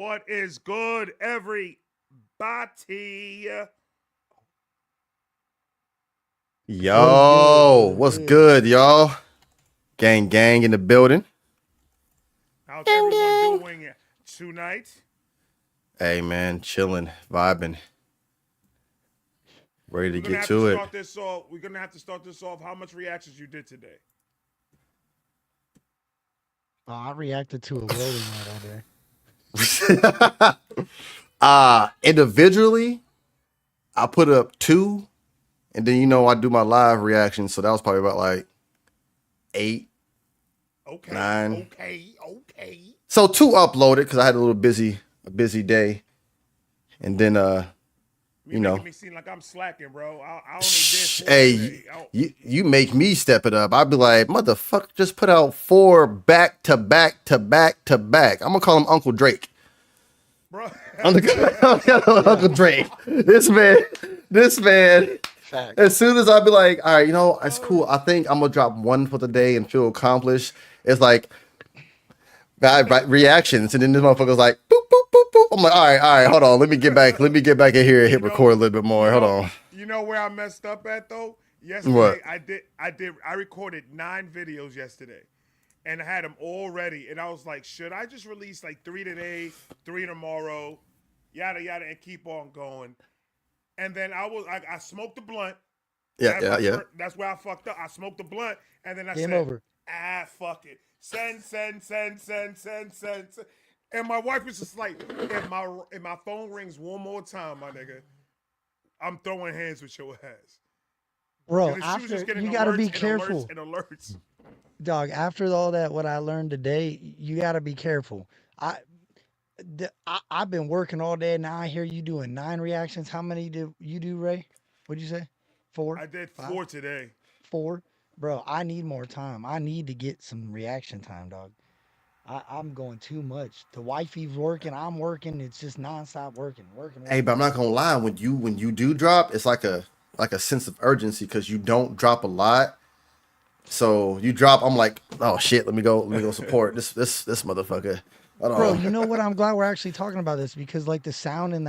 What is good, everybody? What's good? Yo, what's good, y'all? Gang, gang in the building. How's Gang, everyone gang. doing tonight? Hey, man, chilling, vibing, ready to We're gonna get have to to it. start this off. We're gonna have to start this off. How much reactions you did today? Oh, I reacted to a rolling right all day. Individually, I put up 2, and then I do my live reaction, so that was probably about like 8, Okay, 9. okay. So 2 uploaded because I had a busy day, and then You're making me seem like I'm slacking, bro. I only did 4 Hey, today. you make me step it up. I'd be like, motherfucker, just put out 4 back to back to back to back. I'm gonna call him Uncle Drake. Bro. Uncle Drake. This man. Fact. As soon as I'd be like, all right, it's cool. I think I'm gonna drop 1 for the day and feel accomplished. It's like bad reactions, and then this motherfucker's like, boop boop boop boop. I'm like, all right, hold on. Let me get back in here and hit record a little bit more. Hold on. You know where I messed up at though? What? Yesterday, I recorded 9 videos yesterday, and I had them all ready. And I was like, should I just release like 3 today, 3 tomorrow, yada yada, and keep on going? And then I smoked the blunt. Yeah. That's where I fucked up. I smoked the blunt, and then I Game said, over. fuck it. Send. And my wife was just like, if my phone rings one more time, my nigga, I'm throwing hands with your ass. Bro, She was just after getting you gotta be alerts careful. and alerts. Dog, after all that, what I learned today, you gotta be careful. I've been working all day. Now I hear you doing 9 reactions. How many do you do, Ray? What'd you say? 4? I did 5? 4 today. 4? Bro, I need more time. I need to get some reaction time, dog. I'm going too much. The wifey's working, I'm working. It's just nonstop working. Hey, but I'm not gonna lie. When you do drop, it's like a sense of urgency because you don't drop a lot. So you drop, I'm like, oh shit, let me go support this motherfucker. Hold Bro, on. you know what? I'm glad we're actually talking about this because like the sound and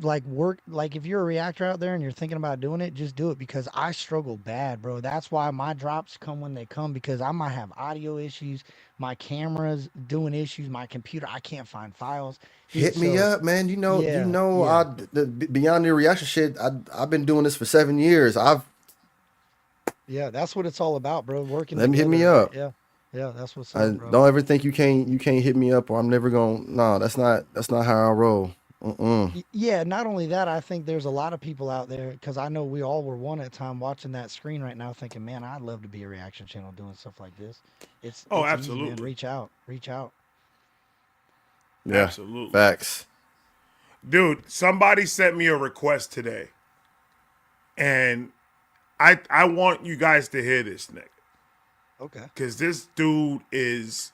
like work, like if you're a reactor out there and you're thinking about doing it, just do it because I struggle bad, bro. That's why my drops come when they come because I might have audio issues, my camera's doing issues, my computer, I can't find files. Dude, Hit me so up, man. yeah, yeah. Beyond the reaction shit. I've been doing this for 7 years. Yeah, that's what it's all about, bro. Working Let me hit me together, right? up. Yeah. Yeah, that's what's I up, bro. don't ever think you can't hit me up or I'm never gonna. No, that's not how I roll. Yeah, not only that, I think there's a lot of people out there because I know we all were one at a time watching that screen right now, thinking, "Man, I'd love to be a reaction channel doing stuff like this." Oh, It's easy, man. absolutely. Reach out. Yeah, Absolutely. facts. Dude, somebody sent me a request today. And I want you guys to hear this, nigga. Okay. Because this dude is,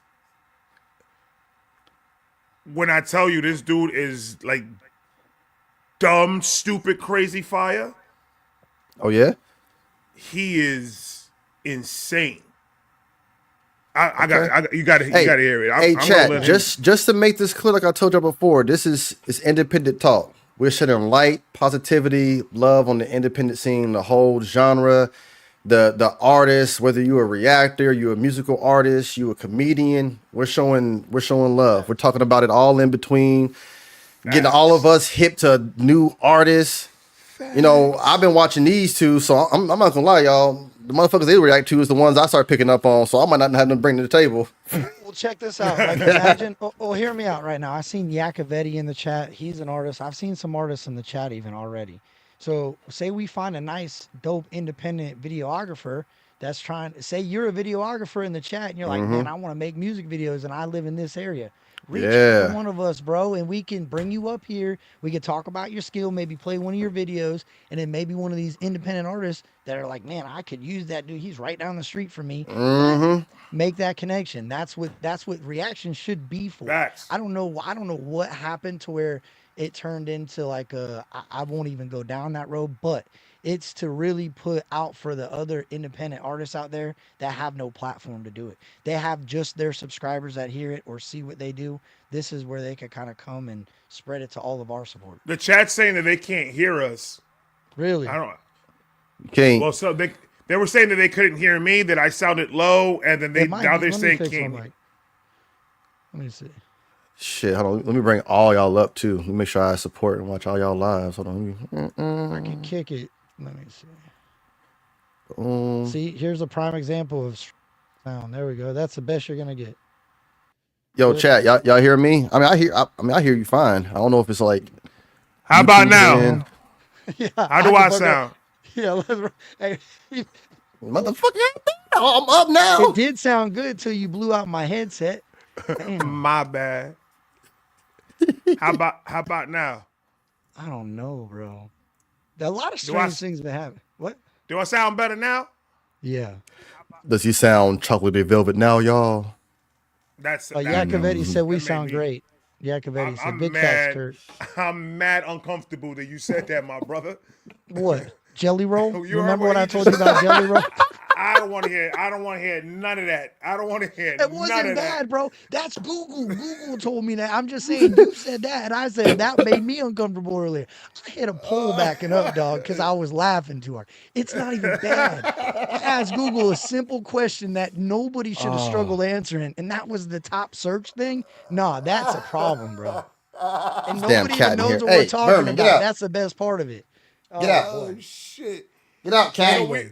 when I tell you this dude is like dumb, stupid, crazy fire, Oh yeah. he is insane. Okay. You gotta hear it. Hey, I'm gonna chat. let him. Just to make this clear, like I told you before, this is independent talk. We're shedding light, positivity, love on the independent scene, the whole genre, the artist. Whether you're a reactor, you're a musical artist, you're a comedian, we're showing love. We're talking about it all in between, getting all of us hip to new artists. I've been watching these two, so I'm not gonna lie, y'all. The motherfuckers they react to is the ones I start picking up on, so I might not have them bring to the table. Well, check this out. Like, imagine. Hear me out right now. I seen Yakovetti in the chat. He's an artist. I've seen some artists in the chat even already. So, say we find a nice, dope, independent videographer that's trying. Say you're a videographer in the chat, and you're like, man, I want to make music videos, and I live in this area. Reach out to Yeah. one of us, bro, and we can bring you up here. We can talk about your skill, maybe play one of your videos, and then maybe one of these independent artists that are like, man, I could use that dude. He's right down the street from me. Make that connection. That's what reaction should be for. Facts. I don't know what happened to where it turned into like I won't even go down that road, but It's to really put out for the other independent artists out there that have no platform to do it. They have just their subscribers that hear it or see what they do. This is where they could kind of come and spread it to all of our support. The chat's saying that they can't hear us. Really? I don't. Can't. Well, so they were saying that they couldn't hear me, that I sounded low, and then It might now be. they're Let me saying fix can't. my mic. Let me see. Shit, hold on. Let me bring all y'all up too. Let me make sure I support and watch all y'all lives. Hold on. I can kick it. Let me see. Um, See, here's a prime example of sound. There we go. That's the best you're gonna get. Yo, Good. chat, y'all hear me? I mean, I hear you fine. I don't know if it's like. How about YouTube now? in. Yeah. How do I can fuck up. sound? Yeah. Hey, Motherfucker, I'm up now. it did sound good till you blew out my headset. Damn. My bad. How about now? I don't know, bro. A lot of Do I strange things been happening. What? do I sound better now? Yeah. Does he sound chocolatey velvet now, y'all? That's Yakovetti said we that made sound me- great. Yakovetti said I'm big facts, mad. Kurt. I'm mad uncomfortable that you said that, my brother. What? Jelly roll? You Remember heard what I he told just- you about jelly roll? I don't want to hear. I don't want to hear none of that. I don't want to hear It none wasn't of bad, that. bro. That's Google. Google told me that. I'm just saying you said that, and I said that made me uncomfortable earlier. I hit a poll backing up, dog, because I was laughing too hard. It's not even bad. I asked Google a simple question that nobody should have struggled answering, and that was the top search thing. Nah, that's a problem, bro. And This damn nobody cat even in here. knows what we're Hey, talking Vermin, get about. out. That's the best part of it. Get out. Oh shit! Get out, cat. So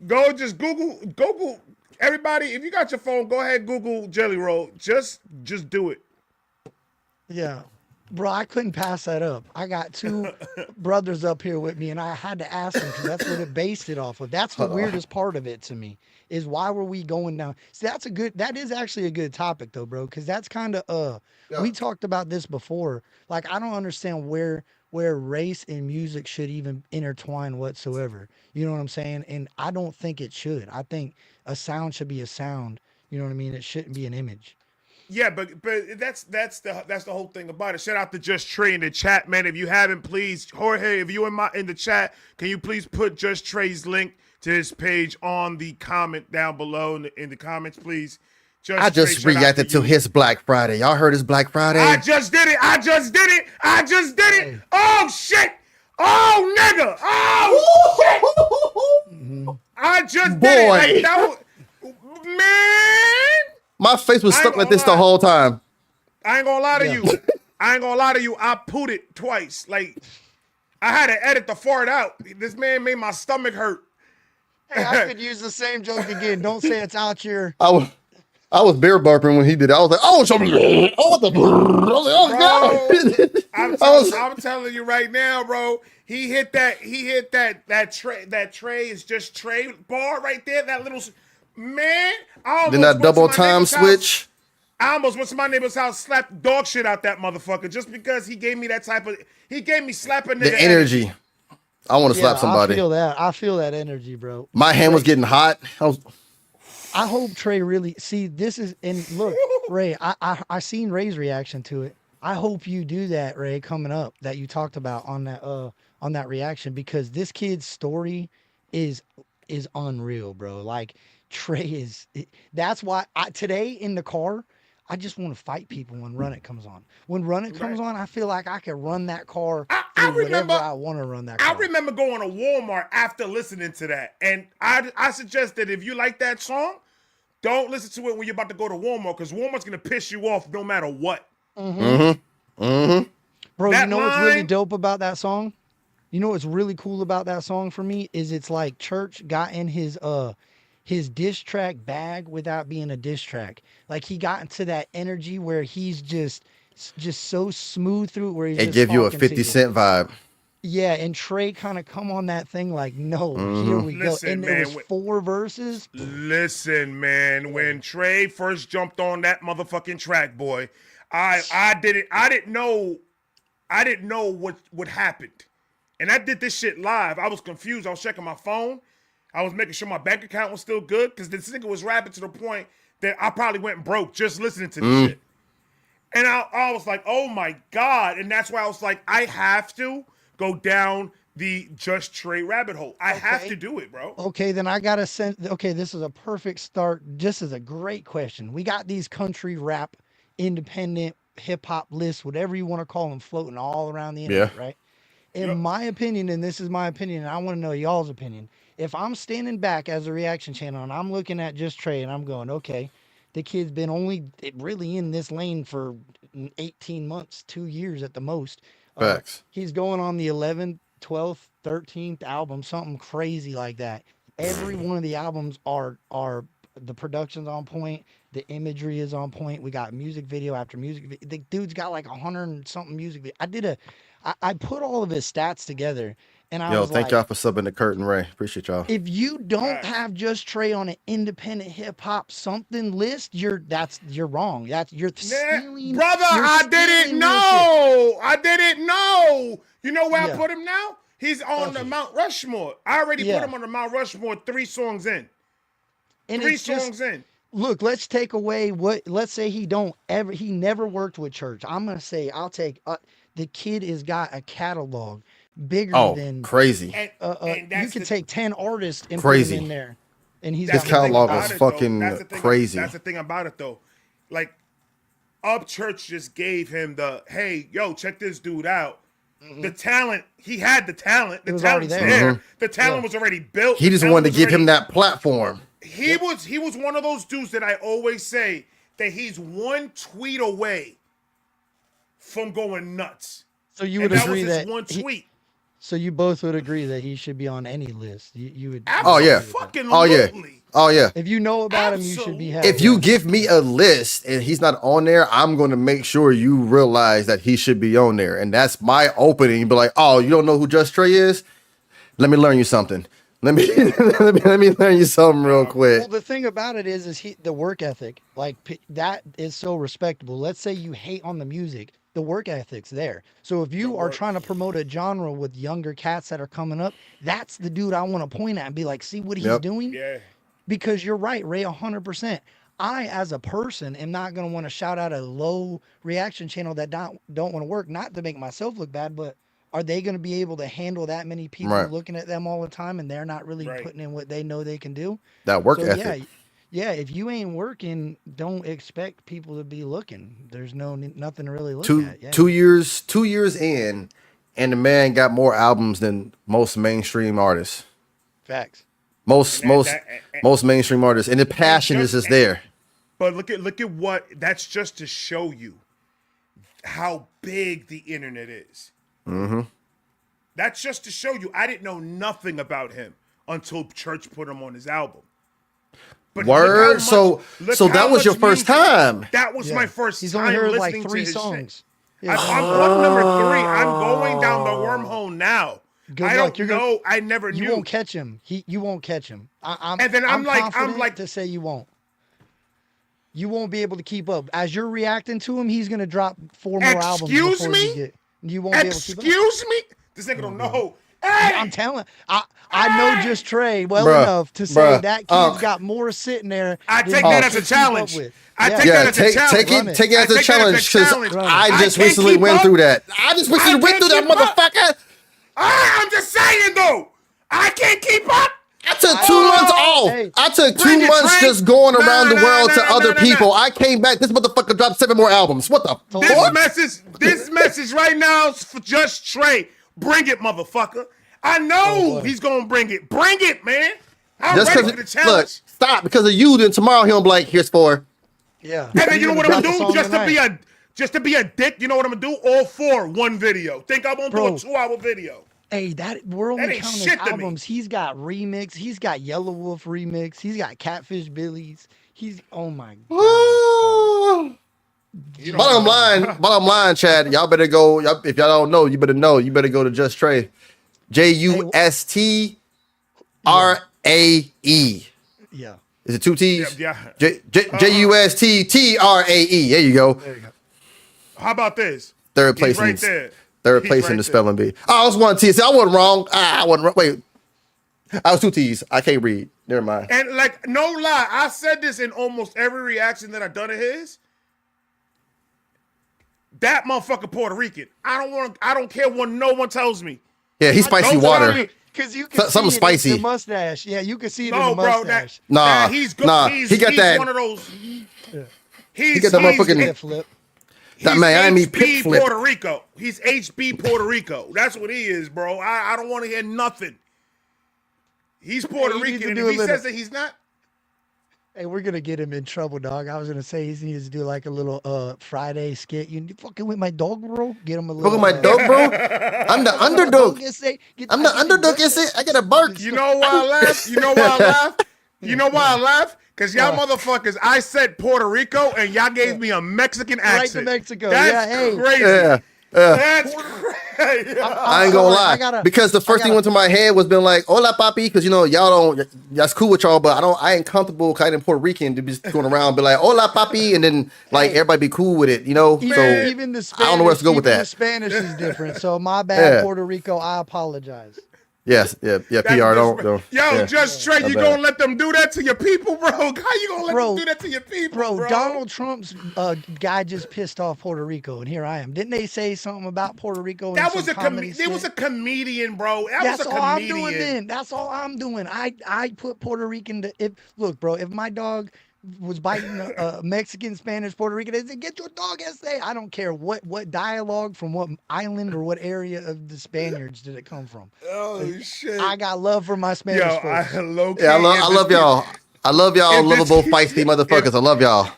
go just Google. Everybody, if you got your phone, go ahead Google Jelly Roll. Just do it. Yeah. Bro, I couldn't pass that up. I got two brothers up here with me, and I had to ask them because that's what it based it off of. That's the weirdest part of it to me is why were we going down? See, that is actually a good topic though, bro, because that's kind of we talked about this before. Like, I don't understand where race and music should even intertwine whatsoever. You know what I'm saying? And I don't think it should. I think a sound should be a sound. You know what I mean? It shouldn't be an image. Yeah, but that's the whole thing about it. Shout out to Just Trey in the chat, man. If you haven't, please, Jorge, if you in the chat, can you please put Just Trey's link to his page on the comment down below in the comments, please. I just Trey, shout out reacted to you. his Black Friday. Y'all heard his Black Friday? I just did it. I just did it. Oh shit. Oh nigga. Oh shit. I just did it. Like, that was, man. My face was I ain't stuck like gonna this the lie. whole time. I ain't gonna lie to you. I pooed it twice. Like, I had to edit the fart out. This man made my stomach hurt. Hey, I could use the same joke again. Don't say it's out your. I was bear burping when he did it. I was like, oh, what the? I was like, oh, God. I'm telling you right now, bro. He hit that tray is just tray bar right there. That little man. Then that double time switch. I almost went to my neighbor's house, slapped dog shit out that motherfucker just because he gave me that type of. He gave me slapping nigga The energy. I want to slap somebody. I feel that. I feel that energy, bro. My hand was getting hot. I hope Trey really see this is and look, Ray. I seen Ray's reaction to it. I hope you do that, Ray, coming up that you talked about on that reaction because this kid's story is unreal, bro. Like Trey is. That's why today in the car. I just want to fight people when Run It comes on. When Run It comes on, I feel like I can run that car through whatever I want to run that car. I remember going to Walmart after listening to that. And I suggest that if you like that song, don't listen to it when you're about to go to Walmart because Walmart's going to piss you off no matter what. Bro, That you know what's really line- dope about that song? You know what's really cool about that song for me is it's like Church got in his diss track bag without being a diss track. Like he got into that energy where he's just so smooth through it where he's It just give you a talking to 50 Cent vibe. Yeah, and Trey kind of come on that thing like, no, here we Listen, go. And man, it was 4 verses. Listen, man, when Trey first jumped on that motherfucking track, boy, I didn't know what happened. And I did this shit live. I was confused. I was checking my phone. I was making sure my bank account was still good because this nigga was rapping to the point that I probably went broke just listening to this shit. And I was like, oh my God. And that's why I was like, I have to go down the Just Trey rabbit hole. I have Okay. to do it, bro. Okay, then I gotta send. Okay, this is a perfect start. This is a great question. We got these country rap, independent hip hop lists, whatever you want to call them, floating all around the Yeah. internet, right? In Yep. my opinion, and this is my opinion, and I want to know y'all's opinion. If I'm standing back as a reaction channel and I'm looking at Just Trey and I'm going, okay, the kid's been only really in this lane for 18 months, 2 years at the most. Facts. He's going on the 11th, 12th, 13th album, something crazy like that. Every one of the albums are the production's on point, the imagery is on point. We got music video after music video. The dude's got like 100 and something music video. I put all of his stats together and I Yo, was thank like, y'all for subbing the curtain, Ray. Appreciate y'all. if you don't Facts. have Just Trey on an independent hip hop something list, you're wrong. You're stealing. Brother, you're I stealing didn't real shit. know. I didn't know. You know where I Yeah. put him now? He's on the Okay. Mount Rushmore. I already Yeah. put him on the Mount Rushmore 3 songs in. And 3 it's just, songs in. look, let's take away let's say he never worked with church. I'm gonna say I'll take the kid has got a catalog bigger Oh, than crazy. And, you that's can the, take 10 artists and Crazy. put them in there, and he's that's got His the thing catalog about is it, though. fucking That's the thing, crazy. That's the thing about it, though. Like, Up Church just gave him the, hey, yo, check this dude out. The talent, he had the talent. The was already talent's there. there. The talent was already built. He just The wanted to talent give was him already- that platform. He was one of those dudes that I always say that he's one tweet away from going nuts. So you And would that agree was his that one tweet. so you both would agree that he should be on any list. You would. Oh, yeah. Fucking Oh yeah. Oh yeah. If you know about him, you should be happy. If you give me a list and he's not on there, I'm going to make sure you realize that he should be on there. And that's my opening. Be like, oh, you don't know who Just Trey is? Let me learn you something. Let me let me learn you something real quick. Well, the thing about it is the work ethic. Like that is so respectable. Let's say you hate on the music, the work ethic's there. So if you are trying to promote a genre with younger cats that are coming up, that's the dude I want to point at and be like, see what he's Yep. doing? Yeah. Because you're right, Ray, 100%. I, as a person, am not going to want to shout out a low reaction channel that don't want to work, not to make myself look bad, but are they going to be able to handle that many people Right. looking at them all the time and they're not really Right. putting in what they know they can do? That work So ethic. yeah, if you ain't working, don't expect people to be looking. There's nothing to really look Two at. Yeah. 2 years in, and the man got more albums than most mainstream artists. Facts. Most and- most mainstream artists, and the passion is just there. But look at what that's just to show you how big the internet is. Mm-hmm. That's just to show you. I didn't know nothing about him until Church put him on his album. But look how Word. much- So look so how that was your much first music- time. That was Yeah. my first He's time only heard like listening 3 to his songs. shit. Yeah. I'm on number 3. I'm going down the wormhole now. Good I luck. don't know. I never You knew. won't catch him. You won't catch him. And then I'm confident like- to say you won't. You won't be able to keep up. As you're reacting to him, he's gonna drop 4 more albums. Excuse before me? You won't be able to keep up. Excuse me? This nigga don't know. Hey! I'm telling. I know Just Trey well Bruh, enough to say bruh, that kid's got more sitting there. I than take you that can as a keep challenge. up with. I take Yeah, that as a take challenge. take Run it it. take it I as a take that as a challenge because challenge. I I just can't recently keep went up. through that. I just recently went can't through that keep up. motherfucker. I'm just saying though. I can't keep up. I took 2 months off. Hey, I took bring 2 it, months Trey. just going Nah, around the nah, world to nah, other nah, people. nah. I came back. This motherfucker dropped 7 more albums. What the This fuck? message right now is for Just Trey. Bring it, motherfucker. I know boy. he's gonna bring it. Bring it, man. I'm Just ready for the because challenge. look, stop because of you. Then tomorrow he'll be like, here's 4. Yeah. And then you know what I'm gonna do? Just to be a dick, you know what I'm gonna do? All 4, one video. Think I won't do Bro. a 2-hour video. Hey, we're only That ain't counting his shit to me. albums. He's got remix. He's got Yellow Wolf remix. He's got Catfish Billy's. Oh my god. You know Bottom line, Chad. Y'all better go. If y'all don't know, you better know. You better go to Just Trey. JUSTRAE. Yeah. Is it 2 T's? Yeah. JUSTTRAE. There you go. There you go. How about this? Third He's place right in there. third He's place right in the there. spelling bee. Oh, I was 1 T. See, I wasn't wrong. I wasn't wrong. Wait. I was 2 T's. I can't read. Never mind. And like, no lie, I said this in almost every reaction that I've done of his. That motherfucker Puerto Rican. I don't care what no one tells me. Yeah, he's spicy Don't tell water. me- Because you can Something see it spicy. in the mustache. Yeah, you can see it in No, the bro, mustache. Nah, he's good. nah, He's, he got he's that- one of those. Yeah. He's, got that he's, motherfucking- Pit flip. That he's Miami HB pit flip. Puerto Rico. He's HB Puerto Rico. That's what he is, bro. I don't want to hear nothing. He's Puerto he needs Rican, to and do if a he little- says that he's not, Hey, we're gonna get him in trouble, dog. I was gonna say he needs to do like a little Friday skit. You fucking with my dog, bro? Get him a little. Look at my dog, bro. I'm the underdog. I'm the underdog. Is it? I gotta bark. you know why I laugh? You know why I laugh? You know why I laugh? Because y'all motherfuckers, I said Puerto Rico, and y'all gave me a Mexican Right accent. to Mexico. That's Yeah, hey. crazy. Yeah. That's crazy. I ain't gonna lie, because the first thing went to my head was been like, "Hola, papi," because you know y'all don't. That's cool with y'all, but I ain't comfortable kind of Puerto Rican to be just going around be like, "Hola, papi," and then like everybody be cool with it, you know. Even the Spanish, I don't know where else to go with even that. The Spanish is different. So my bad, Yeah. Puerto Rico. I apologize. Yes, yeah, That's PR don't. Yo, yeah. Just Trey, you bad. gonna let them do that to your people, bro? How you gonna let them do that to your people, bro? Donald Trump's guy just pissed off Puerto Rico, and here I am. Didn't they say something about Puerto Rico? That was a It was a comedian, bro. That's was a all I'm comedian. doing then. That's all I'm doing. I put Puerto Rican to look, bro, if my dog was biting a Mexican, Spanish, Puerto Rican, they said, get your dog essay. I don't care what dialogue from what island or what area of the Spaniards did it come from. Oh shit! I got love for my Spanish Yo, folks. I low-key, Yeah, I love y'all. I love y'all if this lovable, keeps- feisty motherfuckers. I love y'all.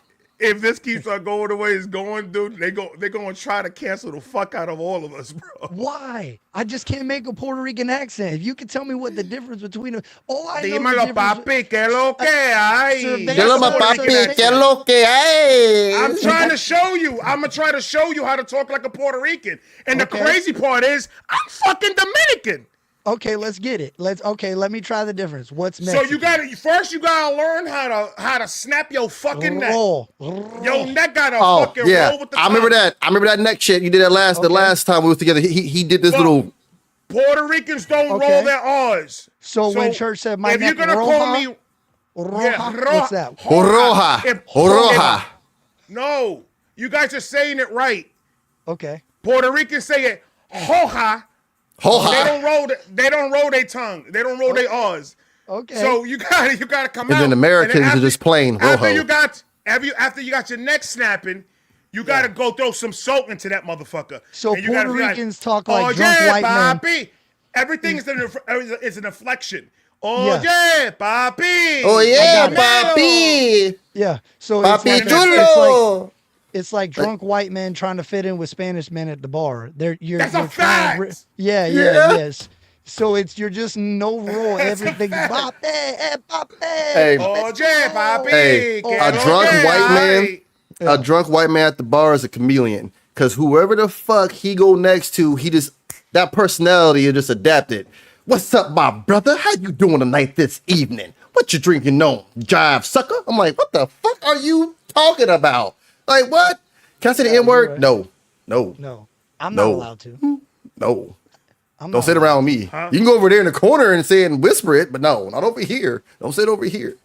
If this keeps on going the way it's going, dude, they're gonna try to cancel the fuck out of all of us, bro. Why? I just can't make a Puerto Rican accent. If you could tell me what the difference between them, all I know the Dímelo, difference. papi, que lo que hay. Cerveza. Hello, my Puerto Rican papi. accent. Que lo que hay? I'm trying to show you. I'm gonna try to show you how to talk like a Puerto Rican. And Okay. the crazy part is, I'm fucking Dominican. Okay, let's get it. Let me try the difference. What's So Mexican? you gotta learn how to snap your fucking neck. roll. Your neck gotta Oh fucking yeah, roll with the I remember tongue. that. I remember that neck shit. You did that the Okay. last time we was together. He did this Fuck. little. Puerto Ricans don't Okay. roll their R's. So when Church said my if neck you're gonna roja, call me roja, what's that? Oroja. If- Oroja. No, you guys are saying it right. Okay. Puerto Ricans say it hoja. They Hoja. don't roll their tongue. They don't roll their R's. Okay. So you gotta come And out. then Americans after- are just plain After rojo. after you got your neck snapping, you gotta go throw some salt into that motherfucker. So And you gotta Puerto be like, Ricans talk oh, like drunk yeah, white men. papi. Everything is an inflection. Oh Yeah. yeah, papi. Oh yeah, Dímelo. papi. Yeah. So it's Papi like, chulo. it's like drunk white men trying to fit in with Spanish men at the bar. That's a you're trying to fact. yeah, Yeah. yes. So you're just no roll. Everything papi, papi. Hey, Oh yeah, papi. Hey, Que a lo drunk que white man, hay. a drunk white man at the bar is a chameleon. Cause whoever the fuck he go next to, that personality is just adapted. What's up, my brother? How you doing tonight this evening? What you drinking on? Jive sucker? I'm like, what the fuck are you talking about? Like what? Can I say the Yeah, N-word? you're right. No. No, I'm not No. allowed to. No. I'm Don't not sit allowed around me. Huh? You can go over there in the corner and say it and whisper it, but no, not over here. Don't sit over here.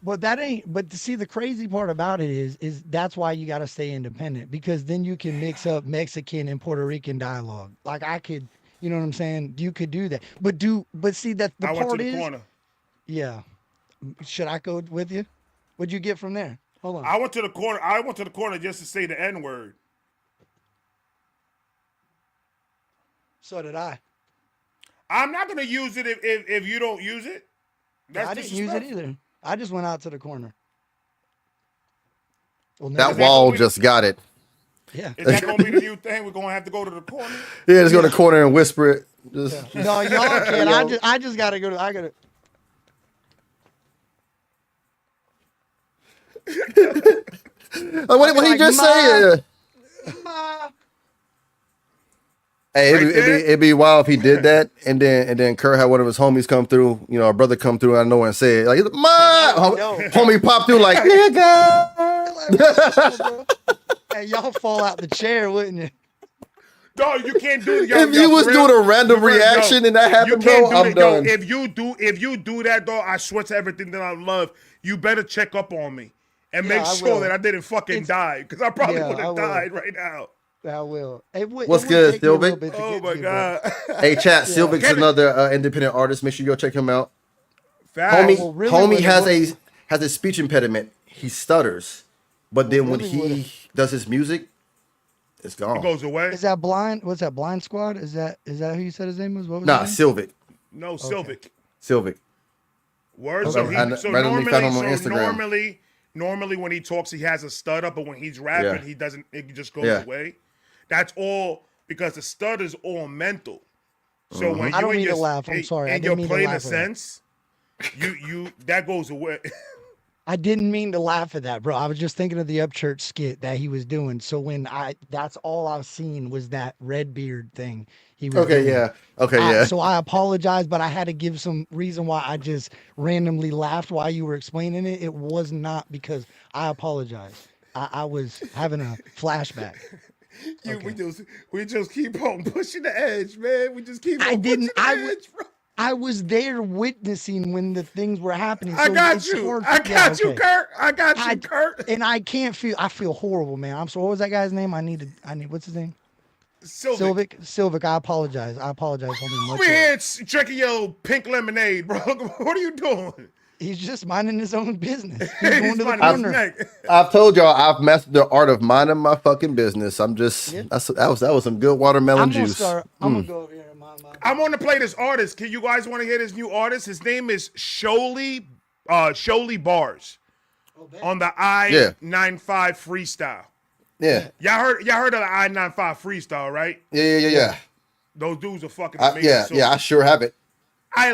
But that ain't. But to see the crazy part about it is that's why you got to stay independent, because then you can mix up Mexican and Puerto Rican dialogue. Like I could, you know what I'm saying? You could do that. But see that the I part went to the is, corner. yeah. Should I go with you? What'd you get from there? Hold on. I went to the corner. I went to the corner just to say the N-word. So did I. I'm not gonna use it if you don't use it. That's I didn't use it disrespectful. either. I just went out to the corner. Well, That never- wall gonna be- just got it. Yeah. Is that gonna be the new thing? We're gonna have to go to the corner. Yeah, just go to the corner and whisper it. Just No, y'all can't. I just gotta go to. I gotta. like, what he like, just "Ma." say? Ma. Hey, Right there. it'd be wild if he did that, and then Kurt had one of his homies come through, you know, a brother come through, I know, and say, like, "Ma," No. homie pop through like, nigga. Hey, y'all fall out the chair, wouldn't you? Dog, you can't do it. If you was doing a random reaction and that happened, bro, I'm done. If you do that, dog, I swear to everything that I love, you better check up on me and Yeah, make I sure will. that I didn't fucking It's- die, because I probably Yeah, would I have will. died right now. I will. It would. What's it would good, take me a little Sylvic? bit to Oh get my to, god. Hey, chat. Yeah. Sylvic's Get it. another independent artist. Make sure you go check him out. Facts. Homie, well, really homie what it has was- a speech impediment. He stutters, but then when really what he does his music, it's gone. It goes away. Is that blind? What's that? Blind Squad? Is that who you said his name was? What was Nah, his name? Sylvic. No, Sylvic. Sylvic. Words. Okay. I randomly found him on Instagram. Normally when he talks, he has a stutter, but when he's rapping, Yeah. he doesn't. It just goes Yeah. away. That's all because the stutter's all mental. So when I you don't in mean to your, laugh. I'm in- sorry. I In your didn't mean to plainer laugh at that. sense, you that goes away. I didn't mean to laugh at that, bro. I was just thinking of the Upchurch skit that he was doing. So that's all I've seen was that red beard thing he was Okay, doing. yeah. Okay, yeah. So I apologize, but I had to give some reason why I just randomly laughed while you were explaining it. It was not because I apologize. I was having a flashback. We just keep on pushing the edge, man. We just keep on pushing the edge, bro. I was there witnessing when the things were happening. I so got it's you. hard I to- got you, okay. Kurt. I got you, Kurt. And I feel horrible, man. I'm sorry. What was that guy's name? I need, what's his name? Sylvic. I apologize, homie. Much Over here, it's drinking your pink lemonade, bro. What are you doing? He's just minding his own business. He's He's going to the minding his corner. neck. I've told y'all I've mastered the art of minding my fucking business. I'm just that was some good watermelon I'm gonna juice. start. I'm gonna go over here and mind my. I'm on to play this artist. Can you guys want to hear this new artist? His name is Sholey Bars on the I-95 freestyle. Yeah. Y'all heard of the I-95 freestyle, right? Yeah. Those dudes are fucking amazing. Yeah, So yeah, I sure have it. I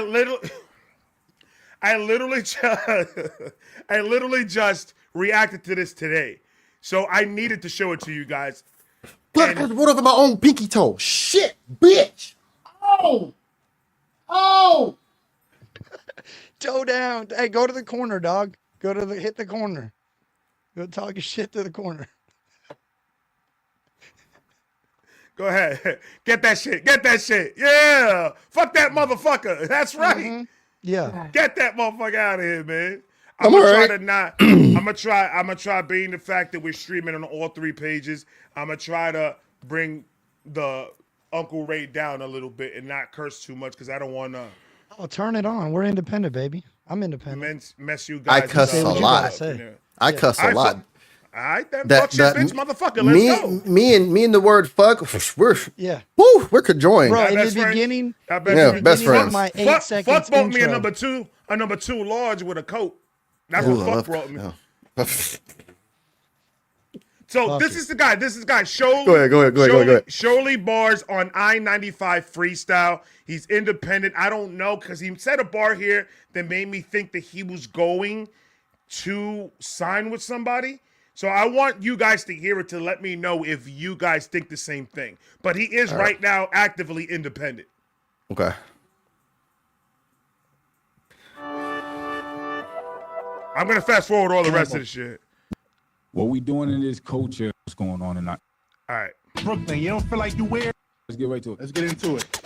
literally just reacted to this today. So I needed to show it to you guys. Look, I wrote over my own pinky toe. Shit, bitch. Oh. Toe down. Hey, go to the corner, dog. Hit the corner. Go talk your shit to the corner. Go ahead. Get that shit. Yeah. Fuck that motherfucker. That's right. Mm-hmm. Yeah. Get that motherfucker out of here, man. I'm I'm gonna alright. try to not. I'm gonna try being the fact that we're streaming on all three pages. I'm gonna try to bring the Uncle Ray down a little bit and not curse too much because I don't want to Oh, turn it on. We're independent, baby. I'm independent. mess you I guys. cuss Say a what you lot. gotta say. I cuss a lot. All right, then fuck shit, bitch, motherfucker. Let's go. Me and the word fuck, Yeah. we're conjoined. Bro, in best the friends? beginning, Y'all Yeah, best beginning of friends. my 8 Fuck seconds brought me a intro. number two large with a coat. That's Ooh, what I fuck love- brought me. yeah. So Fuck this it. is the guy. Sholey. Go ahead. Sholey Bars on I-95 freestyle. He's independent. I don't know because he said a bar here that made me think that he was going to sign with somebody. So I want you guys to hear it to let me know if you guys think the same thing. But he is right now actively independent. Okay. I'm gonna fast forward all the rest of the shit. What we doing in this culture, what's going on tonight? All right. Brooklyn, you don't feel like you weird? Let's get right to it. Let's get into it.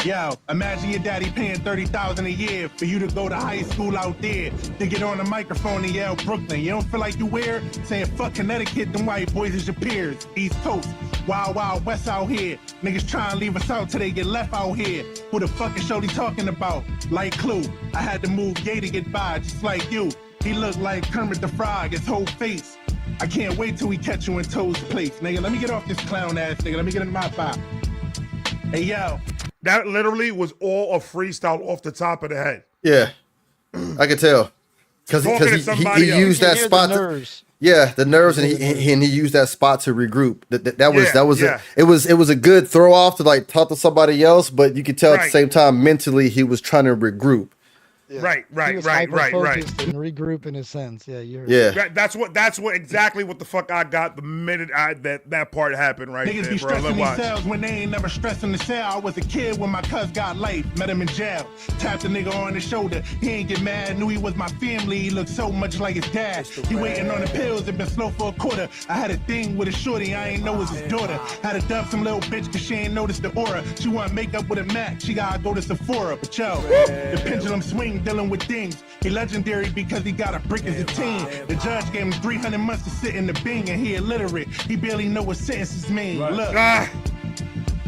Yo, imagine your daddy paying $30,000 a year for you to go to high school out there to get on the microphone and yell Brooklyn. You don't feel like you weird? Saying fuck Connecticut, them white boys is your peers. East Coast, wild, wild west out here. Niggas try and leave us out till they get left out here. Who the fuck is Shorty talking about? Like Clue, I had to move gay to get by, just like you. He looked like Kermit the Frog, his whole face. I can't wait till we catch you in Toad's place. Nigga, let me get off this clown ass nigga. Let me get in my vibe. Hey, yo. That literally was all a freestyle off the top of the head. Yeah, I could tell because Talking to he somebody else. used You that hear spot. the nerves. The nerves, and he used that spot to regroup. Yeah. It was a good throw off to like talk to somebody else, but you could tell at the Right. same time mentally he was trying to regroup. Yeah. Right. He was hyper-focused and regroup in a sense. Yeah, you heard. Yeah, That's what exactly what the fuck I got the minute that part happened right Niggas there, be bro. stressing Let's watch. themselves when they ain't never stressing the cell. I was a kid when my cuz got life, met him in jail. Tapped the nigga on the shoulder. He ain't get mad, knew he was my family. He looked so much like his dad. He waiting on the pills and been slow for a quarter. I had a thing with a shorty, I ain't know it was his daughter. Had to dub some little bitch cause she ain't noticed the aura. She want makeup with a Mac, she gotta go to Sephora. But yo, the pendulum swing ain't dealing with things. He legendary because he got a brick as a teen. The judge gave him 300 months to sit in the bing, and he illiterate. He barely know what sentences mean. Look.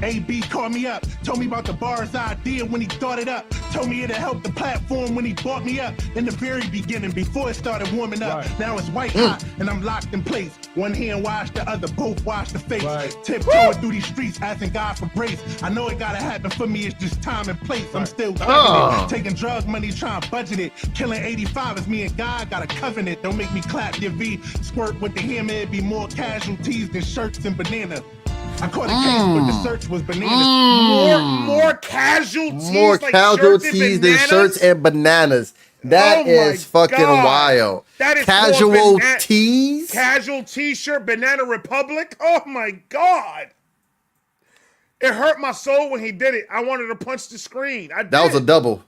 AB called me up, told me about the bar's idea when he thought it up. Told me it'd help the platform when he brought me up. In the very beginning, before it started warming up. Now it's white hot, and I'm locked in place. One hand wash the other, both wash the face. Tiptoeing through these streets, asking God for grace. I know it gotta happen for me, it's just time and place. I'm still it. Taking drug money, trying to budget it. Killing 85 is me and God got a covenant. Don't make me clap your V. Squirt with the hammer, it'd be more casualties than shirts and banana. I caught a case, but the search was bananas. More casualties. More like casualties than shirts and bananas. That is fucking wild. That is casual tees. Casual T-shirt, Banana Republic. Oh my God. It hurt my soul when he did it. I wanted to punch the screen. That was a double.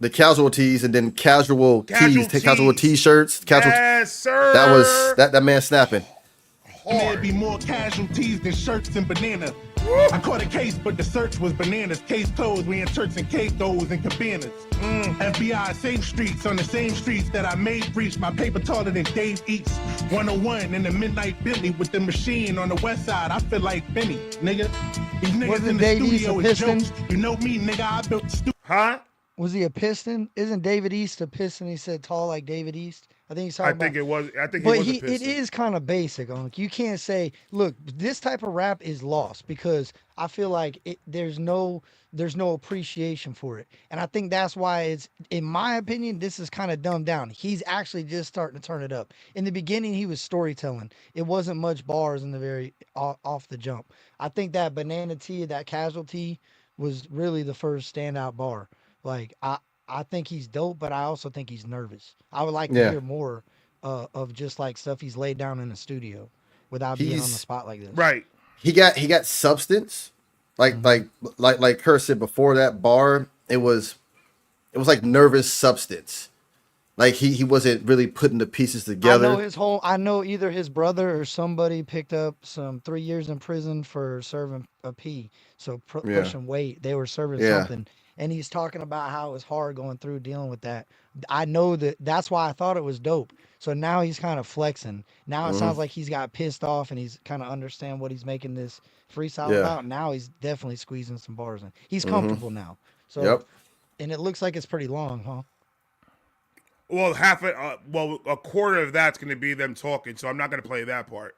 The casualties and then casual tees, casual T-shirts. Yes, sir. That was that man snapping. There'd be more casualties than shirts and bananas. I caught a case, but the search was bananas. Case closed, we in Turks and Caicos and Cabanas. FBI, same streets, on the same streets that I made breach. My paper taller than Dave East. 101 in the midnight Bentley with the machine on the west side. I feel like Benny, nigga. These niggas in the studio is jokes. You know me, nigga, I built the studio. Huh? Was he a Piston? Isn't David East a Piston? He said tall like David East. I think he's talking about. I think he was a Piston. It is kind of basic. You can't say, look, this type of rap is lost because I feel like there's no appreciation for it, and I think that's why it's, in my opinion, this is kind of dumbed down. He's actually just starting to turn it up. In the beginning, he was storytelling. It wasn't much bars in the very off the jump. I think that Banana Tee, that Casualty, was really the first standout bar. Like I think he's dope, but I also think he's nervous. I would like to hear more of just like stuff he's laid down in the studio without being on the spot like this. Right. He got substance. Like Kurt said before that bar, it was like nervous substance. Like he wasn't really putting the pieces together. I know either his brother or somebody picked up some 3 years in prison for serving a P. So pushing weight. They were serving something. And he's talking about how it was hard going through dealing with that. I know that's why I thought it was dope. So now he's kind of flexing. Now it sounds like he's got pissed off and he's kind of understand what he's making this freestyle about. Now he's definitely squeezing some bars in. He's comfortable now. So, and it looks like it's pretty long, huh? Well, a quarter of that's going to be them talking. So I'm not going to play that part.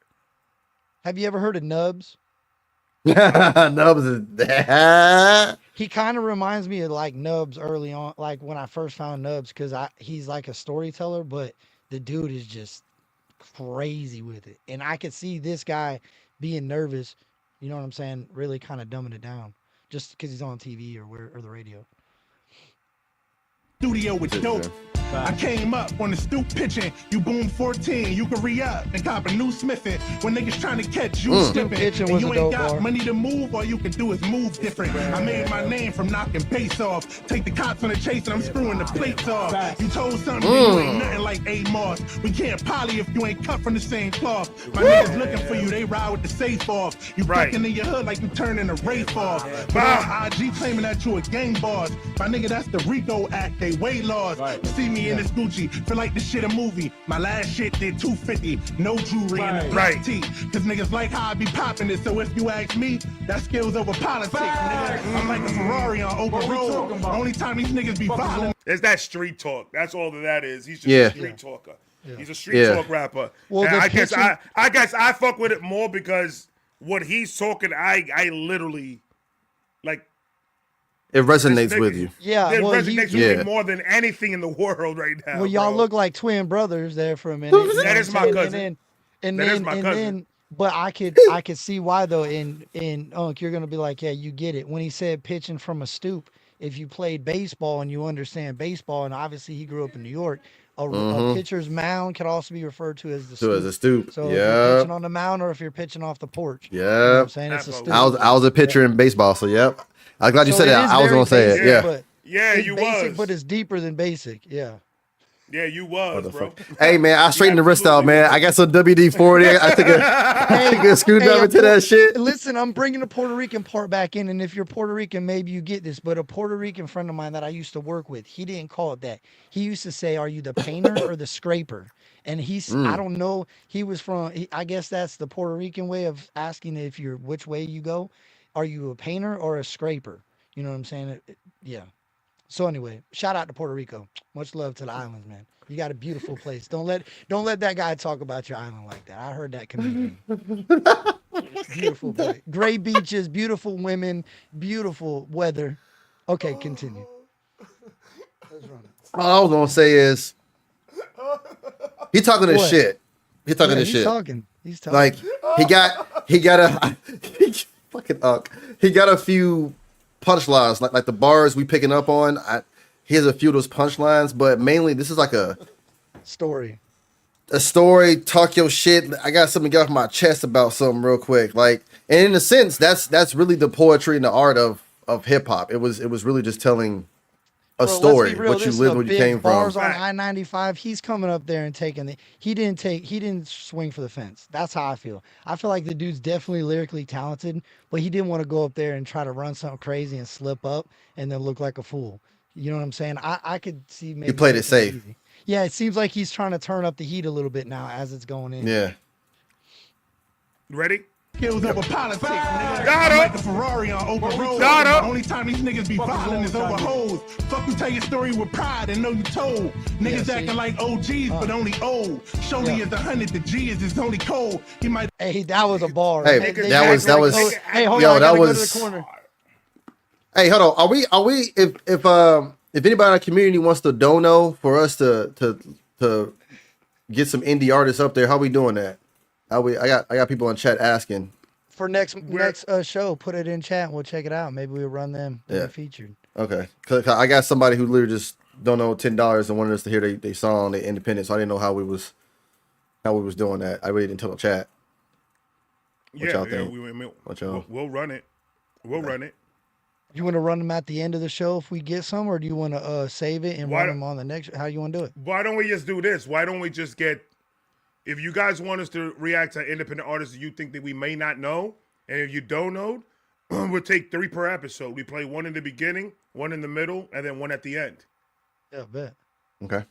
Have you ever heard of Nubs? Nubs is that. He kind of reminds me of like Nubs early on, like when I first found Nubs, because he's like a storyteller, but the dude is just crazy with it. And I could see this guy being nervous, you know what I'm saying, really kind of dumbing it down just because he's on TV or the radio. Studio with dope. I came up on the stoop pitching. You boom 14, you can re-up and cop a new Smithin'. When niggas trying to catch you slipping, and you ain't got money to move, all you can do is move different. I made my name from knocking bass off. Take the cops on the chase and I'm screwing the plates off. You told something you ain't nothing like A Moss. We can't poly if you ain't cut from the same cloth. My niggas looking for you, they ride with the safe off. You fucking in your hood like you turning a Wraith off. But on IG claiming that you a gang boss. My nigga, that's the RICO Act, they way laws. You see me in this Gucci, feel like this shit a movie. My last shit did 250, no jewelry and a black tee. Cause niggas like how I be popping it, so if you ask me, that skills over politics, nigga. I'm like a Ferrari on open road. Only time these niggas be violent. It's that street talk. That's all that is. He's just a street talker. He's a street talk rapper. Well, I guess I fuck with it more because what he's talking, I literally like. It resonates with you. Yeah, it resonates with me more than anything in the world right now. Well, y'all look like twin brothers there for a minute. That is my cousin. And then, but I could see why though. In Unk, you're gonna be like, yeah, you get it. When he said pitching from a stoop, if you played baseball and you understand baseball, and obviously he grew up in New York, a pitcher's mound can also be referred to as the stoop. As a stoop. So if you're pitching on the mound or if you're pitching off the porch. Yeah, you know what I'm saying it's a stoop. I was a pitcher in baseball, so yep. I'm glad you said that. I was gonna say it. Yeah. Yeah, you basic, was. but it's deeper than basic. Yeah. Yeah, you was, bro. Hey man, I straightened the wrist out, man. I got some WD-40. I took a screwdriver to that shit. Listen, I'm bringing the Puerto Rican part back in, and if you're Puerto Rican, maybe you get this. But a Puerto Rican friend of mine that I used to work with, he didn't call it that. He used to say, "Are you the painter or the scraper?" And I don't know. He was from. I guess that's the Puerto Rican way of asking if you're which way you go. Are you a painter or a scraper? You know what I'm saying? Yeah. So anyway, shout out to Puerto Rico. Much love to the islands, man. You got a beautiful place. Don't let that guy talk about your island like that. I heard that comedian. Beautiful place. Great beaches, beautiful women, beautiful weather. Okay, continue. All I was gonna say is he talking this shit. He talking this shit. He's talking. Like he got a fucking he got a few punchlines like the bars we picking up on. He has a few of those punchlines, but mainly this is like a story. Talk your shit. I got something to get off my chest about something real quick. Like, and in a sense, that's really the poetry and the art of hip hop. It was really just telling a story, what you lived, where you came from. Bars on I-95. He's coming up there and taking the. He didn't swing for the fence. That's how I feel. I feel like the dude's definitely lyrically talented, but he didn't want to go up there and try to run something crazy and slip up and then look like a fool. You know what I'm saying? I could see maybe he played it safe. Easy. Yeah, it seems like he's trying to turn up the heat a little bit now as it's going in. Yeah. Ready? Kills over politics, nigga. Got him. Like a Ferrari on open road. Got him. The only time these niggas be violent is over hoes. Fuck you, tell your story with pride and know you told. Niggas acting like OGs, but only old. Show me is 100, the G is only cold. He might. Hey, that was a bar. Hey, that was. Hey, hold yo, on, that go was. to the corner. Hey, hold on. Are we? If anybody in the community wants to dono for us to get some indie artists up there, how we doing that? I got people in chat asking. For next show, put it in chat and we'll check it out. Maybe we'll run them. Yeah. Featured. Okay. Cause I got somebody who literally just don't know $10 and wanted us to hear they song, they independent. So I didn't know how we was doing that. I really didn't tell the chat. What y'all think? We'll run it. We'll run it. You want to run them at the end of the show if we get some, or do you want to save it and run them on the next? How you want to do it? Why don't we just do this? Why don't we just get? If you guys want us to react to independent artists you think that we may not know, and if you don't know, we'll take 3 per episode. We play 1 in the beginning, 1 in the middle, and then 1 at the end. Yeah, bet. Okay.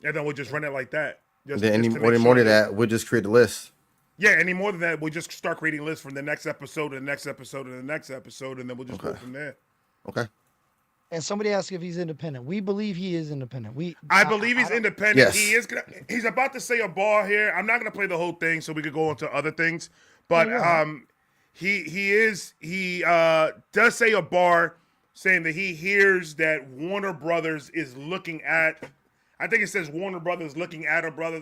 And then we'll just run it like that. Any more than that, we'll just create a list. Yeah, any more than that, we'll just start creating lists from the next episode to the next episode to the next episode, and then we'll just go from there. Okay. And somebody asked if he's independent. We believe he is independent. I believe he's independent. Yes. He's about to say a bar here. I'm not gonna play the whole thing, so we could go on to other things. But he does say a bar, saying that he hears that Warner Brothers is looking at. I think it says Warner Brothers looking at a brother,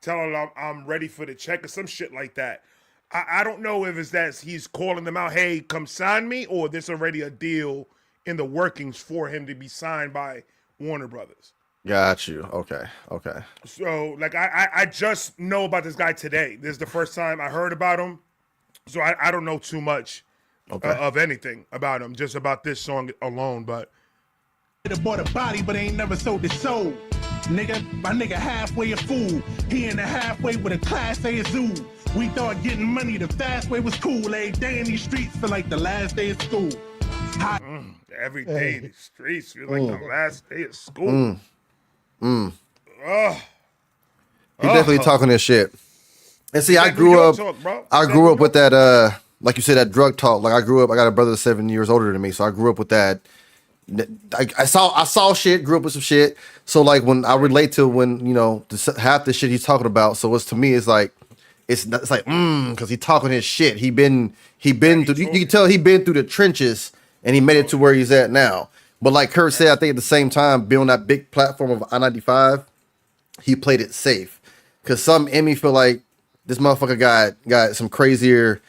telling him I'm ready for the check or some shit like that. I don't know if it's that he's calling them out, hey, come sign me, or there's already a deal in the workings for him to be signed by Warner Brothers. Got you. Okay. So, like, I just know about this guy today. This is the first time I heard about him. So I don't know too much of anything about him, just about this song alone. But bought a body, but ain't never sold his soul. Nigga, my nigga halfway a fool. He in the halfway with a class A zoo. We thought getting money the fast way was cool. Every day in these streets feel like the last day of school. Every day in the streets feel like the last day of school. He definitely talking this shit. And see, I grew up with that, like you said, that drug talk. Like I got a brother that's 7 years older than me, so I grew up with that. I saw shit, grew up with some shit. So like when I relate to half the shit he's talking about. So to me, it's like because he talking his shit. He been through. You can tell he been through the trenches and he made it to where he's at now. But like Kurt said, I think at the same time, being on that big platform of I-95, he played it safe. Cause some in me feel like this motherfucker got some crazier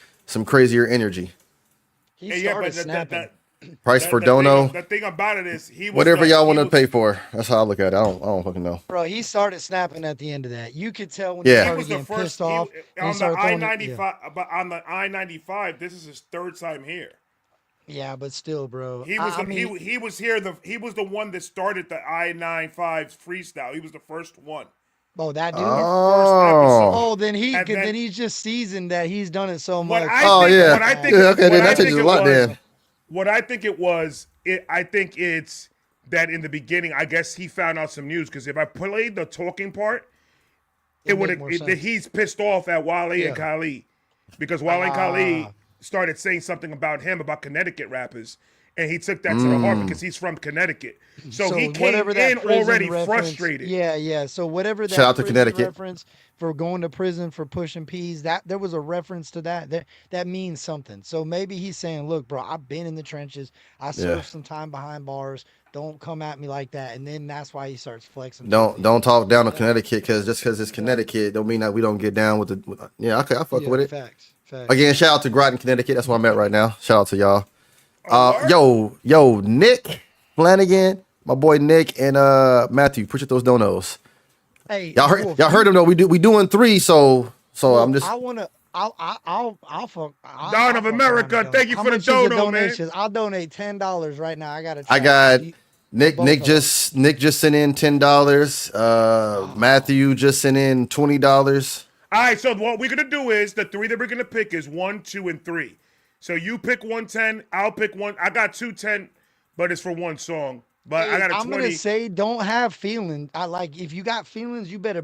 energy. He started snapping. Price for dono. The thing about it is whatever y'all want to pay for. That's how I look at it. I don't fucking know. Bro, he started snapping at the end of that. You could tell when he started getting pissed off. On the I-95, but on the I-95, this is his 3rd time here. Yeah, but still, bro. He was I mean, he was here. He was the one that started the I-95 freestyle. He was the first one. oh, that dude. The first episode. Oh. Oh, then And then he's just seasoned that he's done it so what much. I Oh think, yeah. what I think, Yeah, okay, what then I that think changes it a lot was, then. what I think it was, I think it's that in the beginning, I guess he found out some news because if I played the talking part, it would have. He's pissed off at Wale and Khalid because Wale and Khalid started saying something about him about Connecticut rappers, and he took that to the heart because he's from Connecticut. So he came in already frustrated. Yeah, yeah. So whatever that Shout out to prison Connecticut. reference for going to prison for pushing peas, that there was a reference to that. That means something. So maybe he's saying, "Look, bro, I've been in the trenches. I served some time behind bars. Don't come at me like that." And then that's why he starts flexing. Don't talk down to Connecticut because just because it's Connecticut don't mean that we don't get down with the. Yeah, okay, I fuck with it. Facts. Again, shout out to Groton, Connecticut. That's where I'm at right now. Shout out to y'all. Oh, Yo, Nick Flanagan, my boy Nick and Matthew, appreciate those donos. Hey, Y'all heard him though. We doing 3, so I'm just. I wanna. I'll fuck. Dawn of America, thank you for the donations. I'll donate $10 right now. I got. I got Nick just sent in $10. Matthew just sent in $20. All right, so what we're gonna do is the 3 that we're gonna pick is 1, 2, and 3. So you pick 110, I'll pick 1. I got 210, but it's for one song. But I got a 20. I'm gonna say don't have feelings. I like if you got feelings, you better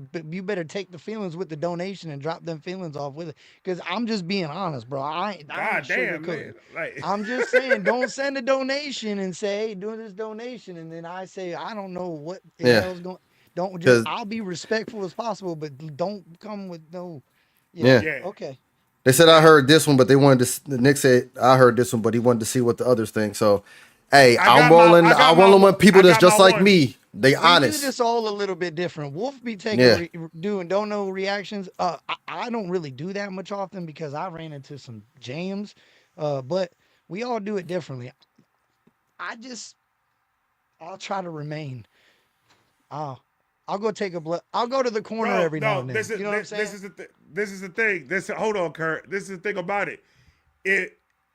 take the feelings with the donation and drop them feelings off with it. Because I'm just being honest, bro. I ain't damn, man. Like, I'm just saying, don't send a donation and say, hey, do this donation, and then I say I don't know what the hell's going. Don't just. I'll be respectful as possible, but don't come with no. Yeah. Okay. They said I heard this one, but they wanted to. Nick said I heard this one, but he wanted to see what the others think. So, hey, I'm rolling with people that's just like me. They honest. We do this all a little bit different. Wolf be taking doing don't know reactions. I don't really do that much often because I ran into some jams. But we all do it differently. I'll try to remain. I'll go take a blood. I'll go to the corner every now and then. You know what I'm saying? This is the thing. Hold on, Kurt. This is the thing about it.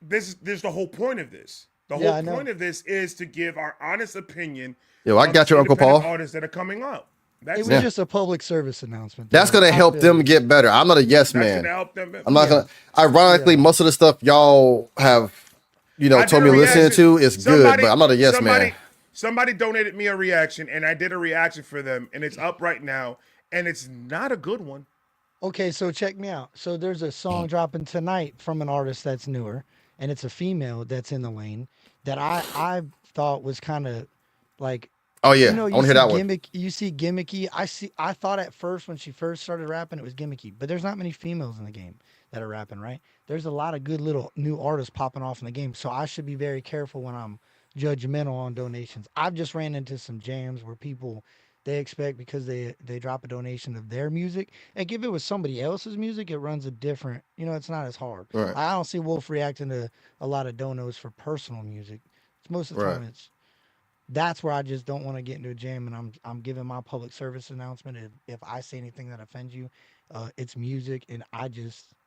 This is the whole point of this. The whole point of this is to give our honest opinion. Yo, I got your Uncle Paul. Artists that are coming up. It was just a public service announcement. That's gonna help them get better. I'm not a yes man. Gonna help them. I'm not gonna. Ironically, most of the stuff y'all have, told me to listen to is good, but I'm not a yes man. Somebody donated me a reaction, and I did a reaction for them, and it's up right now, and it's not a good one. Okay, so check me out. So there's a song dropping tonight from an artist that's newer, and it's a female that's in the lane that I thought was kind of like. Oh yeah, I want to hear that one. You see gimmicky. I thought at first when she first started rapping it was gimmicky, but there's not many females in the game that are rapping, right? There's a lot of good little new artists popping off in the game, so I should be very careful when I'm judgmental on donations. I've just ran into some jams where people they expect because they drop a donation of their music. Like if it was somebody else's music, it runs a different. It's not as hard. Right. I don't see Wolf reacting to a lot of donos for personal music. It's most of the time that's where I just don't want to get into a jam, and I'm giving my public service announcement. If I say anything that offends you, it's music, and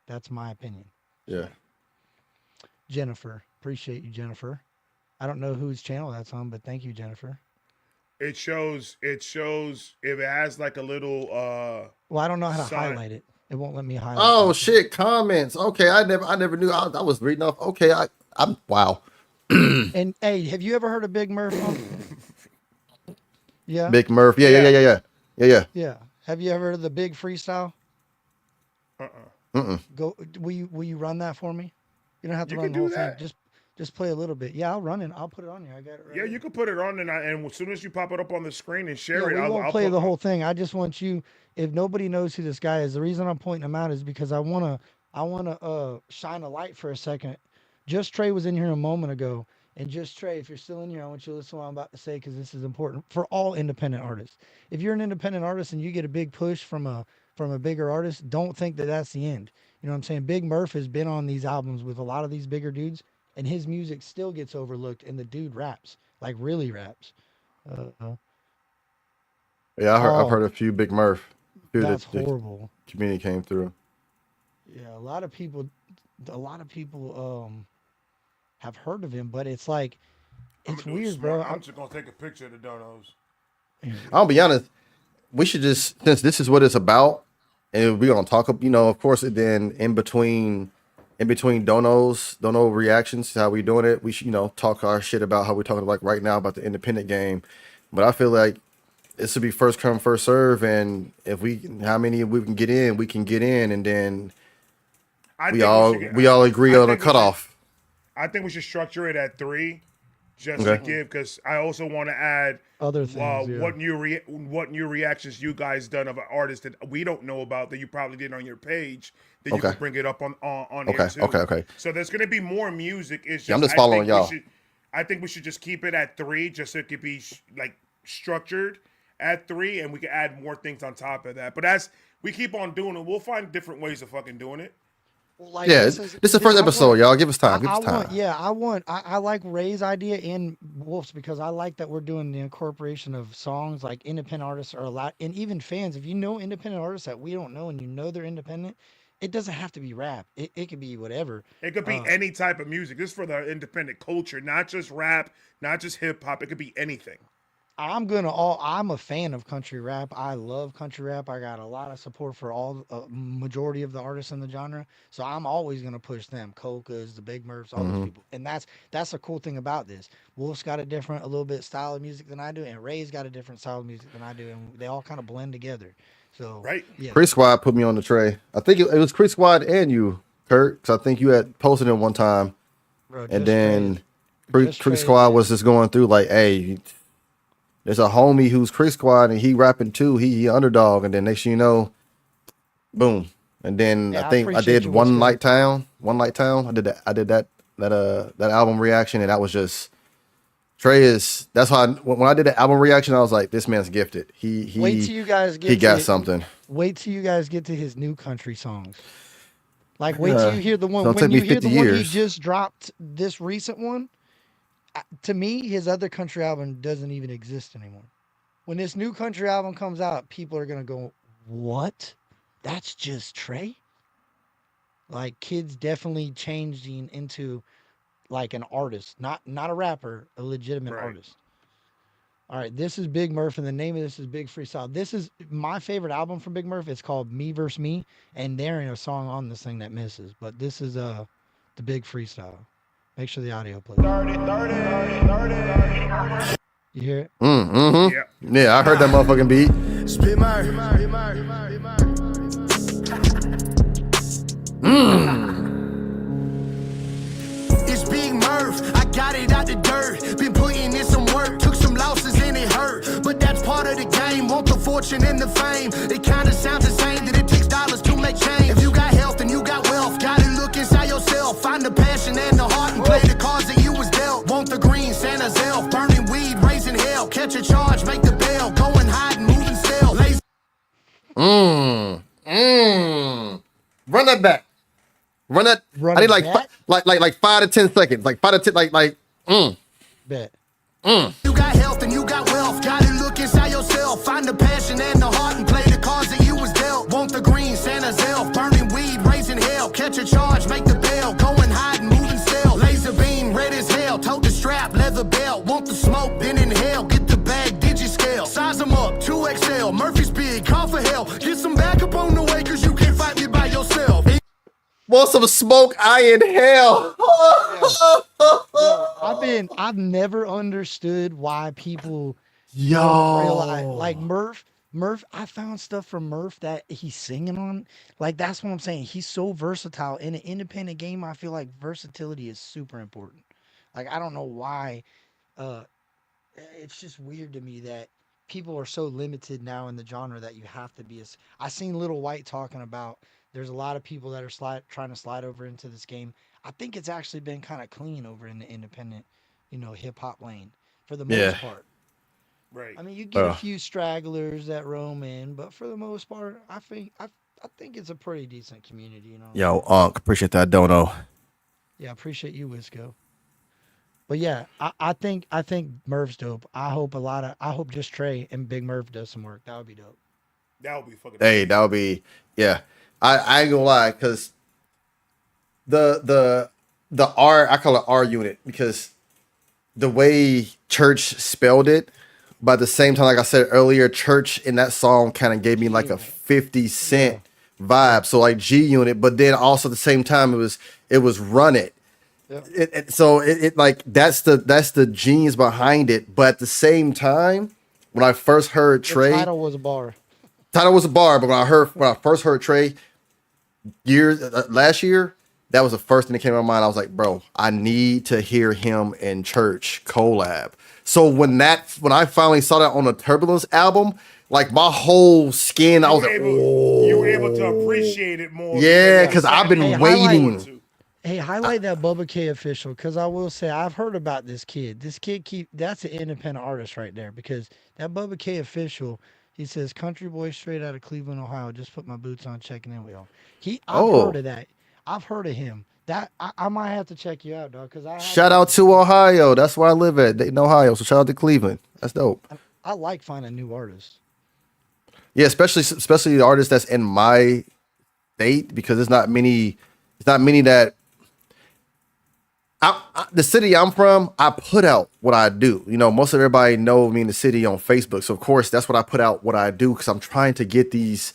that's my opinion. Yeah. Jennifer, appreciate you, Jennifer. I don't know whose channel that's on, but thank you, Jennifer. It shows if it has like a little well, I don't know how to highlight it. It won't let me highlight. Oh shit, comments. Okay, I never knew. I was reading off. Okay, I'm wow. And hey, have you ever heard of Big Murph? Yeah. Big Murph. Yeah. Yeah. Have you ever heard of the Big Freestyle? Go. Will you run that for me? You don't have to run the whole thing. Just play a little bit. Yeah, I'll run it. I'll put it on here. I got it right. Yeah, you can put it on, and as soon as you pop it up on the screen and share it, I'll play the whole thing. I just want you. If nobody knows who this guy is, the reason I'm pointing him out is because I wanna shine a light for a second. Just Trey was in here a moment ago, and Just Trey, if you're still in here, I want you to listen to what I'm about to say because this is important for all independent artists. If you're an independent artist and you get a big push from a bigger artist, don't think that that's the end. You know what I'm saying? Big Murph has been on these albums with a lot of these bigger dudes, and his music still gets overlooked, and the dude raps, like really raps. Yeah, I've heard a few Big Murph. That's horrible. Community came through. Yeah, a lot of people have heard of him, but it's like I'm it's gonna do it weird, smart. bro. I'm just gonna take a picture of the donos. I'll be honest. We should just, since this is what it's about, and we're gonna talk. You know, of course, then in between dono reactions, how we doing it. We should, talk our shit about how we're talking like right now about the independent game. But I feel like this would be first come first serve, and if how many we can get in, we can get in, and then I we think all should get, we all agree I on a think we should- cutoff. I think we should structure it at 3, just Okay. to give, because I also want to add Other things, yeah. what new reactions you guys done of an artist that we don't know about that you probably did on your page that you Okay. can bring it up on Okay, here too. okay. So there's gonna be more music. It's just Yeah, I'm just I following think y'all. I think we should just keep it at 3, just so it could be like structured at 3, and we can add more things on top of that. But as we keep on doing it, we'll find different ways of fucking doing it. Well, like, Yeah, this is the first episode, y'all. Give us time. Give us time. I like Ray's idea and Wolf's, because I like that we're doing the incorporation of songs. Like, independent artists are allowed, and even fans, if you know independent artists that we don't know and you know they're independent, it doesn't have to be rap. It could be whatever. It could be any type of music. This is for the independent culture, not just rap, not just hip hop. It could be anything. I'm a fan of country rap. I love country rap. I got a lot of support for all majority of the artists in the genre. So I'm always gonna push them. Coca's, the Big Murphs, all those people. And that's a cool thing about this. Wolf's got a little bit style of music than I do, and Ray's got a different style of music than I do, and they all kind of blend together. So Right. yeah. Creek Squad put me on the tray. I think it was Creek Squad and you, Kurt, because I think you had posted it one time, Bro, and just then Trey- Creek Squad was just going through like, hey, there's a homie who's Creek Squad and he rapping too. He underdog, and then next thing you know, boom. And then Yeah, I think I appreciate did you, One Winston. Light Town. I did that album reaction, and that was just Trey is. That's how when I did the album reaction, I was like, this man's gifted. Wait till you guys get he got to, something. Wait till you guys get to his new country songs. Like, wait till you hear the one Don't when take you me hear 50 the one he years. just dropped, this recent one. To me, his other country album doesn't even exist anymore. When this new country album comes out, people are gonna go, "What? That's just Trey?" Like, kids definitely changing into like an artist, not a rapper, a legitimate Right. artist. All right, this is Big Murph, and the name of this is Big Freestyle. This is my favorite album from Big Murph. It's called Me Versus Me, and there ain't a song on this thing that misses. But this is the Big Freestyle. Make sure the audio plays. You hear it? Mm-hmm. Yeah. Yeah, I heard that motherfucking beat. Spit my. It's Big Murph, I got it out the dirt. Been putting in some work, took some losses and it hurt. But that's part of the game, want the fortune and the fame. It kinda sounds the same, that it takes dollars to make change. If you got health and you got wealth, gotta look inside yourself. Find the passion and the heart and play the cards that you was dealt. Want the green, Santa's elf, burning weed, raising hell. Catch a charge, make the bail, going hide and moving still. Lazy. Run that back. Run that. Run I need it like back? like 5 to 10 seconds. Like 5 to 10. Bet. You got health and you got wealth. Gotta look inside yourself. Find the passion and the heart and play the cards that you was dealt. Want the green, Santa's elf. Burning weed, raising hell. Catch a charge, make the bail. Going hide and moving still. Laser beam, red as hell. Tote the strap, leather belt. Want the smoke, then inhale. Get the bag, digit scale. Size them up, 2XL. Murphy's big, call for hell. Get some backup on the way, cause you can't fight me by yourself. Want some smoke? I inhale. I've never understood why people don't Yo. realize, like Murph, I found stuff from Murph that he's singing on. Like, that's what I'm saying. He's so versatile. In an independent game, I feel like versatility is super important. Like, I don't know why. It's just weird to me that people are so limited now in the genre that you have to be I seen Little White talking about there's a lot of people that are trying to slide over into this game. I think it's actually been kind of clean over in the independent, hip hop lane for the most part. Right. I mean, you get a few stragglers that roam in, but for the most part, I think it's a pretty decent community, Yo, Unc, appreciate that dono. Yeah, I appreciate you, Wisco. But yeah, I think Murph's dope. I hope just Trey and Big Murph does some work. That would be dope. That would be fucking. Hey, that would be, yeah. I ain't gonna lie, because the the R, I call it R unit because the way Church spelled it, but at the same time, like I said earlier, Church in that song kind of gave me like a 50 Cent vibe. So like G unit, but then also at the same time it was Run It. Yeah. It like that's the genes behind it. But at the same time, when I first heard Trey, The title was a bar. title was a bar, but when I first heard Trey last year, that was the first thing that came to my mind. I was like, bro, I need to hear him and Church collab. So when I finally saw that on the Turbulence album, like my whole skin, I was like, you were able to appreciate it more. yeah, because I've been Hey, waiting. Hey, highlight that Bubba K official, because I will say I've heard about this kid. This kid that's an independent artist right there, because that Bubba K official, he says country boy straight out of Cleveland, Ohio. Just put my boots on, checking in with y'all. I've heard of that. I've heard of him. That I might have to check you out, dog. Because Shout out to Ohio. That's where I live at, Dayton, Ohio. So shout out to Cleveland. That's dope. I like finding new artists. Yeah, especially the artists that's in my state, because there's not many that the city I'm from, I put out what I do. You know, most of everybody know me in the city on Facebook. So of course that's what I put out what I do, because I'm trying to get these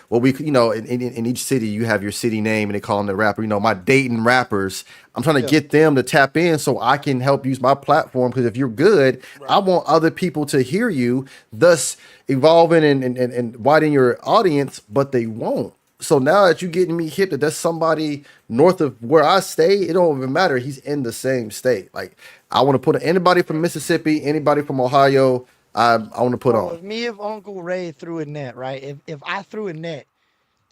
what we, you know, in each city you have your city name and they call them the rapper. You know, my Dayton rappers, I'm trying to get them to tap in so I can help use my platform, because if you're good, I want other people to hear you, thus evolving and widening your audience, but they won't. So now that you're getting me hip that there's somebody north of where I stay, it don't even matter. He's in the same state. Like, I want to put anybody from Mississippi, anybody from Ohio, I want to put on. If Uncle Ray threw a net, right? If I threw a net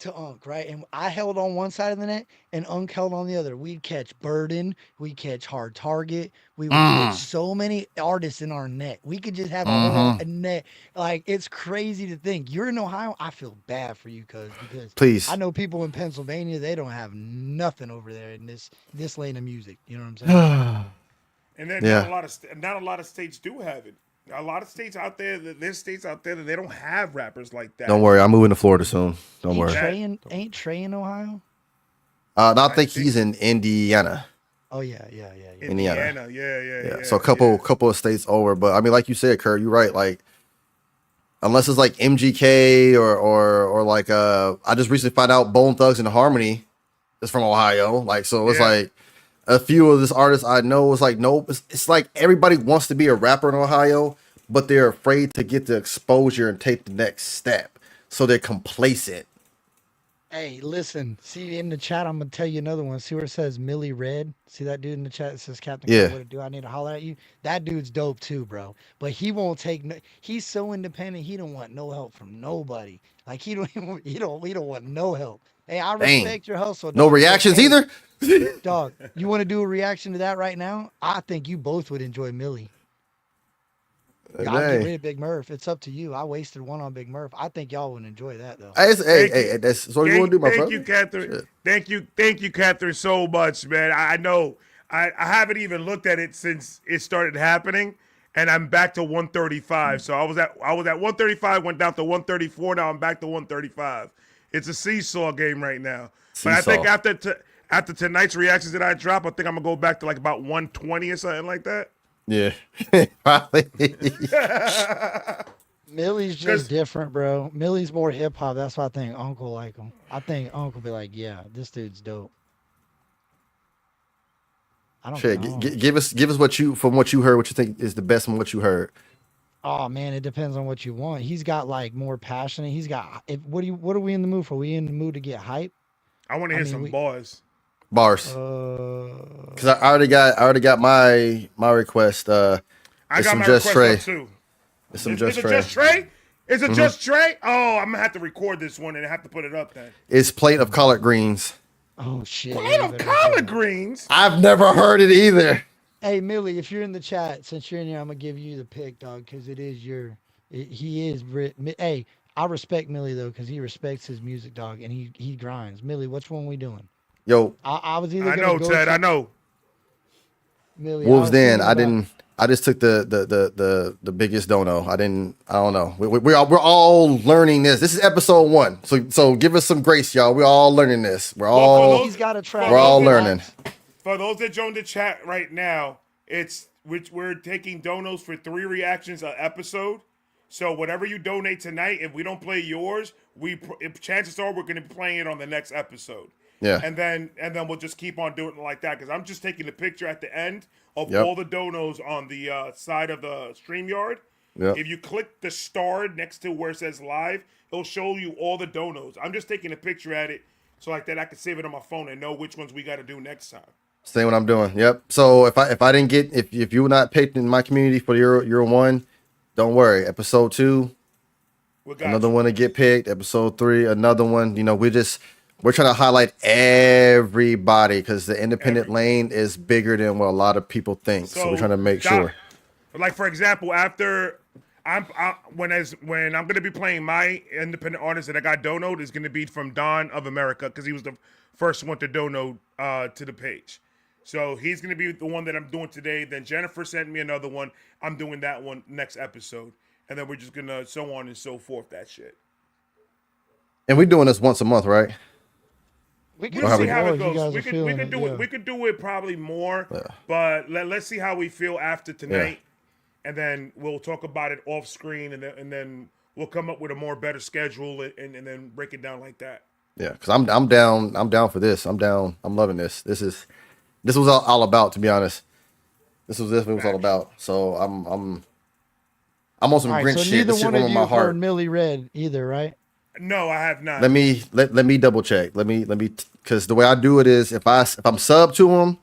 to Unc, right, and I held on one side of the net and Unc held on the other, we'd catch Burden, we'd catch Hard Target, we would catch so many artists in our net. We could just have a net. Like, it's crazy to think. You're in Ohio, I feel bad for you, because Please. I know people in Pennsylvania, they don't have nothing over there in this lane of music. You know what I'm saying? And then not a lot of states do have it. A lot of states out there, there's states out there that they don't have rappers like that. Don't worry, I'm moving to Florida soon. Don't worry. Ain't Trey in Ohio? No, I think he's in Indiana. Oh yeah. Indiana. Yeah. So a couple of states over, but I mean, like you said, Kurt, you're right. Like, unless it's like MGK or like I just recently found out Bone Thugs and Harmony is from Ohio. Like, so it's like a few of this artists I know is like, nope. It's like everybody wants to be a rapper in Ohio, but they're afraid to get the exposure and take the next step. So they're complacent. Hey, listen. See in the chat, I'm gonna tell you another one. See where it says Millie Red? See that dude in the chat that says Captain? Yeah. What do I need to holler at you? That dude's dope too, bro. But he won't take. He's so independent. He don't want no help from nobody. Like he don't want no help. Hey, I respect your hustle. No reactions either. Dog, you want to do a reaction to that right now? I think you both would enjoy Millie. I'll get rid of Big Murph. It's up to you. I wasted one on Big Murph. I think y'all would enjoy that though. Hey, that's what you want to do, my brother. Thank you, Catherine. Thank you, Catherine, so much, man. I know I haven't even looked at it since it started happening, and I'm back to 135. So I was at 135, went down to 134. Now I'm back to 135. It's a seesaw game right now. But I think after tonight's reactions that I drop, I think I'm gonna go back to like about 120 or something like that. Yeah, probably. Millie's just different, bro. Millie's more hip hop. That's why I think Uncle like him. I think Uncle be like, yeah, this dude's dope. I don't know. Give us what you heard, what you think is the best from what you heard. Oh man, it depends on what you want. He's got like more passionate. He's got what are we in the mood for? We in the mood to get hype? I want to hear some bars. Because I already got my request. I got my request up too. Is it just Trey? Is it just Trey? Oh, I'm gonna have to record this one and have to put it up then. It's Plate of Collard Greens. Oh shit! Plate of collard greens. I've never heard it either. Hey Millie, if you're in the chat, since you're in here, I'm gonna give you the pick, dog, because he is. Hey, I respect Millie though, because he respects his music, dog, and he grinds. Millie, which one we doing? Yo, I was either. I know, Ted. I know. Millie, Wolves Den. I didn't. I just took the biggest dono. I don't know. We're all learning this. This is episode 1. So give us some grace, y'all. We're all learning this. We're all he's got a track. We're all learning. For those that joined the chat right now, we're taking donos for 3 reactions an episode. So whatever you donate tonight, if we don't play yours, chances are we're going to be playing it on the next episode. Yeah. And then we'll just keep on doing it like that, because I'm just taking the picture at the end of Yep. all the donos on the side of the StreamYard. Yep. If you click the star next to where it says live, it'll show you all the donos. I'm just taking a picture at it so like that I can save it on my phone and know which ones we got to do next time. Same what I'm doing. Yep. So if I didn't get if you were not picked in my community for your 1, don't worry. Episode 2, another one to get picked. Episode 3, another one. You know, we're trying to highlight everybody because the independent lane is bigger than what a lot of people think. So we're trying to make sure. Like for example, after when I'm gonna be playing my independent artist that I got donoed is gonna be from Don of America, because he was the first one to dono to the page. So he's gonna be the one that I'm doing today. Then Jennifer sent me another one. I'm doing that one next episode, and then we're just gonna so on and so forth that shit. And we're doing this once a month, right? We'll see how it goes. We could do it probably more, but let's see how we feel after tonight, and then we'll talk about it off screen, and then we'll come up with a more better schedule and then break it down like that. Yeah, because I'm down for this. I'm down. I'm loving this. This was all about, to be honest. This was what it was all about. So I'm on some Grinch shit. This shit warmed my heart. Millie Red either, right? No, I have not. Let me double check. Let me because the way I do it is if I'm sub to him,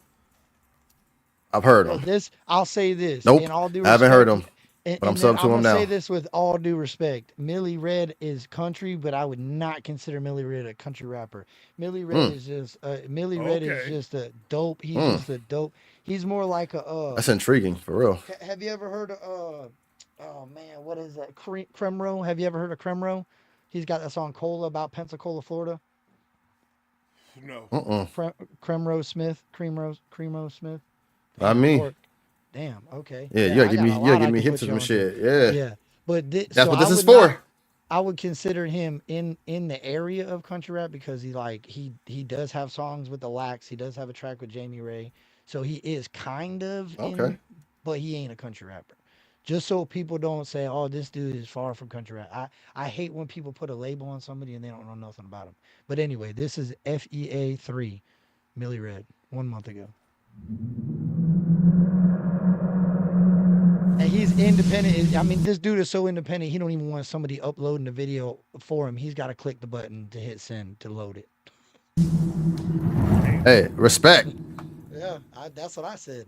I've heard him. I'll say this. Nope, in all due I haven't heard him. And, but I'm sub to him now. I'm gonna say this with all due respect. Millie Red is country, but I would not consider Millie Red a country rapper. Millie Red is just Red is just a dope. He's just a dope. He's more like a. That's intriguing for real. Have you ever heard of oh man, what is that? Cremro? Have you ever heard of Cremro? He's got that song Cola about Pensacola, Florida. No. Cremro Smith. I mean. Damn. Okay. Yeah, you gotta give me hits of some shit. Yeah. Yeah. But that's what this is for. I would consider him in the area of country rap because he does have songs with the Lax. He does have a track with Jamie Ray. So he is kind of but he ain't a country rapper. Just so people don't say, "Oh, this dude is far from country rap." I hate when people put a label on somebody and they don't know nothing about him. But anyway, this is FEA 3, Millie Red, 1 month ago. And he's independent. I mean, this dude is so independent. He don't even want somebody uploading the video for him. He's got to click the button to hit send to load it. Hey, respect. Yeah, that's what I said.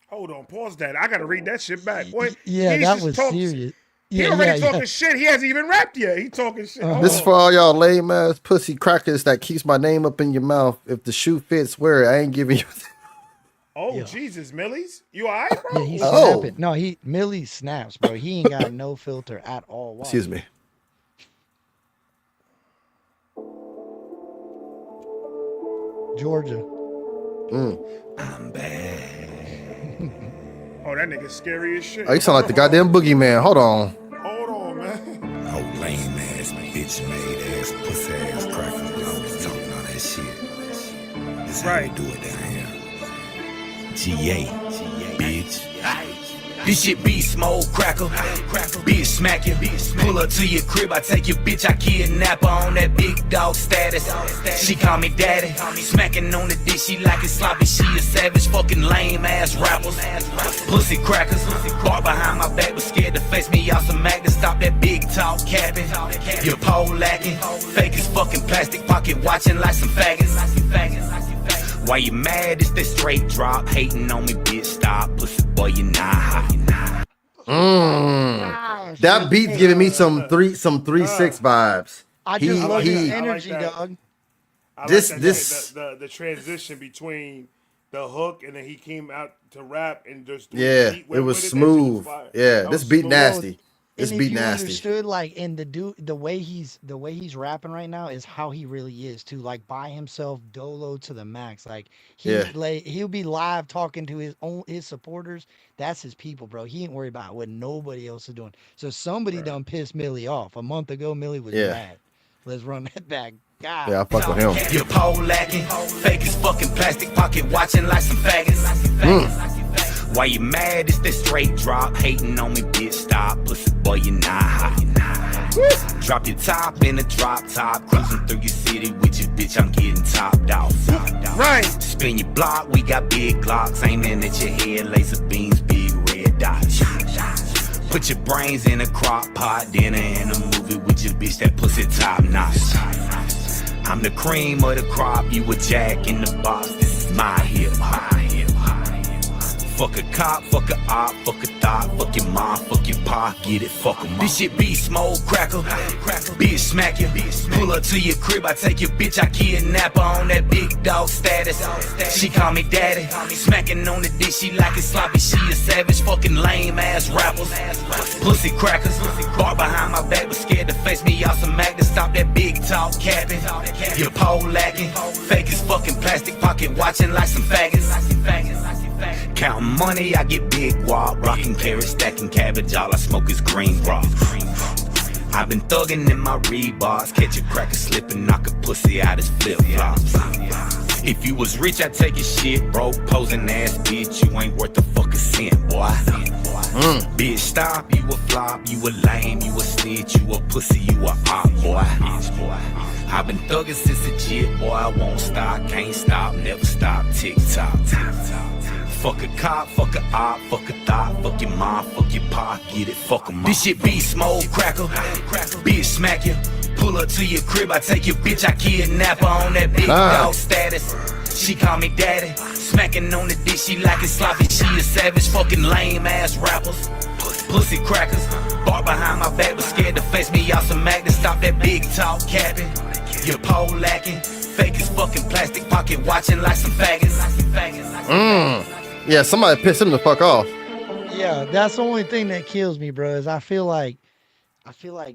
Hold on, pause that. I gotta read that shit back. Boy, yeah, that was serious. He already talking shit. He hasn't even rapped yet. He talking shit. This is for all y'all lame ass pussy crackers that keeps my name up in your mouth. If the shoe fits, wear it. I ain't giving you. Oh Jesus, Millie's, you alright, bro? Yeah, he's snapping. No, Millie snaps, bro. He ain't got no filter at all. Wow. Excuse me. Georgia. I'm back. Oh, that nigga scary as shit. Oh, you sound like the goddamn boogeyman. Hold on. Hold on, man. Oh, lame ass, bitch made ass, pussy ass cracker. Always talking all that shit. This how we do it down here. GA, bitch. This shit be smoke cracker, bitch smacking. Pull up to your crib, I take your bitch, I kidnap her on that big dog status. She call me daddy, smacking on the dick, she like it sloppy. She a savage, fucking lame ass rappers. Pussy crackers, bark behind my back, but scared to face me. Y'all some act to stop that big talk capping. Your pole lacking, fake as fucking plastic pocket, watching like some faggots. Why you mad? It's that straight drop. Hating on me, bitch, stop. Pussy boy, you not hot. That beat's giving me some 3-6 vibes. I just love his energy, dog. The transition between the hook and then he came out to rap and just it was smooth. This beat nasty. This beat nasty. Understood, like, and the way he's rapping right now is how he really is too. Like by himself, dolo to the max. Like he'll be live talking to his supporters. That's his people, bro. He ain't worried about what nobody else is doing. So somebody done pissed Millie off. A month ago, Millie was mad. Let's run that back. God. Yeah, I fuck with him. Your pole lacking, fake as fucking plastic pocket watching like some faggots. Why you mad? It's that straight drop. Hating on me, bitch, stop. Pussy boy, you not hot. Drop your top in a drop top. Cruising through your city with your bitch, I'm getting topped off. Right. Spin your block, we got big glocks. Aiming at your head, laser beams, big red dots. Put your brains in a crock pot. Dinner and a movie with your bitch, that pussy top notch. I'm the cream of the crop, you a jack in the box. This is my hip hop. Fuck a cop, fuck a op, fuck a thought, fuck your mom, fuck your pa, get it, fuck 'em. This shit be smoke crackle, bitch smack you. Pull up to your crib, I take your bitch, I kidnap her on that big dog status. She call me daddy, smacking on the dick, she like it sloppy, she a savage, fucking lame ass rappers. Pussy crackers, bar behind my back, but scared to face me, y'all some act to stop that big talk capping. Your pole lacking, fake as fucking plastic pocket watching like some faggots. Counting money, I get big guap. Rocking carrots, stacking cabbage, all I smoke is green rock. I've been thugging in my Reeboks. Catch a cracker slipping, knock a pussy out his flip-flops. If you was rich, I'd take your shit. Broke, posing ass bitch, you ain't worth a fucking cent, boy. Bitch, stop, you a flop, you a lame, you a snitch, you a pussy, you a op, boy. I've been thugging since a jit, boy, I won't stop, can't stop, never stop, tick-tock. Fuck a cop, fuck a op, fuck a thought, fuck your mom, fuck your pa, get it, fuck 'em. This shit be smoke crackle, bitch smack you. Pull up to your crib, I take your bitch, I kidnap her on that big dog status. She call me daddy, smacking on the dick, she like it sloppy, she a savage, fucking lame ass rappers. Pussy crackers, bar behind my back, but scared to face me, y'all some act to stop that big talk capping. Your pole lacking, fake as fucking plastic pocket watching like some faggots. Yeah, somebody pissed him the fuck off. Yeah, that's the only thing that kills me, bro. Is I feel like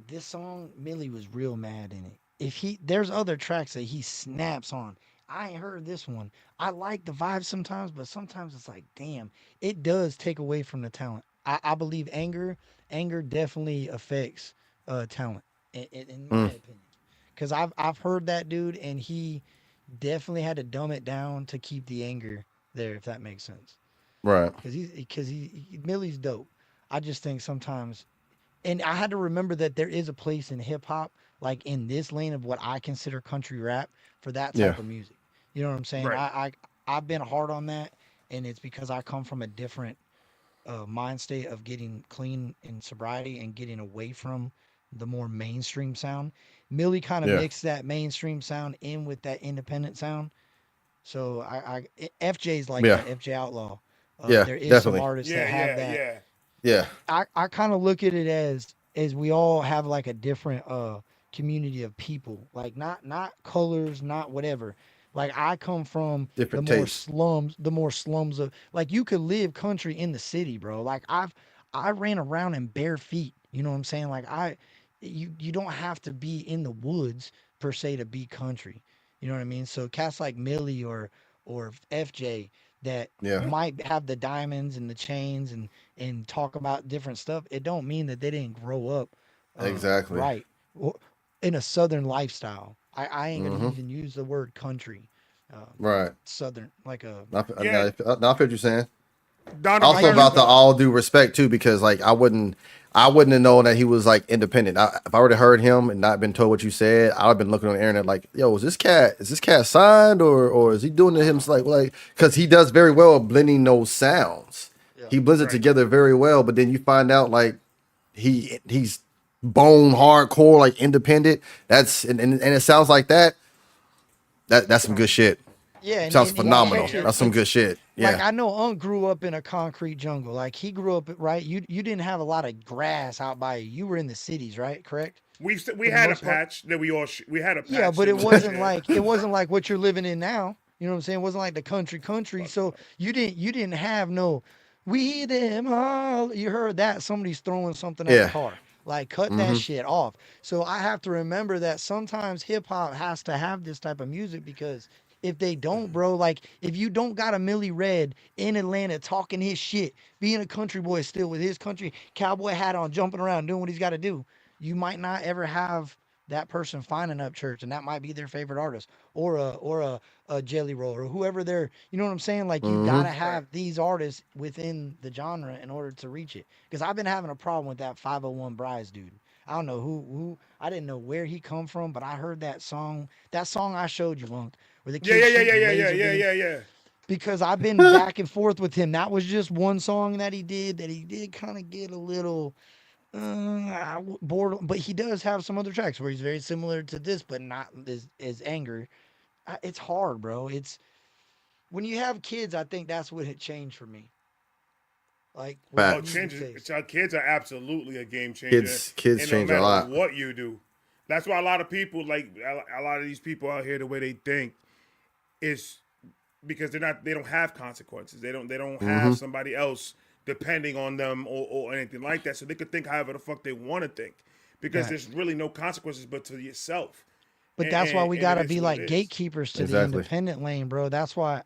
this song, Millie was real mad in it. There's other tracks that he snaps on. I ain't heard this one. I like the vibe sometimes, but sometimes it's like, damn, it does take away from the talent. I believe anger definitely affects talent, in my opinion. Because I've heard that dude, and he definitely had to dumb it down to keep the anger there, if that makes sense. Right. Because Millie's dope. I just think sometimes, and I had to remember that there is a place in hip hop, like in this lane of what I consider country rap, for that type of music. You know what I'm saying? Right. I've been hard on that, and it's because I come from a different mind state of getting clean in sobriety and getting away from the more mainstream sound. Millie kind of mixed that mainstream sound in with that independent sound. So FJ's like that, FJ Outlaw. There is definitely. some artists that have that. Yeah. I kind of look at it as we all have like a different community of people, like not colors, not whatever. Like I come from Different the tastes. more slums of, like, you could live country in the city, bro. Like I ran around in bare feet. You know what I'm saying? Like you don't have to be in the woods per se to be country. You know what I mean? So cats like Millie or FJ that might have the diamonds and the chains and talk about different stuff, it don't mean that they didn't grow up exactly right in a southern lifestyle. I ain't gonna even use the word country. Right. Southern, like a Now I feel what you're saying. Donovan, Also about the all due respect too, because like I wouldn't have known that he was like independent. If I would have heard him and not been told what you said, I'd have been looking on the internet like, yo, is this cat signed or is he doing it himself? Like, because he does very well at blending those sounds. He blends it together very well, but then you find out like he's bone hardcore, like independent. That's and it sounds like that's some good shit. Yeah, sounds phenomenal. That's some good shit. Yeah, like I know Unc grew up in a concrete jungle. Like he grew up right. You didn't have a lot of grass out by you. You were in the cities, right? Correct. We had a patch that we had a patch. Yeah, but it wasn't like what you're living in now. You know what I'm saying? It wasn't like the country. So you didn't have no, we them all. You heard that somebody's throwing something at the car. Like cut that shit off. So I have to remember that sometimes hip hop has to have this type of music, because if they don't, bro, like if you don't got a Millie Red in Atlanta talking his shit, being a country boy still with his country cowboy hat on, jumping around, doing what he's got to do, you might not ever have that person finding Upchurch, and that might be their favorite artist, or a Jelly Roll, or whoever they're, you know what I'm saying? Like, you gotta have these artists within the genre in order to reach it. Because I've been having a problem with that 501 Bryce dude. I don't know who I didn't know where he come from, but I heard that song I showed you, Monk, where the kid shooting laser beams. Yeah. Because I've been back and forth with him. That was just one song that he did kind of get a little bored, but he does have some other tracks where he's very similar to this, but not as anger. It's hard, bro. It's when you have kids, I think that's what it changed for me. Like, Oh, Facts. changes. Kids are absolutely a game changer. Kids and change no a matter lot. what you do. That's why a lot of people, like a lot of these people out here, the way they think is because they don't have consequences. They don't have somebody else depending on them or anything like that. So they could think however the fuck they want to think. Because there's really no consequences but to yourself. But that's why we gotta be like it is. gatekeepers to the independent lane, bro. That's why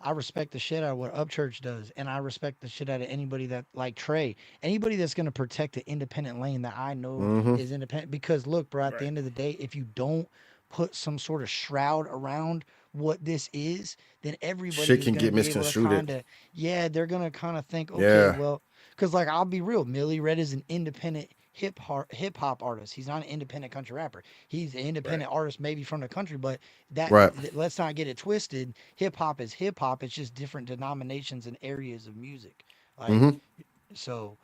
I respect the shit out of what Upchurch does, and I respect the shit out of anybody that, like Trey, anybody that's gonna protect the independent lane that I know is independent. Because look, bro, at the end of the day, if you don't put some sort of shroud around what this is, then everybody Shit is can gonna get be able to misconstrued. kind of, they're gonna kind of think, okay, well, because like I'll be real, Millie Red is an independent hip hop artist. He's not an independent country rapper. He's an independent artist, maybe from the country, but let's not get it twisted. Hip hop is hip hop. It's just different denominations and areas of music. Like, so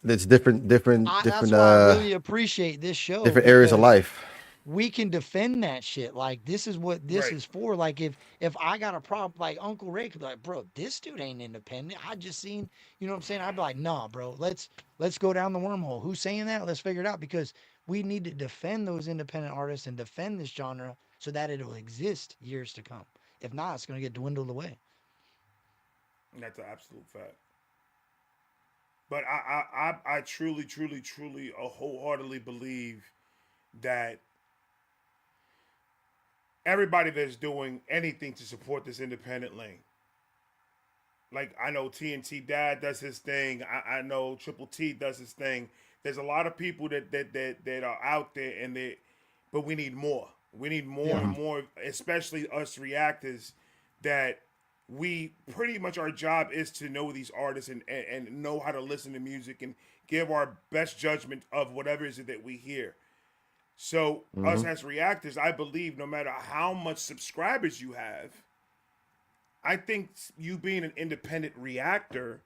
It's different. that's why I really appreciate this show. Different areas of life. We can defend that shit. Like, this is what this is for. Like, if I got a problem, like Uncle Ray could be like, bro, this dude ain't independent. I just seen, you know what I'm saying? I'd be like, nah, bro, let's go down the wormhole. Who's saying that? Let's figure it out, because we need to defend those independent artists and defend this genre so that it'll exist years to come. If not, it's gonna get dwindled away. That's an absolute fact. But I truly, wholeheartedly believe that everybody that's doing anything to support this independent lane, like I know TNT Dad does his thing, I know Triple T does his thing. There's a lot of people that are out there, but we need more. We need more and more, especially us reactors, that we pretty much, our job is to know these artists and know how to listen to music and give our best judgment of whatever it is that we hear. So us as reactors, I believe no matter how much subscribers you have, I think you being an independent reactor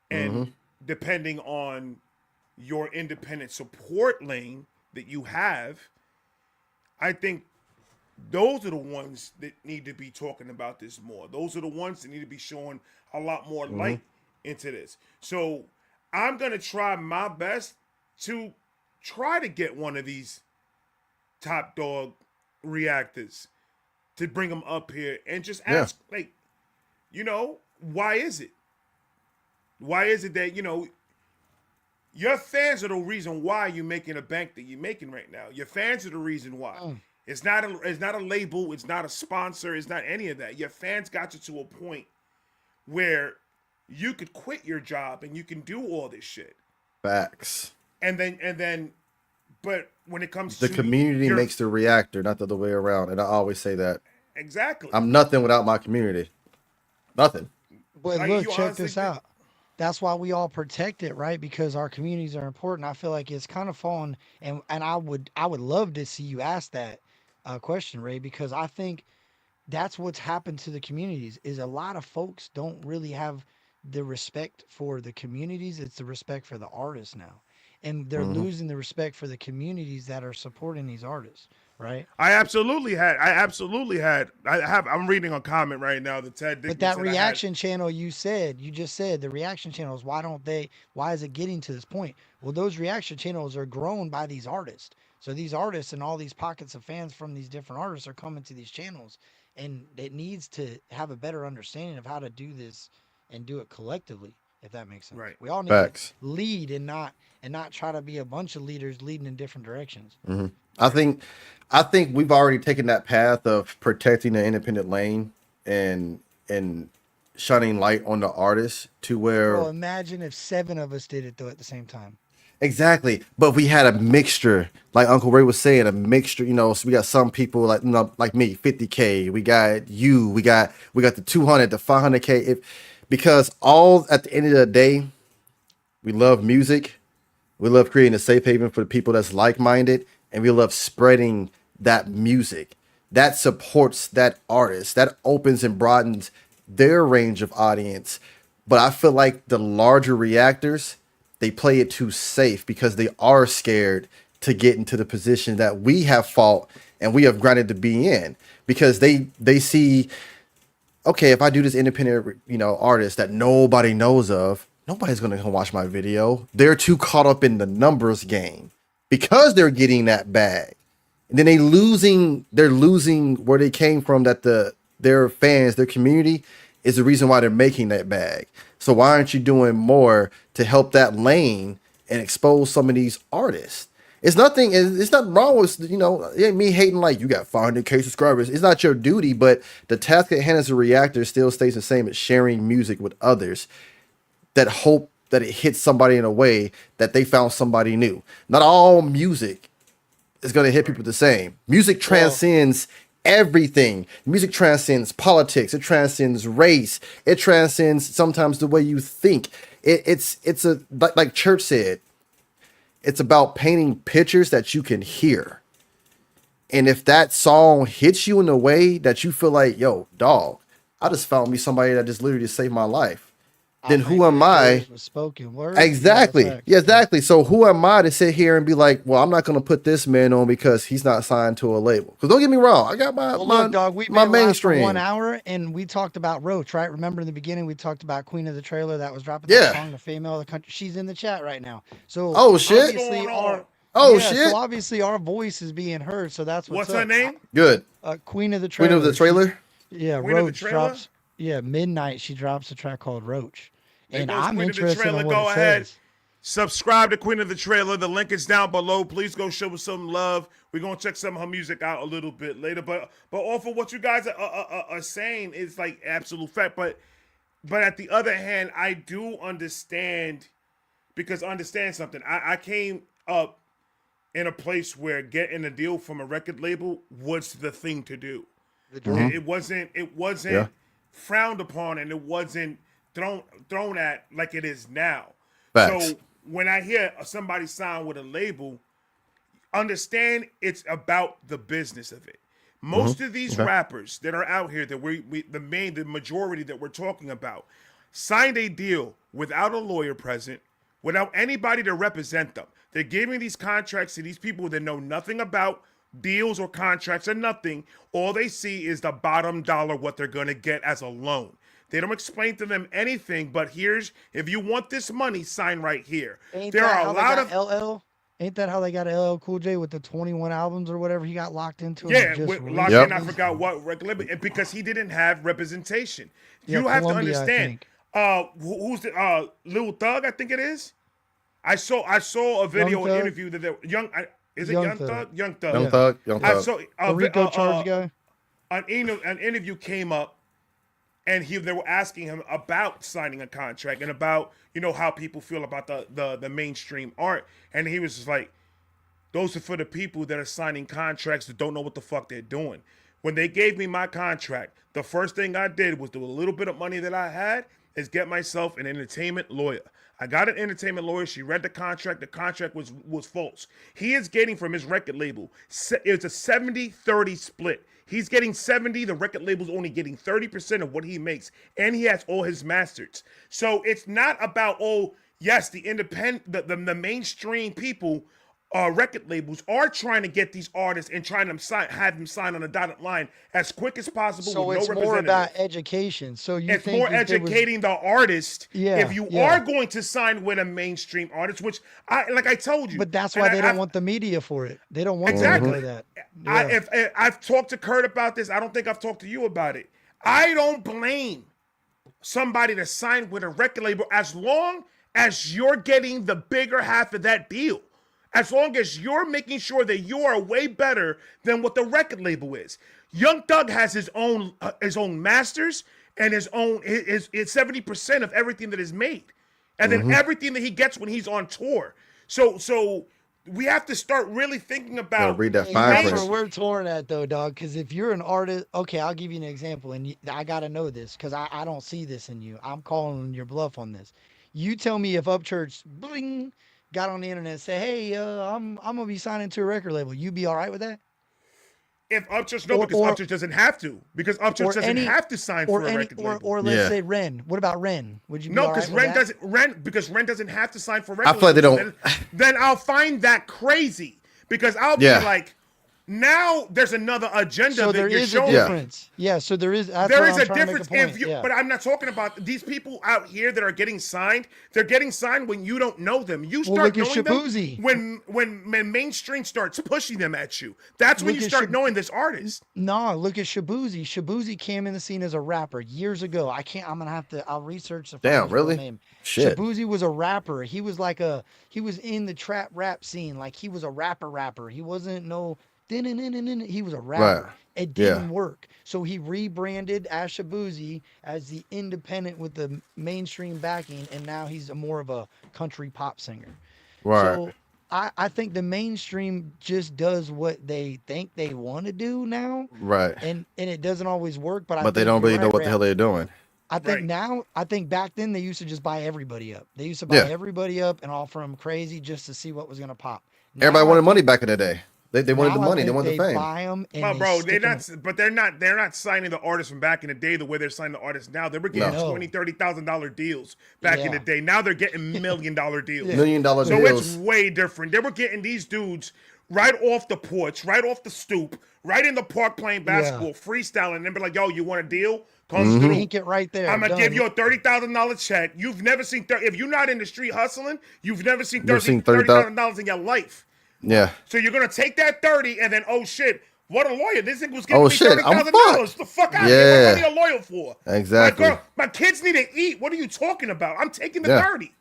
and depending on your independent support lane that you have, I think those are the ones that need to be talking about this more. Those are the ones that need to be showing a lot more light into this. So I'm going to try my best to try to get one of these top dog reactors to bring them up here and just ask, like, you know, why is it? Why is it that, you know, your fans are the reason why you're making a bank that you're making right now. Your fans are the reason why. It's not a label. It's not a sponsor. It's not any of that. Your fans got you to a point where you could quit your job and you can do all this shit. Facts. And then, but when it comes the to community makes the reactor, not the other way around. And I always say that. Exactly. I'm nothing without my community. Nothing. But like, look, check this out. That's why we all protect it, right? Because our communities are important. I feel like it's kind of fallen, and I would love to see you ask that question, Ray, because I think that's what's happened to the communities. Is a lot of folks don't really have the respect for the communities. It's the respect for the artists now, and they're losing the respect for the communities that are supporting these artists. Right. I'm reading a comment right now that Ted Dickman But that reaction channel you just said the reaction channels, why is it getting to this point? Well, those reaction channels are grown by these artists. So these artists and all these pockets of fans from these different artists are coming to these channels, and it needs to have a better understanding of how to do this and do it collectively, if that makes sense. Right. We all need to lead and not try to be a bunch of leaders leading in different directions. I think we've already taken that path of protecting the independent lane and shining light on the artists to where. Well, imagine if 7 of us did it though at the same time. Exactly. But we had a mixture, like Uncle Ray was saying, a mixture, so we got some people like like me, 50K. We got you, we got the 200, the 500K. Because all at the end of the day, we love music. We love creating a safe haven for the people that's like-minded, and we love spreading that music. That supports that artist. That opens and broadens their range of audience. But I feel like the larger reactors, they play it too safe because they are scared to get into the position that we have fought and we have grinded to be in. Because they see, okay, if I do this independent, artist that nobody knows of, nobody's gonna come watch my video. They're too caught up in the numbers game because they're getting that bag, and then they're losing where they came from. That their fans, their community, is the reason why they're making that bag. So why aren't you doing more to help that lane and expose some of these artists? It's nothing wrong with, it ain't me hating like you got 500K subscribers. It's not your duty, but the task at hand as a reactor still stays the same as sharing music with others that hope that it hits somebody in a way that they found somebody new. Not all music is going to hit people the same. Music transcends everything. Music transcends politics. It transcends race. It transcends sometimes the way you think. It's like Church said, it's about painting pictures that you can hear. And if that song hits you in a way that you feel like, yo, dog, I just found me somebody that just literally saved my life. Then who am I? Spoken word. Exactly. Yeah, exactly. So who am I to sit here and be like, well, I'm not going to put this man on because he's not signed to a label? Because don't get me wrong, I got my mainstream. 1 hour, and we talked about Roach, right? Remember in the beginning we talked about Queen of the Trailer that was dropping that song, the female of the country. She's in the chat right now. So shit. So obviously our voice is being heard. So that's what's her name? Good. Queen of the Trailer. Queen of the Trailer. Yeah, Queen Roach drops. Yeah, midnight she drops a track called Roach. And I'm Queen interested of the Trailer. in what Go it ahead. says. Subscribe to Queen of the Trailer. The link is down below. Please go show us some love. We're gonna check some of her music out a little bit later. But off of what you guys are saying is like absolute fact. But at the other hand, I do understand, because understand something. I came up in a place where getting a deal from a record label was the thing to do. It wasn't frowned upon, and it wasn't thrown at like it is now. Facts. So when I hear somebody sign with a label, understand it's about the business of it. Most of these rappers that are out here that the majority that we're talking about signed a deal without a lawyer present, without anybody to represent them. They're giving these contracts to these people that know nothing about deals or contracts or nothing. All they see is the bottom dollar, what they're going to get as a loan. They don't explain to them anything, but if you want this money, sign right here. There are a lot of LL. Ain't that how they got LL Cool J with the 21 albums or whatever he got locked into? Yeah, locked in. I forgot what record label, because he didn't have representation. You have Columbia, to understand. Who's the Lil Thug? I think it is. I saw a video, an interview that is it Young Thug? Young Thug. I saw the Rico Charge guy. An interview came up. And they were asking him about signing a contract and about, how people feel about the mainstream art. And he was just like, those are for the people that are signing contracts that don't know what the fuck they're doing. When they gave me my contract, the first thing I did was do a little bit of money that I had is get myself an entertainment lawyer. I got an entertainment lawyer. She read the contract. The contract was false. He is getting from his record label, it's a 70-30 split. He's getting 70. The record label's only getting 30% of what he makes. And he has all his masters. So it's not about, the independent, the mainstream people, record labels are trying to get these artists and trying to have them sign on a dotted line as quick as possible. So with it's no more about education. So it's more educating the artist. If you are going to sign with a mainstream artist, which I told you, but that's why they don't want the media for it. They don't want to play that. Yeah. I've talked to Kurt about this. I don't think I've talked to you about it. I don't blame somebody to sign with a record label as long as you're getting the bigger half of that deal. As long as you're making sure that you are way better than what the record label is. Young Thug has his own masters and his 70% of everything that is made, and then everything that he gets when he's on tour. So we have to start really thinking Gotta about read that Hey, fine that's print. where we're torn at though, dog. Because if you're an artist, okay, I'll give you an example, and I gotta know this because I don't see this in you. I'm calling your bluff on this. You tell me if Upchurch bling got on the internet and say, "Hey, I'm gonna be signing to a record label," you be all right with that? if Upchurch no, Or because Upchurch doesn't have to, because Upchurch doesn't any have to sign or for a any record label. or let's Yeah. say Ren. What about Ren? Would you be No, all right because with that? Ren doesn't have to sign for a record feel like they label. don't- Then I'll find that crazy because I'll Yeah. be like, now there's another agenda So that there you're is a showing. difference. Yeah. So there is. That's There what is I'm a trying to make difference point. if you, Yeah. but I'm not talking about these people out here that are getting signed. They're getting signed when you don't know them. You Well, start look at knowing them Shaboozey. when mainstream starts pushing them at you. That's when Look you at start Shab- knowing this artist. No, look at Shaboozey. Shaboozey came in the scene as a rapper years ago. I'm gonna have to. I'll research the Damn, fucking full really? name. Shit. Shaboozey was a rapper. He was he was in the trap rap scene. Like he was a rapper. He wasn't no. He was a rapper. Right. It Yeah. didn't work. So he rebranded as Shaboozey as the independent with the mainstream backing, and now he's more of a country pop singer. Right. So I think the mainstream just does what they think they want to do now, Right. and it doesn't always work. But But they don't really know what the hell they're doing. I think Right. now, I think back then they used to just buy everybody up. They used to buy Yeah. everybody up and offer them crazy just to see what was gonna pop. Everybody Now I wanted think- money back in the day. They wanted the now I money. They think wanted the they fame. buy 'em and Well, they bro, stick 'em- but they're not signing the artists from back in the day the way they're signing the artists now. They were getting No. $20,000-$30,000 deals back in Yeah. the day. Now they're getting $1 million deals. Yeah. $1 million So deals. it's way different. They were getting these dudes right off the porch, right off the stoop, right in the park playing basketball, freestyling, and then be like, "Yo, you want a deal? Come through. Ink it right there. I'm gonna done. give you a $30,000 check. You've never seen if you're not in the street hustling, you've never seen Never seen $30,000 in your life. Yeah. So you're gonna take that 30 and then oh shit, what a lawyer! This nigga was giving Oh, me shit, I'm $30,000. fucked. The fuck out of here! Yeah. What are you a lawyer for? Exactly. My kids need to eat. What are you talking about? I'm taking the Yeah. 30,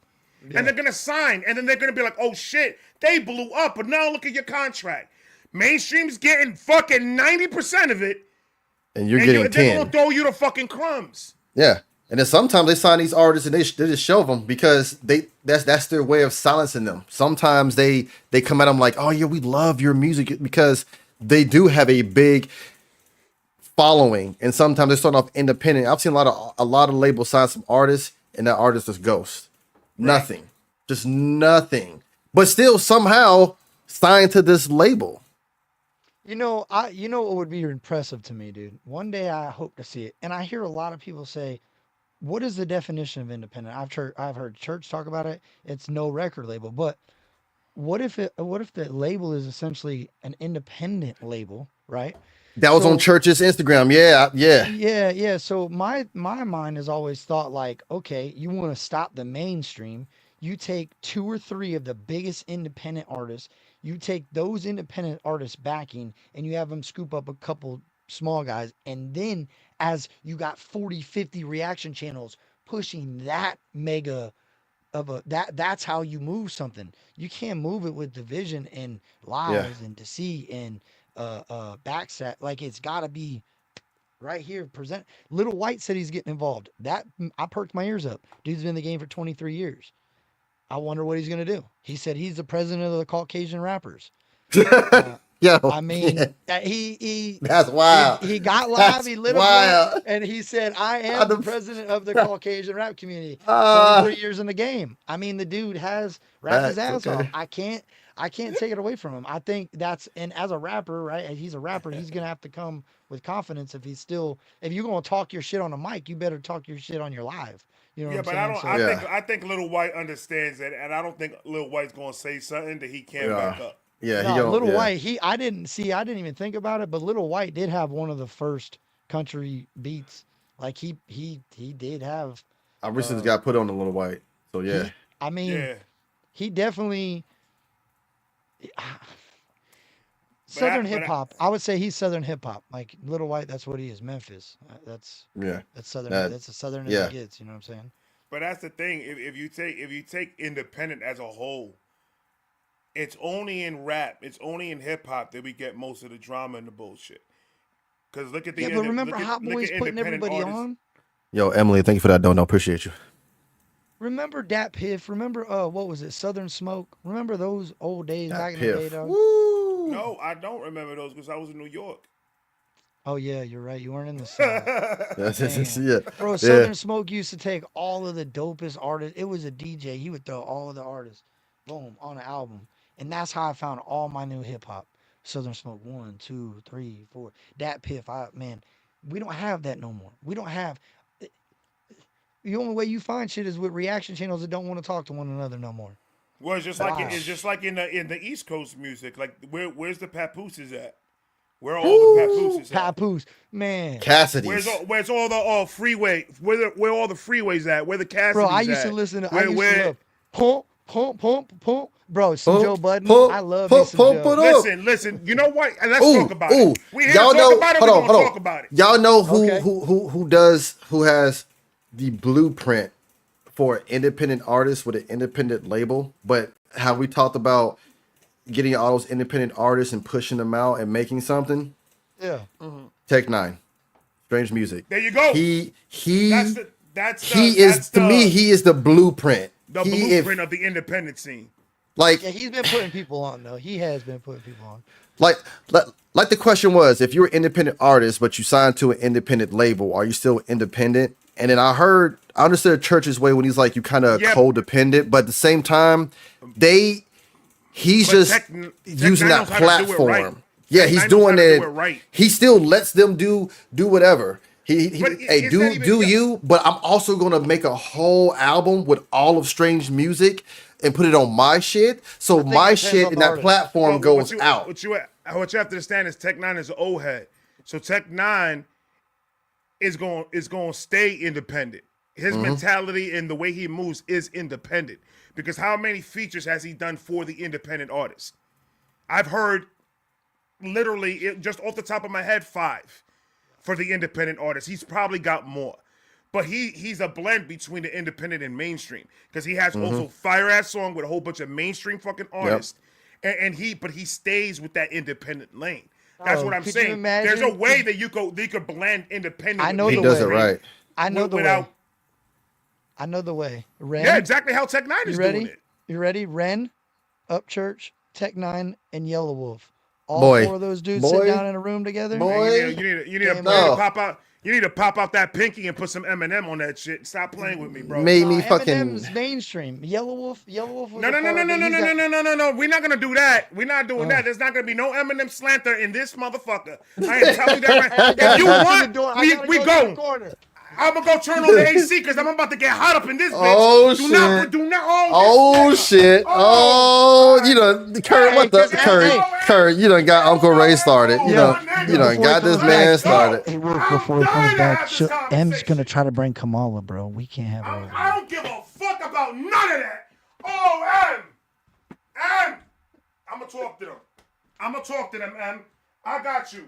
and they're gonna sign, and then they're gonna be like, oh shit, they blew up, but now look at your contract. Mainstream's getting fucking 90% of it, And you're and getting they're 10. gonna throw you the fucking crumbs. Yeah. And then sometimes they sign these artists and they just show them because that's their way of silencing them. Sometimes they come at them like, oh yeah, we love your music because they do have a big following. And sometimes they start off independent. I've seen a lot of labels sign some artists and that artist is ghost. Nothing. Just nothing. But still somehow signed to this label. You know what would be impressive to me, dude? One day I hope to see it. And I hear a lot of people say, what is the definition of independent? I've heard Church talk about it. It's no record label. But what if the label is essentially an independent label, right? That was on Church's Instagram. Yeah. Yeah. So my mind has always thought like, okay, you want to stop the mainstream. You take 2 or 3 of the biggest independent artists. You take those independent artists backing and you have them scoop up a couple small guys. And then as you got 40, 50 reaction channels pushing that mega of that's how you move something. You can't move it with division and lies and deceit and backstat. Like it's gotta be right here. Present. Little White said he's getting involved. That I perked my ears up. Dude's been in the game for 23 years. I wonder what he's gonna do. He said he's the president of the Caucasian rappers. Yo, I mean, he that's wild. He got live. That's He lit wild. up, and he said, "I am the president of the Caucasian rap community." 23 years in the game. I mean, the dude has rapped his ass off. I can't take it away from him. I think and as a rapper, right? He's a rapper. He's gonna have to come with confidence if you're gonna talk your shit on a mic, you better talk your shit on your live. You know Yeah, what but I'm saying? I think Little White understands that, and I don't think Little White's gonna say something that he can't back up. Yeah, No, Little White, I didn't even think about it, but Little White did have one of the first country beats. Like he did have. I recently got put on a Little White, so yeah. He definitely Southern hip hop. I would say he's Southern hip hop. Like Little White, that's what he is. Memphis. That's Southern. That's a Southern as it gets. You know what I'm saying? But that's the thing. If you take independent as a whole, it's only in rap, it's only in hip hop that we get most of the drama and the bullshit. Because look at the but remember Hot Boys putting everybody on. Yo, Emily, thank you for that donut. Appreciate you. remember Dat Piff? Remember what was it? Southern Smoke? Remember those old days Dat back in the day, Piff. dog? Woo. No, I don't remember those because I was in New York. Oh yeah, you're right. You weren't in the South. Yeah. Bro, Southern Smoke used to take all of the dopest artists. It was a DJ. He would throw all of the artists, boom, on an album. And that's how I found all my new hip hop. Southern Smoke 1, 2, 3, 4. Dat Piff, man, we don't have that no more. We don't have. The only way you find shit is with reaction channels that don't want to talk to one another no more. Well, it's just like in the East Coast music. Like where's the papooses at? Where are all the papooses at? Papoose, man. Cassidy's. Where's all the freeway? Where all the freeways at? Where the Cassidy's Bro, I used at? to listen to. Where, I used where, to love pump, pump, pump, pump. Bro, some Pump, Joe Budden. pump, I love pump, me some pump Joe. it up. Listen. You know what? And let's talk about it. We here Y'all to know, talk about it. We're gonna talk about it. Y'all know who Okay. who has the blueprint for an independent artist with an independent label, but how we talked about getting all those independent artists and pushing them out and making something. Yeah. Tech Nine, Strange Music. There you go. He That's to me he is the blueprint. the blueprint of the independent scene. Like Yeah, he's been putting people on though. He has been putting people on. like the question was, if you're an independent artist but you signed to an independent label, are you still independent? And then I understood Church's way when he's like, you kind of codependent, but at the same time, he's just using that platform. Yeah, he's doing it. Right. He still lets them do whatever. Hey, do you? But I'm also gonna make a whole album with all of Strange music and put it on my shit. So my shit in that platform goes out. What you have to understand is Tech Nine is an old head. So Tech Nine is going to stay independent. His mentality and the way he moves is independent. Because how many features has he done for the independent artist? I've heard literally just off the top of my head 5 for the independent artist. He's probably got more. But he's a blend between the independent and mainstream. Because he has also fire ass song with a whole bunch of mainstream fucking artists. And he stays with that independent lane. That's what I'm saying. There's a way that you could blend independent. I know He the does way. it right. I know the way. I know the way. Ren, Yeah, exactly how Tech Nine is doing it. You ready? Ren, Upchurch, Tech Nine, and Yellow Wolf. All Boy. 4 of those dudes sit down in a room together. Boy. You need to pop out. You need to pop out that pinky and put some Eminem on that shit. Stop playing with me, bro. Made me fucking. Eminem's mainstream. Yellow Wolf. Was No. a part of it. No. We're not gonna do that. We're not doing that. There's not gonna be no Eminem slanter in this motherfucker. I am telling you that right. If you want, we go. I'm gonna go turn on the AC because I'm about to get hot up in this bitch. Oh, do shit. Do not. Oh shit! Oh, you know, Kurt. What the Kurt? You done got Uncle Ray started. You done got this man started. Hey, Wolf, before he comes back, M's gonna try to bring Kamala, bro. We can't have her over. I don't give a fuck about none of that. Oh, M. I'm gonna talk to them. M. I got you.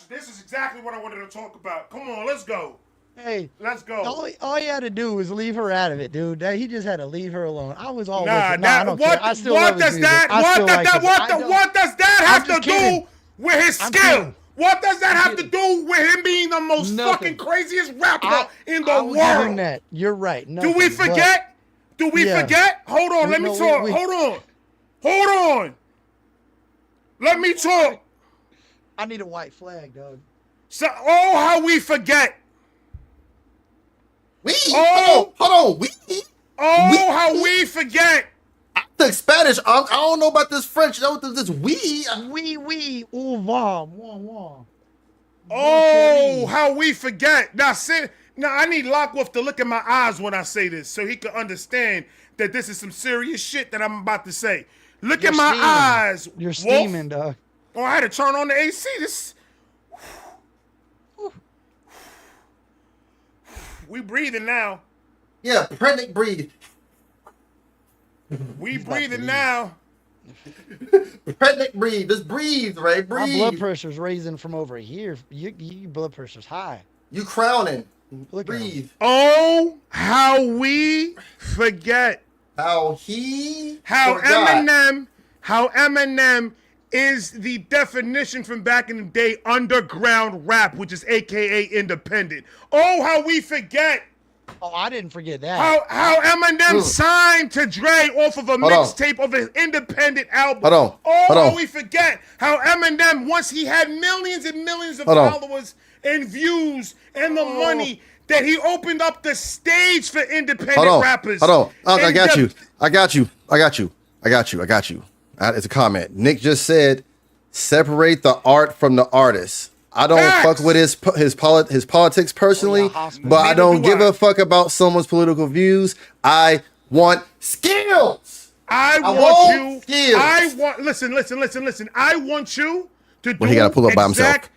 This is exactly what I wanted to talk about. Come on, let's go. Hey, let's go. All he had to do was leave her out of it, dude. He just had to leave her alone. I was all What does that have to do with his skill? What does that have to do with him being the most fucking craziest rapper in the world? Give him that. You're right. Do we forget? Forget? Hold on, let me talk. Hold on. Let me talk. I need a white flag, dog. So, how we forget. Hold on. How we forget. I took Spanish. I don't know about this French. You know this we. Ooh, wah. How we forget. Now, I need Lockwolf to look in my eyes when I say this so he can understand that this is some serious shit that I'm about to say. Look in my eyes. You're steaming, dog. Oh, I had to turn on the AC. We breathing now. Yeah, pregnant breathe. We breathing now. Pregnant breathe. Just breathe, Ray. Breathe. My blood pressure's raising from over here. Your blood pressure's high. You crowning. Look breathe. Oh, how we forget. How Eminem is the definition from back in the day underground rap, which is AKA independent. Oh, how we forget. Oh, I didn't forget that. How Eminem signed to Dre off of a mixtape of his independent album. Hold on. How we forget how Eminem, once he had millions and millions of followers and views and the money, that he opened up the stage for independent rappers. Hold on. I got you. It's a comment. Nick just said, separate the art from the artist. I don't fuck with his politics personally, but I don't give a fuck about someone's political views. I want skills. I want listen. I want you to do he gotta pull up by himself.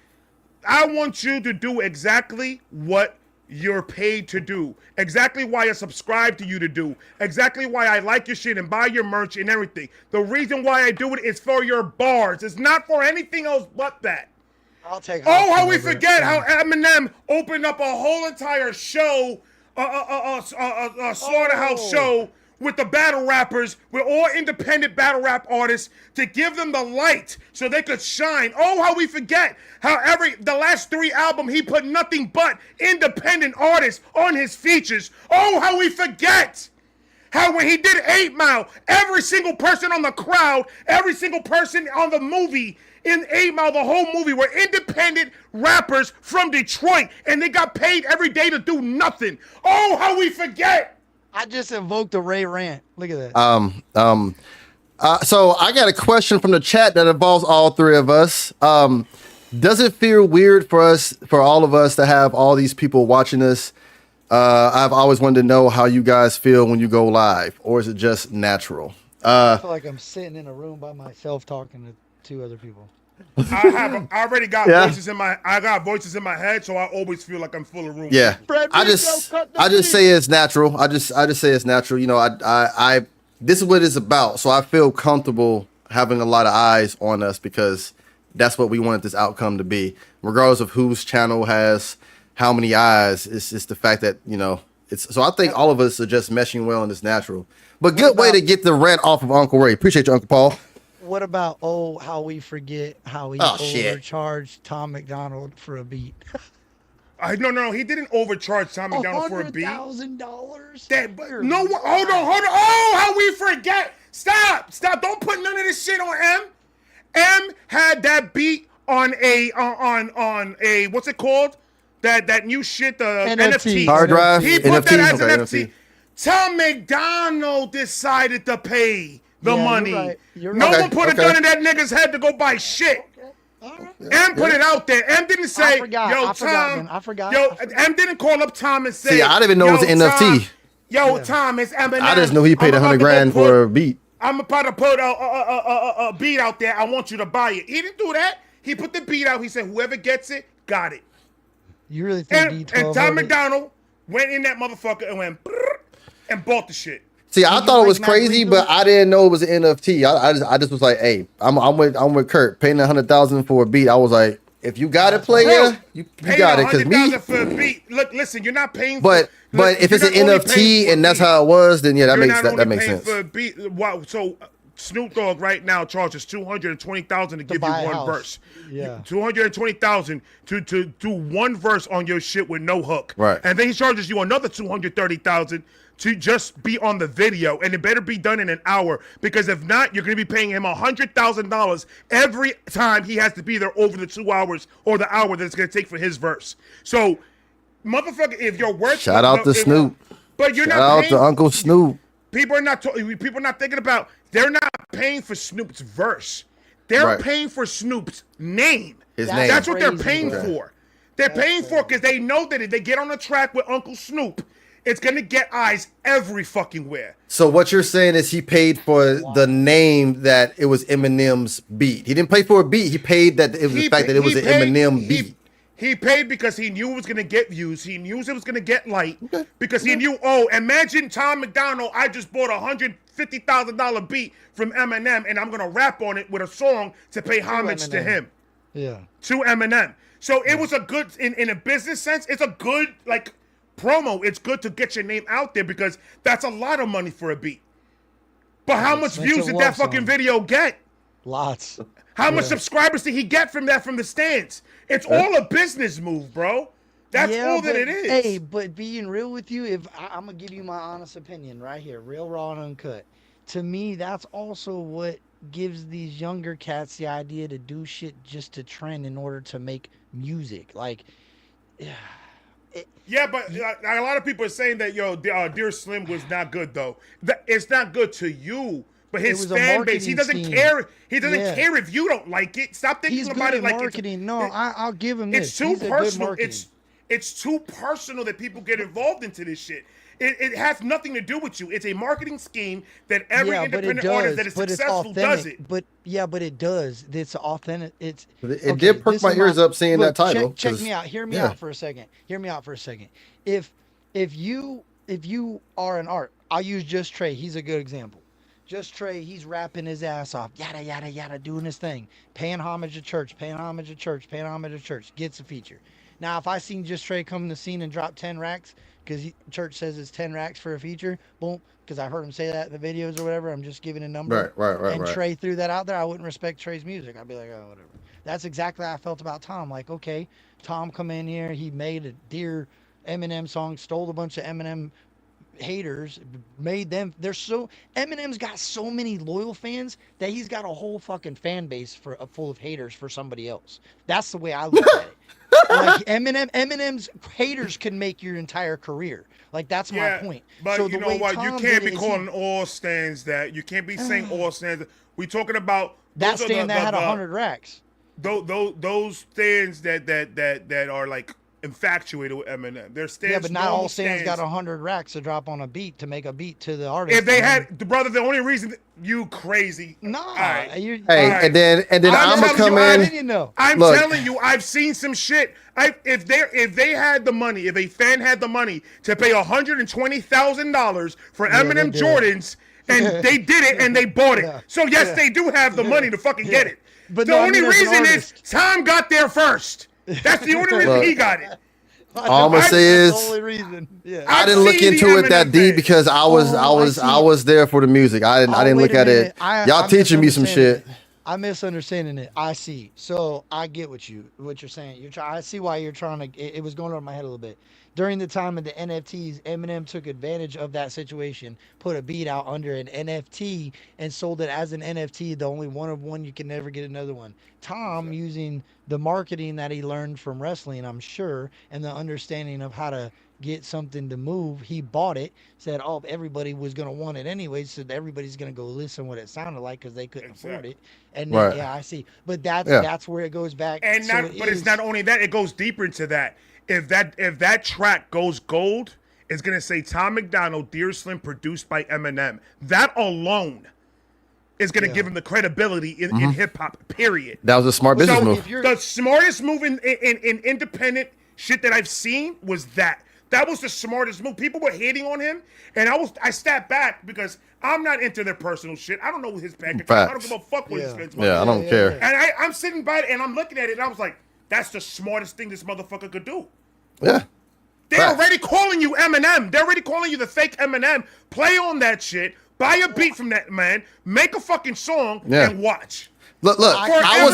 I want you to do exactly what you're paid to do. Exactly why I subscribe to you to do. Exactly why I like your shit and buy your merch and everything. The reason why I do it is for your bars. It's not for anything else but that. I'll take. How we forget how Eminem opened up a whole entire show, a slaughterhouse show with the battle rappers, with all independent battle rap artists, to give them the light so they could shine. How we forget how the last 3 albums he put nothing but independent artists on his features. How we forget how when he did 8 Mile, every single person on the crowd, every single person on the movie in 8 Mile, the whole movie, were independent rappers from Detroit, and they got paid every day to do nothing. How we forget. I just invoked a Ray rant. Look at that. So I got a question from the chat that involves all 3 of us. Does it feel weird for all of us to have all these people watching us? I've always wanted to know how you guys feel when you go live, or is it just natural? I feel like I'm sitting in a room by myself talking to 2 other people. I already got voices in my head, so I always feel like I'm full of room. Yeah, I just say it's natural. I just say it's natural. You know, I this is what it's about. So I feel comfortable having a lot of eyes on us because that's what we wanted this outcome to be, regardless of whose channel has how many eyes. It's just the fact that, you know, it's. So I think all of us are just meshing well and it's natural. But good way to get the rant off of Uncle Ray. Appreciate you, Uncle Paul. What about how we forget how he overcharged Tom McDonald for a beat? No, he didn't overcharge Tom McDonald for a beat. $100,000. No, hold on. How we forget? Stop! Don't put none of this shit on M. M had that beat on a what's it called? That new shit, the NFT hard drive. He put that as an NFT. Tom McDonald decided to pay the money. You're right. No one put a gun in that nigga's head to go buy shit. M put it out there. M didn't say, I forgot. M didn't call up Tom and say, see, I didn't even know it was an NFT. Tom, it's Eminem. I just knew he paid $100,000 for a beat. I'm about to put a beat out there. I want you to buy it. He didn't do that. He put the beat out. He said, whoever gets it, got it. You really think and Tom McDonald went in that motherfucker and went and bought the shit. See, I thought it was crazy, but I didn't know it was an NFT. I just was like, hey, I'm with Kurt, paying $100,000 for a beat. I was like, if you got it, player, you got it. Because me, for a beat. Look, listen, you're not paying. But if it's an NFT and that's how it was, then yeah, that makes sense. For a beat. Wow, so Snoop Dogg right now charges $220,000 to give you one verse. Yeah, $220,000 to do one verse on your shit with no hook. Right, and then he charges you another $230,000 to just be on the video, and it better be done in an hour, because if not, you're going to be paying him $100,000 every time he has to be there over the 2 hours or the hour that it's going to take for his verse. So, motherfucker, if you're worth shout out to Snoop, but you're shout not out paying, to Uncle Snoop. People are not thinking about. They're not paying for Snoop's verse. They're paying for Snoop's name. His name. That's what they're paying for. They're paying for it because they know that if they get on the track with Uncle Snoop, it's going to get eyes every fucking where. So what you're saying is he paid for the name that it was Eminem's beat. He didn't pay for a beat. He paid that it was the fact that it was an Eminem beat. He paid because he knew it was going to get views. He knew it was going to get light. Because he knew, imagine Tom McDonald, I just bought a $150,000 beat from Eminem, and I'm going to rap on it with a song to pay homage to him. Yeah. To Eminem. So it was a good, in a business sense, it's a good, like, promo. It's good to get your name out there because that's a lot of money for a beat. But how much views did that fucking video get? Lots. How much subscribers did he get from that from the stands? It's all a business move, bro. That's Yeah, all that but it is. hey, but being real with you, if I'm gonna give you my honest opinion right here, real raw and uncut. To me, that's also what gives these younger cats the idea to do shit just to trend in order to make music. Like, Yeah, but a lot of people are saying that Dear Slim was not good though. It's not good to you, but his was a fan base. He marketing doesn't scheme. care. He doesn't Yeah. care if you don't like it. Stop thinking he's good about at it like marketing. No, I'll give him it's this. too He's a good personal. marketing. It's too personal that people get involved into this shit. It has nothing to do with you. It's a marketing scheme that every yeah, but it independent does, artist that is but it's successful authentic. does it. But yeah, but it does. It's authentic. It It did perk this my is ears up seeing that title. Check 'cause- me out. Hear me yeah. out for a second. Hear me out for a second. If you are an art, I'll use Just Trey. He's a good example. Just Trey, he's rapping his ass off, yada yada yada, doing his thing, paying homage to church, paying homage to church, paying homage to church, gets a feature. Now, if I seen Just Trey come in the scene and drop 10 racks, because church says it's 10 racks for a feature, boom, because I heard him say that in the videos or whatever, I'm just giving a number. Right. And Trey threw that out there, I wouldn't respect Trey's music. I'd be like, oh, whatever. That's exactly how I felt about Tom. Like, okay, Tom come in here, he made a Dear Eminem song, stole a bunch of Eminem haters, made them, Eminem's got so many loyal fans that he's got a whole fucking fan base full of haters for somebody else. That's the way I look at it. Like Eminem's haters can make your entire career. Like that's my point. But so you know what? You can't be calling all stands that. You can't be saying all stands. We talking about that stand that had 100 racks. Those stands that are like infatuated with Eminem. Their stands. Yeah, but not all stands got 100 racks to drop on a beat to make a beat to the artist. If they had, brother, the only reason you crazy. Nah. Right. Hey, and then I'm gonna come in. I'm telling you, I've seen some shit. If they had the money, if a fan had the money to pay $120,000 for Eminem Jordans, and they did it and they bought it. Yeah. So yes, they do have the money to fucking get it. But the no, only I mean, as an reason is artist. Tom got there first. That's the only reason he got it. All I'm gonna say is, That's the only reason. Yeah. I didn't look into it that deep because I was there for the music. I didn't look at it. Y'all teaching me some shit. I'm misunderstanding it. I see. So I get what you're saying. I see why you're trying to. It was going over my head a little bit. During the time of the NFTs, Eminem took advantage of that situation, put a beat out under an NFT, and sold it as an NFT. The only one of one, you can never get another one. Tom, using the marketing that he learned from wrestling, I'm sure, and the understanding of how to get something to move, he bought it, said, oh, everybody was going to want it anyway, so everybody's going to go listen what it sounded like because they couldn't afford it. And then, yeah, I see. But that's where it goes back. And it's not only that, it goes deeper into that. If that track goes gold, it's gonna say Tom McDonald, Dear Slim, produced by Eminem. That alone is gonna give him the credibility in hip hop. Period. That was a smart business move. The smartest move in independent shit that I've seen was that. That was the smartest move. People were hating on him, and I stepped back because I'm not into their personal shit. I don't know his bank account. I don't give a fuck what he spends money. Yeah, I don't care. And I'm sitting by it and I'm looking at it and I was like, that's the smartest thing this motherfucker could do. Yeah. They're already calling you Eminem. They're already calling you the fake Eminem. Play on that shit. Buy a beat from that man. Make a fucking song and watch. Look, I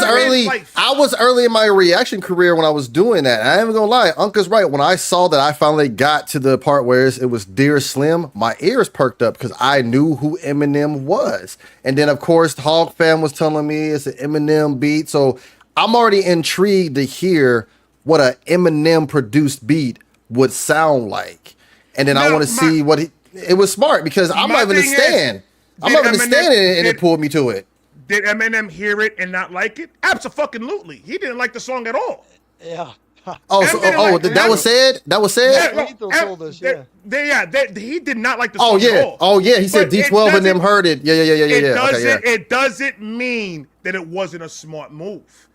was early in my reaction career when I was doing that. I ain't even gonna lie, Uncle's right. When I saw that I finally got to the part where it was Dear Slim, my ears perked up because I knew who Eminem was. And then of course Hog Fam was telling me it's an Eminem beat. So I'm already intrigued to hear what a Eminem produced beat would sound like. And then I want to see what it was smart because I'm not even a stan. I'm not even a stan and it pulled me to it. Did Eminem hear it and not like it? Absolutely. He didn't like the song at all. Yeah. That was said? That was said? He did not like the song at all. Oh, yeah. He said D12 and them heard it. Yeah. It doesn't mean that it wasn't a smart move.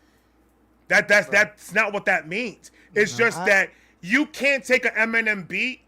That's not what that means. It's just that you can't take an Eminem beat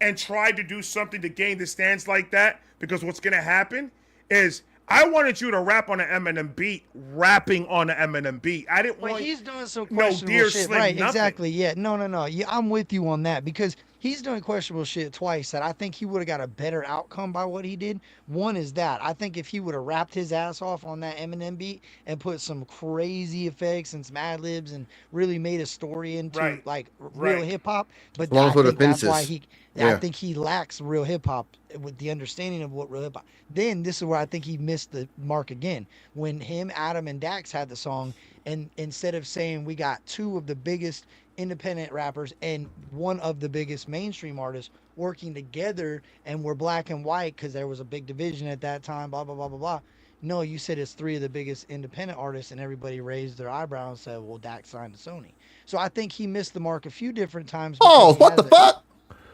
and try to do something to gain the stands like that, because what's going to happen is I wanted you to rap on an Eminem beat, rapping on an Eminem beat. I didn't want. He's doing some questionable shit, right? Nothing. Exactly. Yeah. No. Yeah, I'm with you on that because he's doing questionable shit twice that I think he would have got a better outcome by what he did. One is that I think if he would have rapped his ass off on that Eminem beat and put some crazy effects and some ad libs and really made a story into Right. like real Right. hip hop, but Along I with think that's why offenses. I Yeah. think he lacks real hip hop with the understanding of what real hip hop. Then this is where I think he missed the mark again when him, Adam, and Dax had the song, and instead of saying we got two of the biggest independent rappers and one of the biggest mainstream artists working together and we're black and white because there was a big division at that time, blah blah blah blah blah. No, you said it's three of the biggest independent artists and everybody raised their eyebrow and said, well, Dax signed to Sony. So I think he missed the mark a few different times. Oh, what the fuck?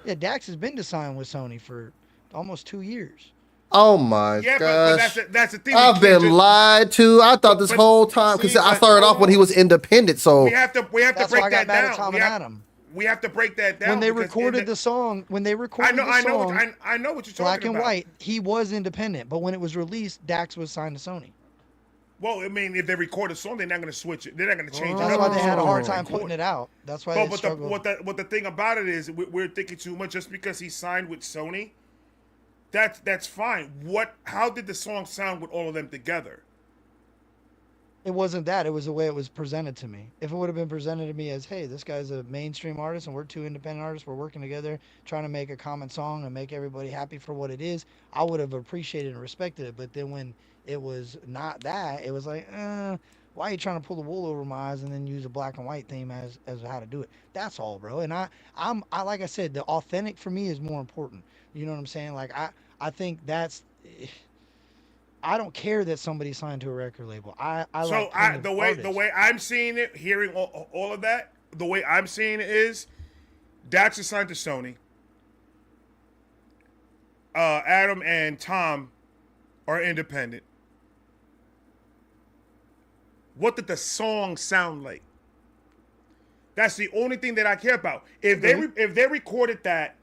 Yeah, Dax has been to sign with Sony for almost 2 years. Oh my Yeah, gosh. but that's the thing. I've been lied to. I thought this But- whole time because see, I but started off hold when he on. was independent. So We have to That's why I break got that mad at down. Tom We and have, Adam. we have to break that down. When they because recorded the song, when they recorded the I know song, what you're talking Black and about. White, he was independent, but when it was released, Dax was signed to Sony. Well, I mean, if they record a song, they're not going to switch it. They're not going to change it. That's up. why they had a hard Oh. time putting it out. That's why they But struggled. what the thing about it is, we're thinking too much. Just because he signed with Sony, that's fine. How did the song sound with all of them together? It wasn't that. It was the way it was presented to me. If it would have been presented to me as, hey, this guy's a mainstream artist and we're two independent artists, we're working together, trying to make a common song and make everybody happy for what it is, I would have appreciated and respected it. But then when it was not that, it was like, why are you trying to pull the wool over my eyes and then use a black and white theme as how to do it? That's all, bro. And I like I said, the authentic for me is more important. You know what I'm saying? Like I think that's. I don't care that somebody signed to a record label. The way I'm seeing it, hearing all of that, the way I'm seeing it is, Dax is signed to Sony. Adam and Tom are independent. What did the song sound like? That's the only thing that I care about. If they recorded that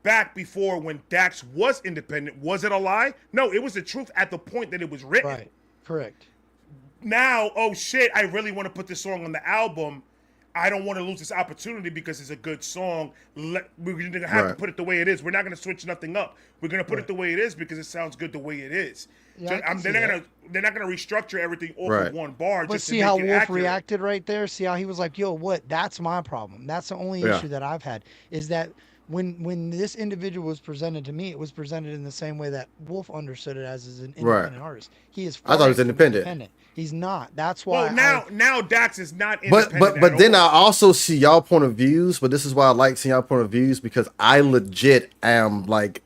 back before when Dax was independent, was it a lie? No, it was the truth at the point that it was written. Right. Correct. Now, oh shit, I really want to put this song on the album. I don't want to lose this opportunity because it's a good song. We're going to have to put it the way it is. We're not going to switch nothing up. We're going to put it the way it is because it sounds good the way it is. Yeah, They're not going to restructure everything off of one bar. But just see to how make it Wolf accurate. reacted right there? See how he was like, yo, what? That's my problem. That's the only issue that I've had is that when this individual was presented to me, it was presented in the same way that Wolf understood it as an independent artist. He is. I thought he was independent. He's not. That's why. Well, now Dax is not independent. But then I also see y'all point of views. But this is why I like seeing y'all point of views because I legit am like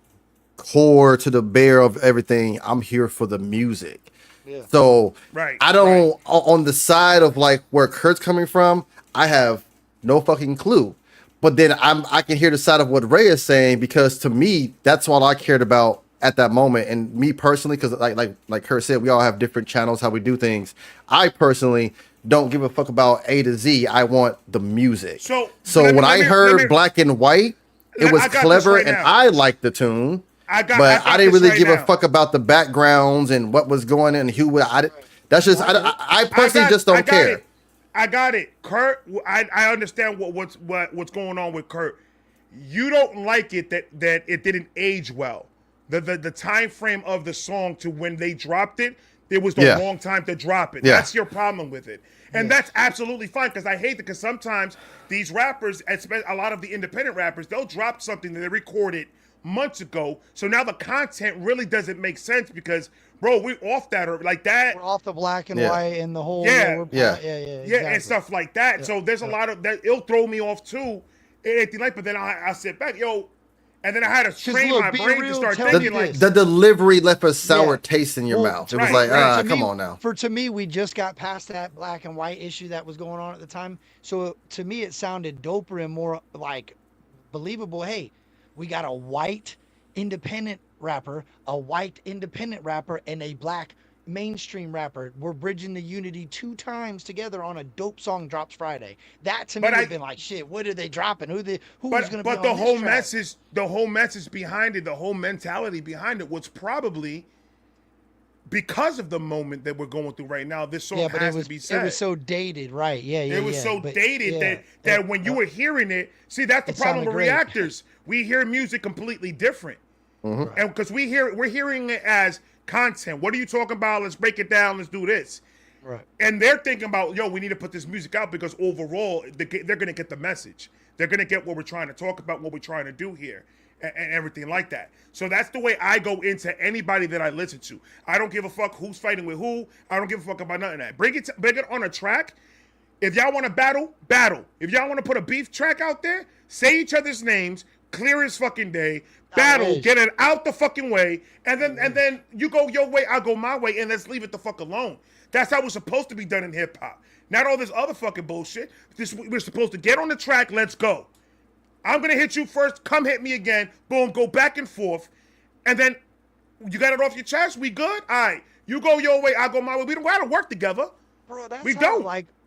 core to the bear of everything. I'm here for the music. Yeah. So I don't on the side of like where Kurt's coming from. I have no fucking clue. But then I can hear the side of what Ray is saying because to me that's all I cared about at that moment. And me personally, because like Kurt said, we all have different channels how we do things. I personally don't give a fuck about A to Z. I want the music. So when I heard Black and White, it was clever and I liked the tune. I didn't really give a fuck about the backgrounds and what was going on and who. That's just I personally just don't care. I got it, Kurt. I understand what's going on with Kurt. You don't like it that it didn't age well. The time frame of the song to when they dropped it, it was the wrong time to drop it. That's your problem with it, and that's absolutely fine. Because I hate it. Because sometimes these rappers, especially a lot of the independent rappers, they'll drop something that they recorded months ago. So now the content really doesn't make sense because, bro, we're off that or like that. We're off the black and white and the whole exactly. and stuff like that. Yeah. So there's a lot of that. It'll throw me off too. Anything like, but then I sit back, and then I had to train my brain to start thinking like the delivery left a sour taste in your mouth. It was like, come on now. To me, we just got past that black and white issue that was going on at the time. So to me, it sounded doper and more like believable. Hey, we got a white independent rapper, a white independent rapper, and a black mainstream rapper. We're bridging the unity 2 times together on a dope song drops Friday. That to me would have been like, shit, what are they dropping? Who's going to be on this track? But the whole message behind it, the whole mentality behind it was probably because of the moment that we're going through right now, this song Yeah, but has to be said. it was so dated, right? Yeah, yeah. It was so But, dated yeah, that when you were hearing it, see, that's the it problem sounded with great. reactors. We hear music completely different, and because we're hearing it as content. What are you talking about? Let's break it down. Let's do this. Right. And they're thinking about, yo, we need to put this music out because overall they're gonna get the message. They're gonna get what we're trying to talk about, what we're trying to do here, and everything like that. So that's the way I go into anybody that I listen to. I don't give a fuck who's fighting with who. I don't give a fuck about none of that. Bring it on a track. If y'all want to battle. If y'all want to put a beef track out there, say each other's names, clear as fucking day, battle, get it out the fucking way, and then you go your way, I'll go my way, and let's leave it the fuck alone. That's how it's supposed to be done in hip hop. Not all this other fucking bullshit. We're supposed to get on the track, let's go. I'm gonna hit you first, come hit me again, boom, go back and forth, and then you got it off your chest, we good? All right, you go your way, I go my way. We don't gotta work together. Bro,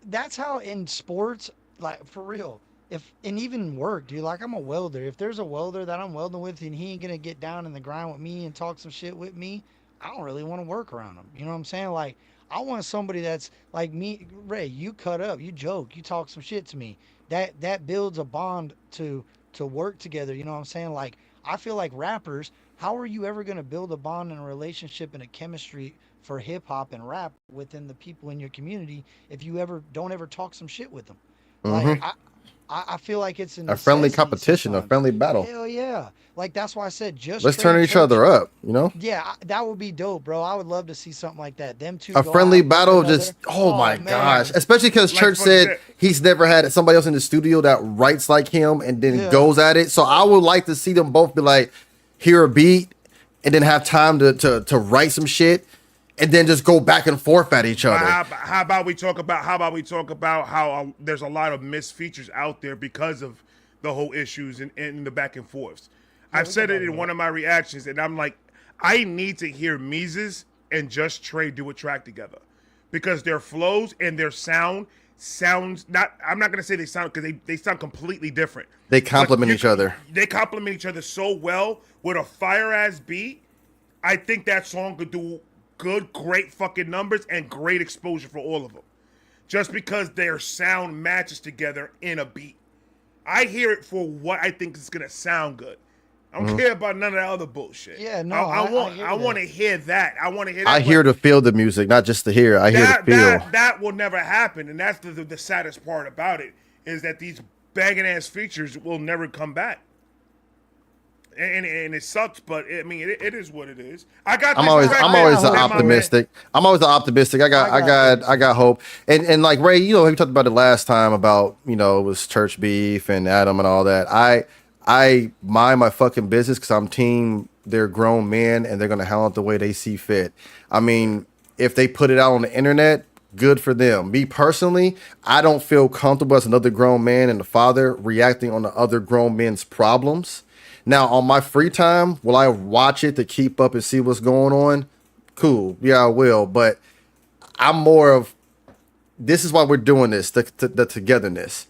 that's how in sports, like for real. And even work, dude. Like I'm a welder. If there's a welder that I'm welding with and he ain't gonna get down in the grind with me and talk some shit with me, I don't really want to work around him. You know what I'm saying? Like I want somebody that's like me, Ray. You cut up, you joke, you talk some shit to me. That builds a bond to work together. You know what I'm saying? Like I feel like rappers. How are you ever gonna build a bond and a relationship and a chemistry for hip hop and rap within the people in your community if you don't ever talk some shit with them? Like I feel like it's a friendly competition, sometimes. a friendly battle. Hell yeah. Like that's why I said let's turn each other up, you know? Yeah, that would be dope, bro. I would love to see something like that. Them two a friendly battle, just my gosh. Especially because Like Church said he's never had somebody else in the studio that writes like him and then goes at it. So I would like to see them both be like, hear a beat and then have time to write some shit. And then just go back and forth at each other. How about we talk about how there's a lot of missed features out there because of the whole issues in the back and forths. I've said it in one of my reactions, and I'm like, I need to hear Mises and Just Trey do a track together because their flows and their sounds not. I'm not gonna say they sound because they sound completely different. They complement each other. They complement each other so well with a fire ass beat. I think that song could do great fucking numbers and great exposure for all of them. Just because their sound matches together in a beat. I hear it for what I think is gonna sound good. I don't care about none of that other bullshit. Yeah, no, I want to hear that. I want to hear that. I hear to feel the music, not just to hear. I hear to feel. That will never happen, and that's the saddest part about it is that these banging ass features will never come back. And it sucks, but I mean it is what it is. I'm always optimistic. I'm always optimistic. I got hope. And like Ray, you know, we talked about it last time about, you know, it was church beef and Adam and all that. I mind my fucking business because I'm team. They're grown men and they're gonna handle it the way they see fit. I mean, if they put it out on the internet, good for them. Me personally, I don't feel comfortable as another grown man and a father reacting on the other grown men's problems. Now, on my free time, will I watch it to keep up and see what's going on? Cool. Yeah, I will. But I'm more of, this is why we're doing this, the togetherness.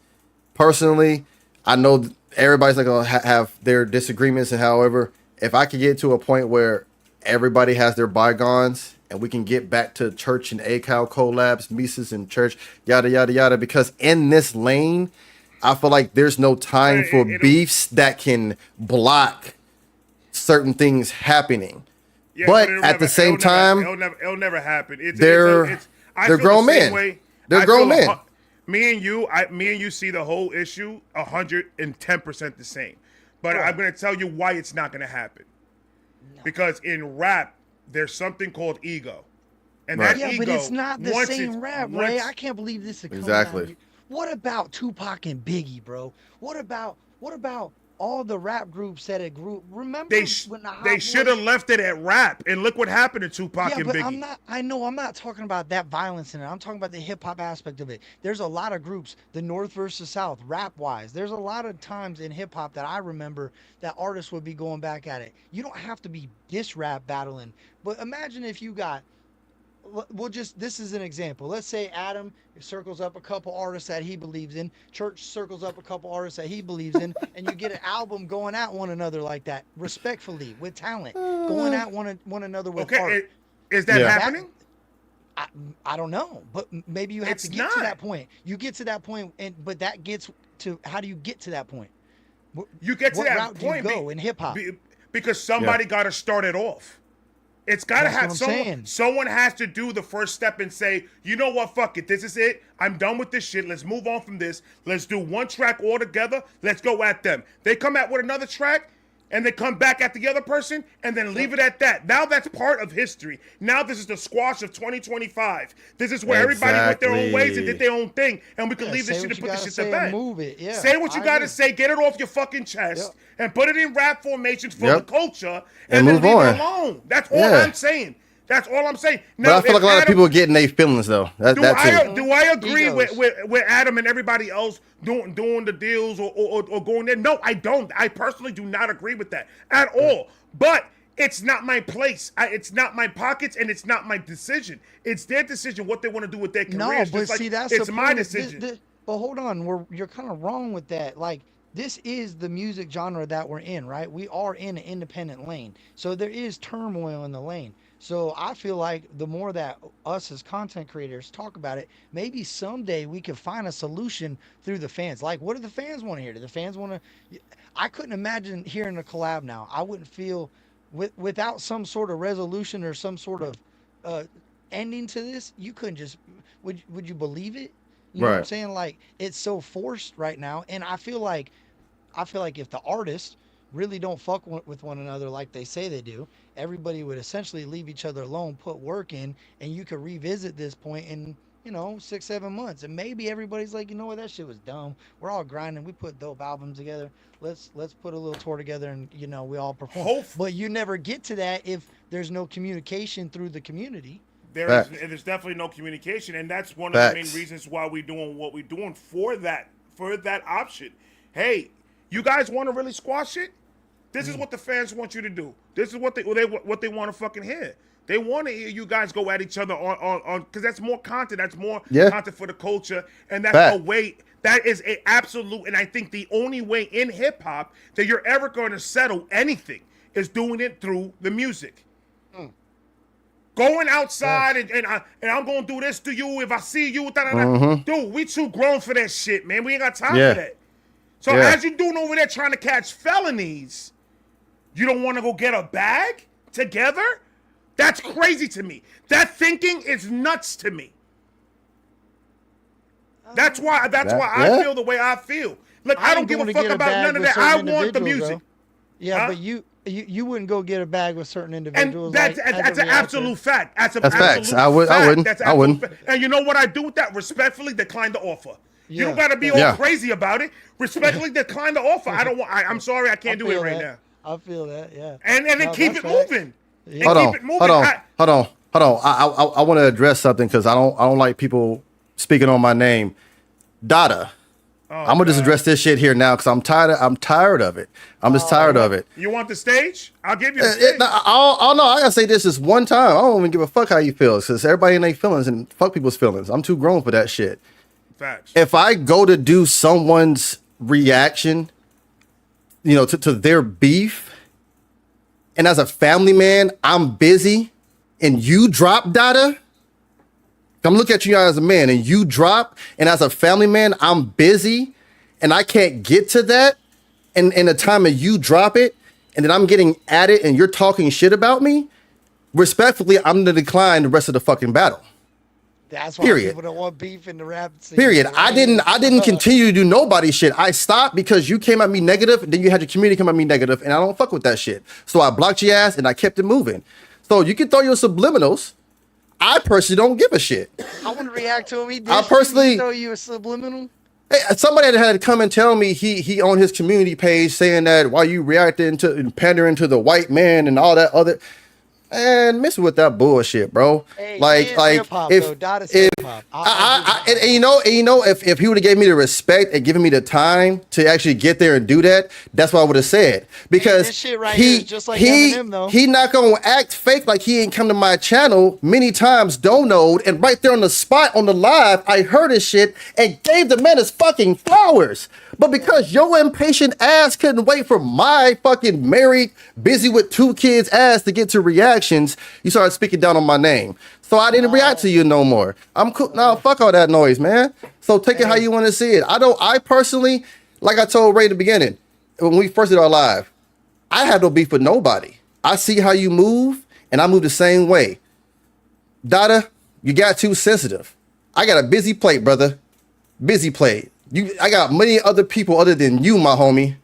Personally, I know everybody's not going to have their disagreements. And however, if I could get to a point where everybody has their bygones and we can get back to Church and ACAL collabs, Mises and Church, yada, yada, yada. Because in this lane, I feel like there's no time for beefs that can block certain things happening. Yeah, but at the same time, it'll never happen. They're grown men. They're grown men. Me and you see the whole issue 110% the same. But I'm going to tell you why it's not going to happen. No. Because in rap, there's something called ego. And that ego, but it's not the same rap, Ray. I can't believe this is coming out. What about Tupac and Biggie, bro? What about all the rap groups that it grew? Remember they should have left it at rap, and look what happened to Tupac and Biggie. I'm not talking about that violence in it. I'm talking about the hip hop aspect of it. There's a lot of groups, the North versus South, rap wise. There's a lot of times in hip hop that I remember that artists would be going back at it. You don't have to be diss rap battling, but imagine if you got. This is an example. Let's say Adam circles up a couple artists that he believes in, Church circles up a couple artists that he believes in, and you get an album going at one another like that, respectfully, with talent, going at one another with art. Is that Yeah. happening? I don't know, but maybe you have It's to get to not. that point. You get to that point, but that gets to how do you get to that point? You get to What that route do you point go in hip hop? because somebody got to start it off. It's got to That's have what I'm someone. saying. Someone has to do the first step and say, you know what, fuck it, this is it. I'm done with this shit. Let's move on from this. Let's do one track all together. Let's go at them. They come out with another track, and they come back at the other person, and then leave it at that. Now that's part of history. Now this is the squash of 2025. This is where everybody went their own ways and did their own thing, and we can leave this shit and put this shit to bed. Move it. Yeah. Say what you got to say. Get it off your fucking chest and put it in rap formations for the culture, and then move leave on. it alone. That's all I'm saying. That's all I'm saying. But I feel like a lot of people are getting their feelings though. Do I agree Egos. with Adam and everybody else doing the deals or going there? No, I don't. I personally do not agree with that at all. But it's not my place. It's not my pockets, and it's not my decision. It's their decision what they want to do with their careers. No, but Just see, like that's it's the my point. decision. But hold on, you're kind of wrong with that. Like, this is the music genre that we're in, right? We are in an independent lane, so there is turmoil in the lane. So I feel like the more that us as content creators talk about it, maybe someday we could find a solution through the fans. Like, what do the fans want to hear? Do the fans want to? I couldn't imagine hearing a collab now. I wouldn't feel without some sort of resolution or some sort of ending to this. You couldn't just would you believe it? You know what I'm saying? Like, it's so forced right now, and I feel like if the artists really don't fuck with one another like they say they do, everybody would essentially leave each other alone, put work in, and you could revisit this point in 6-7 months, and maybe everybody's like, you know what, that shit was dumb. We're all grinding. We put dope albums together. Let's put a little tour together, and we all perform. But you never get to that if there's no communication through the community. There's definitely no communication, and that's one of the main reasons why we're doing what we're doing for that option. Hey, you guys want to really squash it? This is what the fans want you to do. This is what they want to fucking hear. They want to hear you guys go at each other on because that's more content. That's more content for the culture, and that's a way. That is a absolute, and I think the only way in hip hop that you're ever going to settle anything is doing it through the music. Going outside and I'm going to do this to you if I see you. Dude, we too grown for that shit, man. We ain't got time for that. So as you doing over there trying to catch felonies, you don't want to go get a bag together? That's crazy to me. That thinking is nuts to me. That's why I feel the way I feel. Look, I don't give a fuck about none of that. I want the music. Yeah, but you wouldn't go get a bag with certain individuals. And that's an absolute fact. That's facts. I wouldn't. That's I wouldn't. Fact. And you know what I do with that? Respectfully decline the offer. You don't got to be all crazy about it. Respectfully decline the offer. I'm sorry, I can't do it right now. I feel that, yeah. And then keep it moving. Hold on. I want to address something because I don't like people speaking on my name. Dada. I'm gonna just address this shit here now because I'm tired of it. I'm just tired of it. You want the stage? I'll give you the stage. I gotta say this one time. I don't even give a fuck how you feel because everybody in their feelings and fuck people's feelings. I'm too grown for that shit. Facts. If I go to do someone's reaction, to their beef, and as a family man, I'm busy, and you drop Dada. I'm looking at you as a man, and you drop, and as a family man, I'm busy, and I can't get to that, and in the time that you drop it, and then I'm getting at it, and you're talking shit about me. Respectfully, I'm gonna decline the rest of the fucking battle. That's why people don't want beef in the rap scene. Period. I didn't continue to do nobody shit. I stopped because you came at me negative, and then you had your community come at me negative, and I don't fuck with that shit. So I blocked your ass, and I kept it moving. So you can throw your subliminals. I personally don't give a shit. I want to react to him. He throw you a subliminal. Hey, somebody had to come and tell me he on his community page saying that why you reacting to and pandering to the white man and all that other. And mess with that bullshit, bro. Hey, if he would have gave me the respect and given me the time to actually get there and do that, that's what I would have said. Because this shit right here is just like Eminem, though. He not gonna act fake like he ain't come to my channel many times, donoed, and right there on the spot on the live, I heard his shit and gave the man his fucking flowers. But because your impatient ass couldn't wait for my fucking married, busy with 2 kids ass to get to reaction, reactions, you started speaking down on my name. So I didn't react to you no more. I'm cool. No, fuck all that noise, man. So take it how you want to see it. I personally, like I told Ray in the beginning, when we first did our live, I had no beef with nobody. I see how you move, and I move the same way. Dada, you got too sensitive. I got a busy plate, brother. Busy plate. I got many other people other than you, my homie.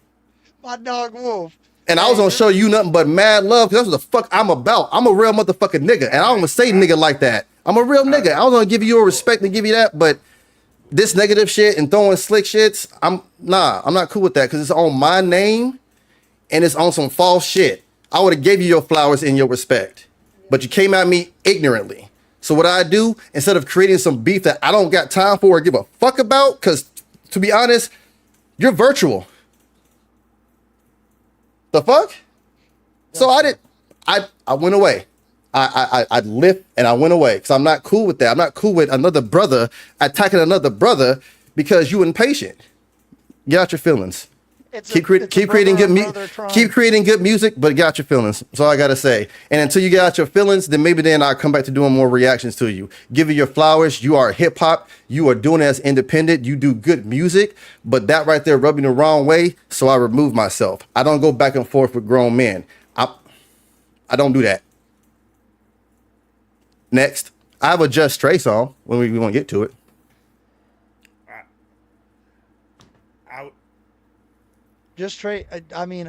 My dog Wolf. And I was gonna show you nothing but mad love, because that's what the fuck I'm about. I'm a real motherfucking nigga, and I don't even say nigga like that. I'm a real nigga. I was gonna give you your respect and give you that, but this negative shit and throwing slick shits, I'm not cool with that, because it's on my name and it's on some false shit. I would have gave you your flowers and your respect, but you came at me ignorantly. So what I do, instead of creating some beef that I don't got time for or give a fuck about, because to be honest, you're virtual. The fuck? So I went away. I lift and I went away because I'm not cool with that. I'm not cool with another brother attacking another brother because you impatient. Get out your feelings. Keep creating good music, but get out your feelings. That's all I gotta say. And until you get out your feelings, then I'll come back to doing more reactions to you. Give you your flowers. You are hip hop. You are doing it as independent. You do good music, but that right there rubbed me the wrong way. So I remove myself. I don't go back and forth with grown men. I don't do that. Next, I have a Just Trey song when we want to get to it. Just Trey. I mean,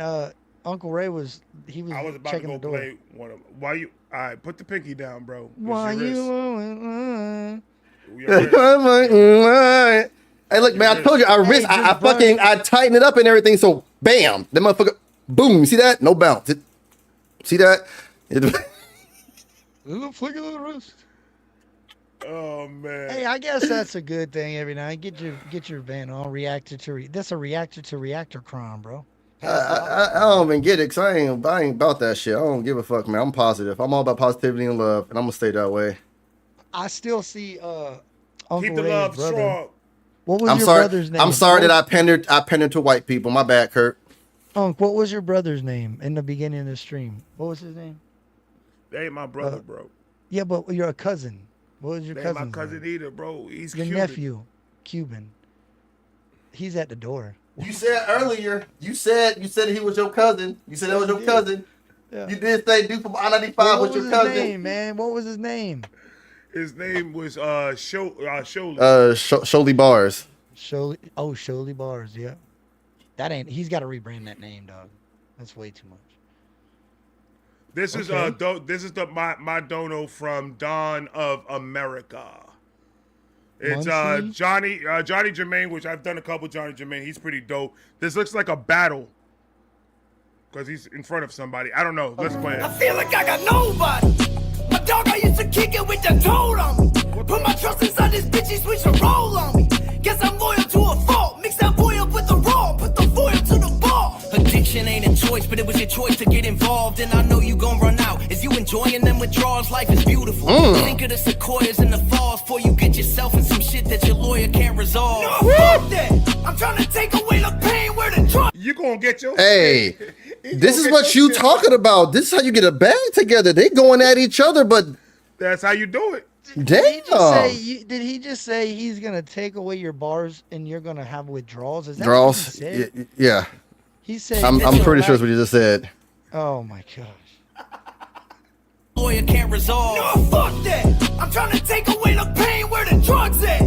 Uncle Ray was I was about to checking go the door. play one of. Why you? All right, put the pinky down, bro. Why Your you? wrist. Hey, look, man, I told you, I tighten it up and everything, so bam, that motherfucker, boom, you see that? No bounce. See that? A little flick of the wrist. Oh man. Hey, I guess that's a good thing every night. Get your van on reactor to that's a reactor to reactor crime, bro. I don't even get it, because I ain't about that shit. I don't give a fuck, man. I'm positive. I'm all about positivity and love, and I'm gonna stay that way. I still see Uncle Keep the Ray's love brother. strong. What was your brother's name? I'm sorry that I pandered to white people. My bad, Kurt. Unc, what was your brother's name in the beginning of the stream? What was his name? They ain't my brother, bro. Yeah, but you're a cousin. What was your They ain't cousin's my cousin name? either, bro. He's Your Cuban. nephew, Cuban. He's at the door. You said earlier, you said he was your cousin. You said that was your cousin. Yeah. You did say dude from I-95 What was was your his cousin. name, man? What was his name? His name was Sholey. Sholey Bars. Sholey Bars, yeah. He's got to rebrand that name, dog. That's way too much. This is my dono from Dawn of America. It's Johnny Jermaine, which I've done a couple Johnny Jermaine. He's pretty dope. This looks like a battle because he's in front of somebody. I don't know. Let's play it. I feel like I got nobody. My dog, I used to kick it with the toad on me. Put my trust inside this bitch, he switch a roll on me. Guess I'm loyal to a fault. Mix that boy up with the raw. Put the foil to the ball. Addiction ain't a choice, but it was your choice to get involved. And I know you gon' run out. Is you enjoying them withdrawals? Life is beautiful. Think of the sequoias and the falls before you get yourself in some shit that your lawyer can't resolve. No, fuck that. I'm trying to take away the pain where the drug. You gonna get your Hey, this is what you talking about. This is how you get a bag together. They going at each other, but that's how you do it. Damn. Did he just say he's gonna take away your bars and you're gonna have withdrawals? Is that Draws. what he said? Yeah. He said. I'm pretty sure that's what he just said. Oh my gosh. Lawyer can't resolve. No, fuck that. I'm trying to take away the pain where the drugs at.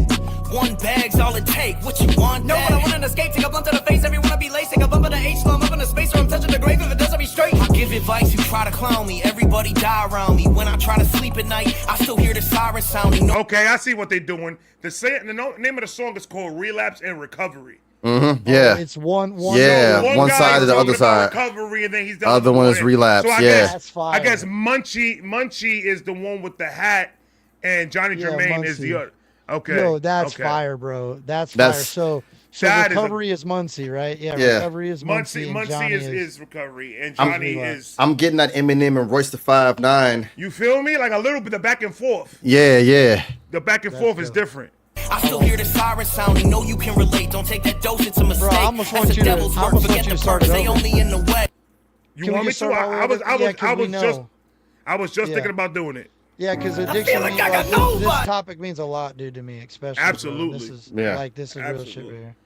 One bag's all it take. What you want? No, what I want to escape. Take a blunt to the face. Everyone I be lacing a bump of the H. Slum up in the space where I'm touching the grave. If it doesn't be straight, I give advice. You try to clown me. Everybody die around me. When I try to sleep at night, I still hear the siren sounding. Okay, I see what they're doing. The name of the song is called Relapse and Recovery. Mm-hmm. Yeah. Oh, it's one. Yeah. One side to the other side. Recovery, and then he's other one is relapse. So I guess Munchie is the one with the hat, and Johnny Jermaine is the other. Okay. Yo, that's fire, bro. That's fire. So recovery is Muncie, right? Yeah. Recovery is Muncie. Muncie is recovery, and Johnny is. I'm getting that Eminem and Royce the 5'9". You feel me? Like a little bit of back and forth. Yeah. The back and forth is different. I still hear the siren sounding. Know you can relate. Don't take that dose. It's a mistake. Bro, I almost want you to start it over. They only in the way. You want me to? I I was just Yeah. thinking about doing it. Yeah, because addiction, like means, I got this nobody. topic means a lot, dude, to me, especially. bro. Absolutely. This is Yeah. like this is real shit Absolutely. right here.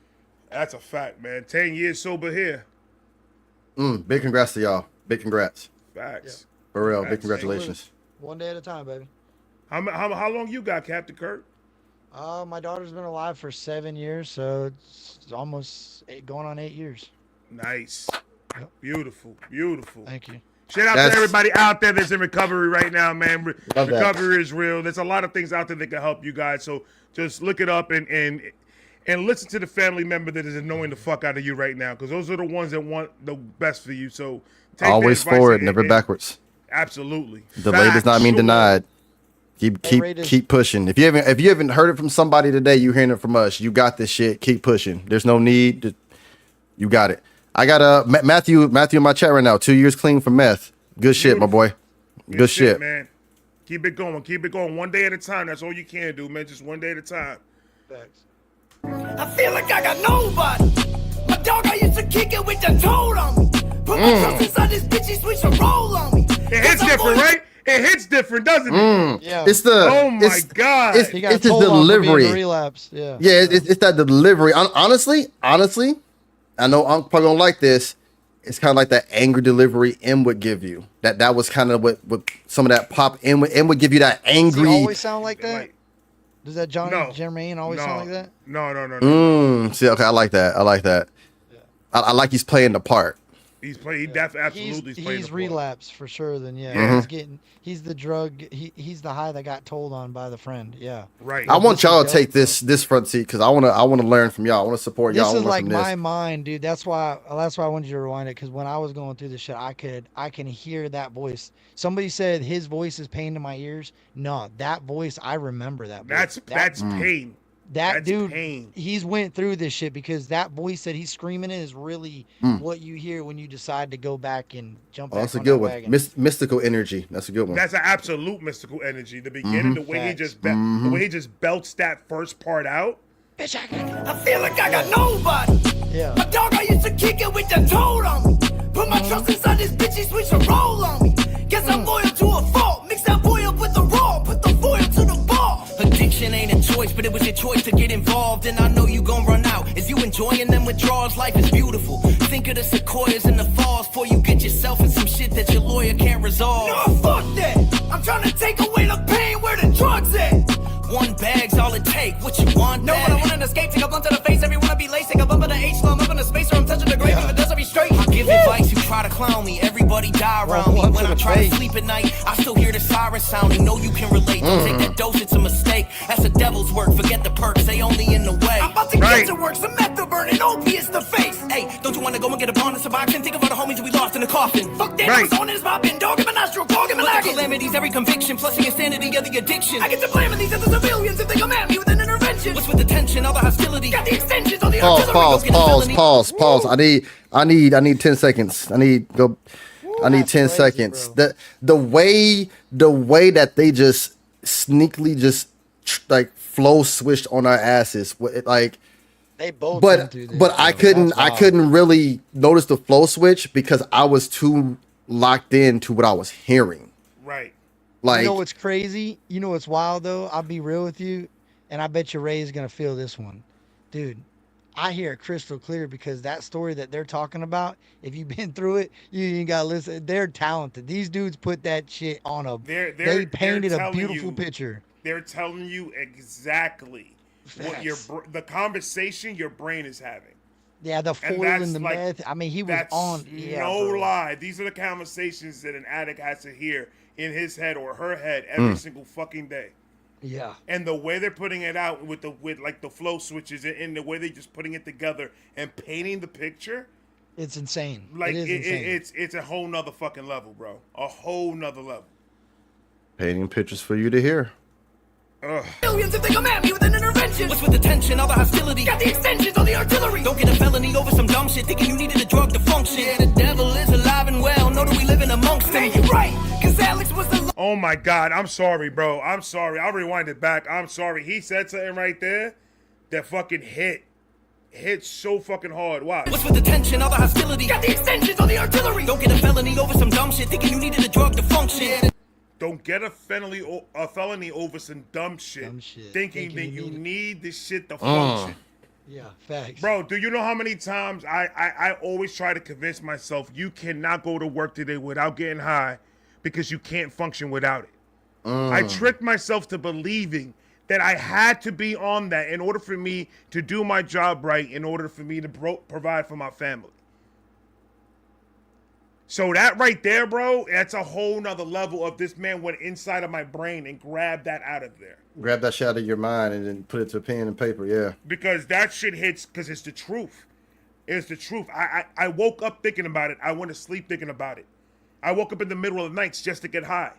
That's a fact, man. 10 years sober here. Big congrats to y'all. Big congrats. Facts. For real. Big Facts. congratulations. One day at a time, baby. How long you got, Captain Kirk? My daughter's been alive for 7 years, so it's almost going on 8 years. Nice. Yep. Beautiful. Beautiful. Thank you. Shout out That's- to everybody out there that's in recovery right now, man. Love that. Recovery is real. There's a lot of things out there that can help you guys. So just look it up and listen to the family member that is annoying the fuck out of you right now, because those are the ones that want the best for you. So take their Always advice forward, and- never and- backwards. Absolutely. Delayed does not mean Factual. denied. Rated- Keep pushing. If you haven't heard it from somebody today, you hearing it from us. You got this shit. Keep pushing. There's no need. You got it. I got Matthew in my chat right now. 2 years clean from meth. Good shit, my boy. Good shit. man. Keep it going. Keep it going. One day at a time. That's all you can do, man. Just one day at a time. Thanks. I feel like I got nobody. My dog, I used to kick it with the toad on me. Put my trust inside this bitch, he switch a roll on me. It hits different, right? It hits different, doesn't it? Yeah. It's the. Oh my God. It's He got his told on for being a delivery. relapse. Yeah. Yeah, it's that delivery. Honestly, I know I'm probably gonna like this. It's kind of like that angry delivery M would give you. That was kind of what some of that pop M would give you that Does he angry. always sound like that? Like, Does that Johnny No. Jermaine always no, sound like that? no. See, okay, I like that. I like he's playing the part. He absolutely is playing He's the part. relapsed for sure. Then yeah, Mm-hmm. he's the drug. He's the high that got told on by the friend. Yeah. Right. I want this y'all to is take dope, this front seat because I wanna learn from y'all. I wanna support y'all. This I is wanna like learn from my this. mind, dude. That's why I wanted you to rewind it, because when I was going through this shit, I can hear that voice. Somebody said his voice is pain to my ears. No, that voice, I remember that voice. That's pain. That That's dude, pain. he's went through this shit, because that voice that he's screaming in is really what you hear when you decide to go back and jump Oh, back that's a on good that one. wagon. Mystical energy. That's a good one. That's an absolute mystical energy. The beginning, the way he Facts. just belts that first part out. Bitch, I can. I feel like I got nobody. Yeah. My dog, I used to kick it with the toad on me. Put my trust inside this bitch, he switch a roll on me. Guess I'm loyal to a fault. Mix that boy up with the raw. Put the foil to the ball. Addiction ain't a choice, but it was your choice to get involved. And I know you gon' run out. Is you enjoying them withdrawals? Life is beautiful. Think of the sequoias and the falls before you get yourself in some shit that your lawyer can't resolve. No, fuck that. I'm trying to take away the pain where the drugs at. One bag's all it take. What you want? No, but I want an escape. Take a blunt to the face. Everyone be laced. Take a bump of the H. Slow I'm up in the space, or I'm touching the grave. If it does, I'll be straight. I give advice. You try to clown me. Everybody die around me. When I try to sleep at night, I still hear the siren sounding. Know you can relate. Don't take that dose. It's a mistake. That's the devil's work. Forget the perks. They only in the way. I'm about to get to work. Some meth to burn and opiates the face. Hey, don't you want to go and get a bond and survive? Think of all the homies we lost in the coffin. Fuck that. I was on his mopping. Dog in my nostril. Dog in my lagging. Calamities, every conviction. Plus the insanity of the addiction. I get to blaming these other civilians if they come at me with an intervention. What's with the tension? All the hostility. Got the extensions on the artillery. Pause. I need 10 seconds. I need 10 crazy, seconds. bro. The way that they just sneakily just like flow switched on our asses. Like, They both been but through this, I bro. That's I wild. couldn't really notice the flow switch because I was too locked into what I was hearing. Right. Like, You know what's crazy? You know what's wild though? I'll be real with you, and I bet you Ray's gonna feel this one, dude. I hear it crystal clear, because that story that they're talking about, if you've been through it, you ain't gotta listen. They're talented. These dudes put that shit on a. They painted a telling beautiful you- picture. They're telling you exactly what Facts. the conversation your brain is having. Yeah, the And foil that's and the like- meth. I mean, he was That's on. Yeah, no bro. lie. These are the conversations that an addict has to hear in his head or her head every single fucking day. Yeah. And the way they're putting it out with like the flow switches and the way they're just putting it together and painting the picture, It's insane. like it is insane. it's a whole nother fucking level, bro. A whole nother level. painting pictures for you to hear. Millions if they come at me with an intervention. What's with the tension, all the hostility? Got the extensions on the artillery. Don't get a felony over some dumb shit, thinking you needed a drug to function. Yeah, the devil is alive and well. Know that we living amongst them. You're right, cause Alex was the. Oh my God, I'm sorry, bro. I'm sorry. I'll rewind it back. I'm sorry. He said something right there that fucking hit so fucking hard. Watch. What's with the tension, all the hostility? Got the extensions on the artillery. Don't get a felony over some dumb shit, thinking you needed a drug to function. Yeah, Don't get a felony over some dumb shit, thinking that you need this shit to function. Yeah, facts. Bro, do you know how many times I always try to convince myself you cannot go to work today without getting high because you can't function without it. I tricked myself to believing that I had to be on that in order for me to do my job right, in order for me to provide for my family. So that right there, bro, that's a whole nother level of this man went inside of my brain and grabbed that out of there. Grab that shit out of your mind and then put it to pen and paper, yeah. Because that shit hits, because it's the truth. It's the truth. I woke up thinking about it. I went to sleep thinking about it. I woke up in the middle of the nights just to get high.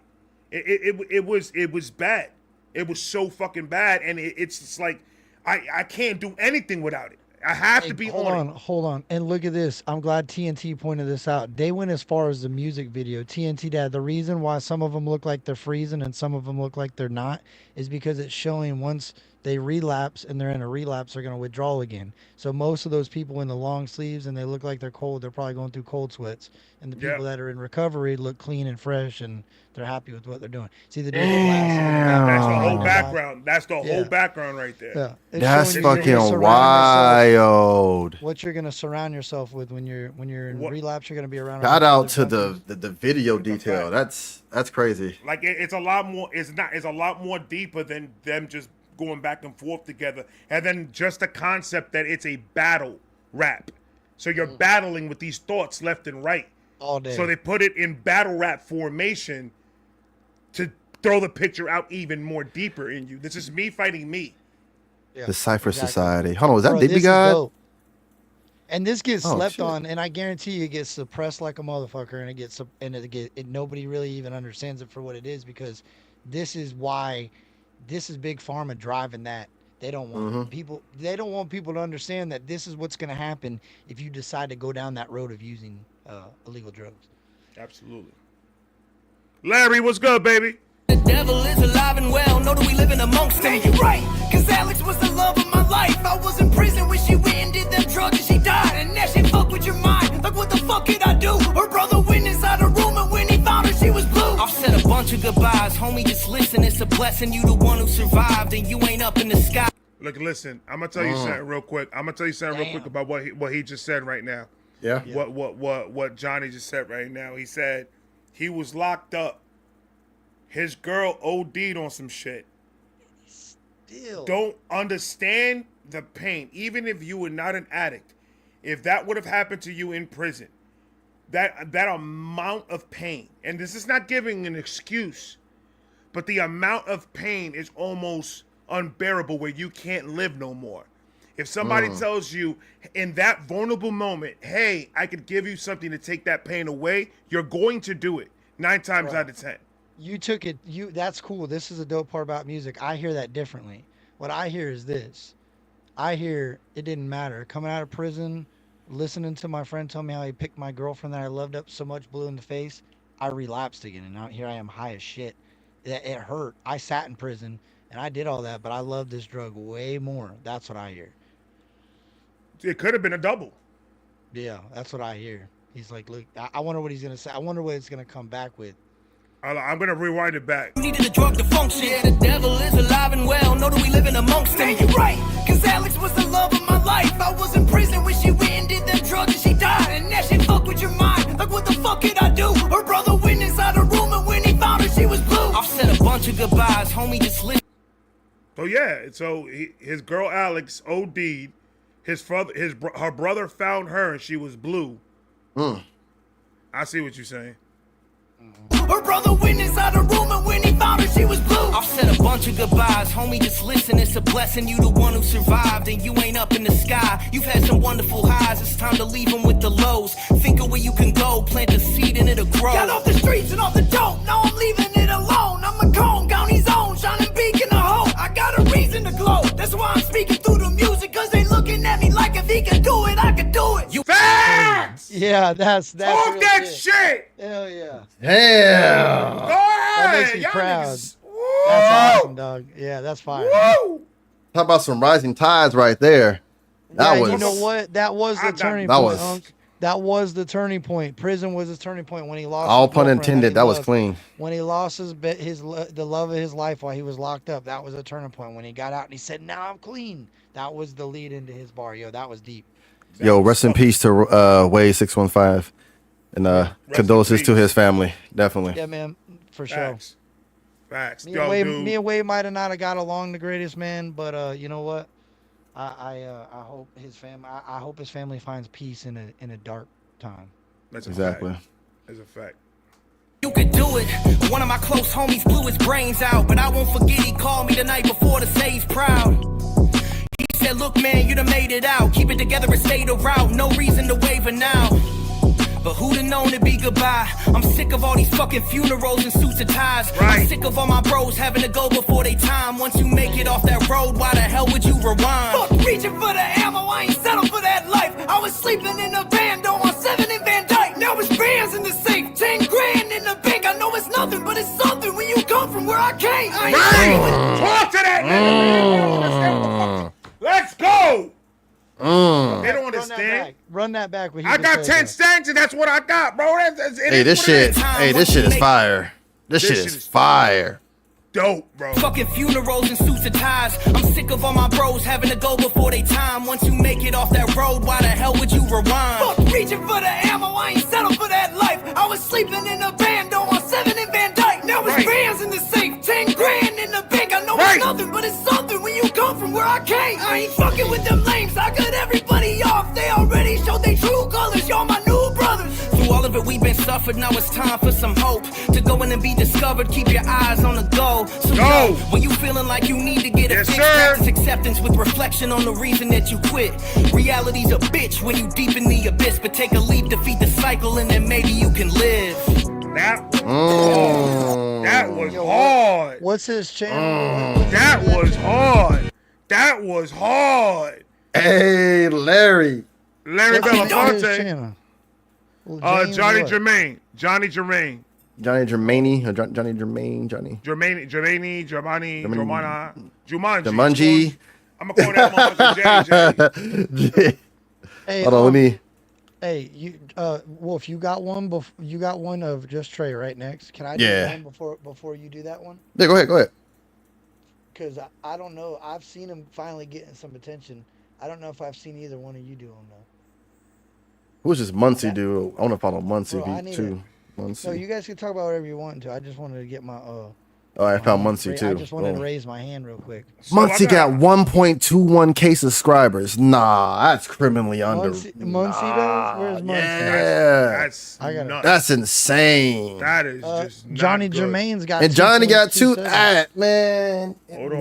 It was bad. It was so fucking bad, and it's just like I can't do anything without it. I have to be Hold on. And look at this. I'm glad TNT pointed this out. They went as far as the music video. TNT Dad, the reason why some of them look like they're freezing and some of them look like they're not is because it's showing once they relapse and they're in a relapse, they're going to withdraw again. So most of those people in the long sleeves and they look like they're cold, they're probably going through cold sweats. And the people that are in recovery look clean and fresh and they're happy with what they're doing. See the difference? That's the whole background. That's the whole background right there. Yeah. That's fucking wild. What you're gonna surround yourself with when you're in relapse, you're gonna be around. Shout out to the video detail. That's crazy. Like it's a lot more. It's a lot more deeper than them just going back and forth together, and then just the concept that it's a battle rap. So you're battling with these thoughts left and right all day. So they put it in battle rap formation to throw the picture out even more deeper in you. This is me fighting me. Yeah, the Cypher Society. Hold on, was that DB God? And this gets slept on, and I guarantee you it gets suppressed like a motherfucker, and nobody really even understands it for what it is, because this is Big Pharma driving that. They don't want people. They don't want people to understand that this is what's going to happen if you decide to go down that road of using illegal drugs. Absolutely. Larry, what's good, baby? The devil is alive and well. Know that we living amongst them. You're right, cause Alex was the love of my life. I was in prison when she went and did them drugs and she died. And that shit fuck with your mind. Like, what the fuck did I do? Her brother went inside the room and when he found her, she was blue. I've said a bunch of goodbyes, homie. Just listen, it's a blessing. You the one who survived, and you ain't up in the sky. Look, listen. I'm gonna tell you something real quick. About what he just said right now. Yeah. What Johnny just said right now. He said he was locked up. His girl OD'd on some shit. Still don't understand the pain. Even if you were not an addict, if that would have happened to you in prison, that amount of pain, and this is not giving an excuse, but the amount of pain is almost unbearable where you can't live no more. If somebody tells you in that vulnerable moment, hey, I could give you something to take that pain away, you're going to do it 9 times out of 10. You took it. That's cool. This is a dope part about music. I hear that differently. What I hear is this. I hear it didn't matter. Coming out of prison, listening to my friend tell me how he picked my girlfriend that I loved up so much, blue in the face, I relapsed again. And now here I am high as shit. It hurt. I sat in prison and I did all that, but I love this drug way more. That's what I hear. It could have been a double. Yeah, that's what I hear. He's like, look, I wonder what he's going to say. I wonder what it's going to come back with. I'm going to rewind it back. You needed a drug to function. Yeah, the devil is alive and well. Know that we living amongst them. You're right, cause Alex was the love of my life. I was in prison when she went and did them drugs and she died. And that shit fuck with your mind. Like, what the fuck did I do? Her brother went inside the room and when he found her, she was blue. I've said a bunch of goodbyes, homie, just listen. So yeah, his girl Alex OD'd. Her brother found her and she was blue. I see what you're saying. Her brother went inside the room and when he found her, she was blue. I've said a bunch of goodbyes, homie, just listen, it's a blessing. You the one who survived and you ain't up in the sky. You've had some wonderful highs, it's time to leave them with the lows. Think of where you can go, plant a seed and it'll grow. Got off the streets and off the dope, now I'm leaving it alone. I'm a cone, county zone, shining beacon of hope. I got a reason to glow, that's why I'm speaking through the music. Cause they looking at me like if he can do it, I can do it. You facts! Yeah, that's off that shit! Hell yeah. Damn. Go ahead. That makes me proud. That's awesome, dog. Yeah, that's fire. Woo! Talk about some rising tides right there. That was. You know what? That was the turning point, Unc. That was the turning point. Prison was his turning point when he lost. All his pun girlfriend intended. he That was loved. clean. When he lost the love of his life while he was locked up. That was a turning point. When he got out and he said, "Now I'm clean." That was the lead into his bar. Yo, that was deep. Yo, rest in peace to Wade 615, and condolences to his family. Definitely. Yeah, man, for sure. Facts. Me Yo, and dude. Wade might have not have got along the greatest, man, but you know what? I hope his family finds peace in a dark time. That's exactly. That's a fact. You could do it. One of my close homies blew his brains out, but I won't forget he called me the night before to say he's proud. He said, "Look, man, you done made it out. Keep it together and stay the route. No reason to waver now." But who'd have known it'd be goodbye? I'm sick of all these fucking funerals and suits and ties. Right. I'm sick of all my bros having to go before they time. Once you make it off that road, why the hell would you rewind? Fuck reaching for the ammo, I ain't settled for that life. I was sleeping in a bando on 7 in Van Dyke. Now it's bands in the safe, 10 grand in the bank. I know it's nothing, but it's something when you come from where I came. I ain't Talk to that nigga, man. Let's go. They don't understand. Run that back. I got 10 cents and that's what I got, bro. Hey, this shit is fire. This shit is fire. Dope, bro. Fucking funerals and suits and ties. I'm sick of all my bros having to go before they time. Once you make it off that road, why the hell would you rewind? Fuck reaching for the ammo, I ain't settled for that life. I was sleeping in a bando on 7 in Van Dyke. Now it's bands in the safe, 10 grand in the bank. I know it's nothing, but it's something when you come from where I came. I ain't fucking with them lames, I cut everybody off. They already showed their true colors, y'all my new brothers. Through all of it, we've been suffered, now it's time for some hope. To go in and be discovered, keep your eyes on the goal. So yo, when you feeling like you need to get a fix, practice acceptance with reflection on the reason that you quit. Reality's a bitch when you deep in the abyss, but take a leap to feed the cycle and then maybe you can live. That was hard. What's his channel? That was hard. That was hard. Hey, Larry Belafonte. Well, Johnny Jermaine. Johnny Jermaine. Johnny Germaini, or Johnny Germain, Johnny. Jumanji. I'm gonna call that motherfucker JJ. Hey, hold on, let me. Hey, Wolf, you got one of Just Trey right next. Can I do one before you do that one? Yeah, go ahead. Because I don't know. I've seen him finally getting some attention. I don't know if I've seen either one of you do them though. Who's this Muncie dude? I want to follow Muncie too. Muncie. No, you guys can talk about whatever you want to. I just wanted to get my Oh, I found Muncie too. I just wanted to raise my hand real quick. Muncie got 1.21K subscribers. Nah, that's criminally under. Muncie does? Where's Muncie? Yeah, that's insane. That is just not Johnny good. Jermaine's got. And Johnny got two. Man, Hold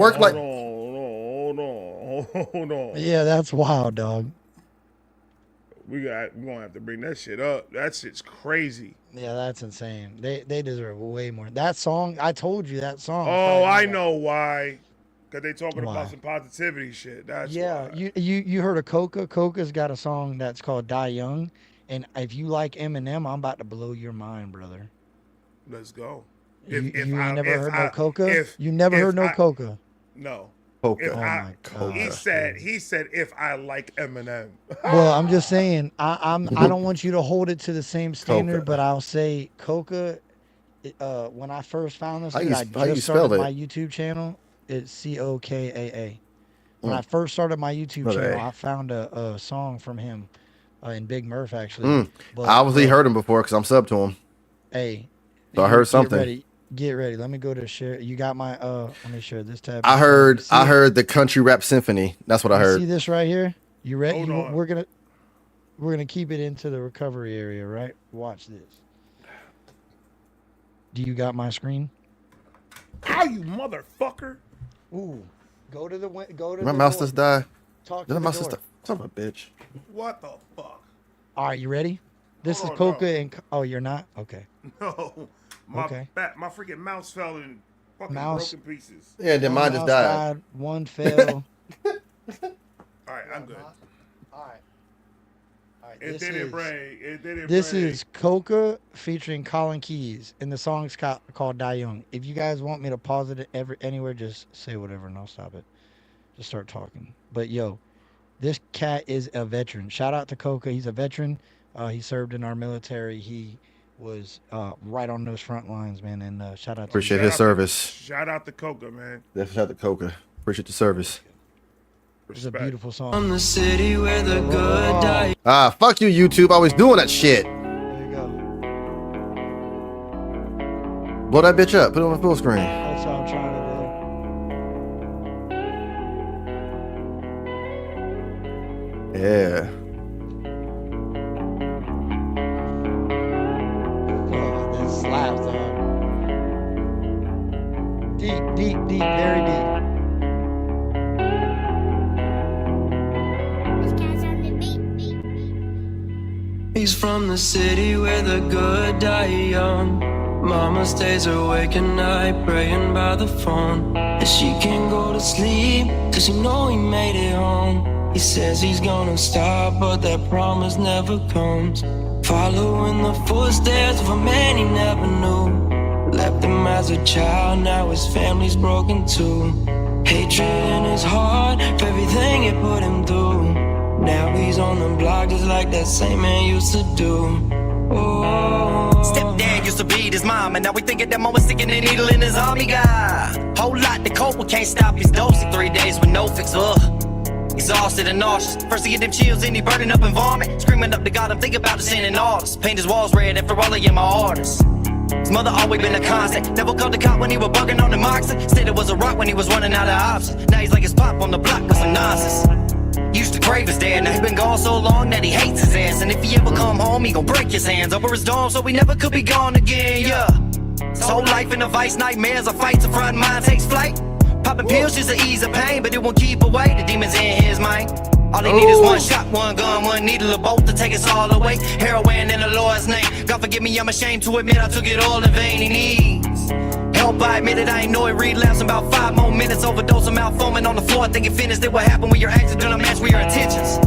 on. Yeah, that's wild, dog. We're gonna have to bring that shit up. That shit's crazy. Yeah, that's insane. They deserve way more. That song, I told you that song. Oh, I know why. Cause they talking about some positivity shit. That's why. You heard of Coca? Coca's got a song that's called Die Young, and if you like Eminem, I'm about to blow your mind, brother. Let's go. You never heard no Coca? You never heard no Coca? No. Coca. He said if I like Eminem. Well, I'm just saying I don't want you to hold it to the same standard, but I'll say Coca. When I first found this, I just started my YouTube channel. It's COKAA. When I first started my YouTube channel, I found a song from him in Big Murph actually. But, I obviously heard him before because I'm sub to him. Hey, so I heard something. Get ready. Let me go to share. You got my let me share this tab. I heard the country rap symphony. That's what I heard. See this right here? You ready? We're gonna keep it into the recovery area, right? Watch this. Do you got my screen? How you motherfucker? Ooh. Go to my mouse just died. Talk to the mouse door. just son of a bitch. What the fuck? All right, you ready? This is Coca and you're not? Okay. No. My freaking mouse fell in fucking broken pieces. Yeah, then mine just died. One fell. All right, I'm good. All right. This is Coca featuring Colin Keys, and the song's called Die Young. If you guys want me to pause it anywhere, just say whatever and I'll stop it. Just start talking. But yo, this cat is a veteran. Shout out to Coca. He's a veteran. He served in our military. He was right on those front lines, man. And shout out to Appreciate you. his service. Shout out to Coca, man. Definitely shout out to Coca. Appreciate the service. It's a beautiful song. From the city where the good die. Ah, fuck you, YouTube. I was doing that shit. There you go. Blow that bitch up. Put it on the full screen. That's what I'm trying to do. Yeah. Oh, this slaps, dog. Deep, very deep. He's from the city where the good die young. Mama stays awake at night praying by the phone, and she can't go to sleep cause she know he made it home. He says he's gonna stop, but that promise never comes. Following the footsteps of a man he never knew. Left him as a child, now his family's broken too. Hatred in his heart for everything it put him through. Now he's on the block just like that same man used to do. Oh. Stepdad used to beat his mom, and now we think at that moment sticking a needle in his arm. He got whole lot to cope with, can't stop his dosing. 3 days with no fix, exhausted and nauseous. First he get them chills, then he burning up and vomit. Screaming up to God, I'm thinking about the sin and all this. Paint his walls red after all of you my artists. His mother always been a constant. Never called the cop when he was bugging on the moxie. Said it was a rock when he was running out of options. Now he's like his pop on the block with some nonsense. Used to crave his dad, now he been gone so long that he hates his ass. And if he ever come home, he gon' break his hands over his dome, so he never could be gone again, yeah. His whole life in a vice, nightmares or fights, a front mind takes flight. Popping pills just to ease the pain, but it won't keep away the demons in his mind. All he need is one shot, one gun, one needle, or both to take us all away. Heroin in the Lord's name. God forgive me, I'm ashamed to admit I took it all in vain. He needs help, I admit it, I ain't know it. Relapse in about 5 more minutes. Overdose, I'm out foaming on the floor, thinking finished. Then what happened when your actions don't match with your intentions?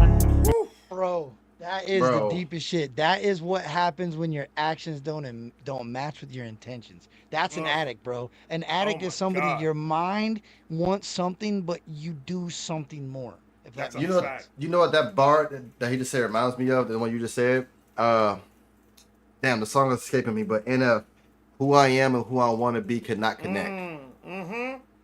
Bro, that is the deepest shit. That is what happens when your actions don't match with your intentions. That's an addict, bro. An addict is somebody, your mind wants something, but you do something more. If that's you know what that bar that he just said reminds me of, the one you just said? Damn, the song is escaping me, but NF, who I am and who I want to be could not connect.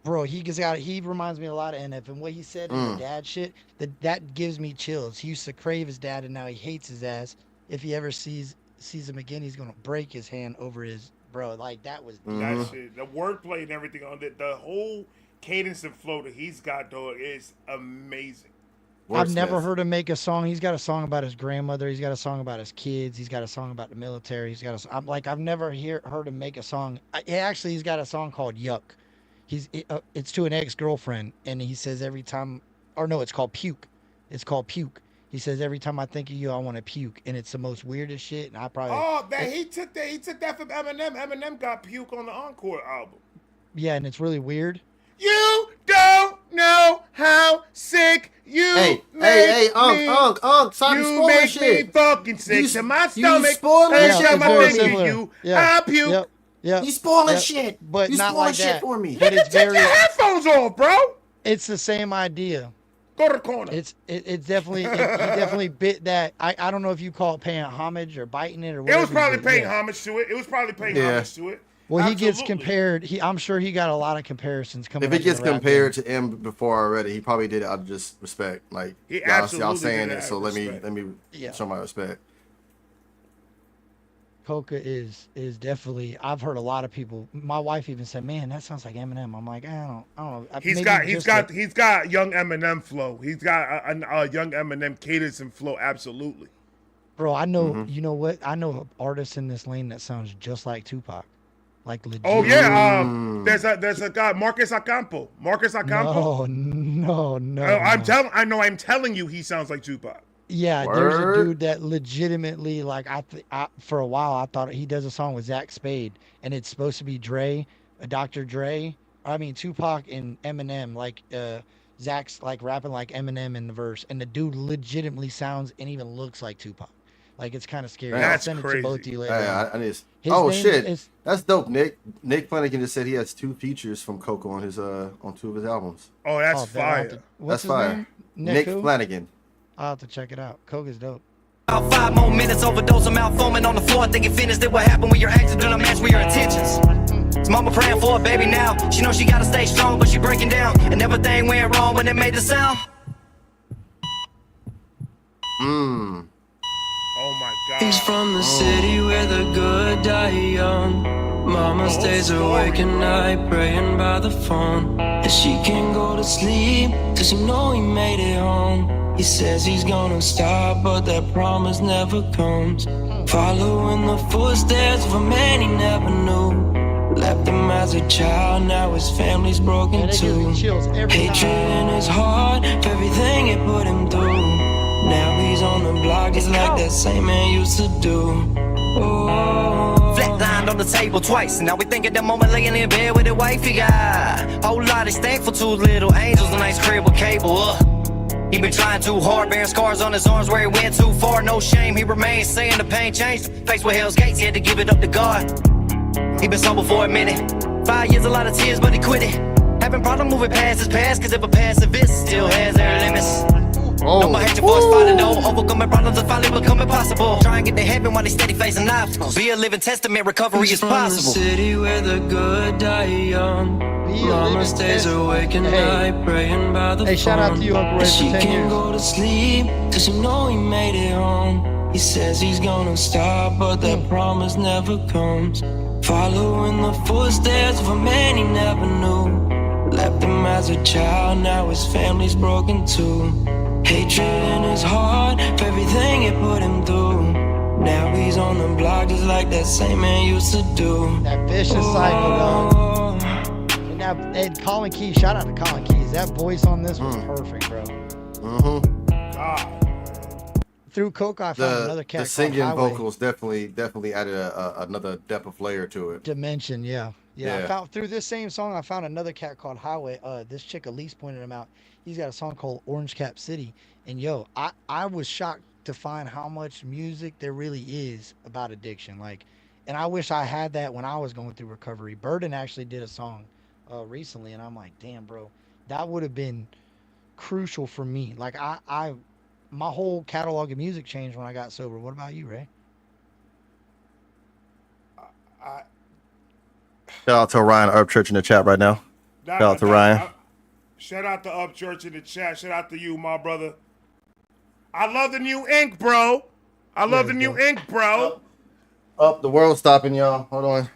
Bro, he reminds me a lot of NF, and what he said in the dad shit, that gives me chills. He used to crave his dad, and now he hates his ass. If he ever sees him again, he's gonna break his hand over his bro. Like that was that shit. The wordplay and everything on it, the whole cadence and flow that he's got, dog, is amazing. I've never heard him make a song. He's got a song about his grandmother. He's got a song about his kids. He's got a song about the military. I've never heard him make a song. Actually, he's got a song called Yuck. It's to an ex-girlfriend, and he says every time, or no, it's called Puke. It's called Puke. He says every time I think of you, I want to puke, and it's the most weirdest shit. And I probably he took that from Eminem. Eminem got Puke on the Encore album. Yeah, and it's really weird. You don't know how sick you make me. Stop you spoiling make shit. me fucking sick to my stomach. spoiling Every shit. time I think similar. of you, Yeah. I puke. Yep. You spoiling shit. But you not spoiling like shit that. for me. But it's Take very. your headphones off, bro. It's the same idea. Go to the corner. It's definitely he definitely bit that. I don't know if you call it paying homage or biting it or whatever. It was probably paying homage to it. homage to it. Well, Absolutely. he gets compared. I'm sure he got a lot of comparisons coming. If it gets compared to M before already, he probably did it out of just respect. Like, He y'all absolutely saying did it, so let me show my respect. Coca is definitely. I've heard a lot of people. My wife even said, "Man, that sounds like Eminem." I'm like, I don't know. He's got young Eminem flow. He's got a young Eminem cadence and flow. Absolutely. Bro, I know. You know what? I know artists in this lane that sounds just like Tupac. Like legit. Oh yeah, there's a guy, Marcus Ocampo. No. I'm telling you, he sounds like Tupac. Yeah, there's a dude that legitimately, like, for a while I thought he does a song with Zach Spade, and it's supposed to be Dr. Dre. I mean Tupac and Eminem, like Zach's like rapping like Eminem in the verse, and the dude legitimately sounds and even looks like Tupac. Like, it's kind of scary. That's I'll send crazy. it to both of you later. Shit, that's dope. Nick Flanagan just said he has 2 features from Coco on his on 2 of his albums. Oh, that's fire. What's his fire. name? Nick Flanagan. I'll have to check it out. Coca's dope. About 5 more minutes, overdose, I'm out foaming on the floor, thinking finished. Then what happened when your actions do not match with your intentions? His mama praying for a baby now. She knows she gotta stay strong, but she breaking down. And everything went wrong when it made the sound. Oh my God. He's from the city where the good die young. Mama stays awake at night praying by the phone, and she can't go to sleep till she know he made it home. He says he's gonna stop, but that promise never comes. Following the footsteps of a man he never knew. Left him as a child, now his family's broken too. Hatred in his heart for everything it put him through. Now he's on the block just like that same man used to do. Flatlined on the table twice, and now we think at the moment laying in bed with the wife he got. Whole lot is thankful to little angels, a nice crib with cable. He been trying too hard, bearing scars on his arms where he went too far. No shame, he remains saying the pain changed. Faced with Hell's Gates, he had to give it up to God. He been sober for a minute, 5 years, a lot of tears, but he quit it. Having problem moving past his past, cause if a past event still has their limits. No more hatred for his father, no. Overcoming problems and finally become impossible. Try and get to heaven while they steady facing obstacles. Be a living testament, recovery is possible. From the city where the good die young. Mama stays awake at night praying by the phone. Shout out to you, Uncle Ray, for 10 She years. can't go to sleep till she know he made it home. He says he's gonna stop, but that promise never comes. Following the footsteps of a man he never knew. Left him as a child, now his family's broken too. Hatred in his heart for everything it put him through. Now he's on the block just like that same man used to do. That vicious cycle, dog. And now, and Colin Keys, shout out to Colin Keys. That voice on this was perfect, bro. Through Coke, I found another cat. The singing vocals definitely added another depth of layer to it. Dimension, yeah. I found through this same song, I found another cat called Highway. This chick Elise pointed him out. He's got a song called Orange Cap City, and yo, I was shocked to find how much music there really is about addiction. Like, and I wish I had that when I was going through recovery. Burden actually did a song recently, and I'm like, damn, bro, that would have been crucial for me. Like, my whole catalog of music changed when I got sober. What about you, Ray? Shout out to Ryan Upchurch in the chat right now. Shout out to Ryan. Shout out to Upchurch in the chat. Shout out to you, my brother. I love the new ink, bro. I love the new ink, bro. Up, the world's stopping, y'all. Hold on.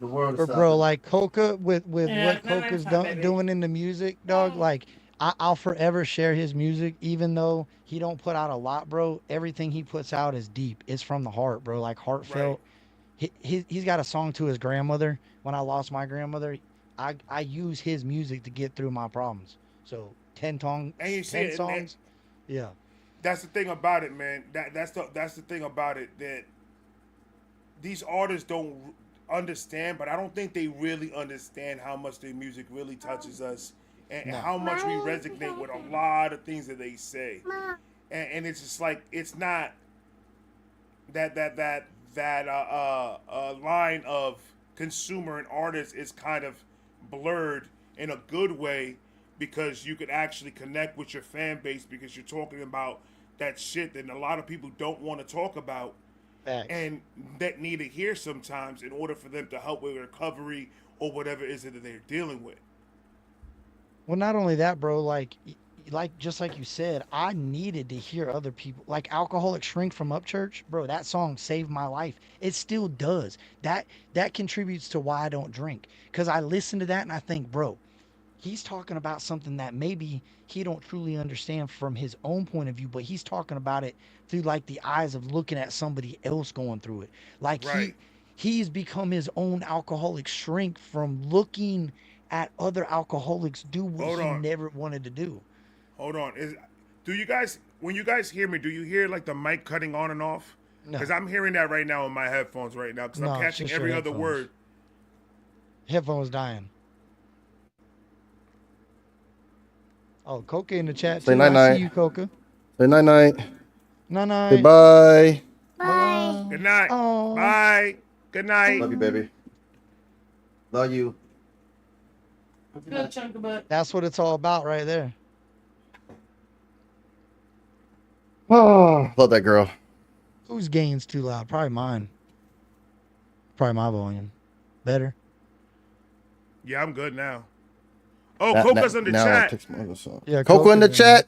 The world is stopping. Bro, like Coca with what Coca's doing in the music, dog. Like, I'll forever share his music, even though he don't put out a lot, bro. Everything he puts out is deep. It's from the heart, bro. Like, heartfelt. Right. He's got a song to his grandmother. When I lost my grandmother, I use his music to get through my problems. So 10 songs. Yeah. That's the thing about it, man. That's the thing about it, that these artists don't understand, but I don't think they really understand how much their music really touches us, and how much we resonate with a lot of things that they say. And it's just like, it's not that line of consumer and artist is kind of blurred in a good way, because you could actually connect with your fan base, because you're talking about that shit that a lot of people don't want to talk about. Facts. And that need to hear sometimes in order for them to help with recovery or whatever it is that they're dealing with. Well, not only that, bro, like just like you said, I needed to hear other people. Like Alcoholic Shrink from Upchurch, bro, that song saved my life. It still does. That contributes to why I don't drink, because I listen to that and I think, bro, he's talking about something that maybe he don't truly understand from his own point of view, but he's talking about it through like the eyes of looking at somebody else going through it. Like, right. He's become his own alcoholic shrink from looking at other alcoholics do what he never wanted to do. Hold on. When you guys hear me, do you hear like the mic cutting on and off? No. Because I'm hearing that right now in my headphones right now, because I'm catching every other word. Headphones dying. Oh, Coca in the chat. Say night night. I see you, Coca. Say night night. Night night. Say bye. Bye. Good night. Oh. Bye. Good night. Love you, baby. Love you. Good chunk of butt. That's what it's all about right there. Oh, love that girl. Whose gain's too loud? Probably mine. Probably my volume. Better. Yeah, I'm good now. Oh, Coca's in the chat. Yeah, Coca in the chat.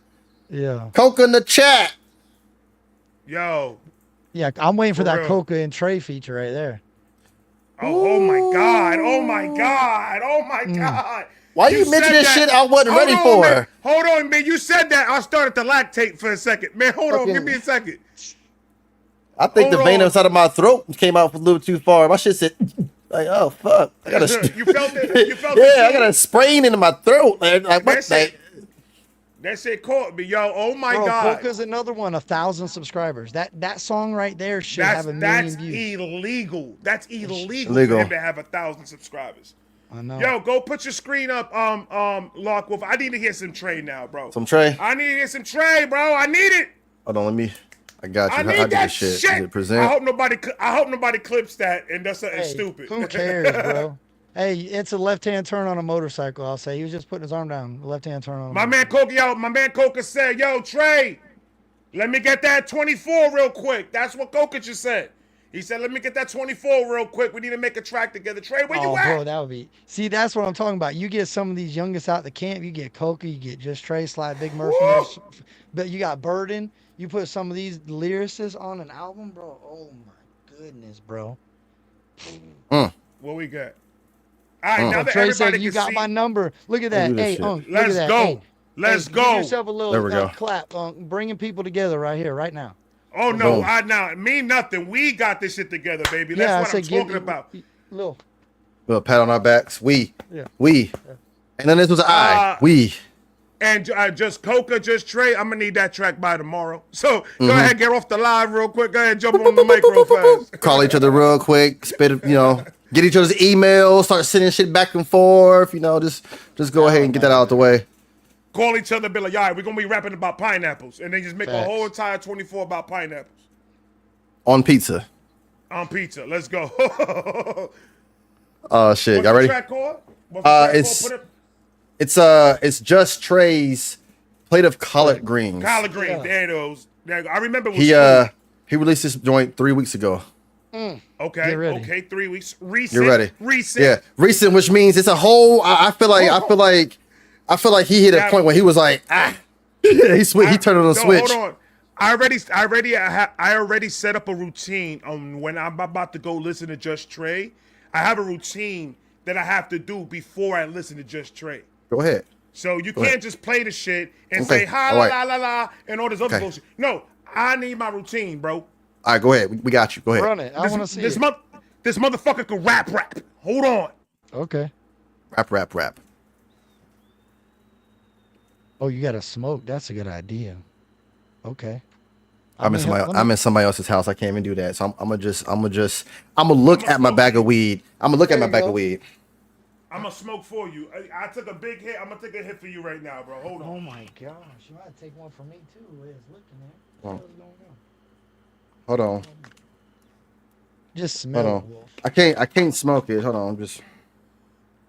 Yeah. Coca in the chat. Yo. Yeah, I'm waiting for that real. Coca and Trey feature right there. Oh my God. Oh my God. Oh my Mm. God. Why you mentioning this shit I wasn't ready for? Man. Hold on, man. You said that. I started to lactate for a second. Man, hold on. Give me a second. I think the vein inside of my throat came out a little too far. My shit said, like, oh fuck. I got You felt it? You felt it? Yeah, I got a sprain into my throat. Like what? That shit caught me, yo. Oh my Bro, God. Coca's another one, 1,000 subscribers. That song right there should have a million views. Illegal. That's illegal for him to have 1,000 subscribers. I know. Yo, go put your screen up, Lockwolf. I need to hear some Trey now, bro. Some Trey? I need to hear some Trey, bro. I need it. Hold on, I got you. I How need do that this shit? shit. Is it present? I hope nobody clips that and does something stupid. Who cares, bro? Hey, it's a left-hand turn on a motorcycle, I'll say. He was just putting his arm down. Left-hand turn on a My man Coca said, yo, Trey, let me get that 24 real quick. That's what Coca just said. He said, let me get that 24 real quick. We need to make a track together. Trey, where you at? Bro, that would be... See, that's what I'm talking about. You get some of these youngest out the camp. You get Coca, you get Just Trey, Slide, Big Murphy. But you got Burden. You put some of these lyricists on an album, bro. Oh, my goodness, bro. What we got? All right, now that Trey everybody said, you can got see, my number. Look at that. Hey, look let's at that. go. Hey, let's hey, go. Give yourself a little There we go. clap. Bringing people together right here, right now. Oh, no, mean nothing. We got this shit together, baby. That's what I'm talking about. Little pat on our backs. We. Yeah. And then this was I. We. And just Coca, just Trey. I'm going to need that track by tomorrow. So go ahead, get off the live real quick. Go ahead, jump on the mic real fast. Call each other real quick. Get each other's emails. Start sending shit back and forth. Just go ahead and get that out the way. Call each other, be like, all right, we're going to be rapping about pineapples. And then just make a whole entire 24 about pineapples. On pizza. On pizza. Let's go. Oh, shit. Y'all ready? Track called? What's the track called? It's Just Trey's Plate of Collard Greens. Collard greens. There it is. I remember it was he released this joint 3 weeks ago. Okay, 3 weeks. Recent. You're ready. Recent. Yeah, recent, which means it's a whole. I feel like he hit a point where he was like, he turned on the switch. Hold on. I already set up a routine on when I'm about to go listen to Just Trey. I have a routine that I have to do before I listen to Just Trey. Go ahead. So you can't just play the shit and say ha la la la and all this other bullshit. No, I need my routine, bro. All right, go ahead. We got you. Go ahead. Run it. I want to see this it. This motherfucker can rap. Hold on. Okay. Rap. Oh, you got to smoke. That's a good idea. Okay. I'm in somebody else's house. I can't even do that. So I'm gonna look at my bag of weed. I'm gonna look at my bag of weed. I'm gonna smoke for you. I took a big hit. I'm gonna take a hit for you right now, bro. Hold on. Oh my gosh, you might take one for me too. Liz, looking at. What's Hold on. Just smell Hold on. it, Wolf. I can't smoke it. Hold on. I'm just.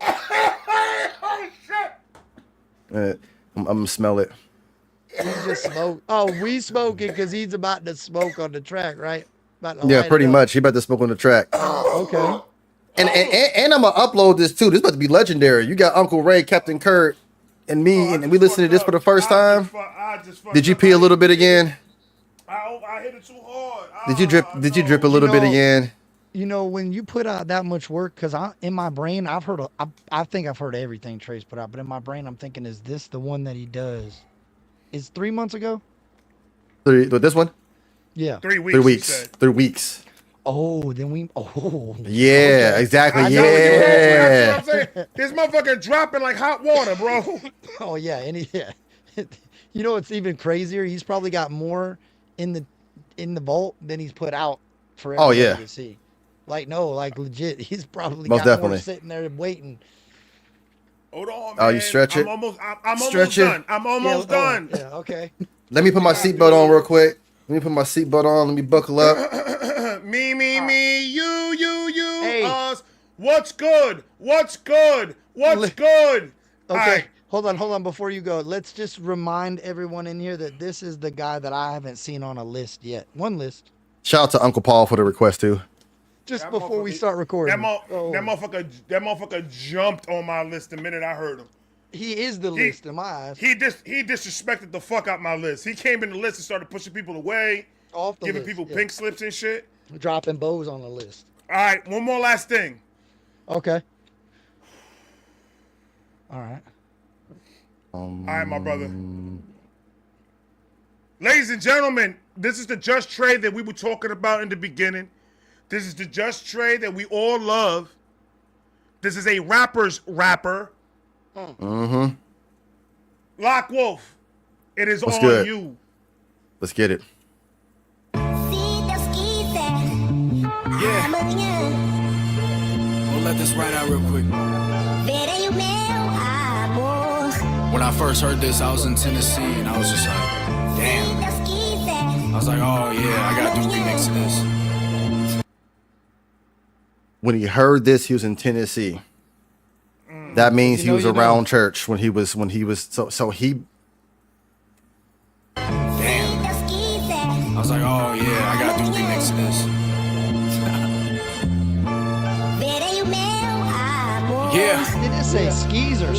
Oh shit! I'm gonna smell it. We just smoke. Oh, we smoking because he's about to smoke on the track, right? Yeah, pretty much. He about to smoke on the track. Okay. And I'm gonna upload this too. This about to be legendary. You got Uncle Ray, Captain Kurt, and me, and we listening to this for the first time. Did you pee a little bit again? I hit it too hard. Did you drip a little bit again? You know, when you put out that much work, because in my brain, I think I've heard everything Trey's put out, but in my brain, I'm thinking, is this the one that he does? Is 3 months ago? This one? Yeah. 3 weeks. 3 weeks. 3 weeks. Oh, then we. Oh. Yeah, okay. exactly. That's what I'm saying. This motherfucker dropping like hot water, bro. Oh yeah, You know what's even crazier? He's probably got more in the vault than he's put out for everybody to see. Like legit, he's probably Most got definitely. more sitting there waiting. Hold on, man. Oh, you stretch it? I'm almost Stretch it. done. I'm almost done. Yeah, okay. Let me put my seatbelt on real quick. Let me buckle up. Me, you, Hey. us. What's good? What's good? Okay. Right. Hold on. Before you go, let's just remind everyone in here that this is the guy that I haven't seen on a list yet. One list. Shout out to Uncle Paul for the request too. Just before we start recording. That motherfucker jumped on my list the minute I heard him. He is the list in my eyes. He disrespected the fuck out my list. He came in the list and started pushing people away, Off the giving list, people yeah. pink slips and shit. Dropping bows on the list. All right, one more last thing. Okay. All right. All right, my brother. Ladies and gentlemen, this is the just trade that we were talking about in the beginning. This is the just trade that we all love. This is a rapper's rapper. Mm-hmm. Lock Wolf, it is What's on good? you. Let's get it. Yeah. We'll let this ride out real quick. When I first heard this, I was in Tennessee and I was just like, damn. I was like, oh yeah, I gotta do a remix of this. When he heard this, he was in Tennessee. That means he was around church when he was so he. Damn. I was like, oh yeah, I gotta do a remix of this. Yeah. Did it say skeezer?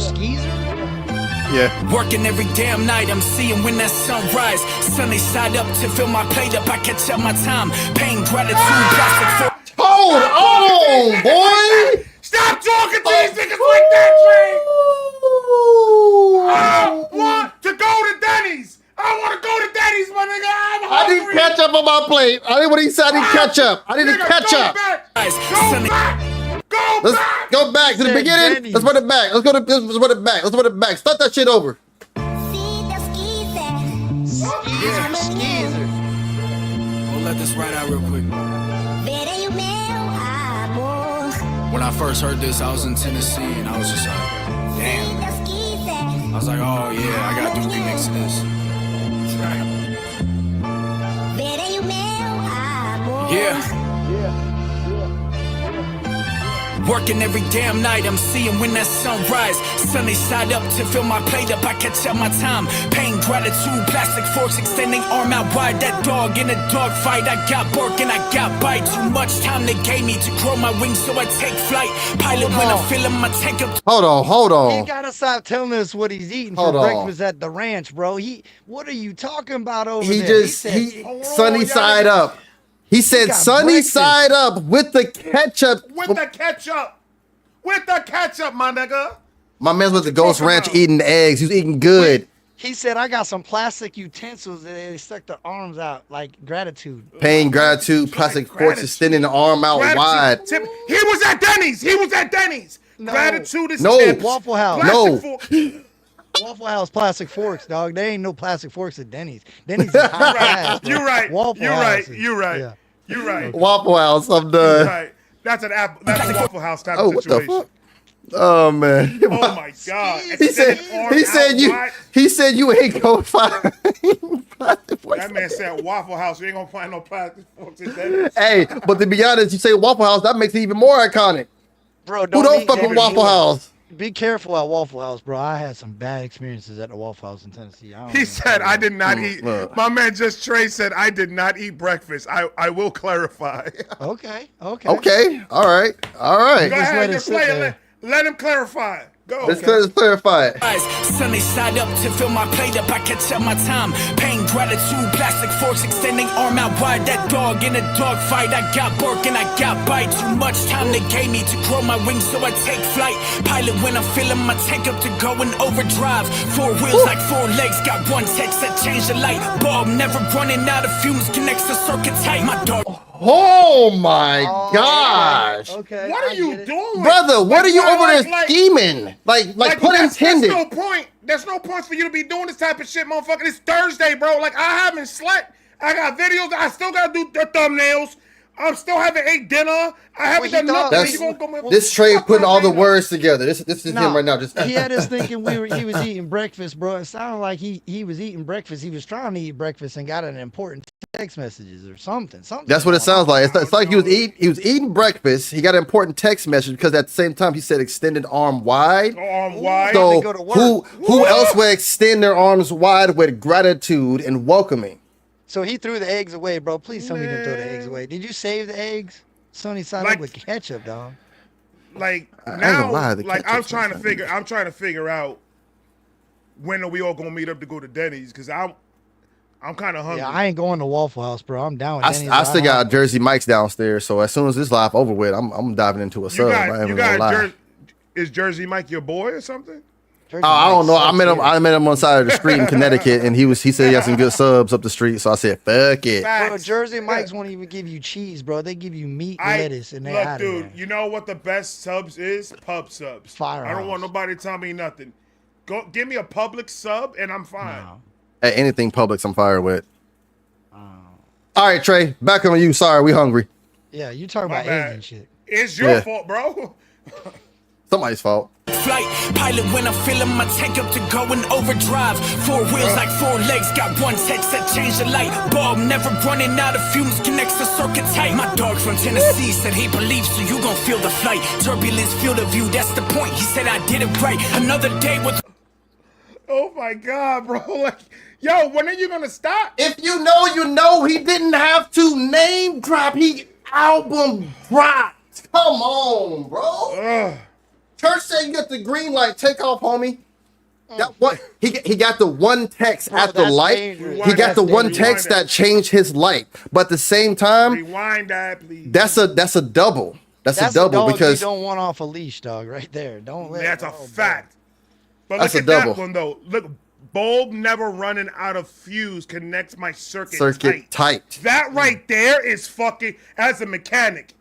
Yeah. Working every damn night, I'm seeing when that sunrise. Sunny side up to fill my plate up. I catch up my time. Paying gratitude, plastic for. Hold on, boy. Stop talking to these niggas like that, Trey. I want to go to Denny's. I want to go to Denny's, my nigga. I'm I hungry. didn't catch up on my plate. I didn't what he said. I didn't catch up. I didn't Nigga, catch go up. back. Go Sunny. back. Go Let's back. go back to the Said beginning. Denny's. Let's run it back. Let's run it back. Let's run it back. Start that shit over. Skeezer. We'll let this ride out real quick. When I first heard this, I was in Tennessee and I was just like, damn. I was like, oh yeah, I gotta do a remix of this. Yeah. Working every damn night, I'm seeing when that sunrise. Sunny side up to fill my plate up. I catch up my time. Paying gratitude, plastic forks, extending arm out wide. That dog in a dog fight. I got bark and I got bite. Too much time they gave me to grow my wings, so I take flight. Pilot when I'm feeling my tank up. Hold on. You gotta stop telling us what he's eating Hold for on. breakfast at the ranch, bro. What are you talking about over He there? just said, sunny side up. He said got sunny breakfast. side up with the ketchup. With the ketchup. With the ketchup, my nigga. My man's with the Ghost talking Ranch about? eating eggs. He was eating good. He said, I got some plastic utensils that they stuck their arms out like gratitude. Paying gratitude, plastic forks, extending the arm out wide. Gratitude. He was at Denny's. No. Gratitude is No. tips. Waffle House. Plastic No. fork. Waffle House plastic forks, dog. There ain't no plastic forks at Denny's. Denny's is high class, bro. You're right. Waffle You're House right. is- You're right. yeah. You're right. Waffle House, I'm You're done. right. That's a Waffle House type Oh, of what the situation. fuck? Oh man. Oh my God. He said he said you ain't gonna find plastic forks. That man said Waffle House. You ain't gonna find no plastic forks at Denny's. Hey, but to be honest, you say Waffle House, that makes it even more iconic. Bro, Who don't eat fuck with Denny's. Waffle House? Be careful at Waffle House, bro. I had some bad experiences at the Waffle House in Tennessee. He said, I did not eat. My man Just Trey said, I did not eat breakfast. I will clarify. Okay. Okay. All right. Go Just ahead, let it just sit play there. it. Let him clarify. Go. Let's clarify it. Sunny side up to fill my plate up. I catch up my time. Paying gratitude, plastic forks, extending arm out wide. That dog in a dog fight. I got bark and I got bite. Too much time they gave me to grow my wings, so I take flight. Pilot when I'm filling my tank up to go in overdrive. 4 wheels like 4 legs. Got one text that changed the light bulb. Never running out of fumes. Connects the circuit tight. My dog. Oh my gosh. Okay. What are you doing? Brother, what are you over there scheming? Like pun intended. There's no point. There's no point for you to be doing this type of shit, motherfucker. It's Thursday, bro. Like, I haven't slept. I got videos. I still got to do the thumbnails. I still haven't ate dinner. I haven't done nothing. This Trey putting all the words together. This is him right now. Just he had us thinking he was eating breakfast, bro. It sounded like he was eating breakfast. He was trying to eat breakfast and got an important text messages or something. That's what it sounds like. It's like he was eating breakfast. He got an important text message because at the same time he said extended arm wide. Arm wide. So Go to work. who else would extend their arms wide with gratitude and welcoming? So he threw the eggs away, bro. Please tell me he didn't throw the eggs away. Did you save the eggs? Sonny signed up with ketchup, dog. Like I ain't now, gonna lie, the like ketchup's I'm trying to figure out when are we all gonna meet up to go to Denny's? Because I'm kind of hungry. Yeah, I ain't going to Waffle House, bro. I'm down with Denny's. I still got Jersey Mike's downstairs, so as soon as this live over with, I'm diving into a sub. I ain't even gonna lie. Is Jersey Mike your boy or something? I don't know. I met him on the side of the street in Connecticut, and he said he had some good subs up the street. So I said, "Fuck it." Bro, Jersey Mike's won't even give you cheese, bro. They give you meat, lettuce, and they look, dude. You know what the best subs is? Pub subs. Firehouse. I don't want nobody to tell me nothing. Go give me a Publix sub, and I'm fine. No. Hey, anything Publix, I'm fire with. All right, Trey, back on you. Sorry, we hungry. Yeah, you talking about eggs and shit. It's your fault, bro. Somebody's fault. Flight pilot when I'm filling my tank up to go in overdrive. 4 wheels like 4 legs, got one text that changed the light bulb. Never running out of fumes, connects the circuit tight. My dog from Tennessee said he believes, so you gon' feel the flight. Turbulence, field of view, that's the point. He said I did it right. Another day with. Oh my God, bro! Like, yo, when are you gonna stop? If you know, you know. He didn't have to name drop. He album dropped. Come on, bro. Church said you got the green light. Take off, homie. That what he got the one text at the light. He got the one text that changed his light. But at the same time, rewind that, please. That's a double. That's a double because you don't want off a leash, dog. Right there. Don't let. That's a fact. But That's look a at double. that one though. Look, bulb never running out of fuse connects my circuit tight. That right there is fucking, as a mechanic,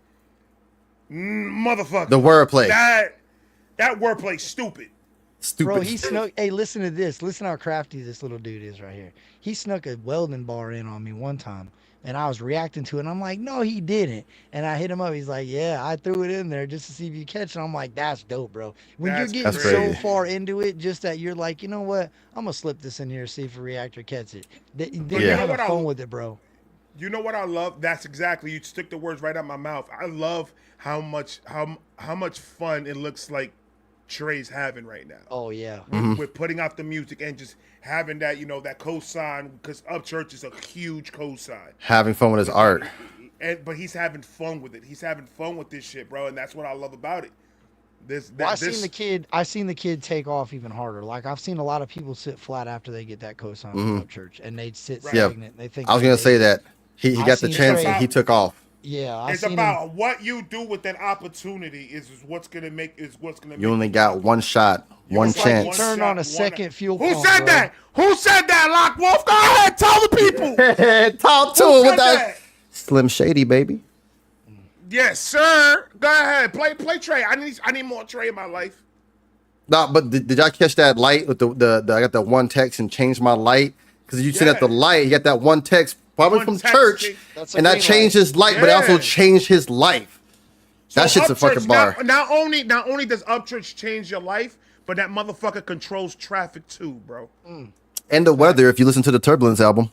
motherfucker. The wordplay. That wordplay stupid. Bro, he snuck. Hey, listen to this. Listen how crafty this little dude is right here. He snuck a welding bar in on me one time, and I was reacting to it. And I'm like, no, he didn't. And I hit him up. He's like, yeah, I threw it in there just to see if you catch it. I'm like, that's dope, bro. When you're getting so far into it, just that you're like, you know what? I'm gonna slip this in here, see if a reactor catches it. You're having fun with it, bro. You know what I love? That's exactly. You stick the words right out my mouth. I love how much fun it looks like Trey's having right now. Oh yeah. With putting out the music and just having that, that cosign, because Upchurch is a huge cosign. Having fun with his art. But he's having fun with it. He's having fun with this shit, bro, and that's what I love about it. I seen the kid take off even harder. Like I've seen a lot of people sit flat after they get that cosign from Upchurch, and they'd sit stagnant. They think I was gonna say that he got the chance and he took off. Yeah, it's about what you do with that opportunity is what's gonna make. You only got one shot, one chance. Turn on a second fuel pump. Who said that? Who said that? Lock Wolf, go ahead, tell the people. Talk to him with that Slim Shady, baby. Yes, sir. Go ahead, play Trey. I need more Trey in my life. No, but did y'all catch that light with the I got that one text and changed my light? Because you said at the light, you got that one text. Probably from church, and that changed his life, but it also changed his life. That shit's a fucking bar. Not only does Upchurch change your life, but that motherfucker controls traffic too, bro. And the weather, if you listen to the Turbulence album.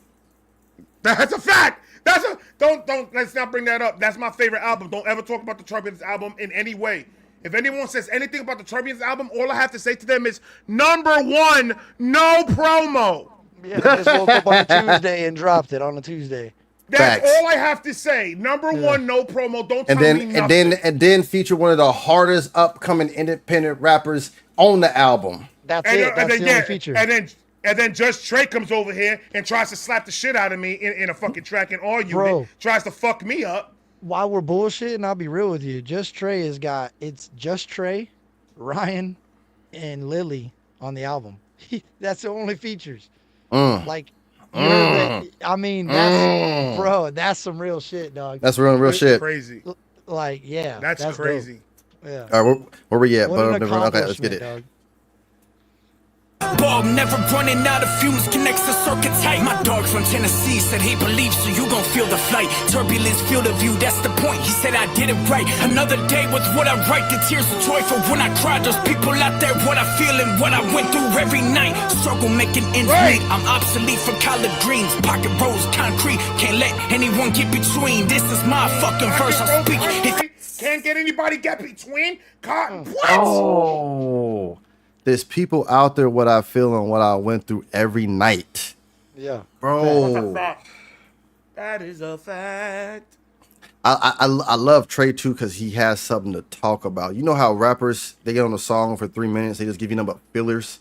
That's a fact. Let's not bring that up. That's my favorite album. Don't ever talk about the Turbulence album in any way. If anyone says anything about the Turbulence album, all I have to say to them is #1, no promo. Yeah, they just woke up on a Tuesday and dropped it on a Tuesday. That's all I have to say. #1, no promo. Don't tell me nothing. And then feature one of the hardest upcoming independent rappers on the album. That's it. That's the only feature. And then Just Trey comes over here and tries to slap the shit out of me in a fucking track and argument. Tries to fuck me up. While we're bullshitting, I'll be real with you. Just Trey it's Just Trey, Ryan, and Lily on the album. That's the only features. Like, I mean, that's some real shit, dog. That's real shit. Crazy. Like, yeah. That's crazy. Dope. Yeah. All right, where we at? Okay, let's get it. Dog. Bulb never running out of fumes, connects the circuit tight. My dog from Tennessee said he believes, so you gon' feel the flight. Turbulence, field of view, that's the point. He said I did it right. Another day with what I write, the tears of joy for when I cried. Those people out there, what I feel and what I went through every night. Struggle making ends meet. I'm obsolete for collard greens, pocket rolls, concrete. Can't let anyone get between. This is my fucking verse. I speak. Can't get anybody get between. Oh. There's people out there what I feel and what I went through every night. Yeah. Bro. That is a fact. I love Trey too because he has something to talk about. You know how rappers they get on a song for 3 minutes, they just give you nothing but fillers.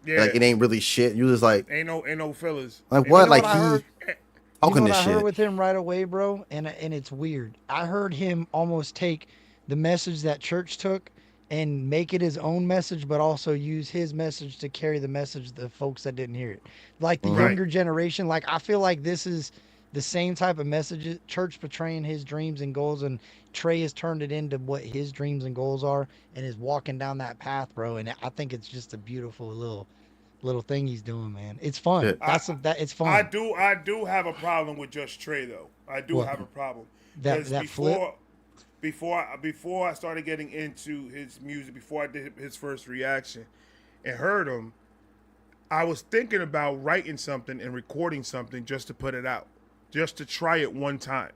Yeah. Like it ain't really shit. You just like ain't no fillers. Like what? Like I heard? he talking what this I shit. heard with him right away, bro, and it's weird. I heard him almost take the message that church took and make it his own message, but also use his message to carry the message to the folks that didn't hear it. Like the younger generation, like I feel like this is the same type of message. Church portraying his dreams and goals, and Trey has turned it into what his dreams and goals are, and is walking down that path, bro. And I think it's just a beautiful little thing he's doing, man. It's fun. It's fun. I do have a problem with just Trey though. I do have a problem. That Before I started getting into his music, before I did his first reaction and heard him, I was thinking about writing something and recording something just to put it out, just to try it one time.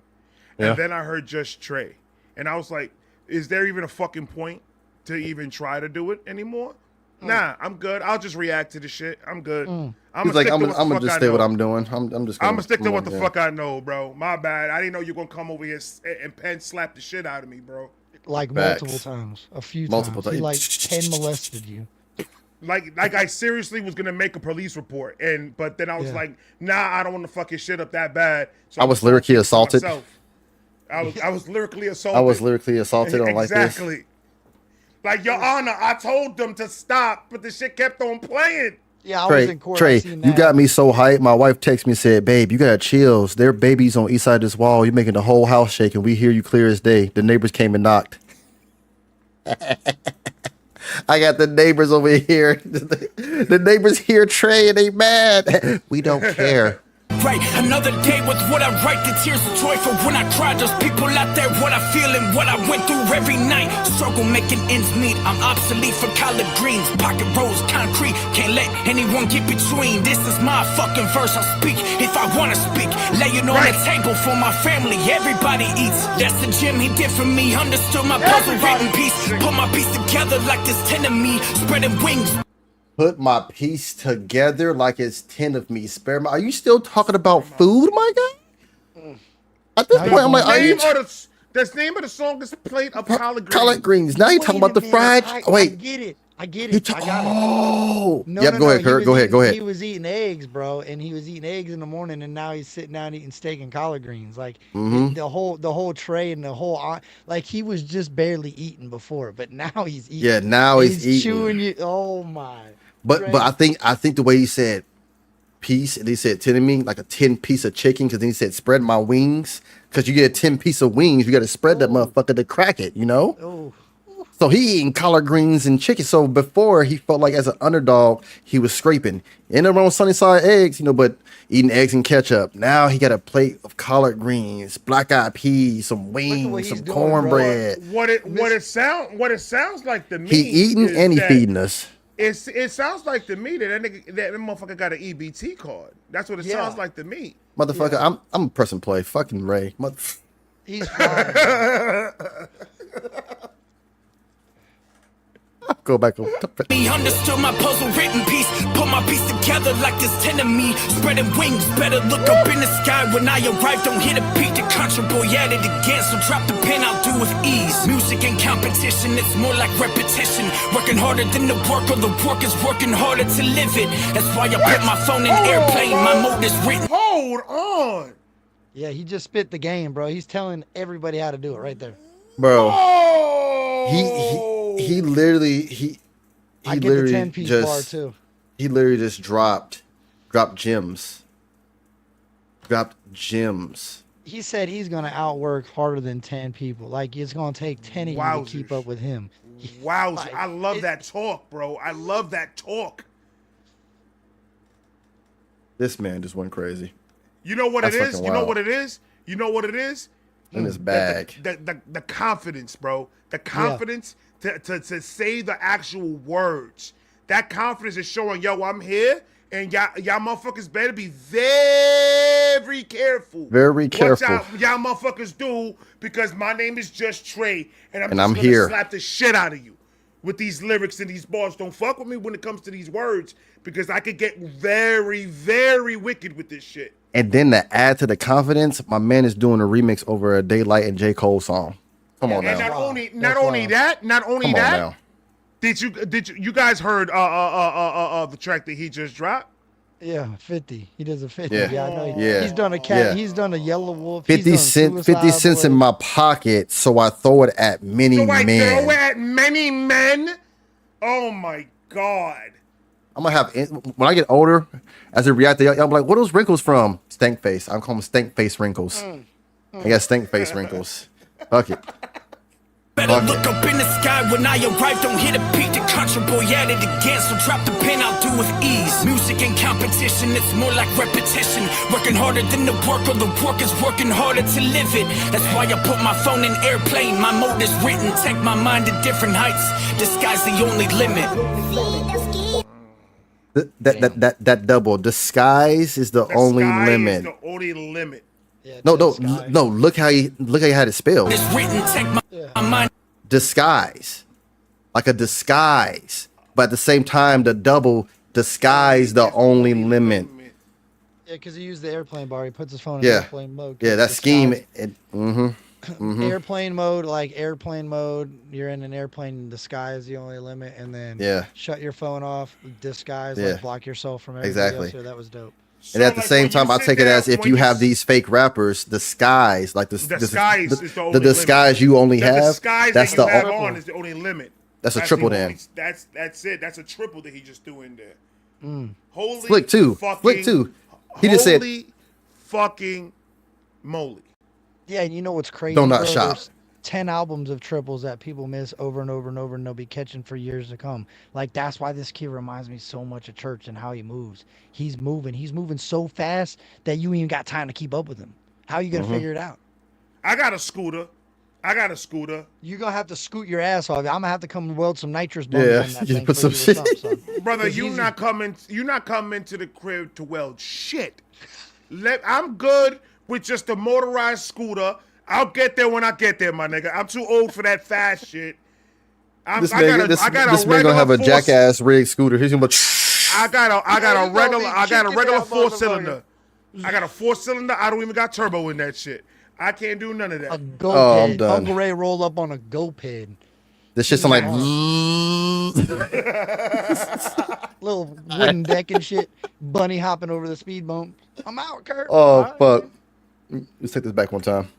And then I heard just Trey. And I was like, is there even a fucking point to even try to do it anymore? Nah, I'm good. I'll just react to the shit. I'm good. He's like, I'm gonna just stay what I'm doing. I'm just gonna stick to what the fuck I know, bro. My bad. I didn't know you were gonna come over here and pen slap the shit out of me, bro. Like multiple times. A few times. He like 10 molested you. Like I seriously was gonna make a police report, but then I was like, nah, I don't want to fuck his shit up that bad. So I was lyrically assaulted. I was lyrically assaulted. I was lyrically assaulted on like this. Exactly. Like, Your Honor, I told them to stop, but the shit kept on playing. Yeah, I was in court. Trey, you got me so hyped. My wife texted me and said, babe, you got chills. There are babies on each side of this wall. You're making the whole house shake, and we hear you clear as day. The neighbors came and knocked. I got the neighbors over here. The neighbors hear Trey, and they mad. We don't care. Right, another day with what I write, the tears of joy for when I cry. There's people out there, what I feel and what I went through every night. Struggle making ends meet, I'm obsolete for collard greens. Pocket rolls, concrete, can't let anyone get between. This is my fucking verse, I speak if I wanna speak. Lay it on the table for my family, everybody eats. That's the gym he did for me, understood my puzzle written piece. Put my piece together like it's 10 of me, spreading wings. Put my piece together like it's 10 of me. Spare my. Are you still talking about food, my guy? At this point, I'm like, are you? The name of the song is Plate of Collard Greens. Collard greens. Now you're talking about the fried. Wait. I get it. I got it. Oh. No, yep, no, go no. ahead, Kurt. Go ahead. He was eating eggs, bro, and he was eating eggs in the morning, and now he's sitting down eating steak and collard greens. Like the whole tray and the whole like he was just barely eating before, but now he's eating. Yeah, now he's eating. Chewing you. Oh my. But I think the way he said piece and he said 10 of me, like a 10 piece of chicken, because then he said spread my wings, because you get a 10 piece of wings, you got to spread that motherfucker to crack it, you know. Oh. So he eating collard greens and chicken. So before he felt like as an underdog he was scraping in and around sunny side eggs, you know, but eating eggs and ketchup. Now he got a plate of collard greens, black eyed peas, some wings, some cornbread. What it sounds like to me. He eating and he feeding us. It sounds like to me that that motherfucker got an EBT card. That's what it sounds like to me. Motherfucker, I'm pressing play. Fucking Ray. He's fine. Go back. He understood my puzzle written piece. Put my piece together like this 10 of me. Spreading wings, better look up in the sky when I arrive. Don't hit a beat, the country boy at it again. So drop the pen, I'll do with ease. Music and competition, it's more like repetition. Working harder than the work, or the work is working harder to live it. That's why I put my phone in airplane. My mode is written. Hold on. Yeah, he just spit the game, bro. He's telling everybody how to do it right there. Bro. He literally I get the 10-piece bar too. He literally just dropped gems. Dropped gems. He said he's gonna outwork harder than 10 people. Like it's gonna take 10 of you to keep up with him. Wow, I love that talk, bro. I love that talk. This man just went crazy. You know what it is? You know what it is? You know what it is? In his bag. The confidence, bro. The confidence to say the actual words. That confidence is showing, yo, I'm here, and y'all motherfuckers better be very careful. Very careful. What y'all motherfuckers do, because my name is just Trey, and I'm just gonna here. slap the shit out of you. with these lyrics and these bars. Don't fuck with me when it comes to these words because I could get very, very wicked with this shit. And then to add to the confidence, my man is doing a remix over a Daylight and J. Cole song. Come on now. And not only that, did you guys heard the track that he just dropped? Yeah, 50. He does a 50. Yeah. Yeah, I know. Yeah. He's done a cat. Yeah. He's done a Yellow Wolf. 50 cents in my pocket, so I throw it at many men. Throw it at many men. Oh my God. I'm gonna have when I get older, as a reactor, y'all be like, "What are those wrinkles from?" Stank face. I'm calling them stank face wrinkles. I got stank face wrinkles. Fuck it. Better look up in the sky when I arrive. Don't hit a peak. The country boy at it again. So drop the pen, I'll do with ease. Music and competition, it's more like repetition. Working harder than the work, or the work is working harder to live it. That's why I put my phone in airplane. My mode is written. Take my mind to different heights. The sky's the only limit. That double. The skies is the only limit. Is the only limit. Yeah, No. Look how you had it spelled. It's written. Take my mind. Disguise, like a disguise, but at the same time, the double disguise the only limit. Yeah, because he used the airplane bar. He puts his phone in airplane mode. Yeah, that scheme. Airplane mode, like airplane mode. You're in an airplane. The sky is the only limit, and then shut your phone off. Disguise, like block yourself from everybody else. So that was dope. And at the same time, I take it as if you have these fake rappers, the skies, like the disguise you only have. That's the on is the only limit. That's a triple then. That's it. That's a triple that he just threw in there. Holy Flick two. He just said, "Holy fucking moly!" Yeah, and you know what's crazy? Don't not shop. There's 10 albums of triples that people miss over and over and over, and they'll be catching for years to come. Like, that's why this kid reminds me so much of Church and how he moves. He's moving so fast that you ain't even got time to keep up with him. How are you gonna figure it out? I got a scooter. You're gonna have to scoot your ass off. I'm gonna have to come weld some nitrous bombs on that thing put some shit. Brother, you're not coming to the crib to weld shit. I'm good with just a motorized scooter. I'll get there when I get there, my nigga. I'm too old for that fast shit. This man gonna have a jackass rig scooter. He's gonna. I got a regular 4-cylinder. I got a 4-cylinder. I don't even got turbo in that shit. I can't do none of that. A GoPed. Uncle Ray rolled up on a GoPed. This shit's like little wooden deck and shit. Bunny hopping over the speed bump. I'm out, Kurt. Oh fuck. Let's take this back one time.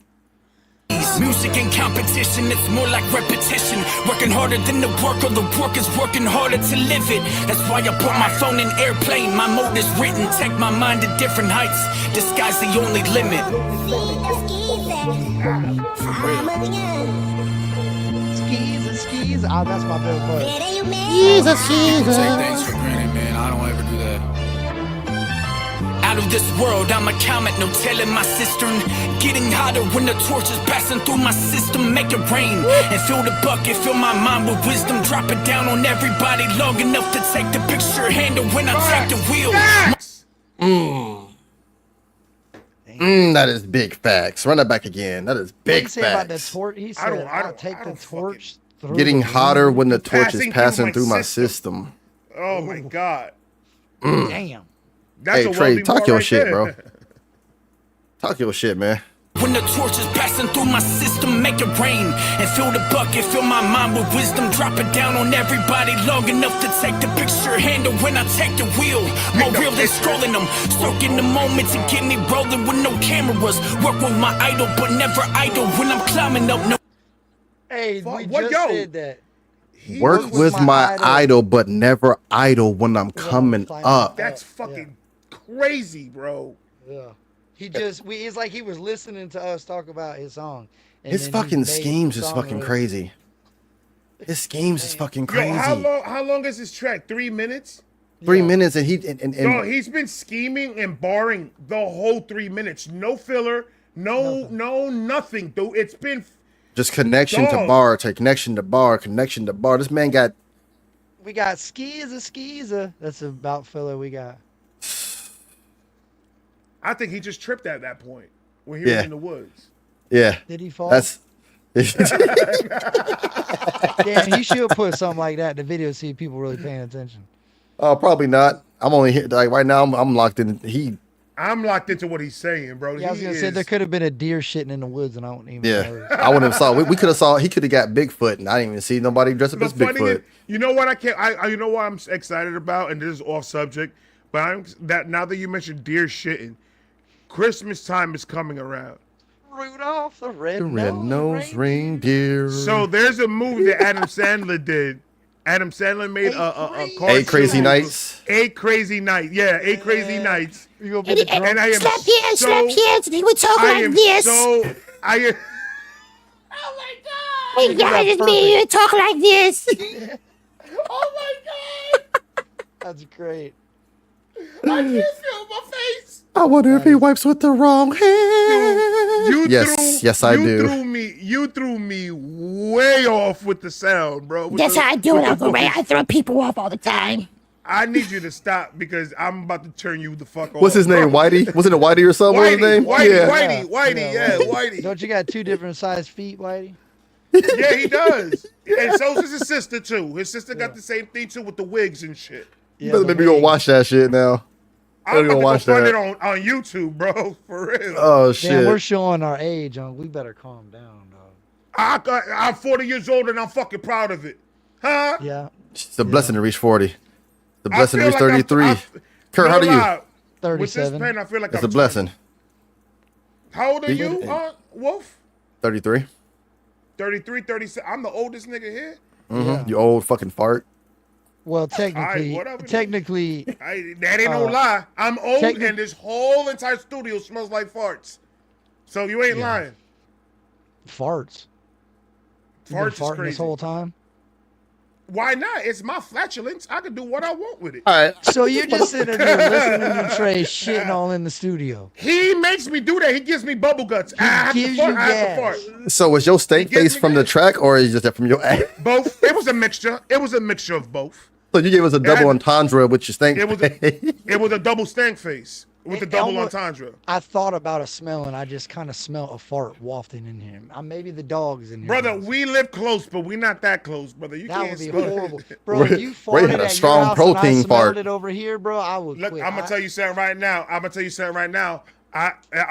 Music and competition, it's more like repetition. Working harder than the work, or the work is working harder to live it. That's why I put my phone in airplane. My mode is written. Take my mind to different heights. The sky's the only limit. Skis. Oh, that's my favorite part. Take things for granted, man. I don't ever do that. Out of this world, I'm a comet, no telling my cistern. Getting hotter when the torch is passing through my system. Make it rain and fill the bucket, fill my mind with wisdom. Drop it down on everybody long enough to take the picture. Handle when I take the wheel. That is big facts. Run that back again. That is big facts. About the torch? He said, I'll take the torch. Getting hotter when the torch is passing through my system. Oh my God. Damn. That's hey Trey, talk your shit, bro. Talk your shit, man. When the torch is passing through my system, make it rain and fill the bucket, fill my mind with wisdom. Drop it down on everybody long enough to take the picture. Handle when I take the wheel. More real than scrolling them. Soaking the moment to get me rolling with no cameras. Work with my idol, but never idle when I'm climbing up. No. Hey, we just said that. Work with my idol, but never idle when I'm coming up. That's fucking crazy, bro. Yeah. It's like he was listening to us talk about his song. His fucking schemes is fucking crazy. His schemes is fucking crazy. Yo, how long is this track? 3 minutes? 3 minutes, and Yo, he's been scheming and barring the whole 3 minutes. No filler, no nothing, dude. It's been just connection to bar, connection to bar, connection to bar. This man got. We got skeezer. That's about filler we got. I think he just tripped at that point when he was in the woods. Yeah. Did he fall? Damn, you should put something like that in the video, see if people really paying attention. Probably not. I'm only here like right now. I'm locked in. I'm locked into what he's saying, bro. Yeah, I was gonna say there could have been a deer shitting in the woods, and I wouldn't even. Yeah, I wouldn't have saw. We could have saw. He could have got Bigfoot, and I didn't even see nobody dressed up as Bigfoot. You know what? You know what I'm excited about, and this is off subject, but now that you mentioned deer shitting, Christmas time is coming around. Rudolph the red-nosed reindeer. So there's a movie that Adam Sandler did. Adam Sandler made a cartoon. 8 Crazy Nights. 8 Crazy Nights. Yeah, 8 Crazy Nights. You gonna be and I am slap hands, and he would talk like this. Oh my god! Hey guys, it's me. You talk like this. Oh my god! That's great. I can't feel my face. I wonder if he wipes with the wrong hand. Yes, I do. You threw me way off with the sound, bro. That's how I do it, Uncle Ray. I throw people off all the time. I need you to stop because I'm about to turn you the fuck off. What's his name? Whitey? Wasn't it Whitey or something? Whitey. Don't you got 2 different size feet, Whitey? Yeah, he does. And so does his sister too. His sister got the same thing too with the wigs and shit. You better maybe go watch that shit now. I'm gonna watch that. It on YouTube, bro. For real. Oh shit. Damn, we're showing our age. We better calm down, dog. I'm 40 years old and I'm fucking proud of it. Huh? Yeah. It's a blessing to reach 40. The blessing to reach 33. Kurt, how old are you? 37. With this pen, I feel like it's a blessing. How old are you, Wolf? 33. 33, 37. I'm the oldest nigga here. Mm-hmm. Yeah. You old fucking fart. Well, technically, that ain't no lie. I'm old, and this whole entire studio smells like farts. So you ain't lying. Farts. Farts is crazy. This whole time. Why not? It's my flatulence. I can do what I want with it. All right. So you're just sitting there listening to Trey shitting all in the studio. He makes me do that. He gives me bubble guts. I have to fart. So was your stank face from the track, or is that from your ass? Both. It was a mixture. It was a mixture of both. So you gave us a double entendre with your stank face. It was a double stank face with the double entendre. I thought about a smell, and I just kind of smelled a fart wafting in here. Maybe the dog's in here. Brother, we live close, but we're not that close, brother. That would be horrible. Bro, if you farted had a at strong your house protein and I smelled fart. it over here, bro, I would Look, quit. I'm going to tell you something right now. I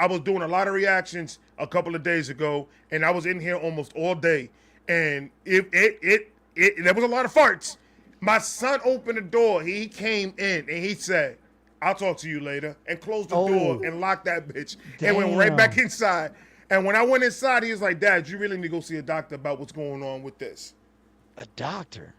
was doing a lot of reactions a couple of days ago, and I was in here almost all day, and there was a lot of farts. My son opened the door. He came in, and he said, I'll talk to you later, and closed the door and locked that bitch and went right back inside. And when I went inside, he was like, Dad, you really need to go see a doctor about what's going on with this. A doctor?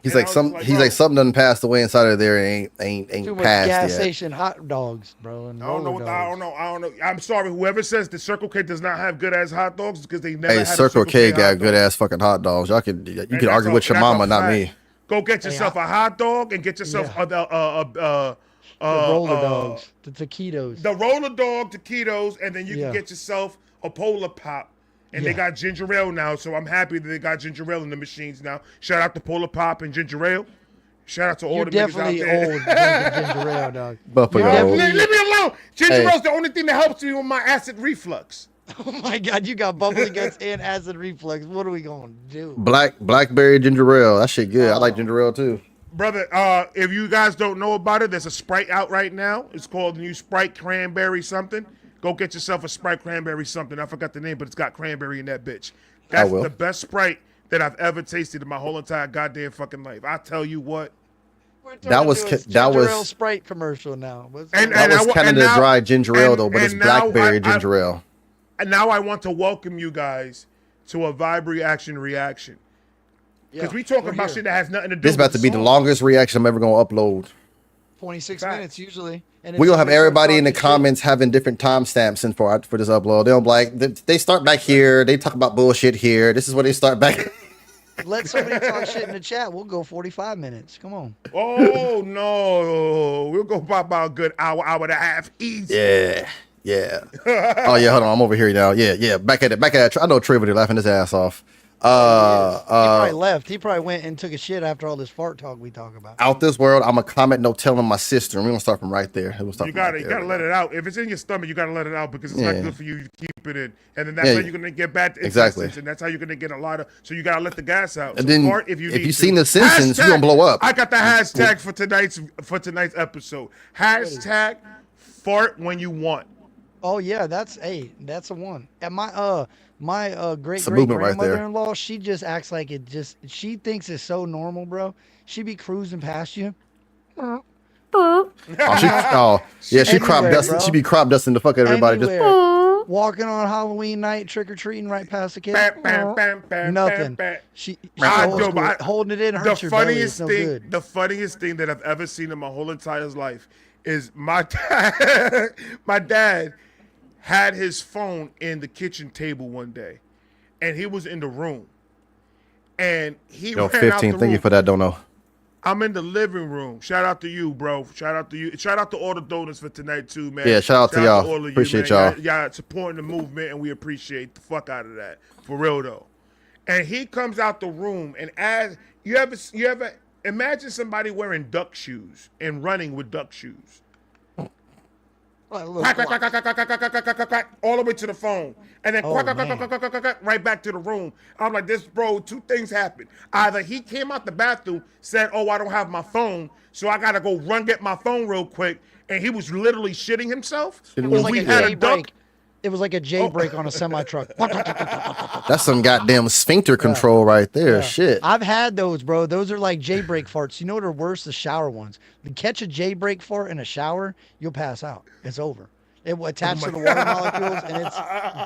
He's like something done passed away inside of there and ain't Too much passed gas yet. station hot dogs, bro. And I don't know. I'm sorry. Whoever says the Circle K does not have good ass hot dogs because they never had Circle K got good ass fucking hot dogs. You can argue with your mama, not me. Go get yourself a hot dog and get yourself the roller dogs, the taquitos. The roller dog taquitos, and then you can get yourself a Polar Pop. And they got ginger ale now, so I'm happy that they got ginger ale in the machines now. Shout out to Polar Pop and ginger ale. Shout out to all the niggas out there. You're definitely old drinking ginger ale, dog. Leave me alone. Ginger ale's the only thing that helps me with my acid reflux. Oh my God, you got bubbly guts and acid reflux. What are we gonna do? Blackberry ginger ale. That shit good. I like ginger ale too. Brother, if you guys don't know about it, there's a Sprite out right now. It's called the new Sprite Cranberry something. Go get yourself a Sprite Cranberry something. I forgot the name, but it's got cranberry in that bitch. That's the best Sprite that I've ever tasted in my whole entire goddamn fucking life. I tell you what. That was Sprite commercial now. That was Canada Dry ginger ale though, but it's blackberry ginger ale. And now I want to welcome you guys to a Vibe Reaction. Because we talk about shit that has nothing to do with this is about to be the longest reaction I'm ever gonna upload. 26 minutes usually. And we're gonna have everybody in the comments having different timestamps in for this upload. They'll be like, they start back here, they talk about bullshit here. This is where they start back. Let somebody talk shit in the chat. We'll go 45 minutes. Come on. Oh no, we'll go about a good hour and a half easy. Yeah. Oh yeah, hold on, I'm over here now. Yeah. Back at it. I know Trey would be laughing his ass off. He probably left. He probably went and took a shit after all this fart talk we talk about. Out this world, I'm a comment, no telling my sister. And we're gonna start from right there. You gotta let it out. If it's in your stomach, you gotta let it out because it's not good for you. You keep it in, and then that's how you're gonna get bad intestines, and that's how you're gonna get a lot of. So you gotta let the gas out. And so then fart if you've seen The Simpsons, you're gonna blow up. I got the hashtag for tonight's episode. Hashtag fart when you want. Oh yeah, that's a one. And my great movement right there. grandmother-in-law, she just acts like she thinks it's so normal, bro. She be cruising past you. She crop dusting. She be crop dusting the fuck out of everybody. Just walking on Halloween night, trick or treating right past the kid. Nothing. She holding it in hurts your belly. It's no good. The funniest thing that I've ever seen in my whole entire life is my dad. My dad had his phone in the kitchen table one day, and he was in the room, and he ran 15. out the Thank room. you for that. Don't know. I'm in the living room. Shout out to you, bro. Shout out to you. Shout out to all the donors for tonight too, man. Yeah, shout out to y'all. all of Appreciate you, man. y'all. Y'all supporting the movement, and we appreciate the fuck out of that. For real though. And he comes out the room, and as you ever imagine somebody wearing duck shoes and running with duck shoes. Quack, quack, quack, quack, quack, quack, quack, quack, quack, quack, all the way to the phone, and then quack, quack, quack, quack, quack, quack, quack, right back to the room. I'm like, this bro, two things happened. Either he came out the bathroom, said, "Oh, I don't have my phone, so I gotta go run get my phone real quick," and he was literally shitting himself. It was like a jailbreak. It was like a jailbreak on a semi truck. That's some goddamn sphincter control right there. Yeah. Shit. I've had those, bro. Those are like jailbreak farts. You know what are worse? The shower ones. You catch a jailbreak fart in a shower, you'll pass out. It's over. It will attach to the water molecules, and it's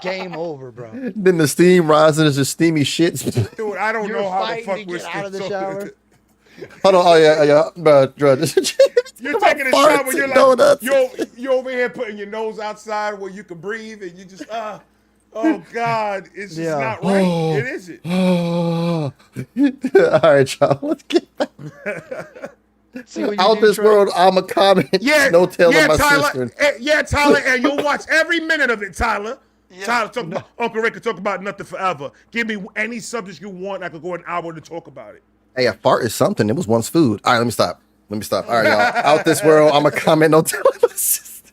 game over, bro. Then the steam rises, it's just steamy shit. Dude, I don't know how the fuck we're out of the shower. Hold on, bro. You're taking a shower, you're like, you're over here putting your nose outside where you can breathe, and you just, oh God, it's just not right. It isn't. All right, y'all, let's get back. Out this world, I'm a comment. Yeah, no telling my Tyler, sister. Yeah, Tyler, and you'll watch every minute of it, Tyler. Yeah. Tyler, talk about, Uncle Rick can talk about nothing forever. Give me any subject you want. I could go an hour to talk about it. Hey, a fart is something. It was once food. All right, let me stop. All right, y'all. Out this world, I'm a comment. No telling my sister.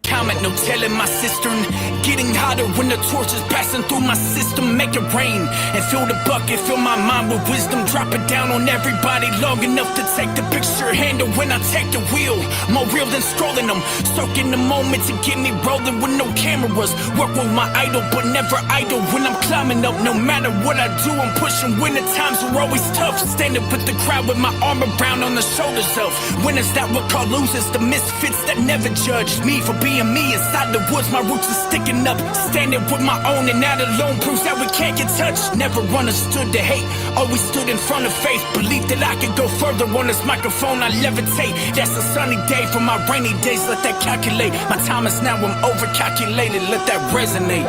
Comment, no telling my cistern. Getting hotter when the torch is passing through my system. Make it rain and fill the bucket. Fill my mind with wisdom. Drop it down on everybody long enough to take the picture. Handle when I take the wheel. More real than scrolling them. Soaking the moment to get me rolling with no cameras. Work with my idol, but never idle. When I'm climbing up, no matter what I do, I'm pushing. When the times are always tough. Standing with the crowd with my arm around on the shoulders of winners that would call losers. The misfits that never judged me for being me. Inside the woods, my roots are sticking up. Standing with my own, and that alone proves that we can't get touched. Never understood the hate, always stood in front of faith. Believed that I could go further on this microphone, I levitate. That's a sunny day from my rainy days, let that calculate. My time is now, I'm over-calculated, let that resonate.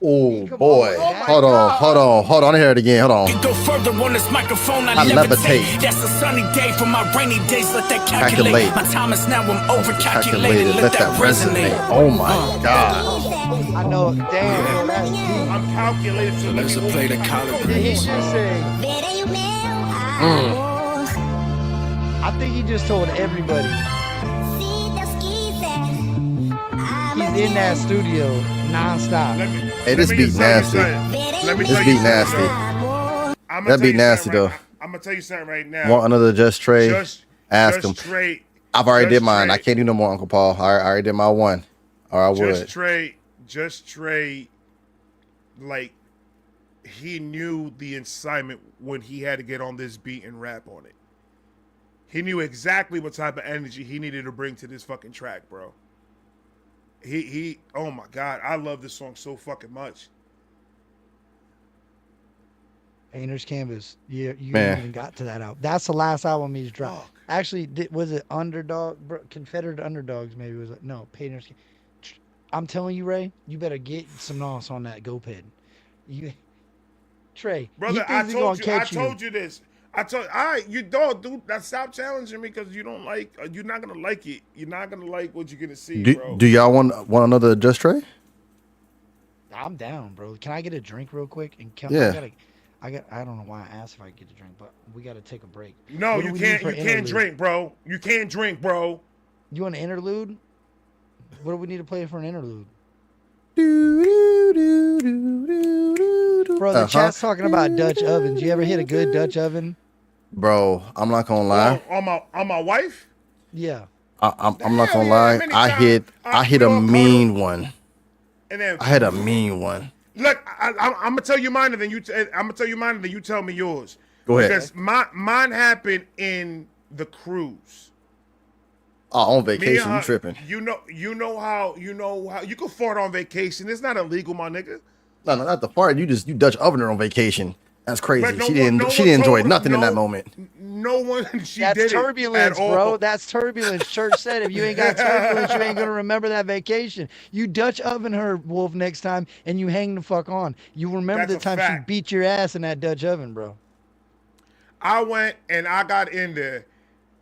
Oh boy. Hold on. Hear it again. Hold on. Go further on this microphone, I levitate. That's a sunny day from my rainy days, let that calculate. My time is now, I'm over-calculated, let that resonate. Oh my God. I know, damn. I'm calculating. So there's a play to college. Did he just say? I think he just told everybody. He's in that studio nonstop. Hey, this beat nasty. This beat nasty. That beat nasty though. I'm gonna tell you something right now. Want another Just Trey? Ask him. I've already did mine. I can't do no more, Uncle Paul. I already did my one. Or I would. Just Trey, like, he knew the assignment when he had to get on this beat and rap on it. He knew exactly what type of energy he needed to bring to this fucking track, bro. He oh my God, I love this song so fucking much. Painter's Canvas. You haven't even got to that album. That's the last album he's dropped. Actually, was it Underdog? Confederate Underdogs maybe was it? No, Painter's Canvas. I'm telling you, Ray, you better get some nos on that GoPed. Trey, brother, I told you this. All right, you don't, dude. Stop challenging me because you don't like. You're not gonna like it. You're not gonna like what you're gonna see, bro. Do y'all want another Just Trey? I'm down, bro. Can I get a drink real quick? And Yeah. I don't know why I asked if I could get a drink, but we got to take a break. No, What do you we need can't. for You can't interlude? drink, bro. You can't drink, bro. You want an interlude? What do we need to play for an interlude? Bro, the chat's talking about Dutch ovens. You ever hit a good Dutch oven? Bro, I'm not gonna lie. On my wife. Yeah. I'm not gonna yeah, lie. many I times. hit We a all mean one. And then I had a mean one. look, I'm gonna tell you mine, and then you tell me yours. Go ahead. Because mine happened in the cruise. Oh, on Me and vacation, you her- tripping? You know how you can fart on vacation. It's not illegal, my nigga. No, not the fart. You Dutch oven her on vacation. That's crazy. But no She one- didn't. no She one didn't enjoy told- nothing in no- that moment. No one. She That's did turbulence, it at bro. all. That's turbulence. Church said if you ain't got turbulence, you ain't gonna remember that vacation. You Dutch oven her, Wolf, next time, and you hang the fuck on. You remember That's the a time she fact. beat your ass in that Dutch oven, bro. I went and I got in there,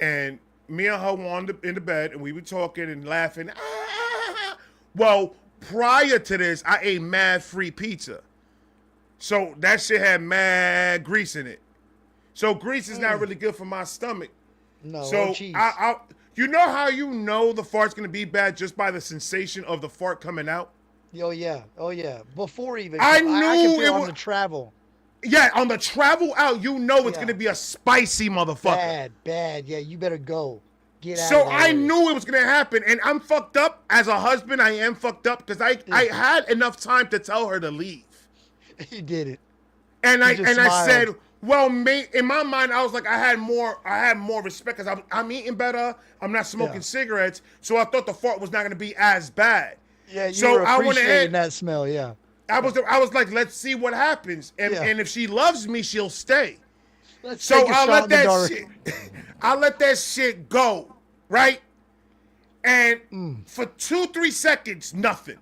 and me and her were in the bed, and we were talking and laughing. Well, prior to this, I ate mad free pizza, so that shit had mad grease in it. So grease is not really good for my stomach. No, So or cheese. you know how you know the fart's gonna be bad just by the sensation of the fart coming out. Oh yeah. Before even, I can knew feel it on wa- the travel. Yeah, on the travel out, you know it's Yeah. gonna be a spicy motherfucker. Bad. Yeah, you better go. Get out. So of that I area. knew it was gonna happen, and I'm fucked up as a husband. I am fucked up because I had enough time to tell her to leave, You did it. and You I just said, smiled. well, in my mind, I was like, I had more respect because I'm eating better. I'm not smoking Yeah. cigarettes, so I thought the fart was not gonna be as bad. Yeah, you So were I went appreciating ahead. that smell. Yeah. I was like, let's see what happens, and Yeah. and if she loves me, she'll stay. Let's So take a I shot let in the that dark. shit. I let that shit go, right? And for 2-3 seconds, nothing.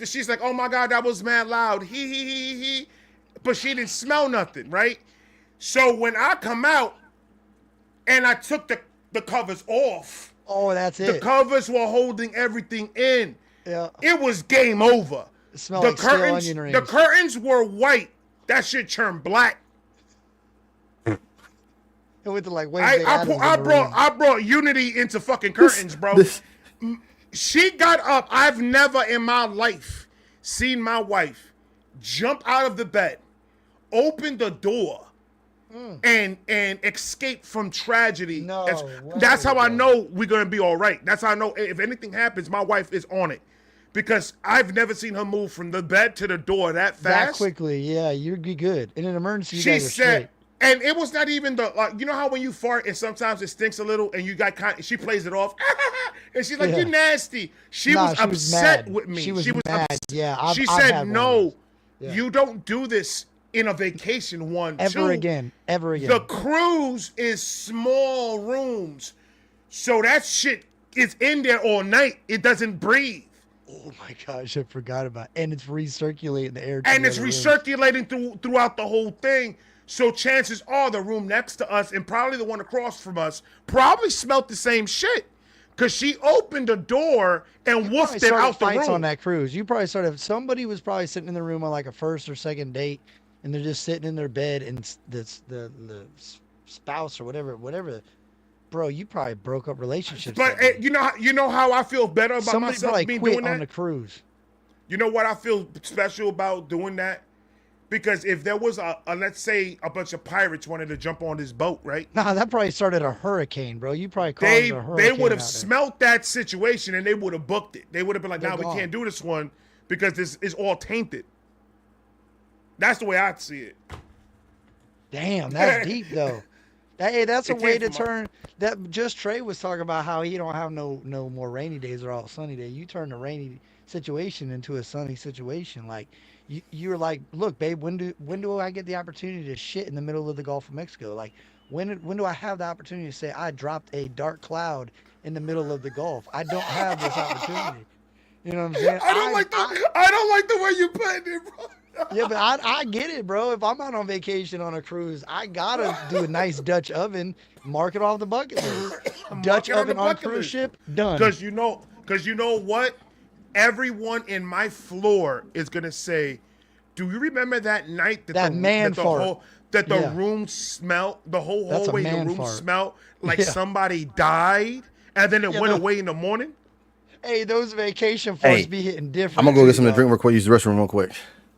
She's like, "Oh my god, that was mad loud." He. But she didn't smell nothing, right? So when I come out and I took the covers off, Oh, that's the it. covers were holding everything in. Yeah. It was game over. It smelled like stale onion rings. The curtains were white. That shit turned black. It went to like Wednesday Addams in the room. I brought unity into fucking curtains, bro. She got up. I've never in my life seen my wife jump out of the bed, open the door, and escape from tragedy. No That's how I way, know we're gonna be all right. That's how I know if anything happens, my wife is on it. Because I've never seen her move from the bed to the door that fast. That quickly, yeah, you'd be good. In an emergency, you She guys are said, straight. and it was not even you know how when you fart and sometimes it stinks a little and you got she plays it off, and she's like, Yeah. "You nasty." She Nah, was she was upset mad. with me. She was mad. Yeah, she I've said, had one of "No, those. Yeah. you don't do this in a vacation one. Ever Two, again. The cruise is small rooms, so that shit is in there all night. It doesn't breathe." Oh my gosh, I forgot about it. And it's recirculating the air. to And the it's other rooms. recirculating throughout the whole thing. So chances are the room next to us and probably the one across from us probably smelt the same shit. Cause she opened the door and Probably woofed it started out the fights room. on that cruise. You probably somebody was probably sitting in the room on like a first or second date, and they're just sitting in their bed, and the spouse or whatever. Bro, you probably broke up relationships. But that day. you know how I feel better about Somebody myself probably being quit doing on that? the cruise. You know what I feel special about doing that? Because if there was a let's say a bunch of pirates wanted to jump on this boat, right? Nah, that probably started a hurricane, bro. You probably caused They a hurricane. would have out there. smelt that situation and they would have booked it. They would have been like, They're "Nah, we gone. can't do this one because this is all tainted." That's the way I see it. Damn, that's deep though. That's a It way came to from turn. That just Trey was talking about how he don't have no more rainy days or all sunny days. You turn a rainy situation into a sunny situation. Like you're like, look, babe, when do I get the opportunity to shit in the middle of the Gulf of Mexico? Like when do I have the opportunity to say I dropped a dark cloud in the middle of the Gulf? I don't have this opportunity. You know what I'm saying? I don't like the way you put it, bro. Yeah, but I get it, bro. If I'm out on vacation on a cruise, I gotta do a nice Dutch oven, mark it off the bucket list. Dutch it on the oven on bucket cruise list. ship, done. Because you know what? everyone in my floor is gonna say, "Do you remember that night that the room smelled, the whole hallway in the room fart. smelled like somebody died, and then it went no. away in the morning?" Hey, those vacation farts be hitting different. I'm gonna go get something to drink real quick. Use the restroom real quick.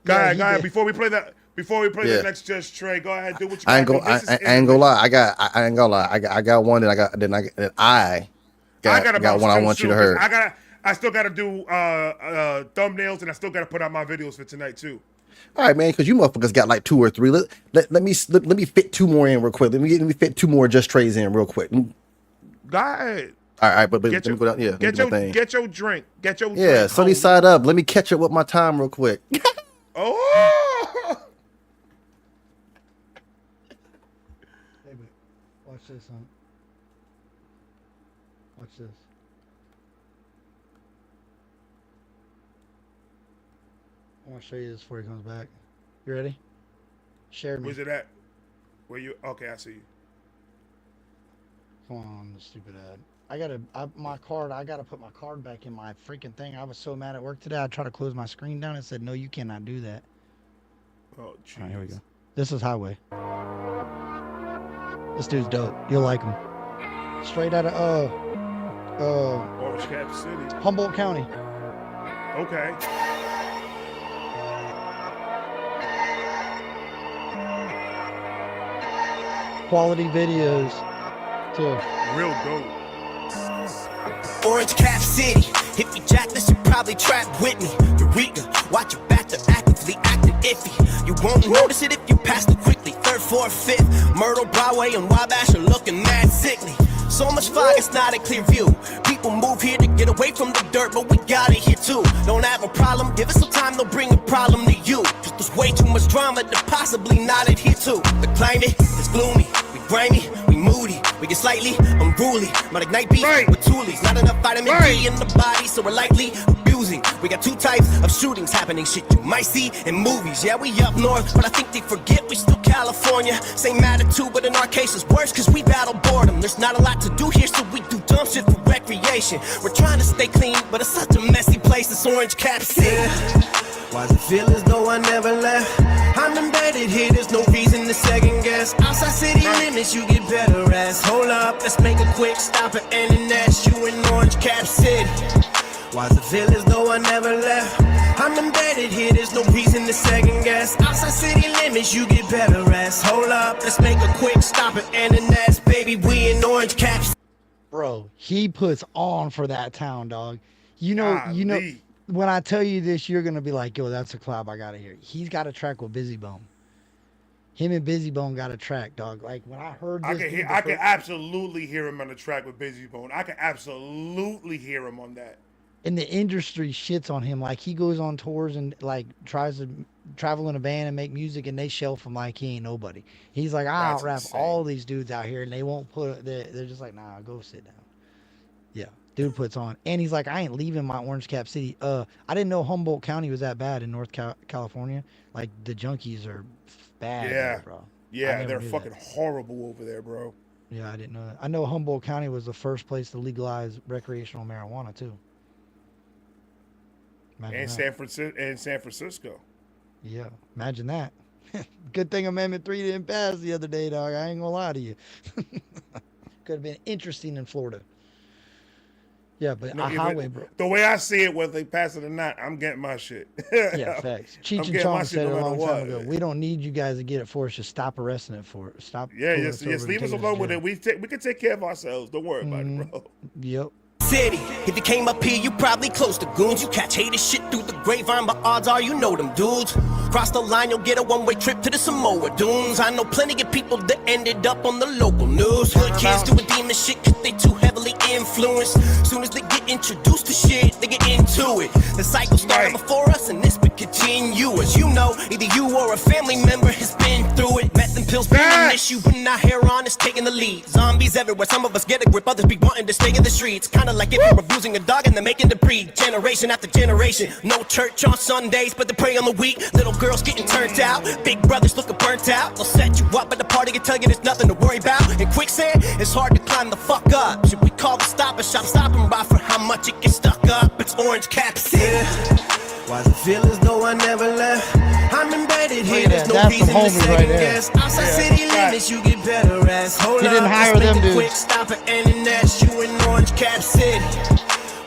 Go ahead. Before we play the next Just Trey, go ahead. Do what you I ain't gotta gonna. do. I ain't gonna lie. I ain't gonna lie. I got one that I got one I want you to hear. I still gotta do thumbnails, and I still gotta put out my videos for tonight too. All right, man, because you motherfuckers got like 2 or 3. Let me fit 2 more in real quick. Let me fit 2 more Just Trays in real quick. Go ahead. All right, but let me go down. Yeah, get your drink. Get your yeah. drink. Sunny side up. Let me catch up with my time real quick. Oh. Hey, watch this, huh? Watch this. I want to show you this before he comes back. You ready? Share me. Where's it at? Where you? Okay, I see you. Come on, the stupid ad. I gotta put my card back in my freaking thing. I was so mad at work today. I tried to close my screen down. It said, "No, you cannot do that." Oh, jeez. All right, here we go. This is Highway. This dude's dope. You'll like him. Straight out of Orange Cap City, Humboldt County. Okay. Quality videos, too. Real dope. Orange Cap City. If you jack this, you probably trap with me. Eureka, watch your back, they're actively acting iffy. You won't notice it if you pass it quickly. 3rd, 4th, 5th, Myrtle, Broadway, and Wabash are looking mad sickly. So much fog, it's not a clear view. People move here to get away from the dirt, but we got it here too. Don't have a problem, give us some time, they'll bring a problem to you. Cause there's way too much drama to possibly not adhere to. The climate is gloomy, we grimy, we moody, we get slightly unruly. Might ignite beef with toolies. Not enough vitamin D in the body, so we're likely abusing. We got 2 types of shootings happening, shit you might see in movies. Yeah, we up north, but I think they forget we still California. Same attitude, but in our case it's worse, cause we battle boredom. There's not a lot to do here, so we do dumb shit for recreation. We're trying to stay clean, but it's such a messy place, it's Orange Cap City. Why does it feel as though I never left? I'm embedded here, there's no reason to second guess. Outside city limits, you get better rest. Hold up, let's make a quick stop at NNS. You in Orange Cap City. Why does it feel as though I never left? I'm embedded here, there's no reason to second guess. Outside city limits, you get better rest. Hold up, let's make a quick stop at NNS. Baby, we in Orange Cap City. Bro, he puts on for that town, dog. You know, when I tell you this, you're gonna be like, yo, that's a collab I gotta hear. He's got a track with Busy Bone. Him and Busy Bone got a track, dog. Like when I heard this, I can absolutely hear him on the track with Busy Bone. I can absolutely hear him on that. And the industry shits on him. Like he goes on tours and like tries to travel in a van and make music, and they shelf him like he ain't nobody. He's like, I out rap all these dudes out here, and they won't put. They're just like, nah, go sit down. Yeah. Dude puts on, and he's like, I ain't leaving my Orange Cap City. I didn't know Humboldt County was that bad in North California. Like the junkies are bad, there, bro. Yeah, they're fucking horrible over there, bro. Yeah, I didn't know that. I know Humboldt County was the first place to legalize recreational marijuana too. And San Francisco. Yeah, imagine that. Good thing Amendment 3 didn't pass the other day, dog. I ain't gonna lie to you. Could have been interesting in Florida. Yeah, but a highway, bro. The way I see it, whether they pass it or not, I'm getting my shit. Yeah, facts. Cheech and Chong said it a long time ago. We don't need you guys to get it for us. Just stop arresting it for it. Stop. Yeah, just leave us alone with it. We can take care of ourselves. Don't worry about it, bro. Yep. City. If you came up here, you probably close to goons. You catch hated shit through the grapevine, but odds are you know them dudes. Cross the line, you'll get a one-way trip to the Samoa Dunes. I know plenty of people that ended up on the local news. Hood kids doing demon shit cause they too heavily influenced. Soon as they get introduced to shit, they get into it. The cycle started before us and this will continue. As you know, either you or a family member has been through it. Met them pills being an issue when our hair on is taking the lead. Zombies everywhere, some of us get a grip, others be wanting to stay in the streets. Kinda like if you're abusing a dog and they're making the breed. Generation after generation, no church on Sundays, but they pray on the week. Little girls getting turned out, big brothers looking burnt out. They'll set you up at the party and tell you there's nothing to worry about. In quicksand, it's hard to climb the fuck up. Should we call the stop and shop, stop and buy for how much it gets stuck up? It's Orange Cap City. Why does it feel as though I never left? I'm embedded here, there's no reason to second guess. Outside city limits, you get better ass. Hold You up, didn't hire let's them make a dudes. quick stop at NNS, you in Orange Cap City.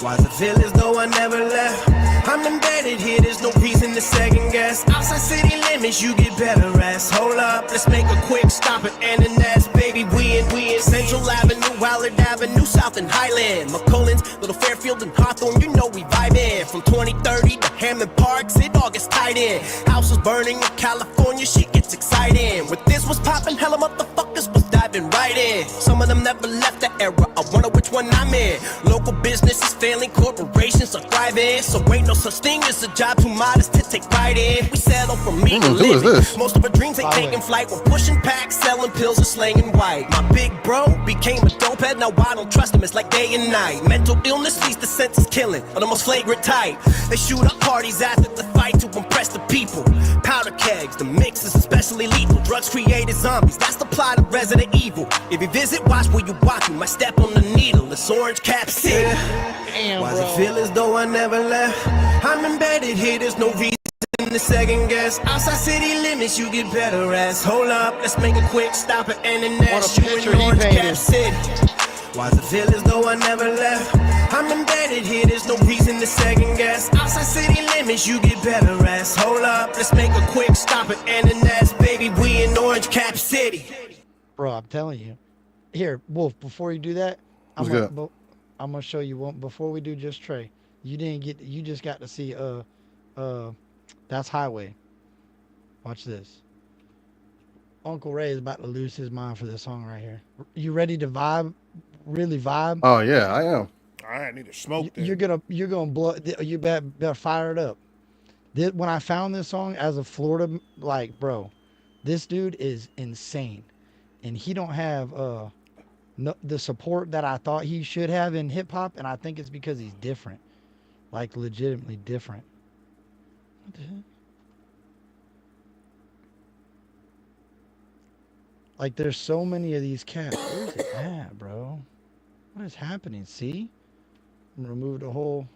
Why does it feel as though I never left? I'm embedded here, there's no reason to second guess. Outside city limits, you get better ass. Hold up, let's make a quick stop at NNS, baby. We in Central Avenue, Willard Avenue, South and Highland, McCullen's, Little Fairfield and Hawthorne, you know we vibing. From 2030 to Hammond Parks, it all gets tied in. Houses burning in California, shit gets exciting. With this was popping, hella motherfuckers was diving right in. Some of them never left the era, I wonder which one I'm in. Local businesses failing, corporations are thriving. So ain't no such thing as a job too modest to take pride in. We settle for meager living. Most of our dreams ain't taking flight. We're pushing packs, selling pills and slanging white. My big bro became a dope head, now I don't trust him, it's like day and night. Mental illness leads to senseless killing of the most flagrant type. They shoot up parties after the fight to impress the people. Powder kegs, the mix is especially lethal. Drugs created zombies, that's the plot of Resident Evil. If you visit, watch where you walk, you might step on the needle. It's Orange Cap City. Why does it feel as though I never left? I'm embedded here, there's no reason to second guess. Outside city limits, you get better ass. Hold up, let's make a quick stop at NNS. You in Orange Cap City. Why does it feel as though I never left? I'm embedded here, there's no reason to second guess. Outside city limits, you get better ass. Hold up, let's make a quick stop at NNS, baby. We in Orange Cap City. Bro, I'm telling you. Here, Wolf, before you do that, I'm gonna show you one before we do Just Trey. You just got to see that's Highway. Watch this. Uncle Ray is about to lose his mind for this song right here. You ready to vibe? Really vibe? Oh yeah, I am. I need to smoke this. You're gonna blow. You better fire it up. When I found this song as a Florida, like, bro, this dude is insane, and he don't have the support that I thought he should have in hip hop, and I think it's because he's different, like legitimately different. What the heck? Like, there's so many of these cats. Where's it at, bro? What is happening? See? Remove the whole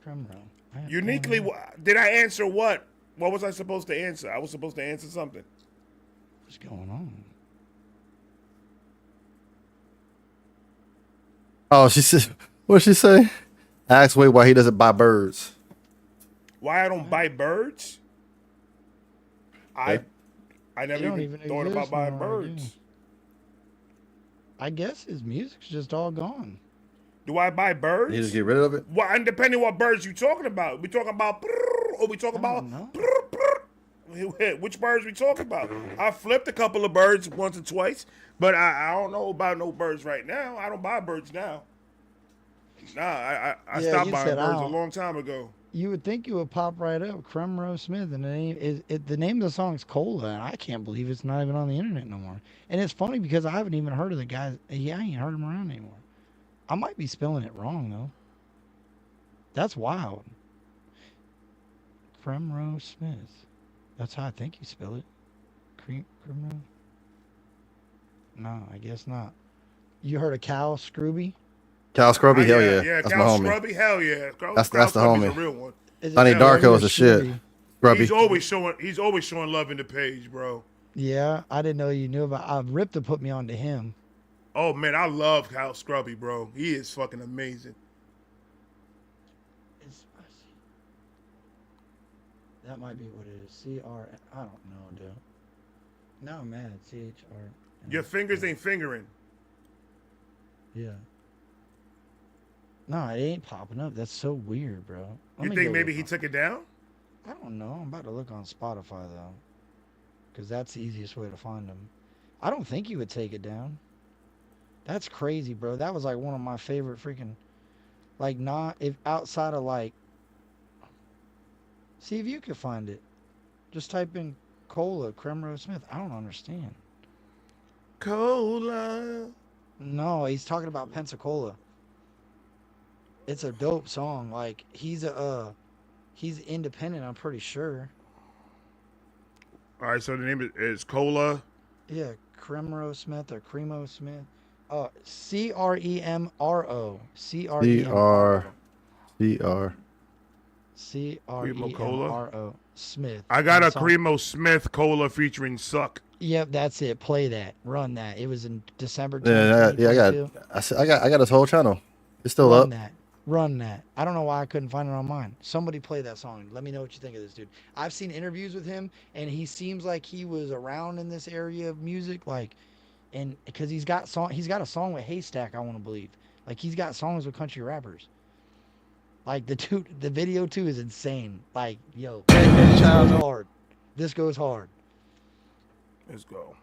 drum roll. Uniquely, did I answer what? What was I supposed to answer? I was supposed to answer something. What's going on? Oh, she said, what'd she say? Ask Wade why he doesn't buy birds. Why I don't buy birds? I never even thought about buying birds. I guess his music's just all gone. Do I buy birds? You just get rid of it? Well, and depending what birds you talking about. We talking about or we talking about which birds we talking about? I flipped a couple of birds once or twice, but I don't know about no birds right now. I don't buy birds now. Nah, I stopped buying birds a long time ago. You would think you would pop right up, Crumro Smith, and the name of the song's Cola, and I can't believe it's not even on the internet no more. And it's funny because I haven't even heard of the guys. I ain't heard him around anymore. I might be spelling it wrong though. That's wild. Crumro Smith. That's how I think you spell it. Crumro. No, I guess not. You heard of Cal Scrooby? Cal Scrubby, hell yeah. Yeah, that's Cal my homie. Scrubby, hell yeah. That's the homie. A real one. Donnie Darko is a shit. Scrubby. He's always showing love in the page, bro. Yeah, I didn't know you knew about. Rip to put me on to him. Oh man, I love Cal Scrubby, bro. He is fucking amazing. That might be what it is. C-R. I don't know, dude. Now I'm mad. C-H-R. Your fingers ain't fingering. Yeah. No, it ain't popping up. That's so weird, bro. You think maybe he took it down? I don't know. I'm about to look on Spotify, though. Because that's the easiest way to find him. I don't think he would take it down. That's crazy, bro. That was like one of my favorite freaking... Like, not... If outside of like... See if you can find it. Just type in Pensacola, Cremro Smith. I don't understand. Cola. No, he's talking about Pensacola. It's a dope song. Like he's independent, I'm pretty sure. All right, so the name is Cola. Yeah, Cremro Smith or Cremo Smith. CREMRO. CREMRO Smith. I got a Cremo Smith Cola featuring Suck. Yep, that's it. Play that. Run that. It was in December. Yeah, I got his whole channel. It's still up. Run that. I don't know why I couldn't find it on mine. Somebody play that song. Let me know what you think of this dude. I've seen interviews with him, and he seems like he was around in this area of music, like, and because he's got a song with Haystack, I want to believe. Like he's got songs with country rappers. Like the video too is insane. Like, yo, this goes hard. This goes hard. Let's go.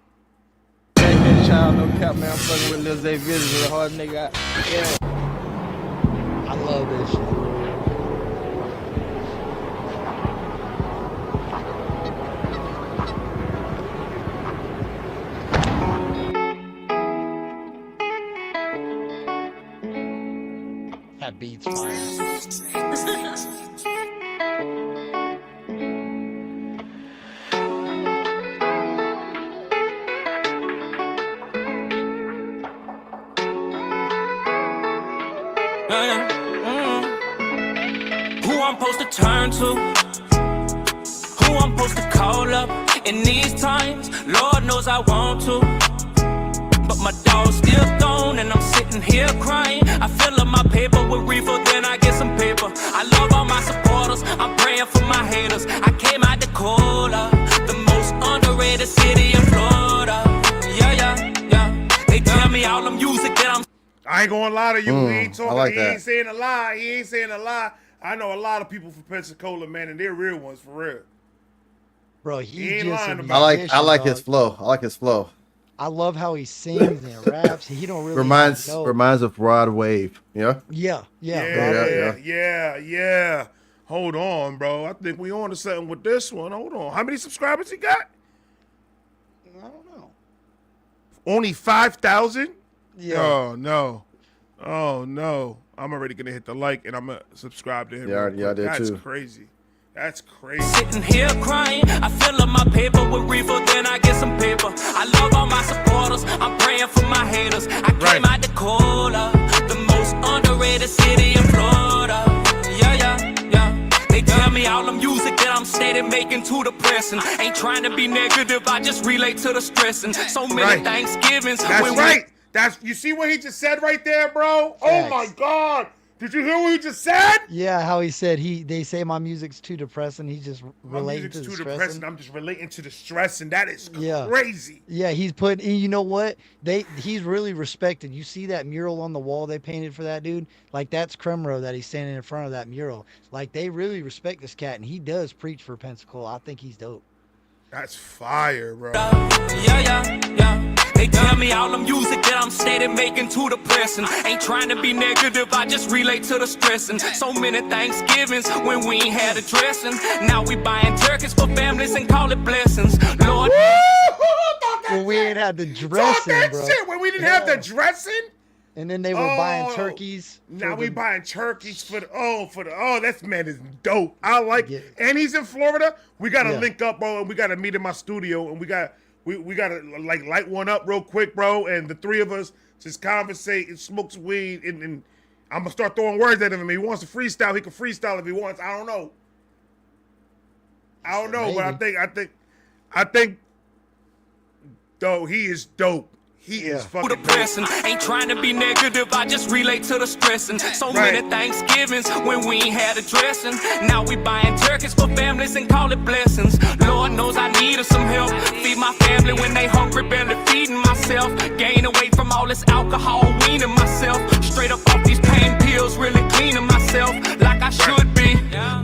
Child, no cap, man. I'm fucking with Lil Zay Visual, the hard nigga. Yeah. I love this shit. That beat's fire. Who I'm supposed to turn to? Who I'm supposed to call up in these times? Lord knows I want to, but my dog's still gone and I'm sitting here crying. I fill up my paper with reefer, then I get some paper. I love all my supporters, I'm praying for my haters. I came out Dakota, the most underrated city in Florida. Yeah. They tell me all the music that I'm. I ain't gonna lie to you. He ain't talking. like he that. ain't saying a lie. He ain't saying a lie. I know a lot of people from Pensacola, man, and they're real ones for real. Bro, he ain't lying about I like his flow. I like his flow. I love how he sings and raps. He don't really reminds know. of Rod Wave. Yeah. Yeah. Hold on, bro. I think we on to something with this one. Hold on. How many subscribers he got? I don't know. Only 5,000? Yeah. Oh no. I'm already gonna hit the like and I'm gonna subscribe to him. Yeah, I did That's too. crazy. That's crazy. Sitting here crying, I fill up my paper with reefer, then I get some paper. I love all my supporters, I'm praying for my haters. I came out Dakota, the most underrated city in Florida. Yeah. They tell me all the music that I'm steady making too depressing. Ain't trying to be negative, I just relate to the stressing. So many Thanksgivings. That's right. You see what he just said right there, bro? Oh my God. Did you hear what he just said? Yeah, how he said they say my music's too depressing. He's just relating to the stress. Depressing. I'm just relating to the stress, and that is crazy. Yeah, he's put. You know what? He's really respected. You see that mural on the wall they painted for that dude? Like that's Cremro that he's standing in front of that mural. Like they really respect this cat, and he does preach for Pensacola. I think he's dope. That's fire, bro. Yeah. They tell me all the music that I'm steady making too depressing. Ain't trying to be negative, I just relate to the stressing. So many Thanksgivings when we ain't had a dressing. Now we buying turkeys for families and call it blessings. Lord. When we ain't had the dressing, bro. Shit, when we didn't have the dressing. And then they were buying turkeys. Now we buying turkeys for that man is dope. I like it. And he's in Florida. We gotta link up, bro, and we gotta meet in my studio, and we gotta like light one up real quick, bro, and the three of us just conversate and smoke some weed, and I'm gonna start throwing words at him. If he wants to freestyle, he can freestyle if he wants. I don't know, but I think though he is dope. He is fucking depressing. Ain't trying to be negative, I just relate to the stressing. So many Thanksgivings when we ain't had a dressing. Now we buying turkeys for families and call it blessings. Lord knows I needed some help. Feed my family when they hungry, barely feeding myself. Gain away from all this alcohol, weaning myself. Straight up off these pain pills, really cleaning myself like I should be.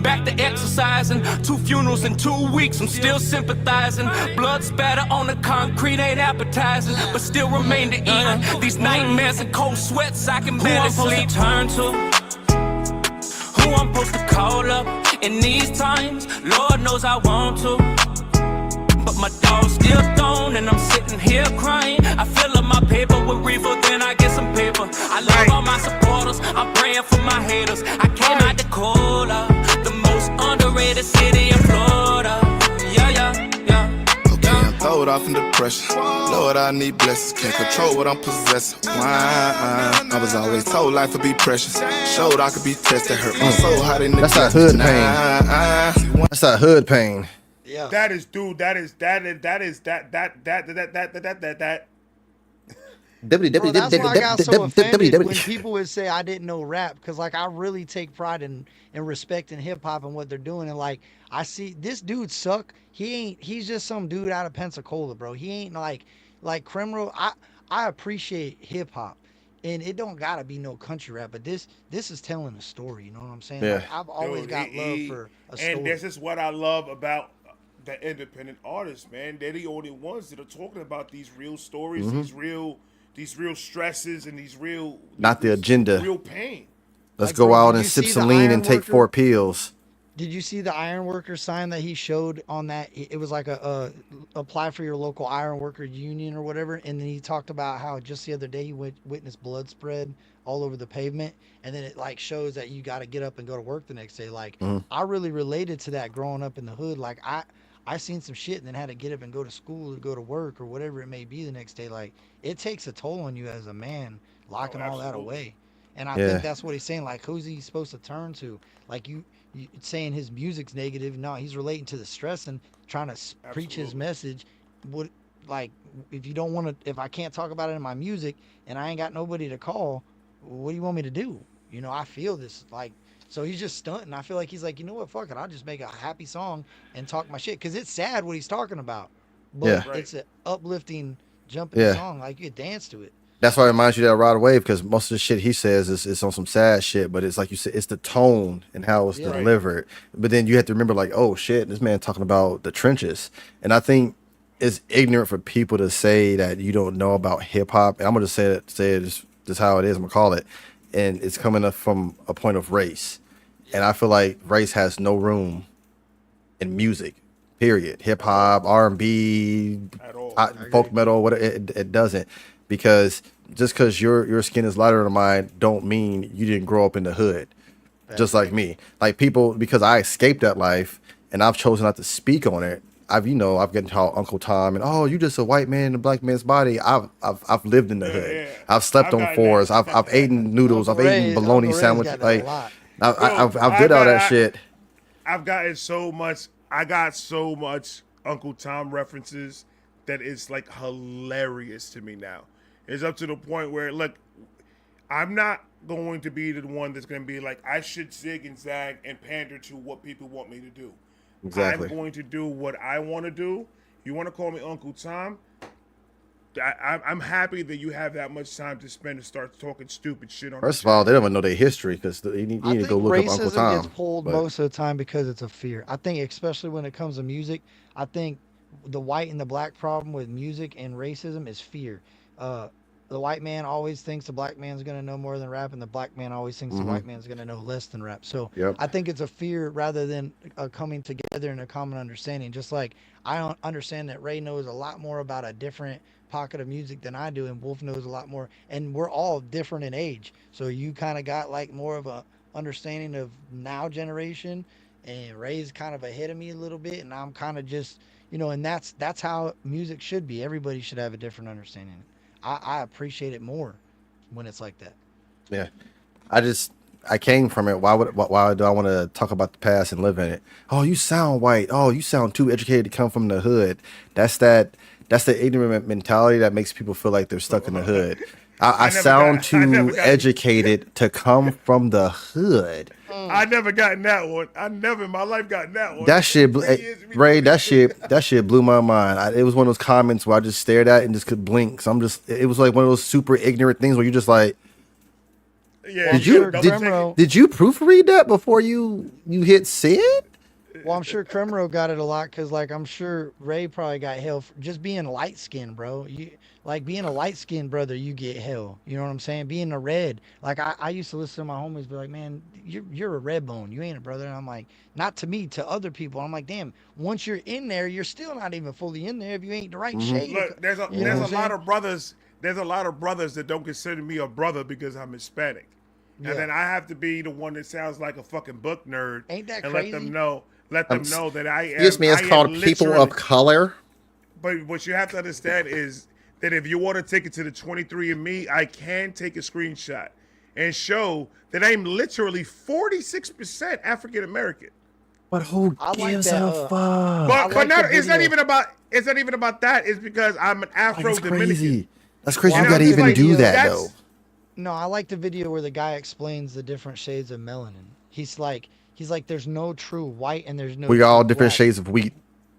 Back to exercising, 2 funerals in 2 weeks, I'm still sympathizing. Blood spatter on the concrete ain't appetizing, but still remain to eat. These nightmares and cold sweats I can barely sleep. Turn to who I'm supposed to call up in these times. Lord knows I want to, but but my dog still gone, and I'm sitting here crying. I fill up my paper with reefer, then I get some paper. I love all my supporters, I'm praying for my haters. I came out the cola, the most underrated city in Florida. Throwed off in depression. Lord, I need blessings. Can't control what I'm possessing. Why? I was always told life would be precious. Showed I could be tested. Hurt my soul. How they That's that hood pain. That's that hood pain. Yeah. That is. Bro, that's why I got so offended when people would say I didn't know rap, because like I really take pride in respecting hip hop and what they're doing, and like I see this dude suck. He's just some dude out of Pensacola, bro. He ain't like criminal. I appreciate hip hop, and it don't gotta be no country rap, but this is telling a story. You know what I'm saying? Yeah. Like, I've always got love for a story. And this is what I love about the independent artists, man. They're the only ones that are talking about these real stories, these real stresses, and these real not the agenda. Real pain. Let's go out and sip some lean and take 4 pills. Did you see the ironworker sign that he showed on that? It was like a apply for your local ironworker union or whatever. And then he talked about how just the other day he witnessed blood spread all over the pavement. And then it like shows that you got to get up and go to work the next day. Like I really related to that growing up in the hood. Like I seen some shit and then had to get up and go to school or go to work or whatever it may be the next day. Like it takes a toll on you as a man, locking all that away. And I think that's what he's saying. Like, who's he supposed to turn to? Like you saying his music's negative. No, he's relating to the stress and trying to preach his message. What, like, if you don't want to, if I can't talk about it in my music and I ain't got nobody to call, what do you want me to do? You know, I feel this, like, so he's just stunting. I feel like he's like, you know what, fuck it, I'll just make a happy song and talk my shit, because it's sad what he's talking about, but it's an uplifting, jumping song. Like, you could dance to it. That's why it reminds you of that Rod Wave, because most of the shit he says is on some sad shit, but it's like you said, it's the tone and how it's delivered. But then you have to remember, like, oh shit, this man talking about the trenches. And I think it's ignorant for people to say that you don't know about hip hop. And I'm gonna just say it just how it is. I'm gonna call it, and it's coming up from a point of race. And I feel like race has no room in music. Period. Hip hop, R&B, folk metal, whatever. It doesn't. Because just because your skin is lighter than mine don't mean you didn't grow up in the hood. Just like me. Like people, because I escaped that life and I've chosen not to speak on it. I've gotten called Uncle Tom and you just a white man in a black man's body. I've lived in the hood. I've slept on floors. I've eaten noodles. I've eaten bologna sandwiches. Like I've did all that shit. I've gotten so much. I got so much Uncle Tom references that it's like hilarious to me now. It's up to the point where, look, I'm not going to be the one that's going to be like, I should zig and zag and pander to what people want me to do. Exactly. I'm going to do what I want to do. You want to call me Uncle Tom? I'm happy that you have that much time to spend to start talking stupid shit on. First of all, they don't even know their history, because you need to go look up Uncle Tom. Racism gets pulled most of the time because it's a fear. I think, especially when it comes to music, I think the white and the black problem with music and racism is fear. The white man always thinks the black man's going to know more than rap, and the black man always thinks the white man's going to know less than rap. So I think it's a fear rather than coming together in a common understanding. Just like I don't understand that Ray knows a lot more about a different pocket of music than I do, and Wolf knows a lot more, and we're all different in age. So you kind of got like more of a understanding of now generation, and Ray's kind of ahead of me a little bit, and I'm kind of just, you know, and that's how music should be. Everybody should have a different understanding. I appreciate it more when it's like that. Yeah, I came from it. Why do I want to talk about the past and live in it? Oh, you sound white. Oh, you sound too educated to come from the hood. That's the ignorant mentality that makes people feel like they're stuck in the hood. I sound too educated to come from the hood. I never gotten that one. I never in my life gotten that one. That shit, Ray. That shit blew my mind. It was one of those comments where I just stared at it and just could blink. So it was like one of those super ignorant things where you just like, yeah. Did you proofread that before you hit send? Well, I'm sure Kremro got it a lot because, like, I'm sure Ray probably got hell for just being light skinned, bro. You like being a light skinned brother, you get hell. You know what I'm saying? Being a red, like I used to listen to my homies be like, man, you're a red bone. You ain't a brother. And I'm like, not to me, to other people. I'm like, damn. Once you're in there, you're still not even fully in there if you ain't the right shade. Look, there's a lot of brothers. There's a lot of brothers that don't consider me a brother because I'm Hispanic. Yeah. And then I have to be the one that sounds like a fucking book nerd. Ain't that and crazy? let them know that I am. Excuse me, it's called people of color. But what you have to understand is that if you want to take it to the 23andMe, I can take a screenshot and show that I'm literally 46% African American. But who gives a fuck? But not, it's not even about that. It's because I'm an Afro-Dominican. That's crazy. You gotta even do that though. No, I like the video where the guy explains the different shades of melanin. He's like, there's no true white and there's no. We got all true different black. shades of wheat.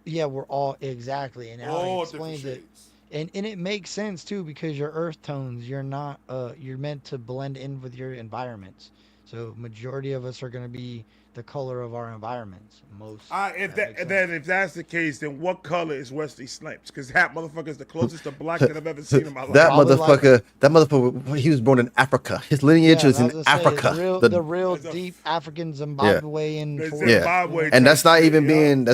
Yeah, we're all exactly, and how he explains it, and it makes sense too because your earth tones, you're not, you're meant to blend in with your environments. So majority of us are gonna be the color of our environments. Most. If that's the case, then what color is Wesley Snipes? Because that motherfucker is the closest to black that I've ever seen in my life. That motherfucker, he was born in Africa. His lineage is in Africa. The real deep African Zimbabwean. Yeah. And that's not even being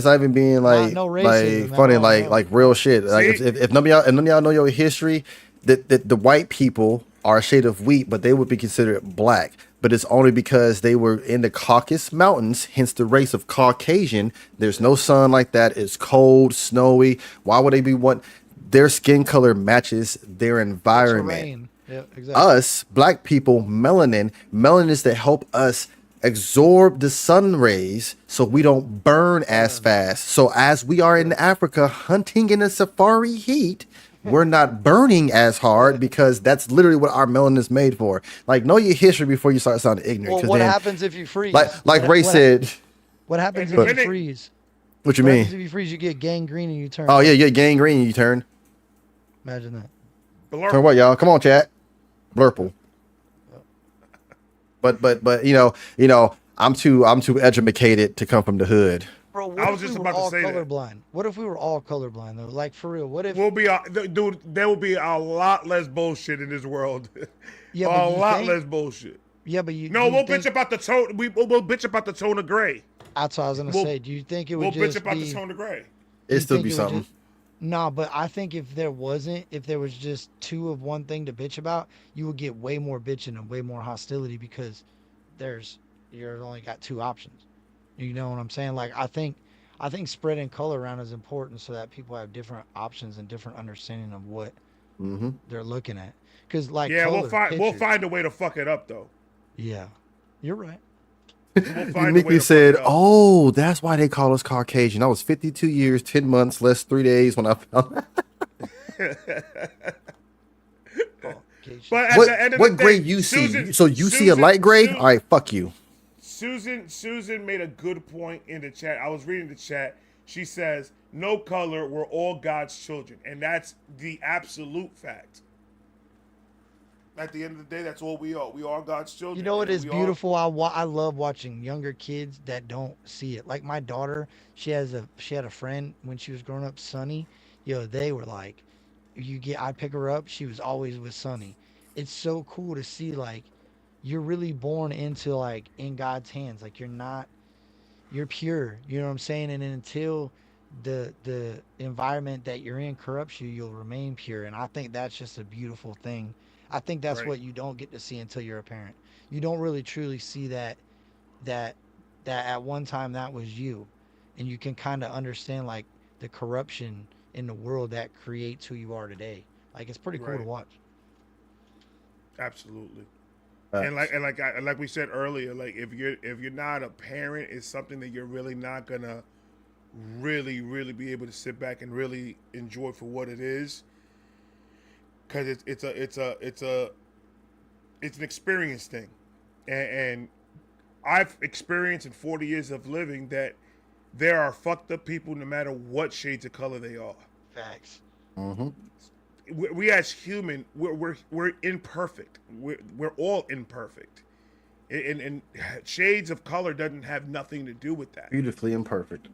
like no racism, like funny, like real shit. Like if none of y'all know your history, that the white people are a shade of wheat, but they would be considered black. But it's only because they were in the Caucasus Mountains, hence the race of Caucasian. There's no sun like that. It's cold, snowy. Why would they be their skin color matches their environment. Yeah, exactly. Us, black people, melanin is to help us absorb the sun rays so we don't burn as fast. So as we are in Africa hunting in the safari heat, we're not burning as hard because that's literally what our melanin is made for. Like, know your history before you start sounding ignorant. Well, what happens if you freeze? Like Ray said. What happens if you freeze? What you mean? Happens if you freeze, you get gangrene and you turn. Oh yeah, you get gangrene and you turn. Imagine that. Blurple. Turn what, y'all? Come on, chat. Blurple. But you know, I'm too educated to come from the hood. Bro, what if we were all colorblind? What if we were all colorblind though? Like for real, what if dude? There will be a lot less bullshit in this world. Yeah, a lot less bullshit. Yeah, but we'll bitch about the tone. We'll bitch about the tone of gray. That's what I was gonna say. Do you think it would just bitch about be? the tone of gray. It'd still be something. No, but I think if there was just two of one thing to bitch about, you would get way more bitching and way more hostility because you're only got two options. You know what I'm saying? Like I think spreading color around is important so that people have different options and different understanding of what they're looking at. Because like we'll find a way to fuck it up though. Yeah, you're right. Mickey said, "Oh, that's why they call us Caucasian. I was 52 years, 10 months, less 3 days when I found." But at the end of what the gray day, you see? So you see a light gray? All right, fuck you. Susan made a good point in the chat. I was reading the chat. She says, "No color. We're all God's children," and that's the absolute fact. At the end of the day, that's all we are. We are God's children. You know what is beautiful? I love watching younger kids that don't see it. Like my daughter, she had a friend when she was growing up, Sunny. They were like, I'd pick her up. She was always with Sunny. It's so cool to see like you're really born into like in God's hands. Like you're pure. You know what I'm saying? And until the environment that you're in corrupts you, you'll remain pure. And I think that's just a beautiful thing. I think that's what you don't get to see until you're a parent. You don't really truly see that at one time that was you, and you can kind of understand like the corruption in the world that creates who you are today. Like it's pretty cool to watch. Absolutely. And like we said earlier, like if you're not a parent, it's something that you're really not gonna really be able to sit back and really enjoy for what it is. Because it's an experience thing, and I've experienced in 40 years of living that there are fucked up people no matter what shades of color they are. Facts. We as human, we're imperfect. We're all imperfect, And shades of color doesn't have nothing to do with that. Beautifully imperfect.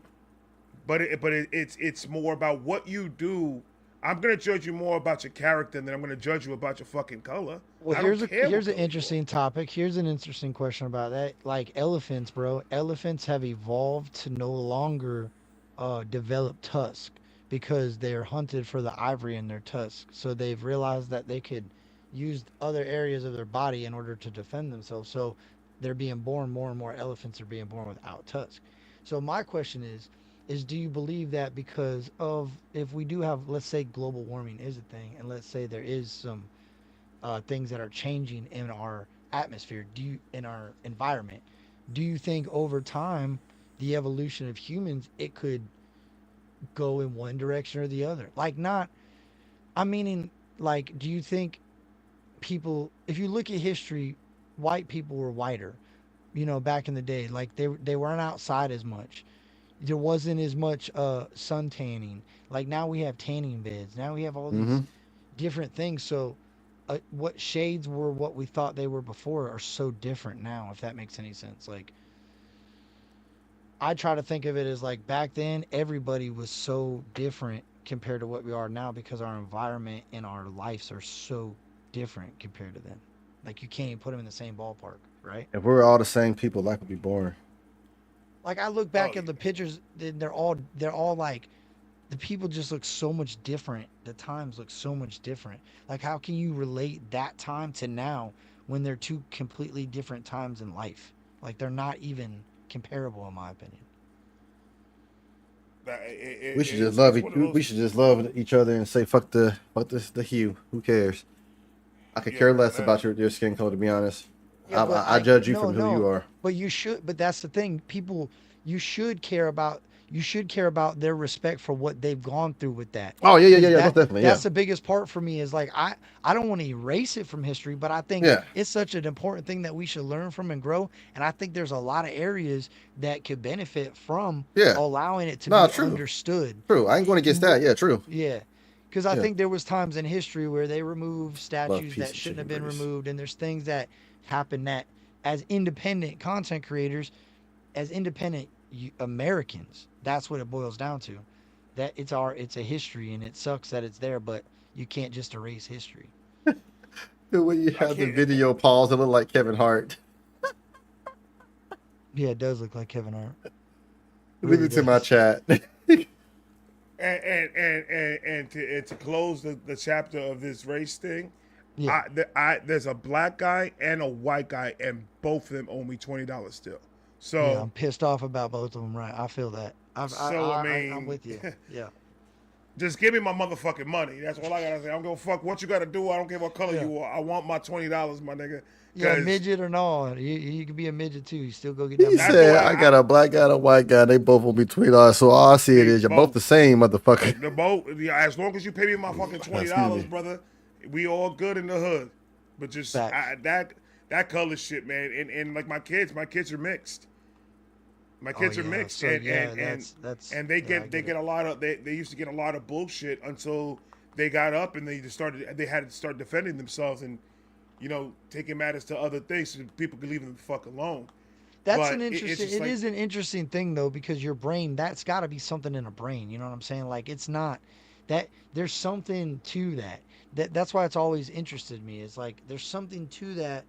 But it's more about what you do. I'm gonna judge you more about your character than I'm gonna judge you about your fucking color. Well, here's an interesting topic. Here's an interesting question about that. Like elephants, bro. Elephants have evolved to no longer develop tusk because they're hunted for the ivory in their tusk. So they've realized that they could use other areas of their body in order to defend themselves. So they're being born, more and more elephants are being born without tusk. So my question is do you believe that because of, if we do have, let's say global warming is a thing, and let's say there is some things that are changing in our atmosphere, in our environment, do you think over time the evolution of humans, it could go in one direction or the other? Like, not, I'm meaning, like, do you think people, if you look at history, white people were whiter, back in the day, like they weren't outside as much, there wasn't as much sun tanning. Like now we have tanning beds, now we have all these different things. So what shades were what we thought they were before are so different now, if that makes any sense. Like, I try to think of it as like back then everybody was so different compared to what we are now, because our environment and our lives are so different compared to then. Like, you can't even put them in the same ballpark, right? If we're all the same people, life would be boring. Like, I look back at the pictures, they're all like, the people just look so much different. The times look so much different. Like, how can you relate that time to now when they're two completely different times in life? Like, they're not even comparable, in my opinion. We should just love we should just love each other and say fuck the hue. Who cares? I could care less about your skin color, to be honest. Yeah, I judge you from who you are. But you should. But that's the thing. People, you should care about their respect for what they've gone through with that. Oh yeah, definitely. That's the biggest part for me. Is like, I don't want to erase it from history, but I think it's such an important thing that we should learn from and grow. And I think there's a lot of areas that could benefit from allowing it to be understood. True, I ain't going against that. Yeah, true. Yeah. Because I think there was times in history where they removed statues that shouldn't have been removed, and there's things that happen that, as independent content creators, as independent Americans, that's what it boils down to. That it's a history, and it sucks that it's there, but you can't just erase history. The way you have the video pause, it look like Kevin Hart. Yeah, it does look like Kevin Hart. Leave it to my chat. And to close the chapter of this race thing, there's a black guy and a white guy, and both of them owe me $20 still. So yeah, I'm pissed off about both of them. Right, I feel that. I'm with you. Yeah. Just give me my motherfucking money. That's all I gotta say. I'm gonna fuck what you gotta do. I don't care what color you are. I want my $20, my nigga. Yeah, midget or no, you can be a midget too. You still go get that. He said, I got a black guy and a white guy. They both will be $20. So all I see it is you're both the same, motherfucker. The both, as long as you pay me my fucking $20, brother, we all good in the hood. But just that color shit, man. And like my kids are mixed. My kids are mixed, so, and they get a lot of they used to get a lot of bullshit until they got up and they had to start defending themselves and taking matters to other things so people could leave them the fuck alone. That's an interesting. It is an interesting thing though, because your brain, that's got to be something in a brain. You know what I'm saying? Like, it's not that there's something to that. That's why it's always interested me. It's like there's something to that.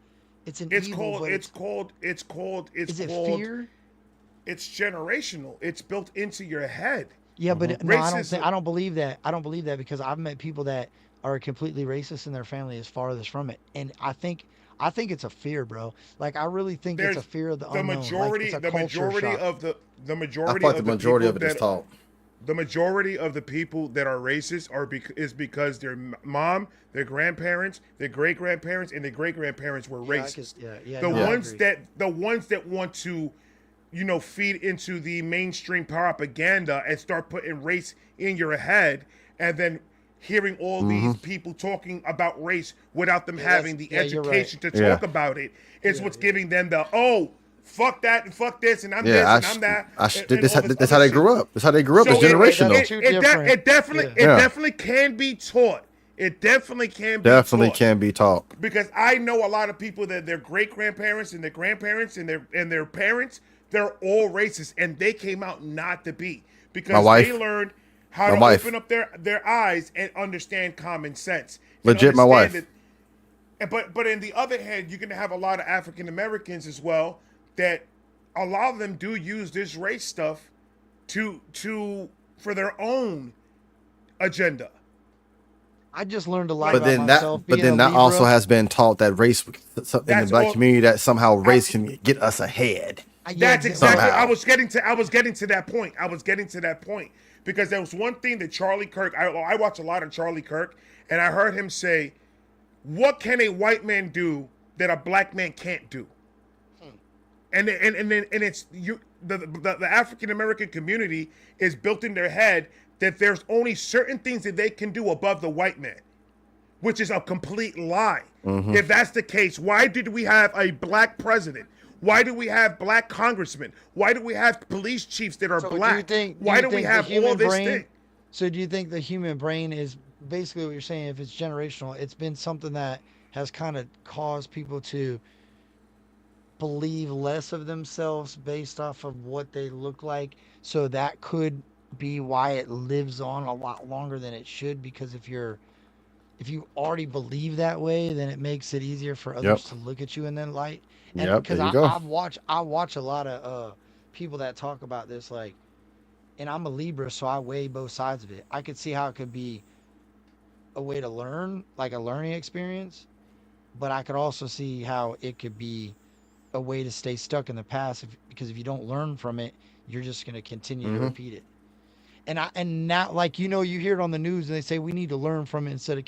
It's an evil. Is it fear? It's generational. It's built into your head. Yeah, but no, I don't believe that. I don't believe that, because I've met people that are completely racist and their family is farthest from it. And I think it's a fear, bro. Like, I really think it's a fear of the unknown. The majority of the people that are racist is because their mom, their grandparents, their great grandparents, and their great grandparents were racist. The ones that want to feed into the mainstream propaganda and start putting race in your head, and then hearing all these people talking about race without them having the education to talk about it is what's giving them the fuck that and fuck this and I'm this and I'm that. That's how they grew up. That's how they grew up. It's generational. It definitely can be taught. It definitely can be Definitely taught. can be taught. Because I know a lot of people that their great grandparents and their grandparents and their parents, they're all racist, and they came out not to be because they learned how to open up their eyes and understand common sense. Legit, my wife. But in the other hand, you're gonna have a lot of African Americans as well that a lot of them do use this race stuff for their own agenda. I just learned a lot about then myself. But then that also has been taught that race in the black community, that somehow race can get us ahead. That's exactly. Somehow. I was getting to that point. Because there was one thing that Charlie Kirk. I watch a lot of Charlie Kirk, and I heard him say, "What can a white man do that a black man can't do?" And it's the African American community is built in their head that there's only certain things that they can do above the white man, which is a complete lie. Mm-hmm. If that's the case, why did we have a black president? Why do we have black congressmen? Why do we have police chiefs that are black? Why do we have all this thing? So do you think the human brain is basically what you're saying? If it's generational, it's been something that has kind of caused people to believe less of themselves based off of what they look like. So that could be why it lives on a lot longer than it should, because if you already believe that way, then it makes it easier for others to look at you in that light. And because I watch a lot of people that talk about this, like, and I'm a Libra, so I weigh both sides of it. I could see how it could be a way to learn, like a learning experience, but I could also see how it could be a way to stay stuck in the past, because if you don't learn from it, you're just going to continue to repeat it. And now, like, you hear it on the news and they say we need to learn from it instead of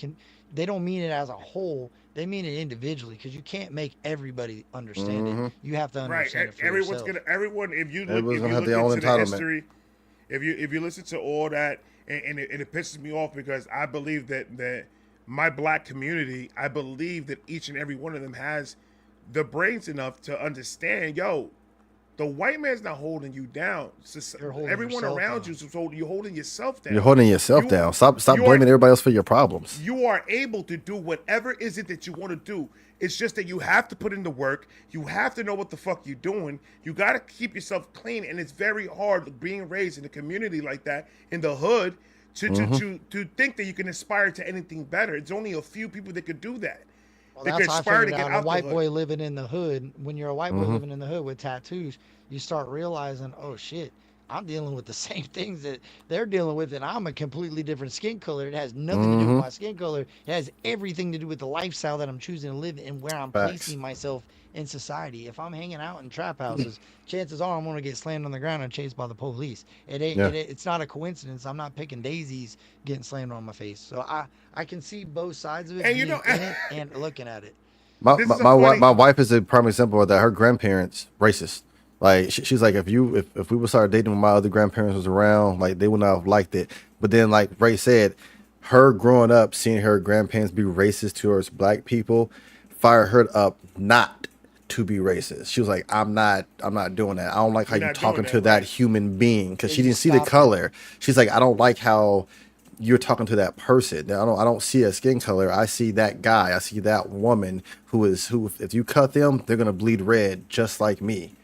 they don't mean it as a whole. They mean it individually, because you can't make everybody understand it. You have to understand it for yourself. If you look into the history, if you listen to all that, and it pisses me off, because I believe that my black community, I believe that each and every one of them has the brains enough to understand, the white man's not holding you down. Everyone around you, you're holding yourself down. You're holding yourself down. Stop blaming everybody else for your problems. You are able to do whatever is it that you want to do. It's just that you have to put in the work. You have to know what the fuck you're doing. You got to keep yourself clean, and it's very hard being raised in a community like that, in the hood, to think that you can aspire to anything better. It's only a few people that could do that. Well, that's how I figured out. A white boy living in the hood, when you're a white boy living in the hood with tattoos, you start realizing, oh shit, I'm dealing with the same things that they're dealing with, and I'm a completely different skin color. It has nothing to do with my skin color. It has everything to do with the lifestyle that I'm choosing to live and where I'm placing myself in society. If I'm hanging out in trap houses, chances are I'm going to get slammed on the ground and chased by the police. It's not a coincidence. I'm not picking daisies getting slammed on my face. So I can see both sides of it, and in it and looking at it. My wife is a prime example of that. Her grandparents racist. Like she's like, if we would start dating when my other grandparents was around, like they would not have liked it. But then, like Ray said, her growing up seeing her grandparents be racist towards black people fired her up not to be racist. She was like, I'm not doing that. I don't like how you're talking to that human being, because she didn't see the color. She's like, I don't like how you're talking to that person. I don't see a skin color. I see that guy. I see that woman who if you cut them, they're gonna bleed red just like me.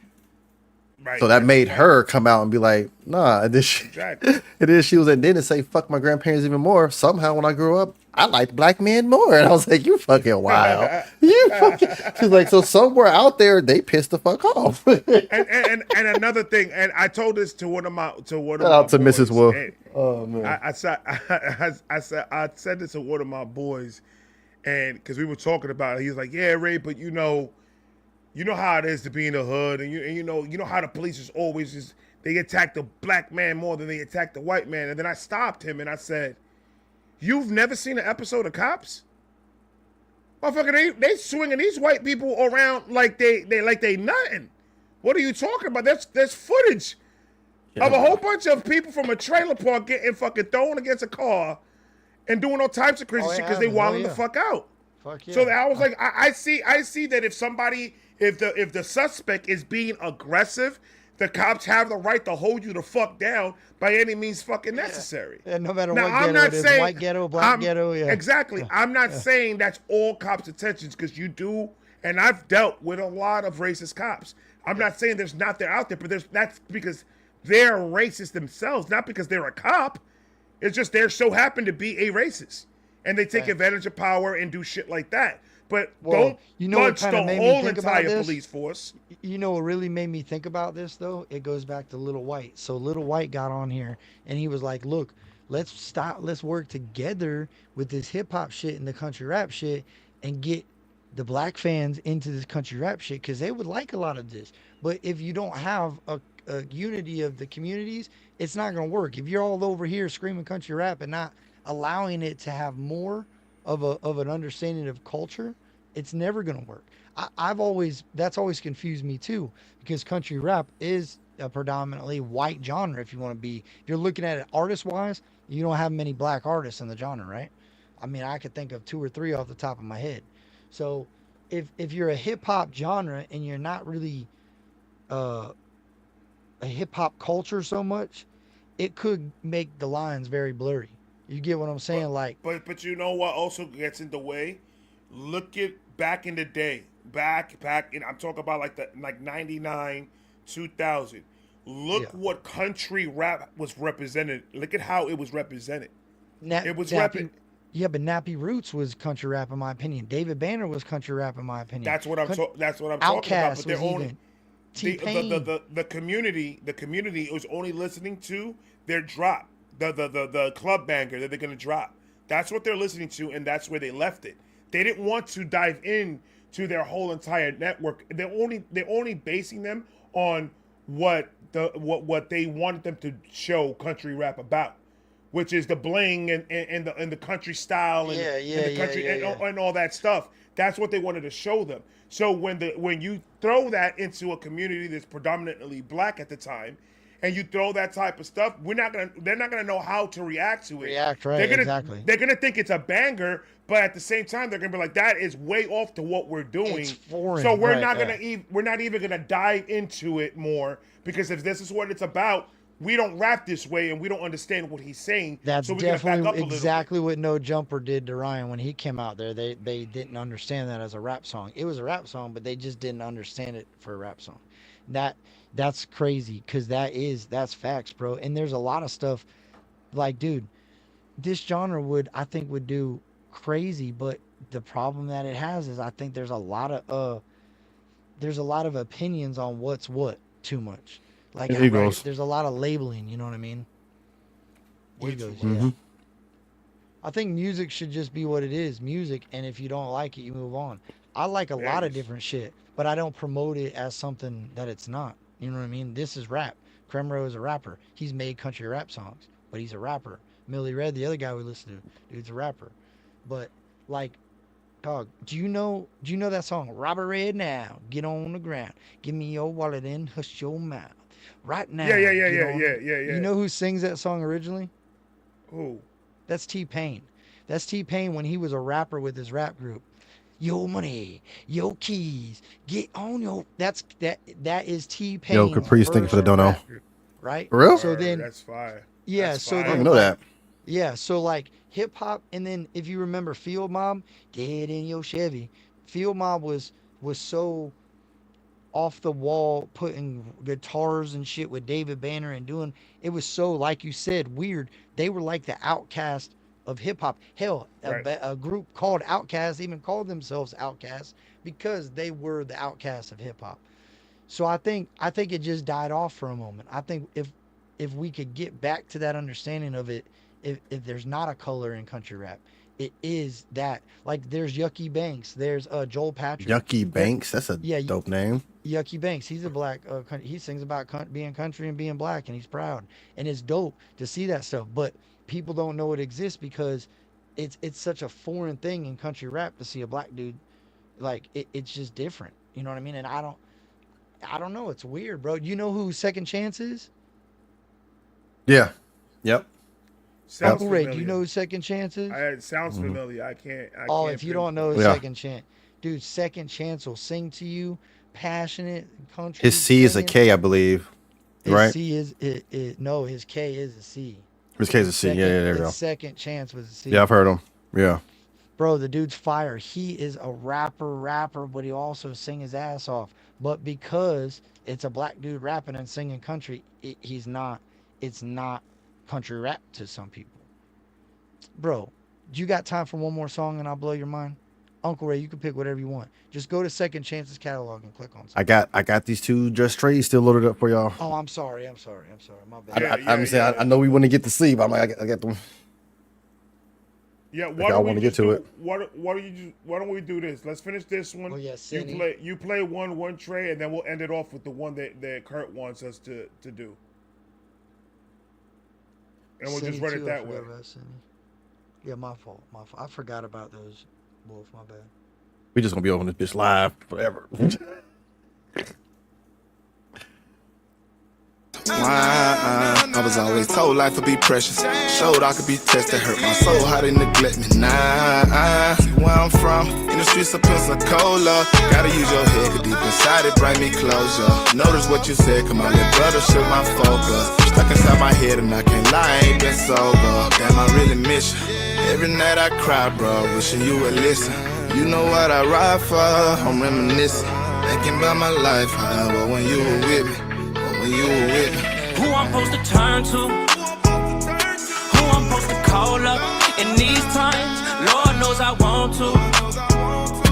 Right. So that made her come out and be like, nah. And then she was like, didn't say fuck my grandparents even more. Somehow when I grew up, I liked black men more. And I was like, you fucking wild. She's like, so somewhere out there, they pissed the fuck off. and another thing, and I told this to one of my Shout out to Mrs. Wolf. Oh man. I said this to one of my boys, and because we were talking about it, he was like, yeah, Ray, but you know how it is to be in the hood, and you know how the police is always they attack the black man more than they attack the white man. And then I stopped him and I said, you've never seen an episode of Cops? Motherfucker, they swinging these white people around like they nothing. What are you talking about? There's footage of a whole bunch of people from a trailer park getting fucking thrown against a car and doing all types of crazy shit because they wilding the fuck out. Fuck yeah. So I was like, I see that if the suspect is being aggressive, the cops have the right to hold you the fuck down by any means fucking necessary. Yeah, no matter Now, what I'm ghetto not it is, saying, white ghetto, black ghetto, yeah. Exactly. I'm not saying that's all cops' intentions, because you do, and I've dealt with a lot of racist cops. I'm not saying there's not they're out there, but that's because they're racist themselves, not because they're a cop. It's just they're so happen to be a racist, and they take advantage of power and do shit like that. But don't bunch the whole entire police force. You know what really made me think about this, though? It goes back to Little White. So Little White got on here, and he was like, look, let's work together with this hip-hop shit and the country rap shit and get the black fans into this country rap shit, because they would like a lot of this. But if you don't have a unity of the communities, it's not going to work. If you're all over here screaming country rap and not allowing it to have more of an understanding of culture, it's never going to work. That's always confused me too, because country rap is a predominantly white genre. If you're looking at it artist wise, you don't have many black artists in the genre, right? I mean, I could think of 2 or 3 off the top of my head. So if you're a hip hop genre and you're not really a hip hop culture so much, it could make the lines very blurry. You get what I'm saying? But you know what also gets in the way? Look at back in the day. Back in, I'm talking about like 99, 2000. Look what country rap was represented. Look at how it was represented. It was rapping. Yeah, but Nappy Roots was country rap in my opinion. David Banner was country rap in my opinion. That's what I'm talking about. But they're only the community was only listening to their drop. The club banger that they're gonna drop. That's what they're listening to, and that's where they left it. They didn't want to dive in to their whole entire network. They're only basing them on what they wanted them to show country rap about, which is the bling and the country style and the country and all that stuff. That's what they wanted to show them. So when you throw that into a community that's predominantly black at the time, and you throw that type of stuff, they're not gonna know how to react to it. Exactly. They're gonna think it's a banger, but at the same time, they're gonna be like, that is way off to what we're doing. It's foreign. So we're not even gonna dive into it more, because if this is what it's about, we don't rap this way and we don't understand what he's saying. That's so we're definitely back up exactly what No Jumper did to Ryan when he came out there. They didn't understand that as a rap song. It was a rap song, but they just didn't understand it for a rap song. That's crazy, because that's facts, bro. And there's a lot of stuff like, dude, this genre would do crazy, but the problem that it has is I think there's a lot of opinions on what's what too much. Like there's a lot of labeling, you know what I mean? Egos, yeah. I think music should just be what it is, music, and if you don't like it, you move on. I like a lot of different shit, but I don't promote it as something that it's not. You know what I mean? This is rap. Cremro is a rapper. He's made country rap songs, but he's a rapper. Millie Red, the other guy we listen to, dude's a rapper. But like, dog, do you know that song? Robert Red now, get on the ground. Give me your wallet and hush your mouth. Right now. Yeah. You know who sings that song originally? Who? That's T-Pain. That's T-Pain when he was a rapper with his rap group. Your money, your keys, get on your. That is T-Pain. Yo, Caprice, thank you for the dono. Right? For real? So then, that's fire. Yeah. That's so fire. I didn't know that. Yeah. So like hip hop, and then if you remember Field Mob, Dead in Your Chevy. Field Mob was so off the wall, putting guitars and shit with David Banner and doing. It was so, like you said, weird. They were like the outcast of hip hop. Hell, a group called Outkast even called themselves Outkast because they were the outcasts of hip hop. So I think it just died off for a moment. I think if we could get back to that understanding of it, if there's not a color in country rap, it is that. Like there's Yucky Banks, there's Joel Patrick. Yucky Banks, that's a dope name. Yucky Banks, he's a black. He sings about being country and being black, and he's proud, and it's dope to see that stuff. But people don't know it exists because it's such a foreign thing in country rap to see a black dude. Like it's just different. You know what I mean? And I don't know. It's weird, bro. You know who Second Chance is? Yeah. Yep. Sounds Ray, do you know who Second Chance is? It sounds familiar. I can't. If you don't know Second Chance, dude, Second Chance will sing to you, passionate country. His C is a K, I believe. right? C is no, his K is a C. His K is a C. Yeah, there you go. His second chance was a C. Yeah, I've heard him. Yeah. Bro, the dude's fire. He is a rapper, but he also sing his ass off. But because it's a black dude rapping and singing country, it's not country rap to some people. Bro, you got time for one more song and I'll blow your mind? Uncle Ray, you can pick whatever you want. Just go to Second Chance's catalog and click on something. I got these two just straight still loaded up for y'all. Oh, I'm sorry. My bad. I'm saying I know we want to get to sleep. I'm like I got them. Yeah, why don't we get to it? Why don't we do this? Let's finish this one. Oh yes, you play one tray, and then we'll end it off with the one that Kurt wants us to do. And we'll just run it that way. Yeah, my fault. I forgot about those. Wolf, my bad. We just gonna be over this bitch live forever. I was always told life would be precious. Showed I could be tested, hurt my soul, how they neglect me. See where I'm from, in the streets of Pensacola. Gotta use your head, cause deep inside it bring me closure. Notice what you said, come on, little brother, shook my focus. Stuck inside my head and I can't lie, I ain't been sober. Damn, I really miss you. Every night I cry, bro, wishing you would listen. You know what I ride for, I'm reminiscing. Thinking about my life, however, when you were with me. Who I'm supposed to turn to? Who I'm supposed to call up? In these times, Lord knows I want to.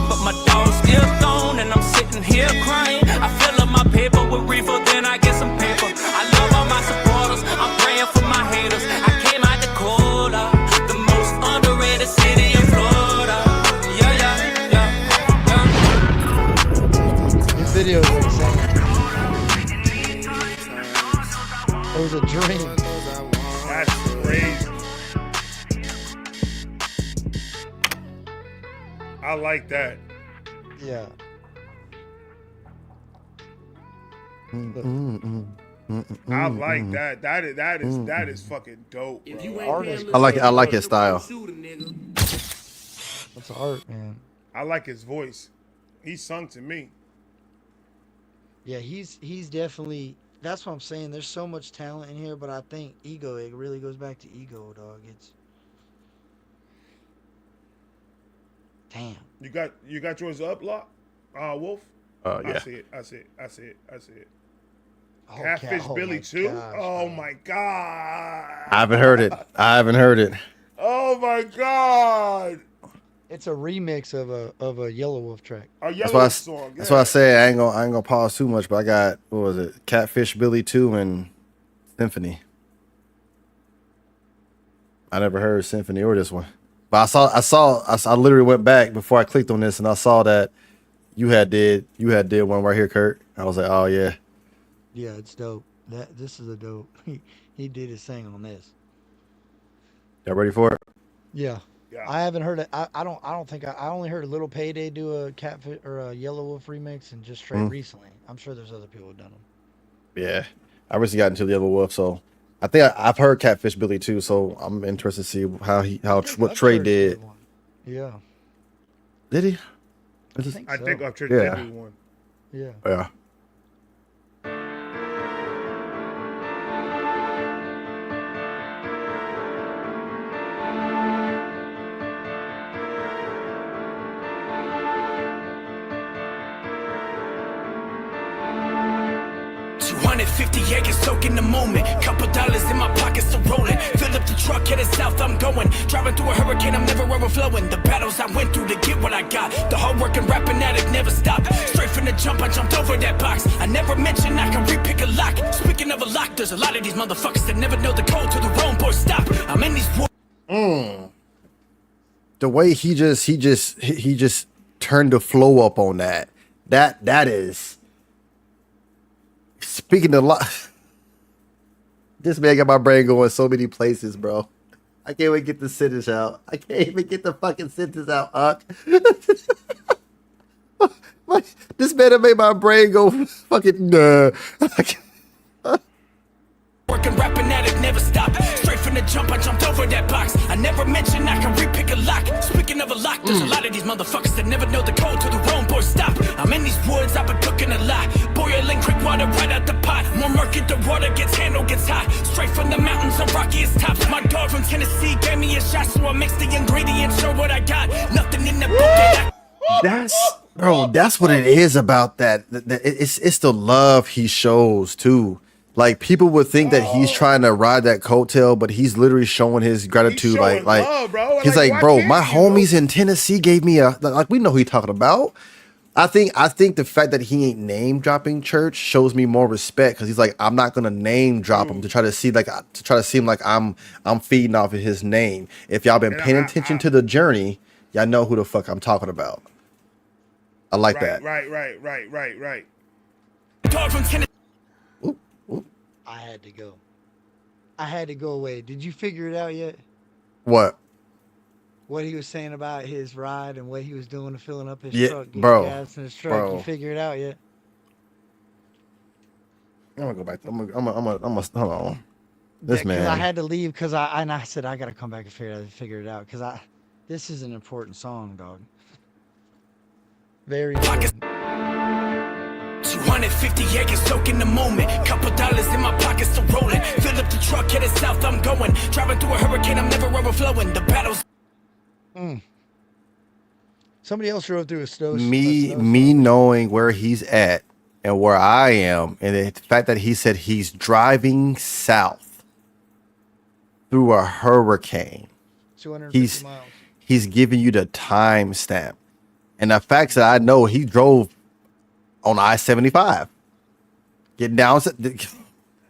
But my dog's still gone and I'm sitting here crying. I fill up my paper with reefer, then I get some paper. I love all my supporters, I'm praying for my haters. I came out to Cola, the most underrated city in Florida. Yeah. This video is insane. It was a dream. That's crazy. I like that. Yeah. I like that. That is fucking dope, bro. I like his style. That's art, man. I like his voice. He sung to me. Yeah, he's definitely. That's what I'm saying. There's so much talent in here, but I think ego. It really goes back to ego, dog. It's damn. You got yours up, Wolf? Yeah. I see it. Oh, Catfish Billy too? gosh, Oh man. my god. I haven't heard it. Oh my god. It's a remix of a Yellow Wolf track. A Yellow Wolf song. That's why I say I ain't gonna pause too much, but I got, what was it? Catfish Billy 2 and Symphony. I never heard Symphony or this one. But I literally went back before I clicked on this and I saw that you had did one right here, Kurt. I was like, oh yeah. Yeah, it's dope. This is a dope. He did his thing on this. Y'all ready for it? Yeah. I haven't heard it. I don't think I only heard Little Payday do a Catfish or a Yellow Wolf remix and just straight recently. I'm sure there's other people who've done them. Yeah. I recently got into the Yellow Wolf, so I think I've heard Catfish Billy too, so I'm interested to see what Trey did. Yeah. Did he? I think Upchurch did do one. Yeah. Yeah. acres soaking the moment. Couple dollars in my pockets are rolling. Fill up the truck, headed south, I'm going. Driving through a hurricane, I'm never overflowing. The battles I went through to get what I got. The hard work and rapping addict never stopped. Straight from the jump, I jumped over that box. I never mentioned I can repick a lock. Speaking of a lock, there's a lot of these motherfuckers that never know the code to the wrong boy stop. I'm in these The way he just turned the flow up on that. That is speaking a lot. This man got my brain going so many places, bro. I can't even get the sentence out. I can't even get the fucking sentence out, Huck. This man have made my brain go fucking Working, rapping addict never stop. Straight from the jump, I jumped over that box. I never mentioned I can repick a lock. Speaking of a lock, there's a lot of these motherfuckers that never know the code to the wrong boy stop. I'm in these woods, I've been cooking a lot. Boiling quick water right out the pot. More market, the water gets handled, gets hot. Straight from the mountains of rockiest tops. My dog from Tennessee gave me a shot, so I mixed the ingredients, show what I got. Nothing in the book that That's what it is about that. It's the love he shows too. Like people would think that he's trying to ride that coattail, but he's literally showing his gratitude. Like love, bro. He's like, bro, my homies in Tennessee gave me a like. We know who he's talking about. I think the fact that he ain't name dropping church shows me more respect because he's like, I'm not gonna name drop him to try to seem like I'm feeding off of his name. If y'all been paying attention to the journey, y'all know who the fuck I'm talking about. I like that. Right. dog from Tennessee. I had to go. I had to go away. Did you figure it out yet? What? What he was saying about his ride and what he was doing to filling up his truck, getting bro, gas in his truck. bro. You figure it out yet? I'm gonna go back. I'm gonna hold on. This man. I had to leave because I said I gotta come back and figure it out because this is an important song, dog. Very important. 250 acres soaking the moment. Couple dollars in my pockets to rolling. Fill up the truck, headed south, I'm going. Driving through a hurricane, I'm never overflowing. The battles. Somebody else drove through a snow. Me knowing where he's at and where I am, and the fact that he said he's driving south through a hurricane. 250 miles. He's giving you the time stamp. And the fact that I know he drove on I-75. Getting down.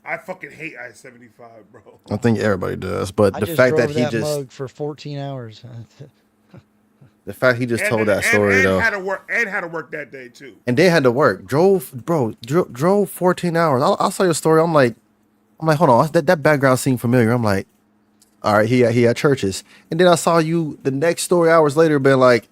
I fucking hate I-75, bro. I think everybody does, but I the just fact drove that he just mug for 14 hours. the fact he just told that story though. Had to work that day too. And they had to work. Drove 14 hours. I saw your story. I'm like, hold on. That background seemed familiar. I'm like, all right, he had churches. And then I saw you the next story hours later been like,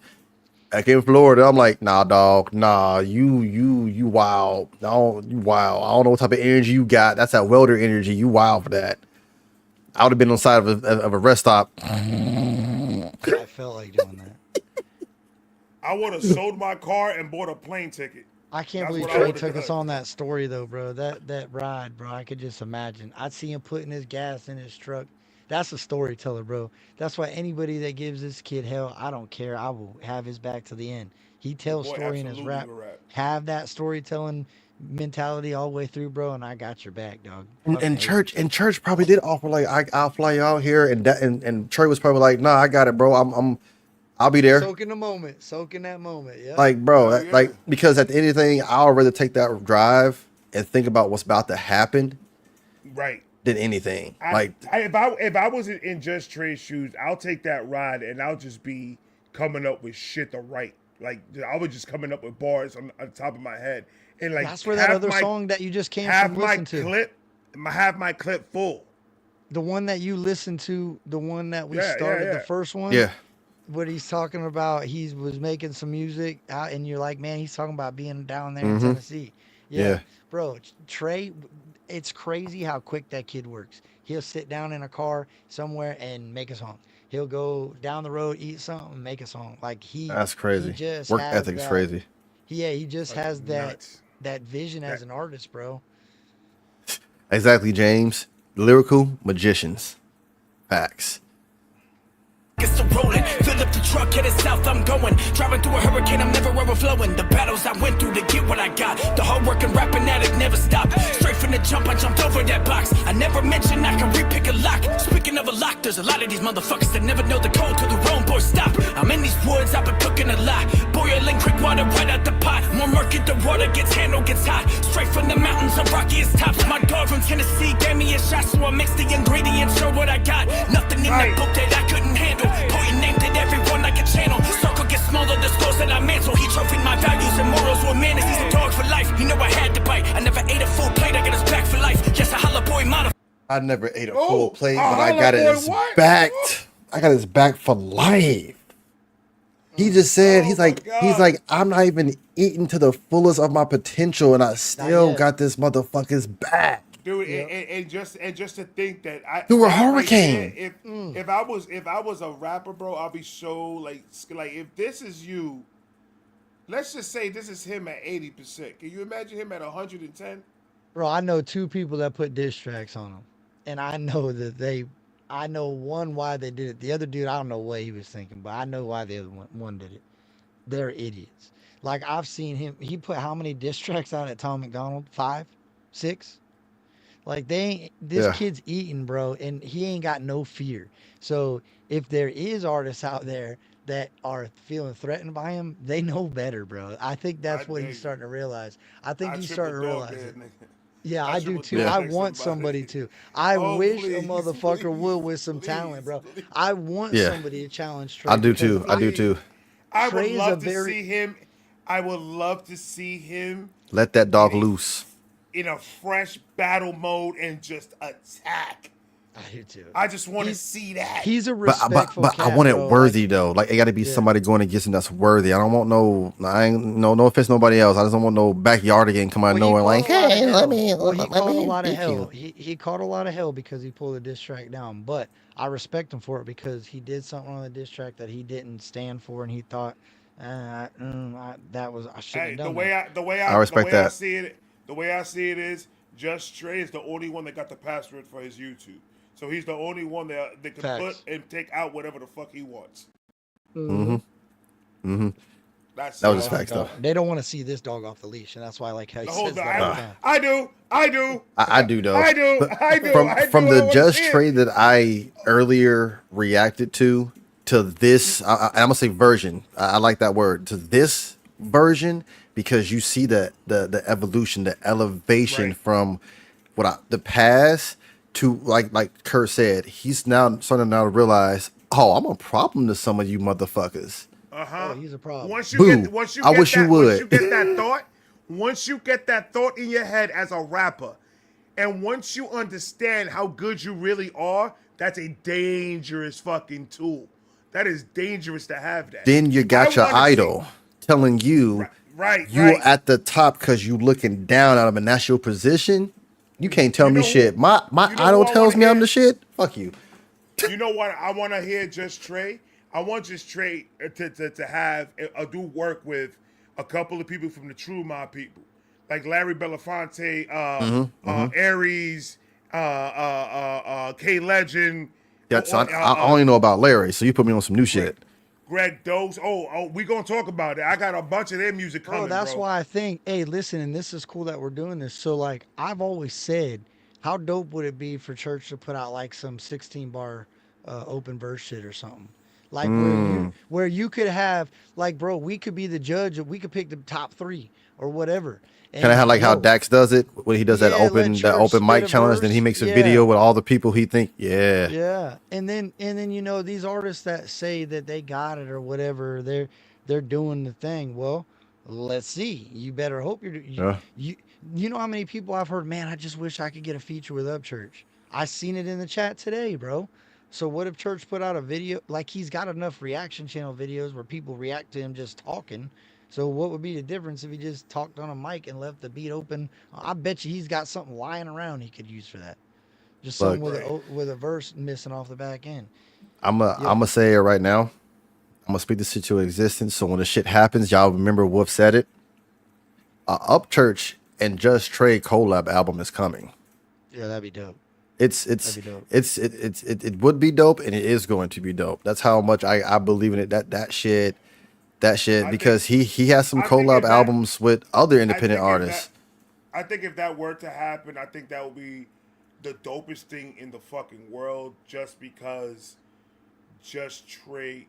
back in Florida. I'm like, nah, dog. Nah, you wild. No, you wild. I don't know what type of energy you got. That's that welder energy. You wild for that. I would have been on the side of a rest stop. I felt like doing that. I would have sold my car and bought a plane ticket. I can't believe Trey took us on that story though, bro. That ride, bro. I could just imagine. I'd see him putting his gas in his truck. That's a storyteller, bro. That's why anybody that gives this kid hell, I don't care. I will have his back to the end. He tells story in his rap. Have that storytelling mentality all the way through, bro, and I got your back, dog. And church probably did offer like I'll fly you out here, and Trey was probably like, nah, I got it, bro. I'll be there. Soaking the moment, soaking that moment, yeah. Like, bro, like because at the end of anything, I'll rather take that drive and think about what's about to happen, right, than anything. If I was in Just Trey's shoes, I'll take that ride and I'll just be coming up with shit to write. Like I was just coming up with bars on the top of my head, and like that's where that other song that you just came from listen to. Have my clip full. The one that you listened to, the one that we started, the first one. Yeah. What he's talking about, he was making some music out, and you're like, man, he's talking about being down there in Tennessee. Yeah, bro, Trey, it's crazy how quick that kid works. He'll sit down in a car somewhere and make a song. He'll go down the road, eat something, and make a song. Like that's crazy. He just work ethic's crazy. Yeah, he just has that vision as an artist, bro. Exactly, James. Lyrical magicians. Facts. Gets to rolling, fill up the truck, headed south, I'm going. Driving through a hurricane, I'm never overflowing. The battles I went through to get what I got. The hard work and rapping addict never stopped. Straight from the jump, I jumped over that box. I never mentioned I can repick a lock. Speaking of a lock, there's a lot of these motherfuckers that never know the code to the wrong boy stop. I'm in these woods, I've been cooking a lot. Boiling quick water right out the pot. More murky, the water gets handled, gets hot. Straight from the mountains of rockiest tops. My dog from Tennessee gave me a shot, so I mixed the ingredients, show what I got. Nothing in that book that I couldn't handle. Pointing named it everyone like a channel. Circle gets smaller, the scores that I mantle. He trophied my values and morals were manners. He's a dog for life. You know I had to bite. I never ate a full plate. I got his back for life. Yes, a holla boy modified. I never ate a full plate, but I got his back. I got his back for life. He just said he's like I'm not even eating to the fullest of my potential, and I still got this motherfucker's back. Dude, and just to think that through a hurricane. If I was a rapper, bro, I'll be so like if this is you, let's just say this is him at 80%. Can you imagine him at 110? Bro, I know 2 people that put diss tracks on them, and I know that I know one why they did it. The other dude, I don't know what he was thinking, but I know why the other one did it. They're idiots. Like I've seen him. He put how many diss tracks out at Tom McDonald? 5, 6. Like they ain't, this Yeah. kid's eating, bro, and he ain't got no fear. So if there is artists out there that are feeling threatened by him, they know better, bro. I think that's what he's starting to realize. I think he's starting to realize it. Yeah, I do too. I want somebody to. I wish a motherfucker would with some talent, bro. I want somebody to challenge Trey. I do too. I do too. I would Trey is love a to very- see him. I would love to see him Let that dog loose. in a fresh battle mode and just attack. I do too. I just want to see that. He's a But respectful but I cat, want it bro. worthy though. Like it got to be somebody going against him that's worthy. I don't want no offense to nobody else. I just don't want no backyardigan come out of nowhere like, hey, let me he caught a lot of beat hell. you. He caught a lot of hell because he pulled a diss track down. But I respect him for it because he did something on the diss track that he didn't stand for, and he thought I shouldn't have done that. The way I respect that. The way I see it is, Just Trey is the only one that got the password for his YouTube. So he's the only one that can Facts. put and take out whatever the fuck he wants. Mm-hmm. Mm-hmm. That's That was just facts though. They don't want to see this dog off the leash, and that's why I like how he says that all the time. I do. I do though. I do. But I do. From I the wanna Just see it. Trey that I earlier reacted to this, I'm gonna say version. I like that word. To this version because you see the evolution, the elevation from the past to like Kurt said. He's now starting to realize, oh, I'm a problem to some of you motherfuckers. Oh, he's a problem. Once you Boo. get, once you I get wish that, you would. Once you get that thought, once you get that thought in your head as a rapper, and once you understand how good you really are, that's a dangerous fucking tool. That is dangerous to have that. Then you got your idol telling you, you're at the top because you looking down at him, and that's your position. You can't tell me shit. My idol tells me I'm the shit. Fuck you. You know what? I want to hear Just Trey. I want Just Trey to have do work with a couple of people from the True Mob people, like Larry Belafonte, Aries, K Legend. Yeah, so I only know about Larry, so you put me on some new shit. Greg Dose. Oh, we gonna talk about it. I got a bunch of their music coming, Bro, that's why I think, hey, listen, and this is cool that we're doing this. So, like, I've always said, how dope would it be for church to put out like some 16-bar open verse shit or something? Like where you could have, like, bro, we could be the judge. We could pick the top 3 or whatever. Kind of like how Dax does it when he does that open mic challenge. Then he makes a video with all the people he think, yeah. And then these artists that say that they got it or whatever, they're doing the thing. Well, let's see. You better hope you know how many people I've heard, man, I just wish I could get a feature with Upchurch. I seen it in the chat today, bro. So what if Church put out a video? Like, he's got enough reaction channel videos where people react to him just talking. So what would be the difference if he just talked on a mic and left the beat open? I bet you he's got something lying around he could use for that. Just something with a verse missing off the back end. I'm gonna say it right now. I'm gonna speak this shit to existence. So when the shit happens, y'all remember Wolf said it. Upchurch and Just Trey collab album is coming. Yeah, that'd be dope. It would be dope, and it is going to be dope. That's how much I believe in it. That shit because he has some collab albums with other independent artists. I think if that were to happen, I think that would be the dopest thing in the fucking world. Just because Just Trey,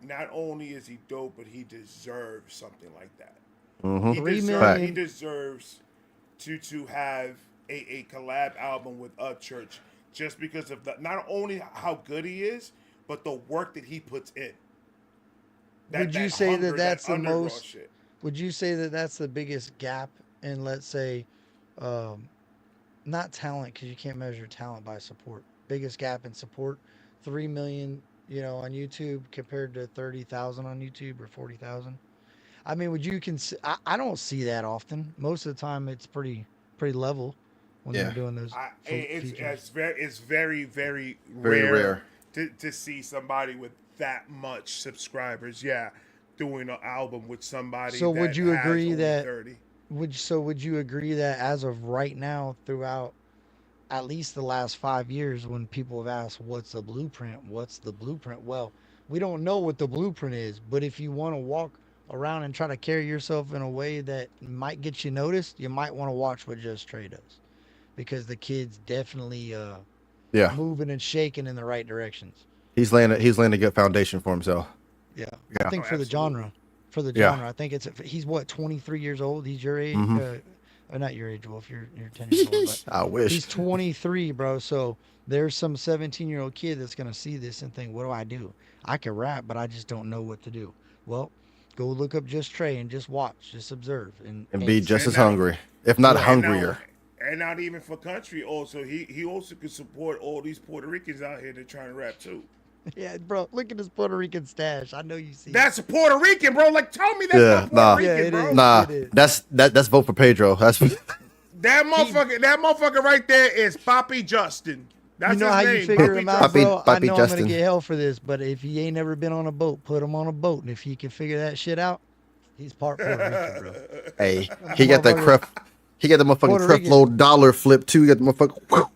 not only is he dope, but he deserves something like that. Mm-hmm. He deserves to have a collab album with Church, just because of not only how good he is, but the work that he puts in. Would you say that that's the most? Would you say that that's the biggest gap in, let's say, not talent, because you can't measure talent by support. Biggest gap in support, 3 million, on YouTube compared to 30,000 on YouTube or 40,000. I mean, would you consider? I don't see that often. Most of the time, it's pretty level when they're doing those. It's very, very rare to see somebody with that much subscribers. Yeah, doing an album with somebody. So would you agree that? 30. Would you agree that as of right now, throughout at least the last 5 years, when people have asked, "What's the blueprint? What's the blueprint?" Well, we don't know what the blueprint is, but if you want to walk around and try to carry yourself in a way that might get you noticed, you might want to watch what Just Trey does, because the kid's definitely Yeah. moving and shaking in the right directions. He's laying a good foundation for himself. Yeah, Yeah. I think for the genre, Yeah. I think he's what, 23 years old. He's your age, Mhm. not your age, Wolf. You're 10 years old. But I wish. he's 23, bro. So there's some 17-year-old kid that's gonna see this and think, "What do I do? I can rap, but I just don't know what to do." Well, go look up Just Trey and just watch, just observe, and be just And as now- hungry, if not And hungrier. and not even for country. Also, he also could support all these Puerto Ricans out here that trying to rap too. Yeah, bro. Look at this Puerto Rican stash. I know you see. That's Puerto Rican, bro. Like, tell me that's Yeah, not nah, Puerto Rican, bro. nah. That's vote for Pedro. That's That motherfucker right there is Papi Justin. That's you know his how name. you figure Papi him out, Justin. bro? I Papi know I'm Justin. gonna get hell for this, but if he ain't never been on a boat, put him on a boat, and if he can figure that shit out, he's part Puerto Rican, bro. hey, he got that cref. He got the motherfucking Puerto Rican. Creflo dollar flip too. He got the motherfucking.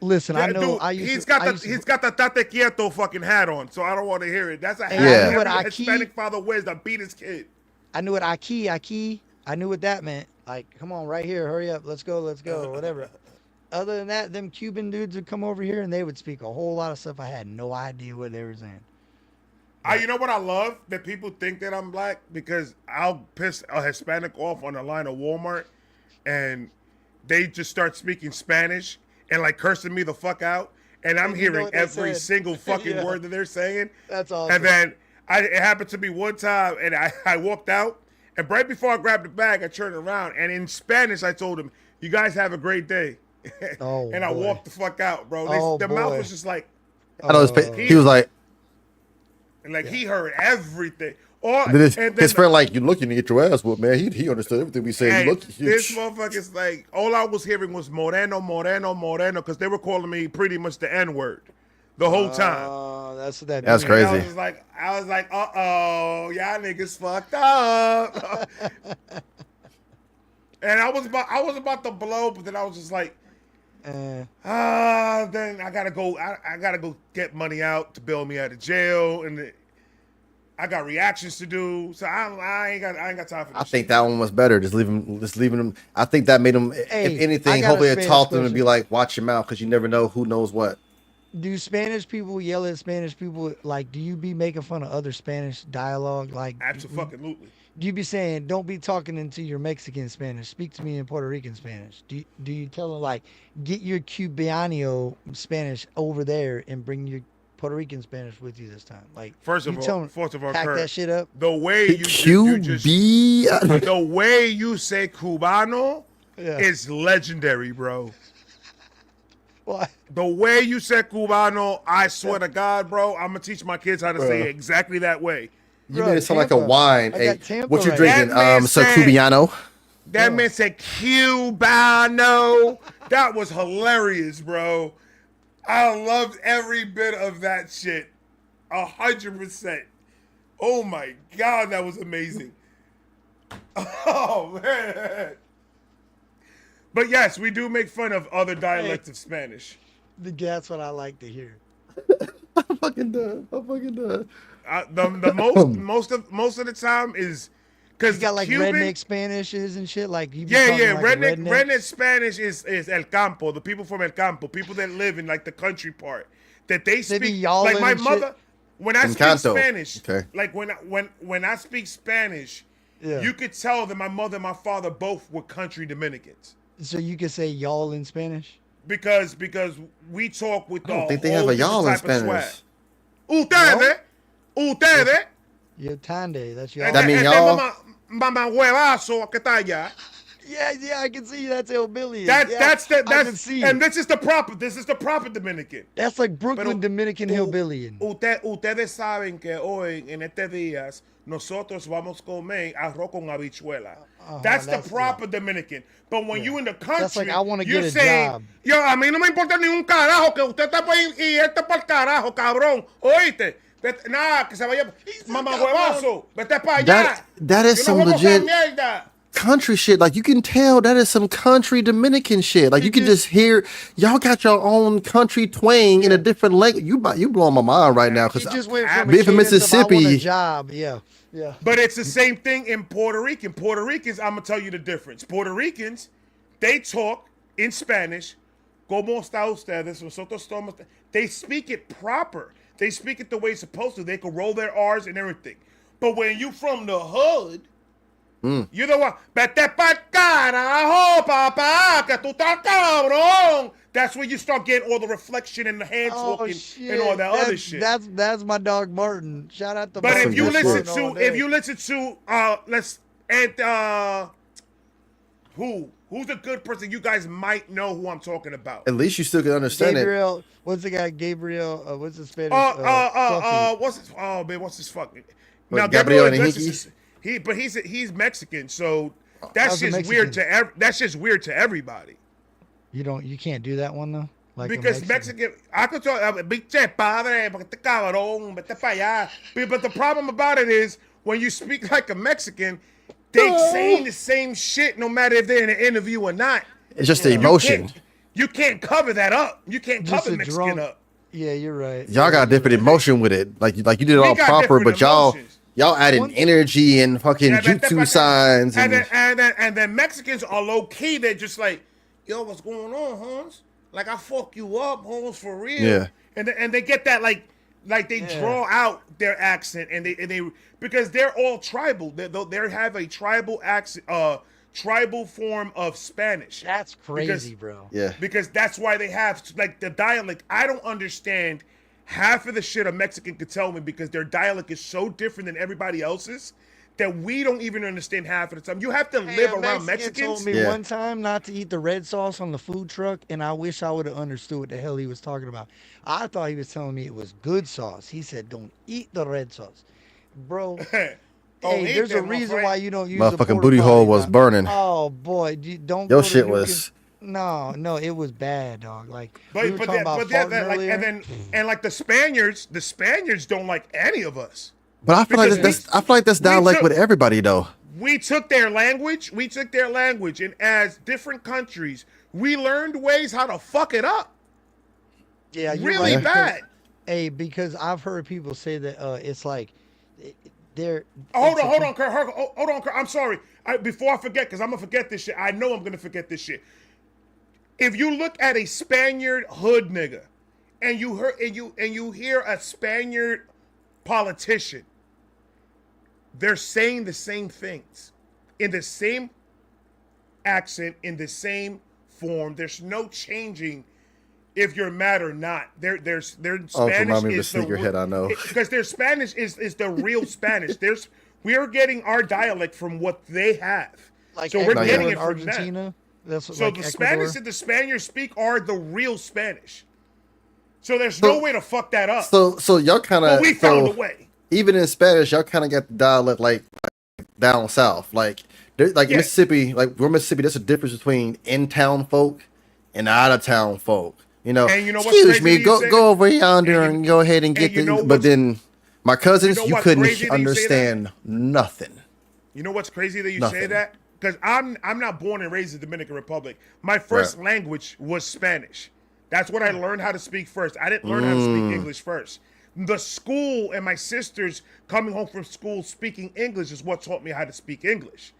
Listen, I know. Dude, he's got the Tate Quieto fucking hat on, so I don't want to hear it. That's a hat I knew every what Hispanic father wears to beat his kid. I knew what Aki. I knew what that meant. Like, come on, right here, hurry up, let's go, whatever. Other than that, them Cuban dudes would come over here and they would speak a whole lot of stuff. I had no idea what they were saying. You know what I love? That people think that I'm black because I'll piss a Hispanic off on the line of Walmart and they just start speaking Spanish and like cursing me the fuck out. And I'm And you know hearing what they every said. single fucking Yeah. word that they're saying. That's awesome. And then it happened to me one time and I walked out and right before I grabbed the bag, I turned around and in Spanish, I told him, "You guys have a great day." Oh, and I boy. walked the fuck out, bro. Oh, The mouth boy. was just like, I know he was like. and like he heard everything. Or, Then his, and his friend like, "You looking to get your ass whooped, man." He understood everything we said. Hey, You look. this motherfucker's like, all I was hearing was Moreno, because they were calling me pretty much the N-word the whole time. Oh, that's what that That's means. crazy. I was like, uh-oh, y'all niggas fucked up. And I was about to blow, but then I was just like, then I gotta go. I gotta go get money out to bail me out of jail, and I got reactions to do. So I ain't got time for this. I think that one was better. Just leaving him. I think that made him. Hey, if I anything, got a hopefully it Spanish taught them to question. be like, watch your mouth, because you never know who knows what. Do Spanish people yell at Spanish people? Like, do you be making fun of other Spanish dialogue? Like, Absolutely. do you be saying, "Don't be talking into your Mexican Spanish. Speak to me in Puerto Rican Spanish"? Do you tell them like, get your Cubano Spanish over there and bring your Puerto Rican Spanish with you this time? Like, First you of tell all, 'em, pack Kurt, that shit up. the way you QB. the way you say Cubano Yeah. is legendary, bro. What? The way you said Cubano, I swear to God, bro, I'm gonna teach my kids how to say it exactly that way. You made it sound like a wine. I Hey, got Tampa what you right drinking? That man Sir said- Cubiano. That man said Cubano. That was hilarious, bro. I loved every bit of that shit. 100%. Oh my God, that was amazing. Oh man. But yes, we do make fun of other dialects of Spanish. That's what I like to hear. I'm fucking done. The most of the time is because You got like Cuban, redneck Spanishes and shit. Like you be Yeah, talking yeah. like a Redneck Spanish is El Campo, the people from El Campo, people that live in like the country part. That they be speak y'alling like my and shit. mother. When I speak Encanto. Spanish, Okay. like when I speak Spanish, Yeah. you could tell that my mother and my father both were country Dominicans. So you can say y'all in Spanish. Because we talk with I don't the think they have whole a y'all in different type of Spanish. swag. Ustedes. Yo tande, that's y'all. That mean y'all? Mamá huevazo, ¿qué tal ya? Yeah, I can see that's hillbilly. That's I can see and it. this is the proper Dominican. That's like Brooklyn Pero Dominican hillbilly. Ustedes saben que hoy en estos días nosotros vamos a comer arroz con habichuela. That's the proper Dominican. But when you in the country, That's like, I wanna you're get a saying, job. Yo, a mí no me importa ni un carajo que usted está por ahí y este para el carajo, cabrón. ¿Oíste? Nada, que se vaya. Mamá huevazo, vete para allá. That is Yo some no juego esa legit. mierda. country shit. Like you can tell that is some country Dominican shit. Like you can just hear y'all got your own country twang in a different language. You blowing my mind right now because just went from being from Mississippi. I want a job. Yeah. But it's the same thing in Puerto Rican. Puerto Ricans, I'm gonna tell you the difference. Puerto Ricans, they talk in Spanish. Como está ustedes? Nosotros estamos. They speak it proper. They speak it the way it's supposed to. They can roll their R's and everything. But when you from the hood, you the one. Vete pa' carajo, papá, que tú estás cabrón. That's when you start getting all the reflection and the hand talking and all that other shit. That's my dog Martin. Shout out to But Martin. if you listen to who's a good person you guys might know who I'm talking about. At least you still can understand Gabriel, what's the guy? Gabriel, what's his Spanish? What's his fucking? Now Gabriel he's Mexican, so that's just weird to everybody. You can't do that one though. Like because Mexican, I could talk, biche padre, cabrón, vete pa' allá. But the problem about it is when you speak like a Mexican, they saying the same shit no matter if they're in an interview or not. It's just the emotion. You can't cover that up. You can't cover Mexican up. Yeah, you're right. Y'all got different emotion with it. Like you did it all proper, but y'all adding energy and fucking jutsu signs. And then Mexicans are low key. They're just like, yo, what's going on, Hans? Like I fuck you up, Hans, for real. Yeah. And they get that like they draw out their accent and they because they're all tribal. They have a tribal accent, tribal form of Spanish. That's crazy, bro. Yeah. Because that's why they have like the dialect. I don't understand half of the shit a Mexican could tell me because their dialect is so different than everybody else's that we don't even understand half of the time. You have to live around Mexicans. Told me one time not to eat the red sauce on the food truck, and I wish I would have understood what the hell he was talking about. I thought he was telling me it was good sauce. He said, "Don't eat the red sauce, bro." Hey, there's a reason why you don't use. Motherfucking booty hole was burning. Oh boy, don't. Your shit was. No, it was bad, dog. Like but we were talking about farting earlier. And like the Spaniards don't like any of us. But I feel like that's dialect with everybody though. We took their language, and as different countries, we learned ways how to fuck it up. Yeah, you're really right, bad. Because I've heard people say that it's like they're. Hold on, Kurt. I'm sorry. Before I forget, because I'm gonna forget this shit. I know I'm gonna forget this shit. If you look at a Spaniard hood nigga, and you hear a Spaniard politician, they're saying the same things in the same accent, in the same form. There's no changing if you're mad or not. Their Spanish is the sneakerhead, I know. Because their Spanish is the real Spanish. We are getting our dialect from what they have. Like so we're getting it from Argentina. That's so like the Spanish that the Spaniards speak are the real Spanish. So there's no way to fuck that up. So y'all kind of. We found a way. Even in Spanish, y'all kind of got the dialect like down south. Like Mississippi, like we're Mississippi, there's a difference between in-town folk and out-of-town folk. You know, and you know excuse me, go over yonder and go ahead and get the. But then my cousins, you couldn't understand nothing. You know what's crazy that you say that? Because I'm not born and raised in the Dominican Republic. My first language was Spanish. That's what I learned how to speak first. I didn't learn how to speak English first. The school and my sisters coming home from school speaking English is what taught me how to speak English.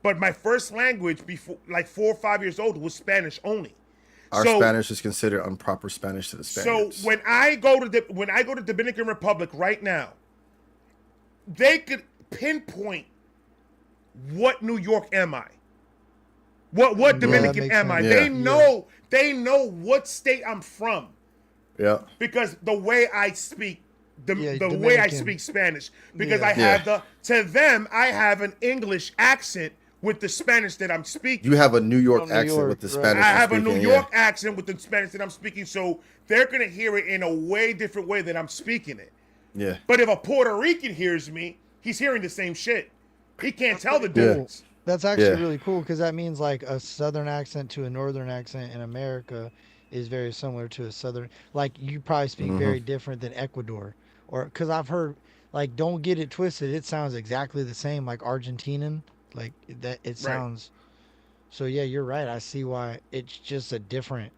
But my first language before like 4 or 5 years old was Spanish only. Our Spanish is considered improper Spanish to the Spaniards. So when I go to Dominican Republic right now, they could pinpoint what New York am I? What Dominican am I? Yeah. They know what state I'm from. Yeah. Because the way I speak the way I speak Spanish. Because I have to them I have an English accent with the Spanish that I'm speaking. You have a New York accent with the Spanish. I have a New York accent with the Spanish that I'm speaking, so they're gonna hear it in a way different way than I'm speaking it. Yeah. But if a Puerto Rican hears me, he's hearing the same shit. He can't tell the difference. That's actually really cool because that means like a southern accent to a northern accent in America is very similar to a southern. Like you probably speak very different than Ecuador, or because I've heard like don't get it twisted. It sounds exactly the same like Argentinian. Like that, it sounds. So yeah, you're right. I see why it's just a different.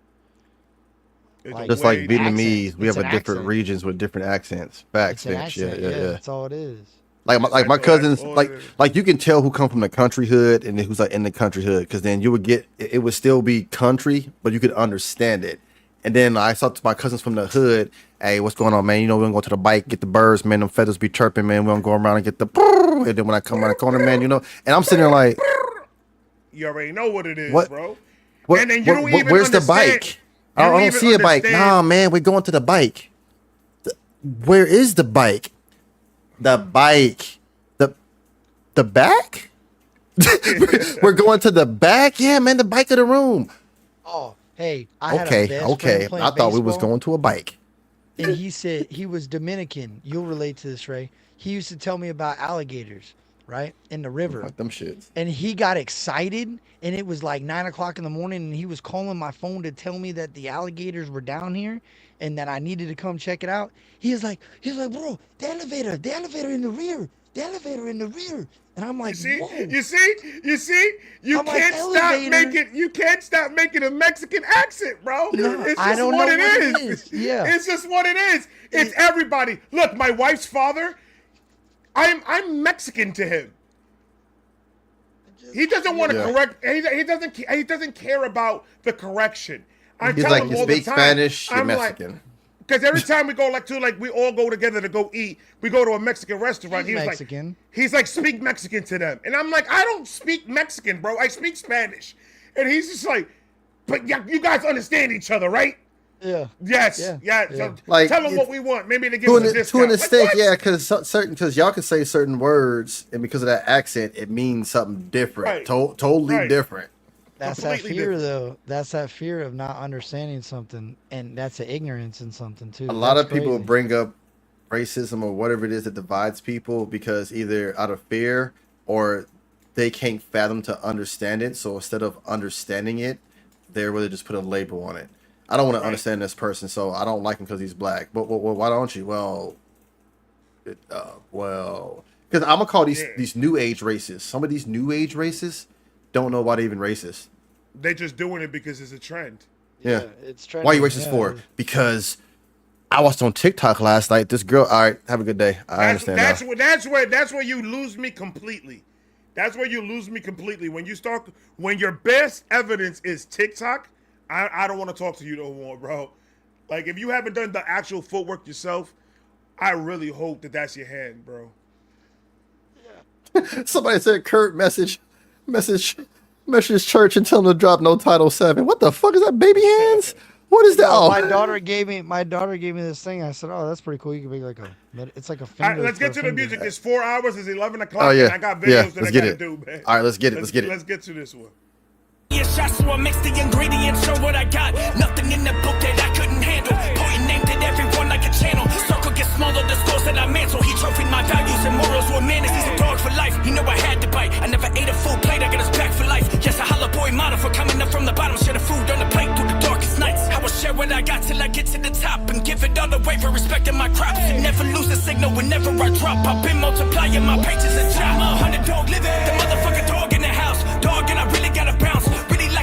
Just like Vietnamese, accent. we It's have an a different accent. regions with different accents. Facts, It's an Finch. Yeah, accent. yeah, Yeah, yeah. that's all it is. Like my cousins, like you can tell who come from the country hood and who's like in the country hood, because then you would get it would still be country, but you could understand it. And then I saw my cousins from the hood. Hey, what's going on, man? You know, we're gonna go to the bike, get the birds, man. Them feathers be chirping, man. We're gonna go around and get the. And then when I come around the corner, man, you know, and I'm sitting there like, you already know what it is, what, bro. What, and then you don't even where's understand. the bike? I don't see a bike. Nah, man, we're going to the bike. Where is the bike? The bike. The back? We're going to the back? Yeah, man, the bike of the room. Oh, hey, I had a Okay. best friend playing I thought we was baseball, going to a bike. and he said he was Dominican. You'll relate to this, Ray. He used to tell me about alligators, right, in the river. Like them shits. And he got excited, and it was like 9 o'clock in the morning, and he was calling my phone to tell me that the alligators were down here and that I needed to come check it out. He was like, bro, the elevator in the rear, And I'm like, you see, you can't stop making a Mexican accent, bro. No, it's I just don't what know it what is. it is. Yeah. It's just what it is. It's everybody. Look, my wife's father, I'm Mexican to him. He doesn't want to correct. He doesn't care about the correction. He's like, you speak Spanish, you're Mexican. Because every time we go we all go together to go eat. We go to a Mexican restaurant. He's Mexican. He's like, speak Mexican to them, and I'm like, I don't speak Mexican, bro. I speak Spanish, and he's just like, but you guys understand each other, right? Yeah. Yes. Yeah. So Like, tell them what we want. Maybe they give us a discount. To an extent, yeah, because y'all can say certain words, and because of that accent, it means something different, Right. Totally different. That's that fear, though. That's that fear of not understanding something, and that's an ignorance in something too. A lot of people bring up racism or whatever it is that divides people because either out of fear or they can't fathom to understand it. So instead of understanding it, they're really just put a label on it. I don't want to understand this person, so I don't like him because he's black. But why don't you? Well, because I'm gonna call these new age racists. Some of these new age racists don't know why they're even racist. They're just doing it because it's a trend. Yeah, it's trending. Why are you racist for? Because I watched on TikTok last night. This girl. All right, have a good day. I understand. That's where you lose me completely. That's where you lose me completely. When your best evidence is TikTok, I don't want to talk to you no more, bro. Like, if you haven't done the actual footwork yourself, I really hope that that's your hand, bro. Yeah. Somebody said, Kurt, message church and tell them to drop no Title 7. What the fuck is that, baby hands? What is that? Oh, my daughter gave me this thing. I said, oh, that's pretty cool. You can make like it's like a finger. All right, let's get to the music. It's 4 hours. It's 11 o'clock. Oh, yeah. And I got videos that I gotta do, man. All right, let's get it. Let's get to this one. Shots, so I mix the ingredients, show what I got. Nothing in the book that I couldn't handle. Pointing named at everyone like a channel. Circle gets smaller, the scores that I mantle. He trophied my values and morals were menace. He's a dog for life. You know I had to bite. I never ate a full plate. I got his back for life. Yes, a holla boy model for coming up from the bottom. Share the food on the plate through the darkest nights. I will share what I got till I get to the top and give it all away for respecting my crops. Never lose a signal whenever I drop. I've been multiplying my pages and job. I'm a 100 dog living. The motherfucking dog in the house. Dog, and I really gotta bounce.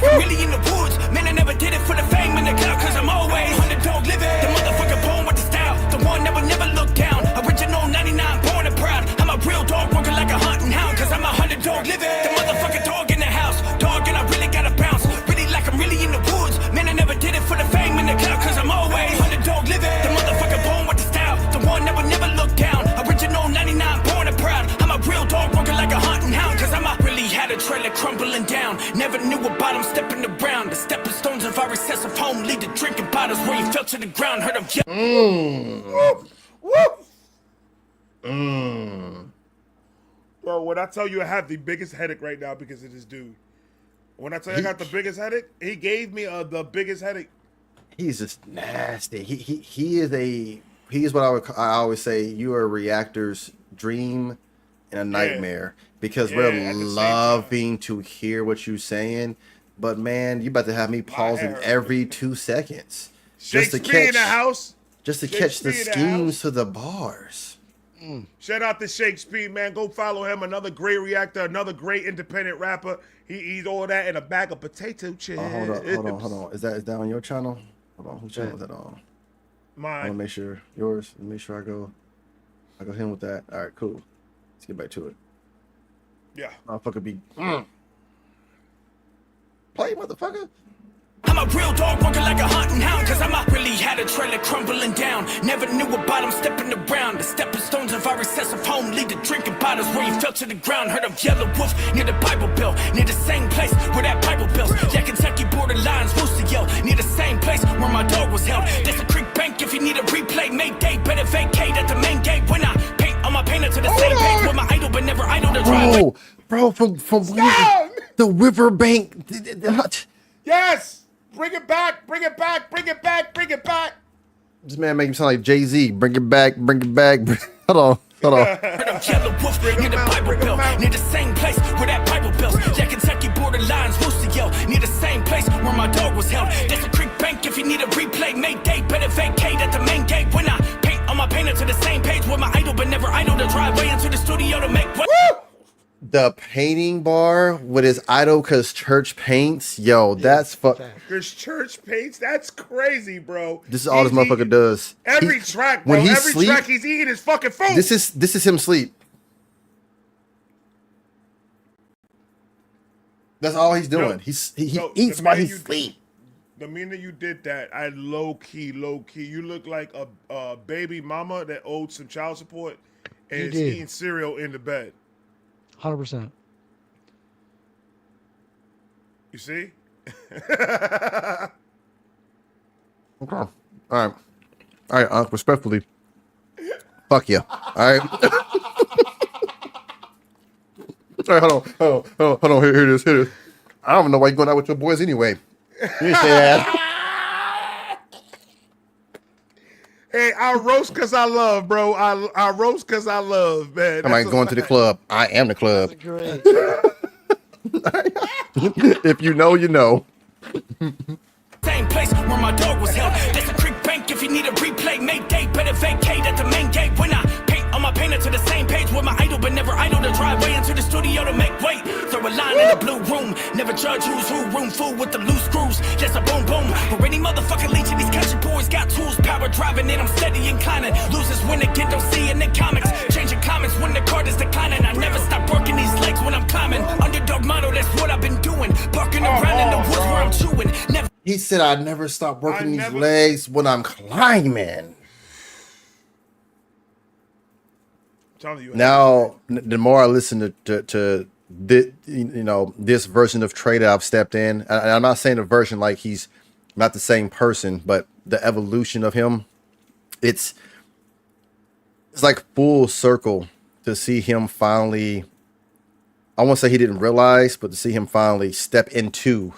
I'm really in the woods, man. I never did it for the fame and the clout, cause I'm always 100 dog living. The motherfucker born with the style, the one that would never look down. Original 99, born and proud. I'm a real dog working like a hunting hound, cause I'm a 100 dog living. The motherfucker dog in the house, dog, and I really gotta bounce. Really like I'm really in the woods, man. I never did it for the fame and the clout, cause I'm always 100 dog living. The motherfucker born with the style, the one that would never look down. Original 99, born and proud. I'm a real dog working like a hunting hound, cause I'm a really had a trailer crumbling down. Never knew about him stepping around. The stepping stones of our recessive home lead to drinking bottles where you fell to the ground. Heard of Bro, when I tell you I have the biggest headache right now because of this dude. When I tell you I got the biggest headache, he gave me the biggest headache. He's just nasty. He is what I always say. You are a reactor's dream and a nightmare because we're loving to hear what you're saying. But man, you about to have me pausing every 2 seconds just to catch in the house. Just to catch the schemes to the bars. Shout out to Shakespeare, man. Go follow him. Another great reactor, another great independent rapper. He eats all that in a bag of potato chips. Hold on. Is that on your channel? Hold on. Whose channel is that on? Mine. I want to make sure yours. Make sure I go him with that. All right, cool. Let's get back to it. Yeah. Motherfucker be. Play, motherfucker. I'm a real dog working like a hunting hound, cause I'm out. Really had a trailer crumbling down. Never knew about him stepping around. The stepping stones of our recessive home lead to drinking bottles where you fell to the ground. Heard of Yellow Wolf near the Bible Belt, near the same place where that Bible Belt. Yeah, Kentucky borderlines, Rooster Yell, near the same place where my dog was held. There's a creek bank if you need a replay. Mayday, better vacate at the main gate when I paint on my painter to the same page with my idol, but never idol to drive. Bro, from the riverbank. Yes. Bring it back, bring it back, bring it back, bring it back. This man make him sound like Jay-Z. Bring it back, bring it back. Hold on. Heard of Yellow Wolf near the Bible Belt, near the same place where that Bible Belt. Yeah, Kentucky borderlines, Rooster Yell, near the same place where my dog was held. There's a creek bank if you need a replay. Mayday, better vacate at the main gate when I paint on my painter to the same page with my idol, but never idol to driveway into the studio to make what. The painting bar with his idol cause church paints. Yo, that's fuck. Cause church paints, that's crazy, bro. This is all this motherfucker does. Every track, bro. Every track he's eating his fucking food. This is him sleep. That's all he's doing. He eats while he sleep. The minute you did that, I low key. You look like a baby mama that owed some child support and is eating cereal in the bed. 100%. You see? Okay. All right, respectfully. Fuck you. All right. All right, hold on. Here it is. I don't even know why you're going out with your boys anyway. You didn't say that. Hey, I roast because I love, bro. I roast because I love, man. I ain't going to the club. I am the club. Great. If you know, you know. Same place where my dog was held. There's a creek bank if you need a replay. Mayday, better vacate at the main gate when I paint on my painter to the same page with my idol, but never idol to driveway into the studio to make weight. Throw a line in the blue room. Never judge who's who. Room full with the loose screws. Just a boom boom. For any motherfucking leech, these country boys got tools. Power driving and I'm steady inclining. Losers win again, don't see in the comics. Changing comments when the card is declining. I never stop working these legs when I'm climbing. Underdog motto, that's what I've been doing. Parking around in the woods where I'm chewing. Never. He said, I never stop working these legs when I'm climbing. Now, the more I listen to this, this version of Trey that I've stepped in, and I'm not saying a version like he's not the same person, but the evolution of him, it's like full circle to see him finally, I won't say he didn't realize, but to see him finally step into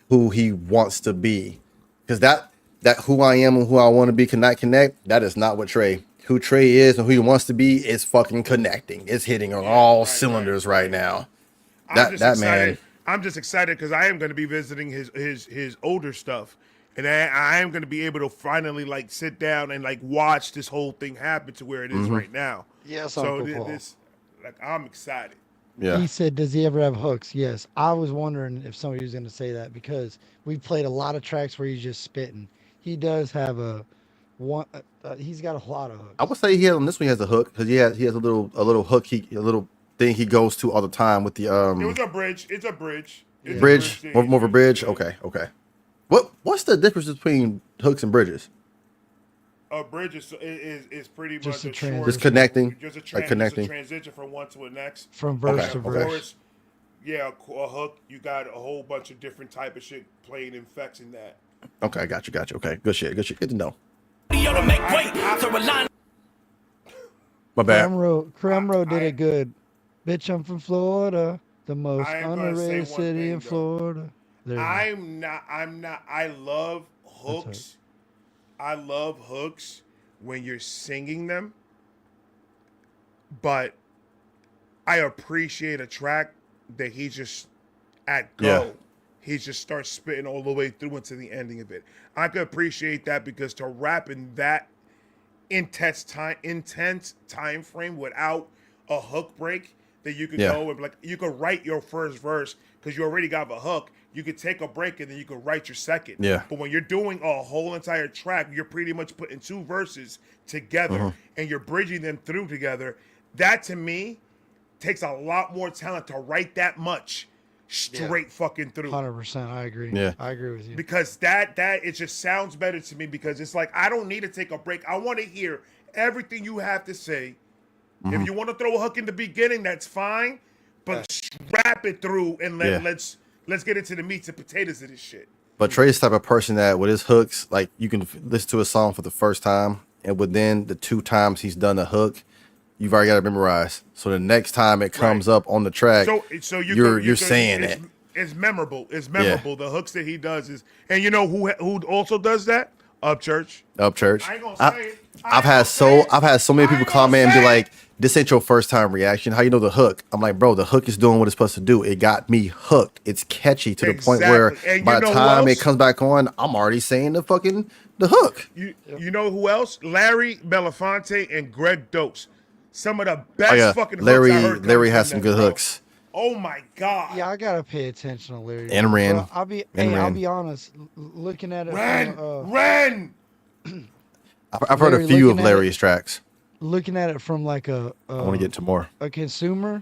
who he wants to be. Because that who I am and who I want to be cannot connect, that is not what Trey. Who Trey is and who he wants to be is fucking connecting. It's hitting on all cylinders right now. That man. I'm just excited because I am going to be visiting his older stuff, and I am going to be able to finally like sit down and like watch this whole thing happen to where it is right now. Yes, so Uncle Paul. this, like, I'm excited. Yeah. He said, does he ever have hooks? Yes. I was wondering if somebody was going to say that because we played a lot of tracks where he's just spitting. He does have he's got a lot of hooks. I would say on this one he has a hook because he has a little hook, a little thing he goes to all the time with the It was a bridge. It's a bridge. It's bridge. A bridge More of a bridge. Okay. What's the difference between hooks and bridges? A bridge is pretty much a short, just connecting, just a connecting. transition from one to the next. From verse to verse. Chorus, yeah, a hook. You got a whole bunch of different type of shit playing and flexing that. Okay, got you. Okay, good shit. Good to know. My bad. Cremro did it good. Bitch, I'm from Florida, the most underrated city in Florida. I'm not. I love hooks. I love hooks when you're singing them, but I appreciate a track that he just at go. Yeah. He just starts spitting all the way through into the ending of it. I could appreciate that because to rap in that intense time frame without a hook break that you could Yeah. go and like you could write your first verse because you already got a hook. You could take a break and then you could write your second. Yeah. But when you're doing a whole entire track, you're pretty much putting two verses together and you're bridging them through together. That to me takes a lot more talent to write that much straight fucking through. 100%. I agree. Yeah. I agree with you. Because that it just sounds better to me because it's like I don't need to take a break. I want to hear everything you have to say. If you want to throw a hook in the beginning, that's fine, but wrap it through and let's get into the meats and potatoes of this shit. But Trey's the type of person that with his hooks, like you can listen to a song for the first time, and within the 2 times he's done the hook, you've already got to memorize. So the next time it comes up on the track, so you're saying it. It's memorable. It's memorable. The hooks that he does is, and you know who also does that? Upchurch. Upchurch. I ain't gonna say it. I've had so many people comment and be like, "This ain't your first time reaction. How you know the hook?" I'm like, "Bro, the hook is doing what it's supposed to do. It got me hooked. It's catchy to the point where And by you the know who time it else? comes back on, I'm already saying the hook." You know who else? Larry Belafonte and Greg Dose. Some of the best fucking hooks I heard. Larry has some good hooks. Oh my god. Yeah, I gotta pay attention to Larry. And Ren. Bro, I'll be honest. Looking at it, Ren. I've heard a Larry, few of looking at Larry's tracks. Looking at it from like I want to get to more. a consumer,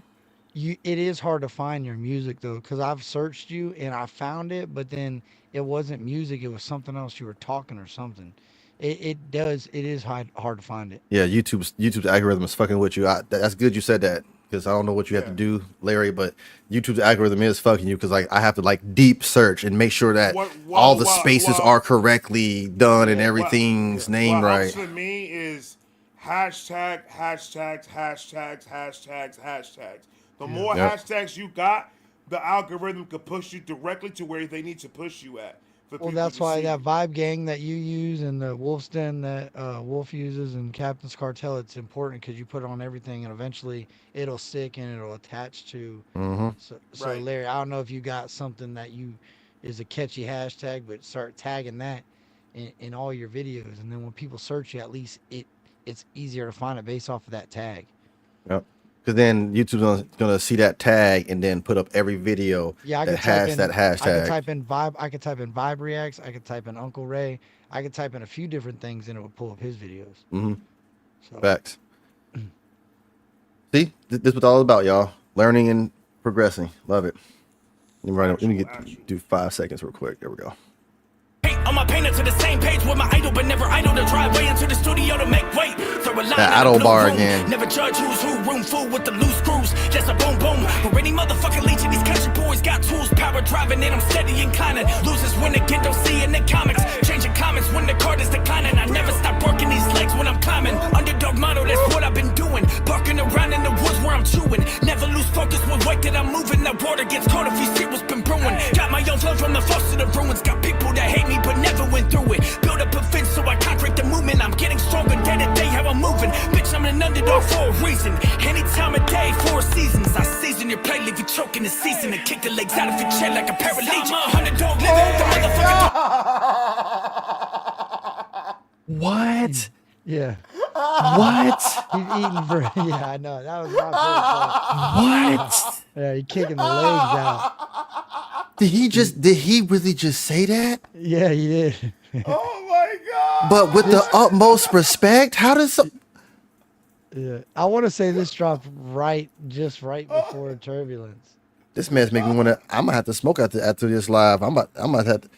it is hard to find your music though, because I've searched you and I found it, but then it wasn't music; it was something else. You were talking or something. It is hard to find it. Yeah, YouTube's algorithm is fucking with you. That's good you said that because I don't know what you have to do, Larry, but YouTube's algorithm is fucking you because like I have to like deep search and make sure that all the spaces are correctly done and everything's named what right. helps for me is hashtags. The more hashtags you got, the algorithm could push you directly to where they need to push you at. Well, that's why that Vibe Gang that you use and the Wolf's Den that Wolf uses and Captain's Cartel, it's important because you put it on everything and eventually it'll stick and it'll attach to. So Larry, I don't know if you got something that is a catchy hashtag, but start tagging that in all your videos. And then when people search you, at least it's easier to find it based off of that tag. Yep. Because then YouTube's gonna see that tag and then put up every video that has that hashtag. I could type in Vibe Reacts. I could type in Uncle Ray. I could type in a few different things and it would pull up his videos. So. Facts. See, this is what it's all about, y'all. Learning and progressing. Love it. Let me do 5 seconds real quick. There we go. On my painter to the same page with my idol, but never idle the driveway into the studio to make weight. That idol bar again. Never judge who's who, room full with the loose screws. Just a boom boom. For any motherfucking leech, these country boys got tools, power driving, and I'm steady inclining. Losers when they get don't see in the comics. Changing comments when the card is declining. I never stop working these legs when I'm climbing. Underdog motto, that's what I've been doing. Barking around in the woods where I'm chewing. Never lose focus with weight that I'm moving. That water gets cold if you see what's been brewing. Got my own flow from the falls to the ruins. Got people that hate me but never went through it. Build up a fence so I concrete the movement. I'm getting stronger day to day how I'm moving. Bitch, I'm an underdog for a reason. Any time of day, 4 seasons. I season your play, leave you choking the season. And kick the legs out of your chair like a paralegic. I'm a underdog living the motherfucking What? Yeah. What? He's eating for yeah, I know. That was my What? Yeah, he kicking the legs out. Did he really just say that? Yeah, he did. Oh my god. But with the utmost respect, how does Yeah. I want to say this dropped just right before Turbulence. this man's making me want to? I'm gonna have to smoke after this live. I'm gonna have to.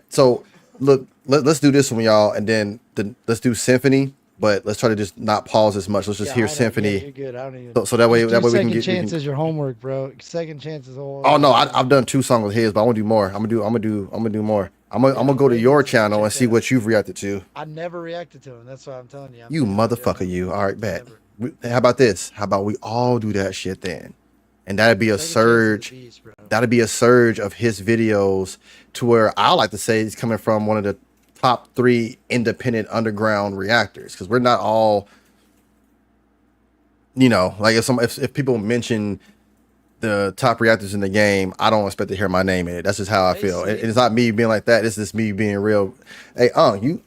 So look, let's do this one, y'all, and then let's do Symphony. But let's try to just not pause as much. Let's just hear Symphony. Yeah, you're good. I don't even. So that way we can Second get. chance is your homework, bro. Second chance is all. Oh no, I've done 2 songs with his, but I want to do more. I'm gonna do more. I'm gonna go to your channel and see what you've reacted to. I never reacted to him. That's what I'm telling you. You motherfucker, you. All right, bet. How about this? How about we all do that shit then? And that'd be a surge. That'd be a surge of his videos to where I like to say he's coming from one of the top 3 independent underground reactors, because we're not all, like if people mention the top reactors in the game, I don't expect to hear my name in it. That's just how I feel. It's not me being like that. It's just me being real. Hey, who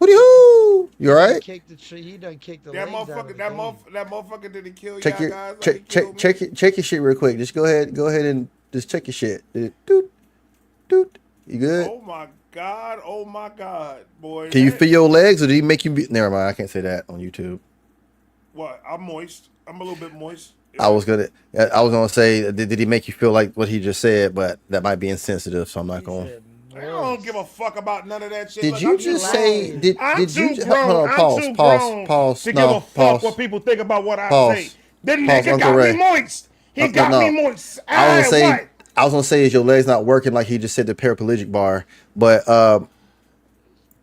hootie hoo. You all right? He done kicked the That legs out of motherfucker, the that motherfucker didn't kill Check y'all your guys. Like he killed me. check your shit real quick. Just go ahead and just check your shit. Doot, doot. You good? Oh my god, boy. Can you feel your legs, or did he make you? Never mind. I can't say that on YouTube. What? I'm moist. I'm a little bit moist. I was gonna say, did he make you feel like what he just said? But that might be insensitive, so I'm not going. I don't give a fuck about none of that shit. Did Look, you I'm just too say? grown. Did I'm you? too Just, grown. hold on, I'm too grown pause. to No, give a fuck pause. what people think about what I Pause. say. The Pause, nigga Uncle got Ray. me moist. He got me moist. I was gonna say, What? I was gonna say, is your legs not working like he just said the paraplegic bar? But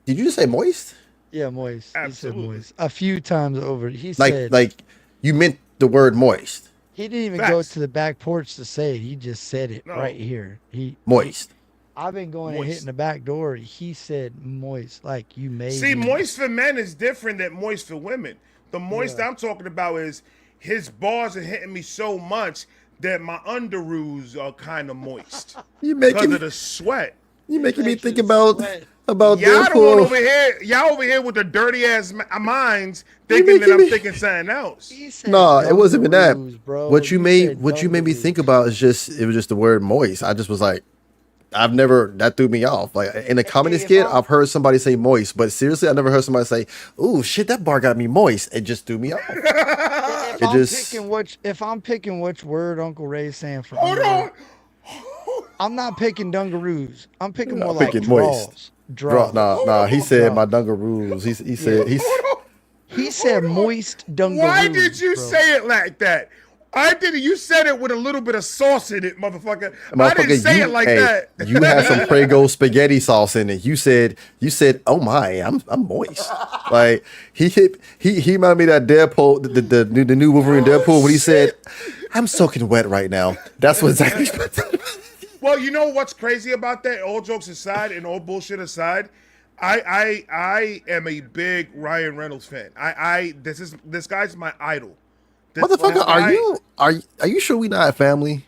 did you just say moist? Yeah, moist. Absolutely. He said moist a few times over. He Like said you meant the word moist. he didn't even Facts. go to the back porch to say it. He just said it No. right here. Moist. I've been going and Moist. hitting the back door. He said moist, like you made. See, me. moist for men is different than moist for women. The moist I'm talking about is his bars are hitting me so much that my underoos are kind of moist You because making of the sweat. you making me Makes think you about sweat. Y'all the one Deadpool. over here. Y'all over here with the dirty ass minds thinking that I'm thinking something else. He said No, it wasn't even that. Dunkaroos, bro. What you He made said what you made me Dunkaroos. think about is it was just the word moist. I just was like, that threw me off. Like in a comedy if skit, I'm- I've heard somebody say moist, but seriously, I never heard somebody say, "Ooh, shit, that bar got me moist." It just threw me off. If I'm picking which word Uncle Ray's saying for Hold underwear, on. I'm not picking dungaroos. I'm picking You're more not like picking draws. moist. Draws. Nah. He said my dungaroos. He said He said moist dungaroos. Why did you bro. say it like that? I didn't. You said it with a little bit of sauce in it, motherfucker. I didn't say it like that. You had some Prego spaghetti sauce in it. You said, "Oh my, I'm moist." Like he reminded me of that Deadpool, the new Wolverine Deadpool when he said, "I'm soaking wet right now." That's what exactly. Well, you know what's crazy about that? All jokes aside and all bullshit aside, I am a big Ryan Reynolds fan. This guy's my idol. Motherfucker, are you sure we not family?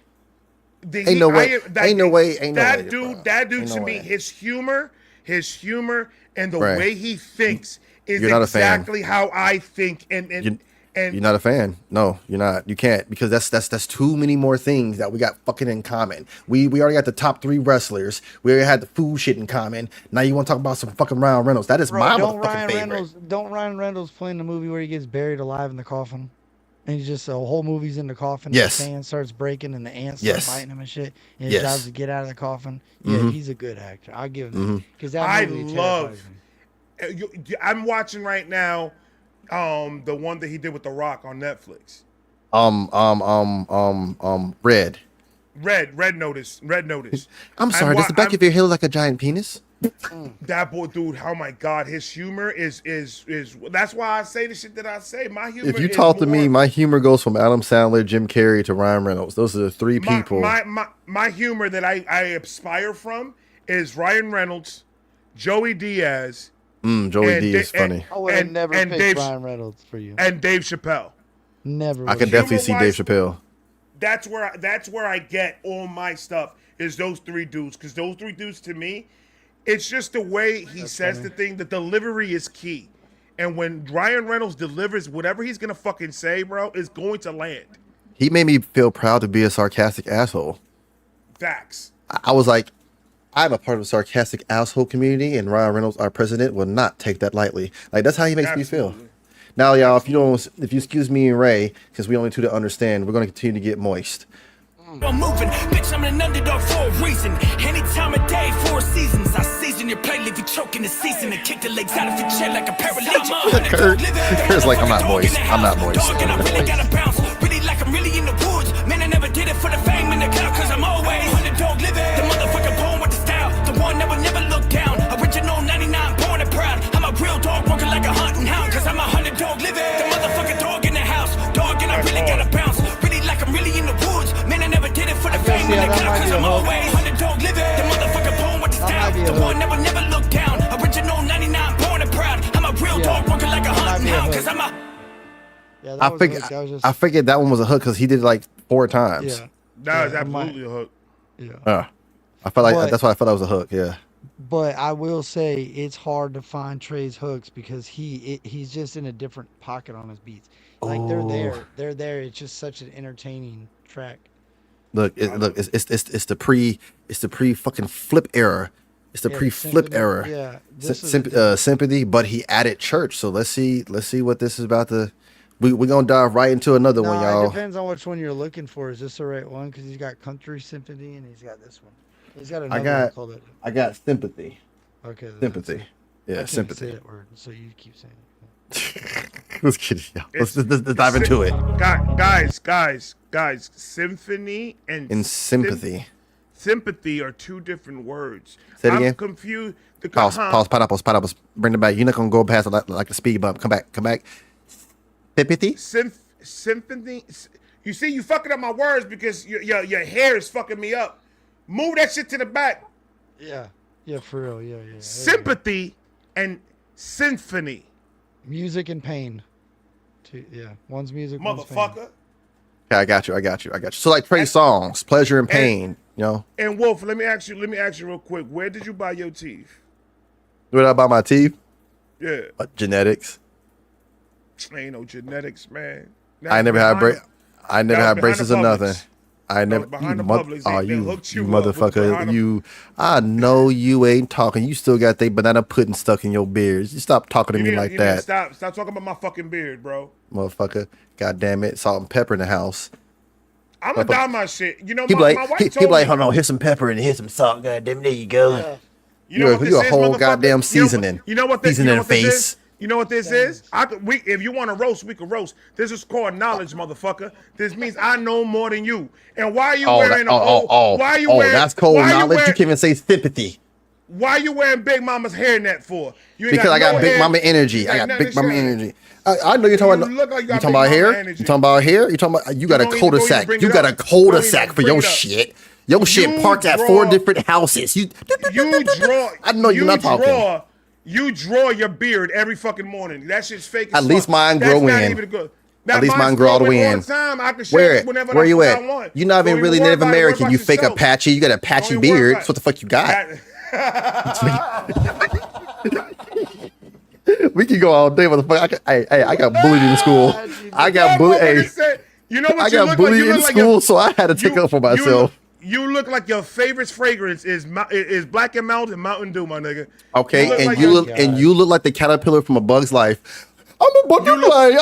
Ain't no way. That dude Ain't to no me, way. his humor, and the Right. way he thinks is You're not a fan. exactly how I think. And You're not a fan. No, you're not. You can't, because that's too many more things that we got fucking in common. We already got the top 3 wrestlers. We already had the food shit in common. Now you want to talk about some fucking Ryan Reynolds? That is my motherfucking favorite. Don't Ryan Reynolds play in the movie where he gets buried alive in the coffin? And he's just, the whole movie's in the coffin. Yes. And the sand starts breaking and the ants Yes. start biting him and shit. And he Yes. tries to get out of the coffin. Yeah, Mhm. he's a good actor. I'll give him that. Because I that movie love. terrifies me. I'm watching right now, the one that he did with The Rock on Netflix. Red. Red Notice. I'm sorry. Does the back of your head look like a giant penis? That boy, dude. Oh my God, his humor is. That's why I say the shit that I say. My humor. If you is talk to more- me, my humor goes from Adam Sandler, Jim Carrey to Ryan Reynolds. Those are the 3 people. My humor that I aspire from is Ryan Reynolds, Joey Diaz. Joey and D is Da- funny. I would have never picked Dave, Ryan Reynolds for you. and Dave Chappelle. Never. I can definitely see Dave Chappelle. That's where I get all my stuff is those 3 dudes, because those 3 dudes to me, it's just the way he says the thing. The delivery is key, and when Ryan Reynolds delivers whatever he's gonna fucking say, bro, is going to land. He made me feel proud to be a sarcastic asshole. Facts. I was like, I'm a part of the sarcastic asshole community, and Ryan Reynolds, our president, will not take that lightly. Like, that's how he makes me feel. Now, y'all, if you excuse me and Ray, because we only 2 to understand, we're going to continue to get moist. I'm moving, bitch, I'm an underdog for a reason. Any time of day, 4 seasons. I season your plate, leave you choking the season, and kick the legs out of your chair like a paralegic. Kurt's like, I'm not moist. I'm not moist. Dog, and I really gotta bounce, really like I'm really in the woods. Man, I never did it for the fame and the clout, cause I'm always underdog living. The motherfucker born with the style, the one that will never look down. Original 99, born and proud. I'm a real dog, working like a hunting hound, cause I'm a underdog living. The motherfucker dog in the house, dog, and I really gotta bounce, really like I'm really in the woods. Man, I never did it for the fame and the clout, cause I'm always underdog living. The motherfucker born with the style, the one that will never look down. Original 99, born and proud. I'm a real dog, working like a hunting hound, cause I'm a. Yeah, I figured that one was a hook because he did it like 4 times. Yeah. That was absolutely a hook. Yeah. I felt like But- that's why I thought that was a hook. Yeah. But I will say it's hard to find Trey's hooks because he's just in a different pocket on his beats. Like they're there. It's just such an entertaining track. Look, it's the pre fucking flip era. It's the pre flip era. Yeah, Sympathy, but he added church. So let's see what this is about to. We're gonna dive right into another one, y'all. It depends on which one you're looking for. Is this the right one? Because he's got Country Symphony and he's got this one. He's got another one called it. I got Sympathy. Okay. Sympathy. Yeah, I Sympathy. Say that word, so you keep saying it. Let's kidding, y'all. Let's dive into it. Guys, symphony and sympathy. Sympathy are two different words. Say it again. I'm confused. Pause. Pineapples. Bring it back. You're not gonna go past it like the speed bump. Come back. Sympathy. Symphony. You see, you fucking up my words because your hair is fucking me up. Move that shit to the back. Yeah, for real. Yeah. Sympathy and symphony. Music and pain. One's music. Motherfucker. One's Okay, I got you. So like Trey songs, pleasure and pain. You know. And Wolf, let me ask you real quick. Where did you buy your teeth? Where did I buy my teeth? Yeah. Genetics. Ain't no genetics, man. I never had braces or nothing. I never. Behind the Publix, they hooked you up with motherfucker. I know you ain't talking. You still got that banana pudding stuck in your beard. You stop talking to me like that. Stop talking about my fucking beard, bro. Motherfucker. God damn it. Salt and pepper in the house. I'm gonna dye my shit. You know, my wife told me. He like, hold on, here's some pepper and here's some salt. God damn it, there you go. Yeah. You know what this you're is, a whole motherfucker? goddamn seasoning. You know what this seasoning is? face. You know what this is? If you want to roast, we can roast. This is called knowledge, motherfucker. This means I know more than you. And why are you wearing why are you wearing? That's cold knowledge. You can't even say sympathy. Why are you wearing Big Mama's hairnet for? Because I got Big Mama energy. I got Big Mama energy. I know you're talking about. You talking about hair? You talking about hair? You talking about? You got a cul-de-sac. You got a cul-de-sac for your shit. Your shit parked at 4 different houses. You draw. I know you're not talking. You draw your beard every fucking morning. That shit's fake. At least mine grow in. At least mine grow all the way in. Where you at? You're not even really Native American. You fake Apache. You got a Apache beard. That's what the fuck you got. We can go all day, motherfucker. I got bullied in school. I got bullied. Hey, you know what? I got bullied in school, so I had to take up for myself. You look like your favorite fragrance is Black & Mountain Mountain Dew, my nigga. Okay, you look like the caterpillar from A Bug's Life. I'm a butterfly.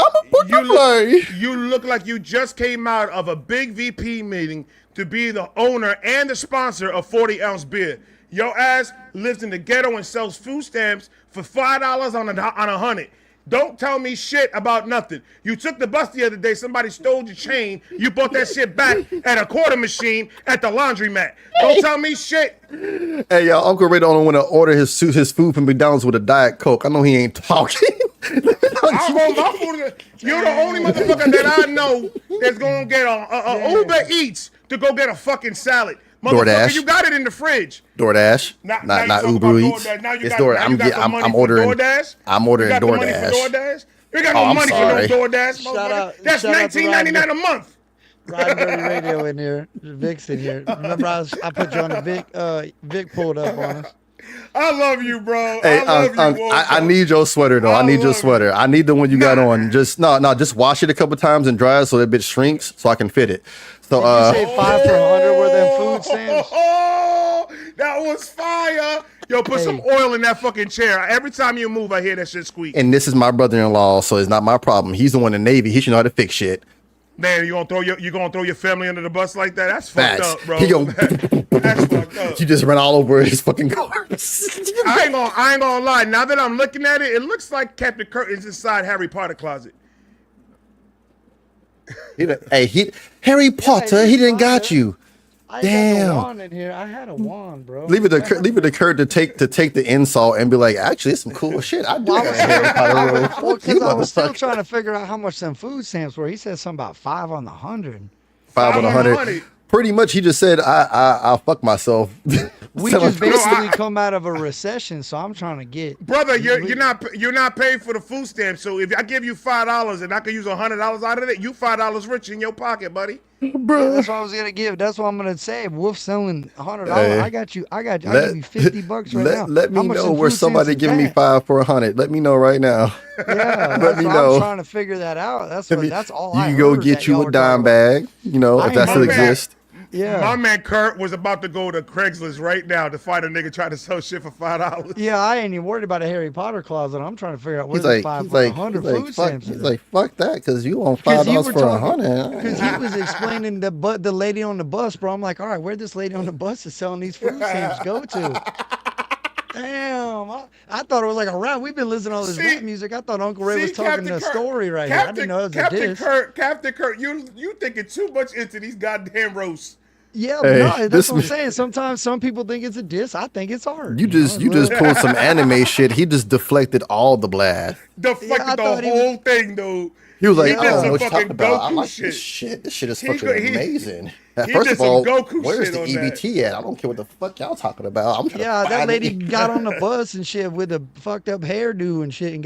You look like you just came out of a big VP meeting to be the owner and the sponsor of 40-ounce beer. Your ass lives in the ghetto and sells food stamps for $5 on 100. Don't tell me shit about nothing. You took the bus the other day. Somebody stole your chain. You bought that shit back at a quarter machine at the laundromat. Don't tell me shit. Hey, y'all, Uncle Ray don't want to order his food from McDonald's with a Diet Coke. I know he ain't talking. You're the only motherfucker that I know that's going to get a Uber Eats to go get a fucking salad. DoorDash. You got it in the fridge. DoorDash. Not Uber Eats. It's DoorDash. I'm ordering DoorDash. I'm ordering DoorDash. You got no money for no DoorDash. That's $19.99 a month. Ride Dirty Radio in here. Vic's in here. Remember I put you on the Vic pulled up on us. I love you, bro. Hey, I need your sweater though. I need your sweater. I need the one you got on. Just just wash it a couple times and dry it so that bitch shrinks so I can fit it. So did you say 5 for 100 were them food stamps? That was fire. Yo, put some oil in that fucking chair. Every time you move, I hear that shit squeak. And this is my brother-in-law, so it's not my problem. He's the one in the Navy. He should know how to fix shit. Man, you gonna throw your family under the bus like that? That's fucked up, bro. That's fucked up. You just ran all over his fucking cars. I ain't gonna lie. Now that I'm looking at it, it looks like Captain Curtain's inside Harry Potter closet. Harry Potter, he didn't got you. Damn. I had a wand in here. I had a wand, bro. Leave it to Kurt to take the insult and be like, actually, it's some cool shit. I do have Harry Potter. Because I was still trying to figure out how much them food stamps were. He said something about 5 on the 100. 5 on 100. Pretty much, he just said, I'll fuck myself. We just basically come out of a recession, so I'm trying to get. Brother, you're not paying for the food stamps. So if I give you $5 and I can use $100 out of it, you $5 rich in your pocket, buddy. Bruh. That's what I was gonna give. That's what I'm gonna say. Wolf selling $100. Hey. I got you. I give you $50 right now. Let How me much know them where food somebody stamps is giving me that? 5 for 100. Let me know right now. Yeah, Let that's me what know. I'm trying to figure that out. That's all You I can heard. go that get y'all you a were talking dime about. bag, you know, I if that ain't still heard that. exists. Yeah. My man Kurt was about to go to Craigslist right now to find a nigga trying to sell shit for $5. Yeah, I ain't even worried about a Harry Potter closet. I'm trying to figure out where He's this like, 5 he's for like, 100 he's like, food fuck, stamps he's is. like, fuck that, because you want Because you $5 were for talking, 100. because he was explaining the lady on the bus, bro. I'm like, all right, where this lady on the bus is selling these food stamps go to? Damn, I thought it was like a rap. We've been listening to all this rap music. I thought Uncle Ray was talking a story right here. I didn't know it was a diss. Captain Kurt, you thinking too much into these goddamn roasts. Yeah, Hey, no, that's what I'm this- saying. Sometimes some people think it's a diss. I think it's art. You just pulled some anime shit. He just deflected all the blast. Deflected the whole thing, though. He was like, he I did don't know some what you're talking fucking about. I Goku like shit. this shit. This shit is He fucking go- he- amazing. he First did of some all, Goku where's shit the on EBT at? I don't care what the fuck y'all talking about. I'm trying Yeah, to that find lady it. got on the bus and shit with a fucked up hairdo and shit, and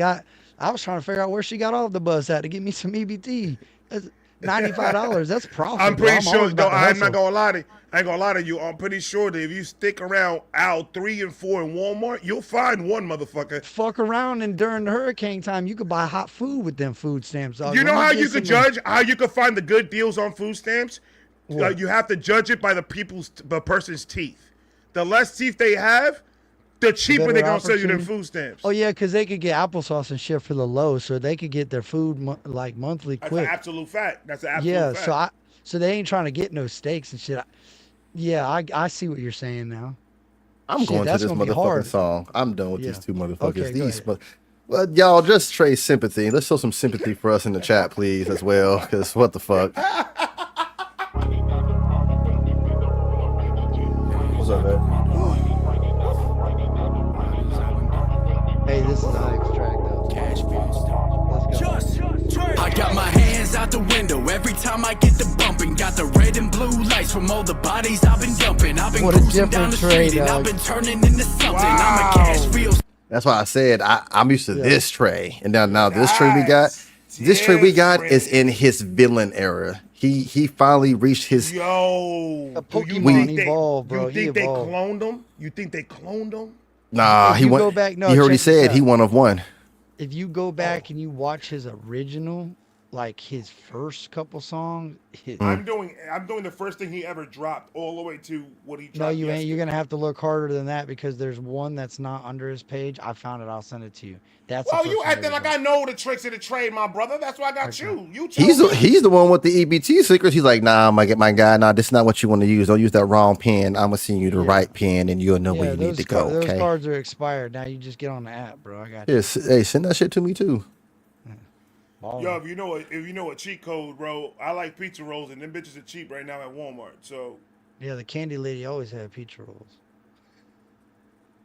I was trying to figure out where she got off the bus at to get me some EBT. That's $95. That's profit. I'm pretty bro. sure, always about though, to I'm not hustle. gonna lie to you. I ain't gonna lie to you. I'm pretty sure that if you stick around aisle 3 and 4 in Walmart, you'll find one motherfucker. Fuck around, and during the hurricane time, you could buy hot food with them food stamps. Dog. You know Let me how get you could some judge, how you could find the good deals on food stamps? What? You have to judge it by the person's teeth. The less teeth they have, the cheaper better they're gonna sell you their opportunity. food stamps. Oh yeah, because they could get applesauce and shit for the low, so they could get their food like monthly That's quick. an absolute fact. That's an absolute Yeah, fact. so they ain't trying to get no steaks and shit. I see what you're saying now. I'm Shit, going to that's this gonna be motherfucking hard. song. I'm done with these two motherfuckers. Okay, go these, ahead. well, y'all just trade sympathy. Let's show some sympathy for us in the chat, please, as well. Because what the fuck? What's up, man? Hey, this is the hype track though. Let's go. I got my hands out the window every time I get the bumping. Got the red and blue lights from all the bodies I've been dumping. I've been What a cruising down different the trade, street and dog. I've been turning into something. I'm a cash field. That's why I said I'm used to this Trey, and now this Trey we got. This Trey we got is in his villain era. He finally reached his. Yo, The do you Pokemon think evolved, bro. You He think they evolved. cloned him? You think they cloned him? Nah, If he you won. go back- no, he already check this said he out. one of one. If you go back and you watch his original, like his first couple songs, I'm doing the first thing he ever dropped, all the way to what he dropped. no, you ain't. yesterday. You're gonna have to look harder than that because there's one that's not under his page. I found it. I'll send it to you. That's the Well, first you one he acting ever like dropped. I know the tricks of the trade, my brother. That's why I got you. You He's told the, me. he's the one with the EBT secrets. He's like, nah, my guy, nah, this is not what you want to use. Don't use that wrong pen. I'm gonna send you the right pen, and you'll know where you need to go. Those Okay. cards are expired. Now you just get on the app, bro. I got you. Yes. Hey, send that shit to me too. Yo, if you know a cheat code, bro, I like pizza rolls, and them bitches are cheap right now at Walmart. So Yeah, the candy lady always had pizza rolls.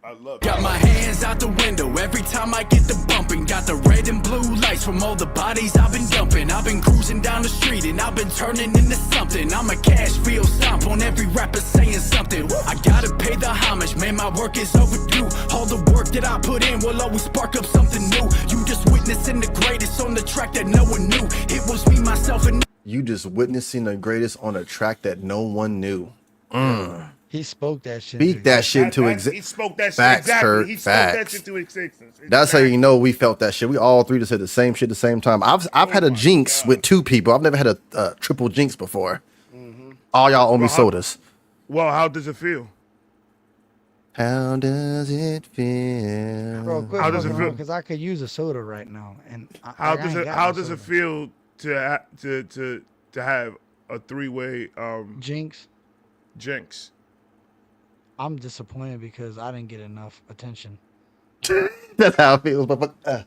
I love it. Got my hands out the window every time I get the bumping. Got the red and blue lights from all the bodies I've been dumping. I've been cruising down the street and I've been turning into something. I'm a cash field stomp on every rapper saying something. I gotta pay the homage, man, my work is overdue. All the work that I put in will always spark up something new. You just witnessing the greatest on the track that no one knew. It was me, myself, and You just witnessing the greatest on a track that no one knew. He spoke that shit. Speak that shit into He existence. spoke that shit Facts, exactly. Kurt, He spoke that facts. shit to existence. That's how you know we felt that shit. We all three just said the same shit at the same time. I've had a jinx with two people. I've never had a triple jinx before. All y'all owe me sodas. Well, how does it feel? How does it feel? Bro, quit How does it fucking feel? around, 'cause I could use a soda right now, and How I does ain't it got How no does it soda. feel to have a three-way Jinx? jinx? I'm disappointed because I didn't get enough attention. That's how it feels. But I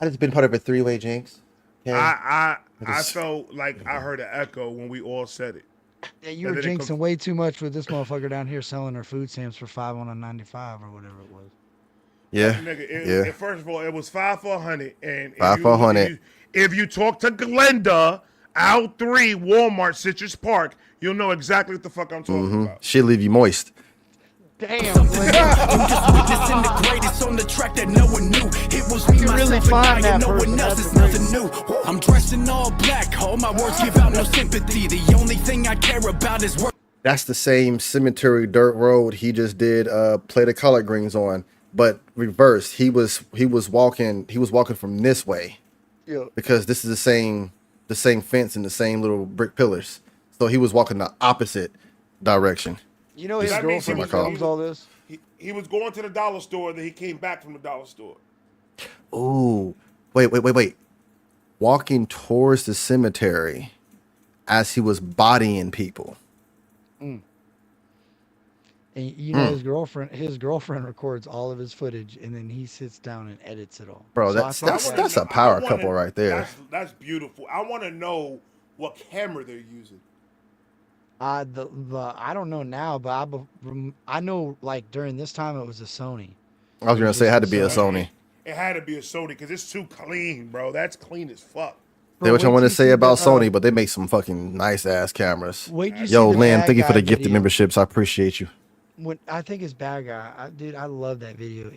just been part of a three-way jinx. Okay? I Just- felt like I heard an echo when we all said it. Yeah, you And were then it jinxing comes- way too much with this motherfucker down here selling her food stamps for $5 on a 95 or whatever it was. Yeah. Nigga, first of all, it was 5 for 100, and if 5 for 100. If you talk to Glenda, aisle 3, Walmart, Citrus Park, you'll know exactly what the fuck I'm talking about. She'll leave you moist. Damn. I'm just witnessing the greatest on the track that no one knew. It was me, myself, and I, and no one else. It's nothing new. I'm dressed in all black. All my words give out no sympathy. The only thing I care about is work. That's the same Cemetery Dirt Road he just did Play the Collard Greens on, but reversed. He was walking from this way. Yeah. Because this is the same fence and the same little brick pillars. So he was walking the opposite direction. You know his girlfriend films all this? He was going to the dollar store, then he came back from the dollar store. Ooh. Wait. Walking towards the cemetery as he was bodying people. Mm. And you know his girlfriend records all of his footage, and then he sits down and edits it all. Bro, So that's a power couple right there. That's beautiful. I want to know what camera they're using. I don't know now, but I know like during this time it was a Sony. I was gonna say it had to be a Sony. It had to be a Sony because it's too clean, bro. That's clean as fuck. Say what you want to say about Sony, but they make some fucking nice ass cameras. Yo, Lynn, thank you for the gifted memberships. I appreciate you. When I think it's Bad Guy, dude, I love that video.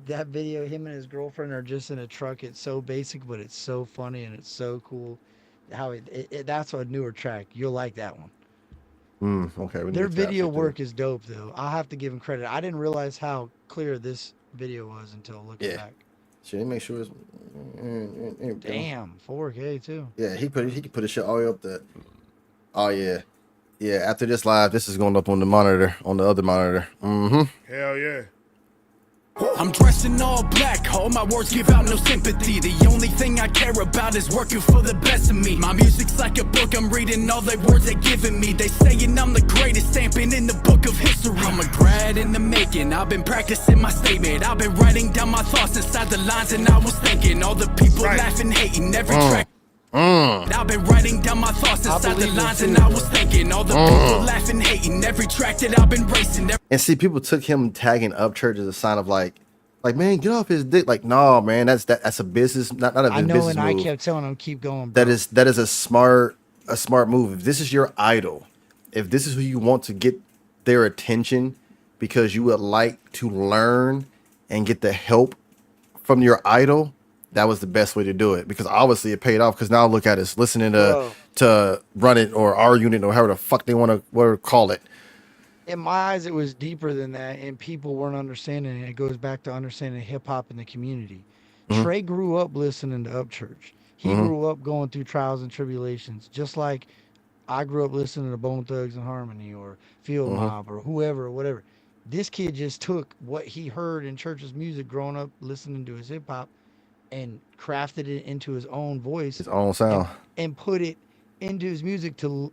That video, him and his girlfriend are just in a truck. It's so basic, but it's so funny and it's so cool. How that's a newer track. You'll like that one. Okay. Their video work is dope, though. I'll have to give him credit. I didn't realize how clear this video was until looking back. Should make sure it's damn 4K too. Yeah, he could put his shit all the way up there. Oh yeah. Yeah, after this live, this is going up on the monitor, on the other monitor. Hell yeah. I'm dressed in all black, all my words give out no sympathy. The only thing I care about is working for the best of me. My music's like a book, I'm reading all the words they're giving me. They saying I'm the greatest, stamping in the book of history. I'm a grad in the making, I've been practicing my statement. I've been writing down my thoughts inside the lines and I was thinking. All the people laughing, hating, every track. I've been writing down my thoughts inside the lines and I was thinking. All the people laughing, hating, every track that I've been racing. And see, people took him tagging Upchurch as a sign of like, man, get off his dick. Like, no, man, that's a business, not a business move. I kept telling him keep going. Bro. That is a smart move. If this is your idol, if this is who you want to get their attention because you would like to learn and get the help from your idol, that was the best way to do it, because obviously it paid off. Because now look at us listening to Run It or Our Unit or however the fuck they want to call it. In my eyes, it was deeper than that, and people weren't understanding it. It goes back to understanding hip hop in the community. Trey grew up listening to Upchurch. He grew up going through trials and tribulations, just like I grew up listening to Bone Thugs and Harmony or Field Mob or whoever or whatever. This kid just took what he heard in Church's music growing up listening to his hip hop and crafted it into his own voice, his own sound, and put it into his music to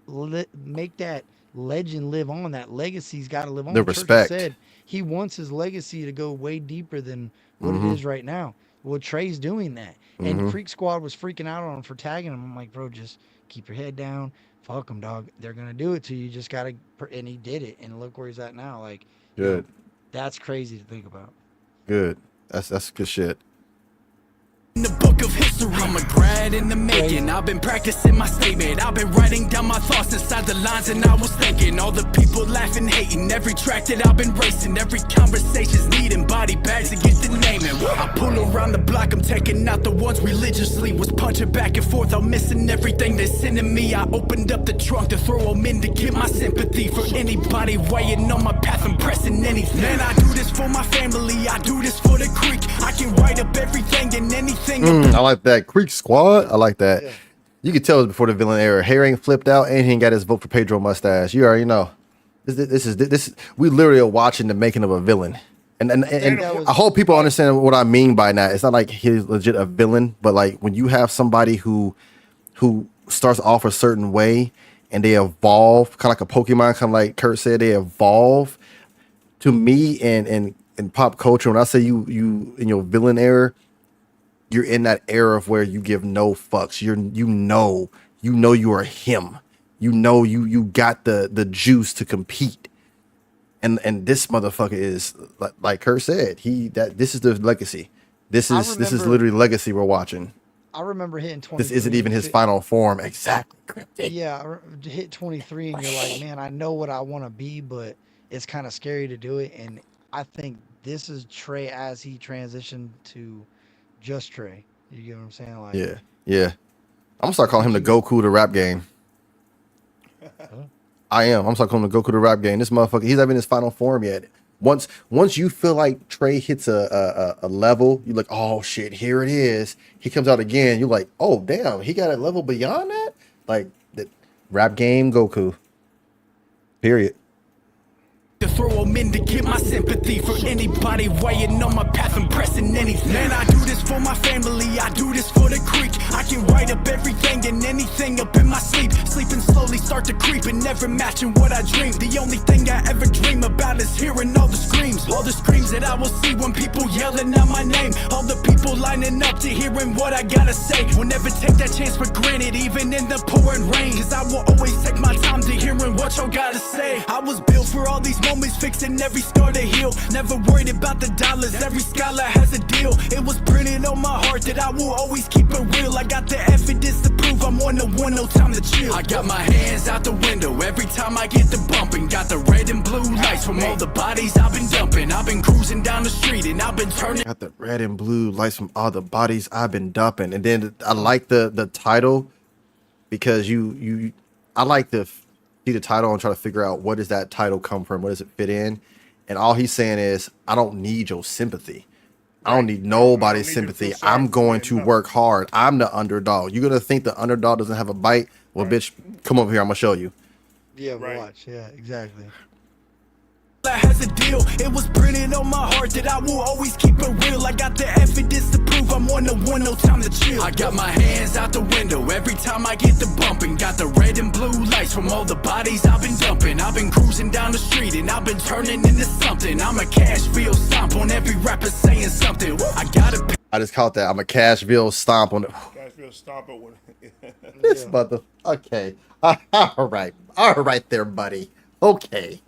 make that legend live on. That legacy's got to live on. The respect. Said he wants his legacy to go way deeper than what it is right now. Well, Trey's doing that, and Freak Squad was freaking out on him for tagging him. I'm like, bro, just keep your head down. Fuck them, dog. They're gonna do it to you. You just gotta. And he did it, and look where he's at now. Like, good. That's crazy to think about. Good. That's good shit. In the book of history, I'm a grad in the making. I've been practicing my statement. I've been writing down my thoughts inside the lines and I was thinking. All the people laughing, hating, every track that I've been racing, every conversation's needing body bags to get the naming. I pull around the block, I'm taking out the ones religiously. Was punching back and forth, I'm missing everything they're sending me. I opened up the trunk to throw them in to get my sympathy. For anybody weighing on my path, I'm pressing anything. Man, I do this for my family, I do this for the creek. I can write up everything and anything. I like that. Creek Squad. I like that. Yeah. You could tell it was before the villain era. Hair ain't flipped out, and he ain't got his vote for Pedro mustache. You already know. This. We literally are watching the making of a villain, and I hope people understand what I mean by that. It's not like he's legit a villain, but like when you have somebody who starts off a certain way and they evolve, kind of like a Pokemon, kind of like Kurt said, they evolve. To me, in pop culture, when I say you in your villain era, you're in that era of where you give no fucks. You know you are him. You know you got the juice to compete. And this motherfucker is like Kurt said. This is the legacy. This is literally legacy we're watching. I remember hitting 23. This isn't even his final form. Exactly. Yeah, hit 23 and you're like, man, I know what I want to be, but it's kind of scary to do it. And I think this is Trey as he transitioned to just Trey. You get what I'm saying? Like, Yeah, yeah. I'm gonna start calling him the he was. Goku to rap game. I am. I'm gonna start calling him the Goku to rap game. This motherfucker, he's not even in his final form yet. Once you feel like Trey hits a level, you're like, oh shit, here it is. He comes out again. You're like, oh damn, he got a level beyond that. Like the rap game Goku. Period. To throw them in to get my sympathy for anybody weighing on my path and pressing anything. Man, I do this for my family, I do this for the creek. I can write up everything and anything up in my sleep. Sleeping slowly start to creep and never matching what I dream. The only thing I ever dream about is hearing all the screams that I will see when people yelling out my name. All the people lining up to hearing what I gotta say. Will never take that chance for granted, even in the pouring rain. Cause I will always take my time to hearing what y'all gotta say. I was built for all these moments, fixing every scar to heal. Never worried about the dollars, every scholar has a deal. It was printed on my heart that I will always keep it real. I got the evidence to prove I'm on the one, no time to chill. I got my hands out the window every time I get the bumping. Got the red and blue lights from all the bodies I've been dumping. I've been cruising down the street and I've been turning. Got the red and blue lights from all the bodies I've been dumping. And then I like the title because I like to see the title and try to figure out what does that title come from, what does it fit in. And all he's saying is, I don't need your sympathy. I don't need nobody's sympathy. I'm going to work hard. I'm the underdog. You're gonna think the underdog doesn't have a bite? Well, bitch, come over here. I'm gonna show you. Yeah, watch. Yeah, exactly. Has a deal. It was printed on my heart that I will always keep it real. I got the evidence to prove I'm on the one, no time to chill. I got my hands out the window every time I get the bumping. Got the red and blue lights from all the bodies I've been dumping. I've been cruising down the street and I've been turning into something. I'm a Cashville stomp on every rapper saying something. I gotta. I just caught that. I'm a Cashville stomp on it. Cashville stomp it with This mother. Okay. All right there, buddy. Okay.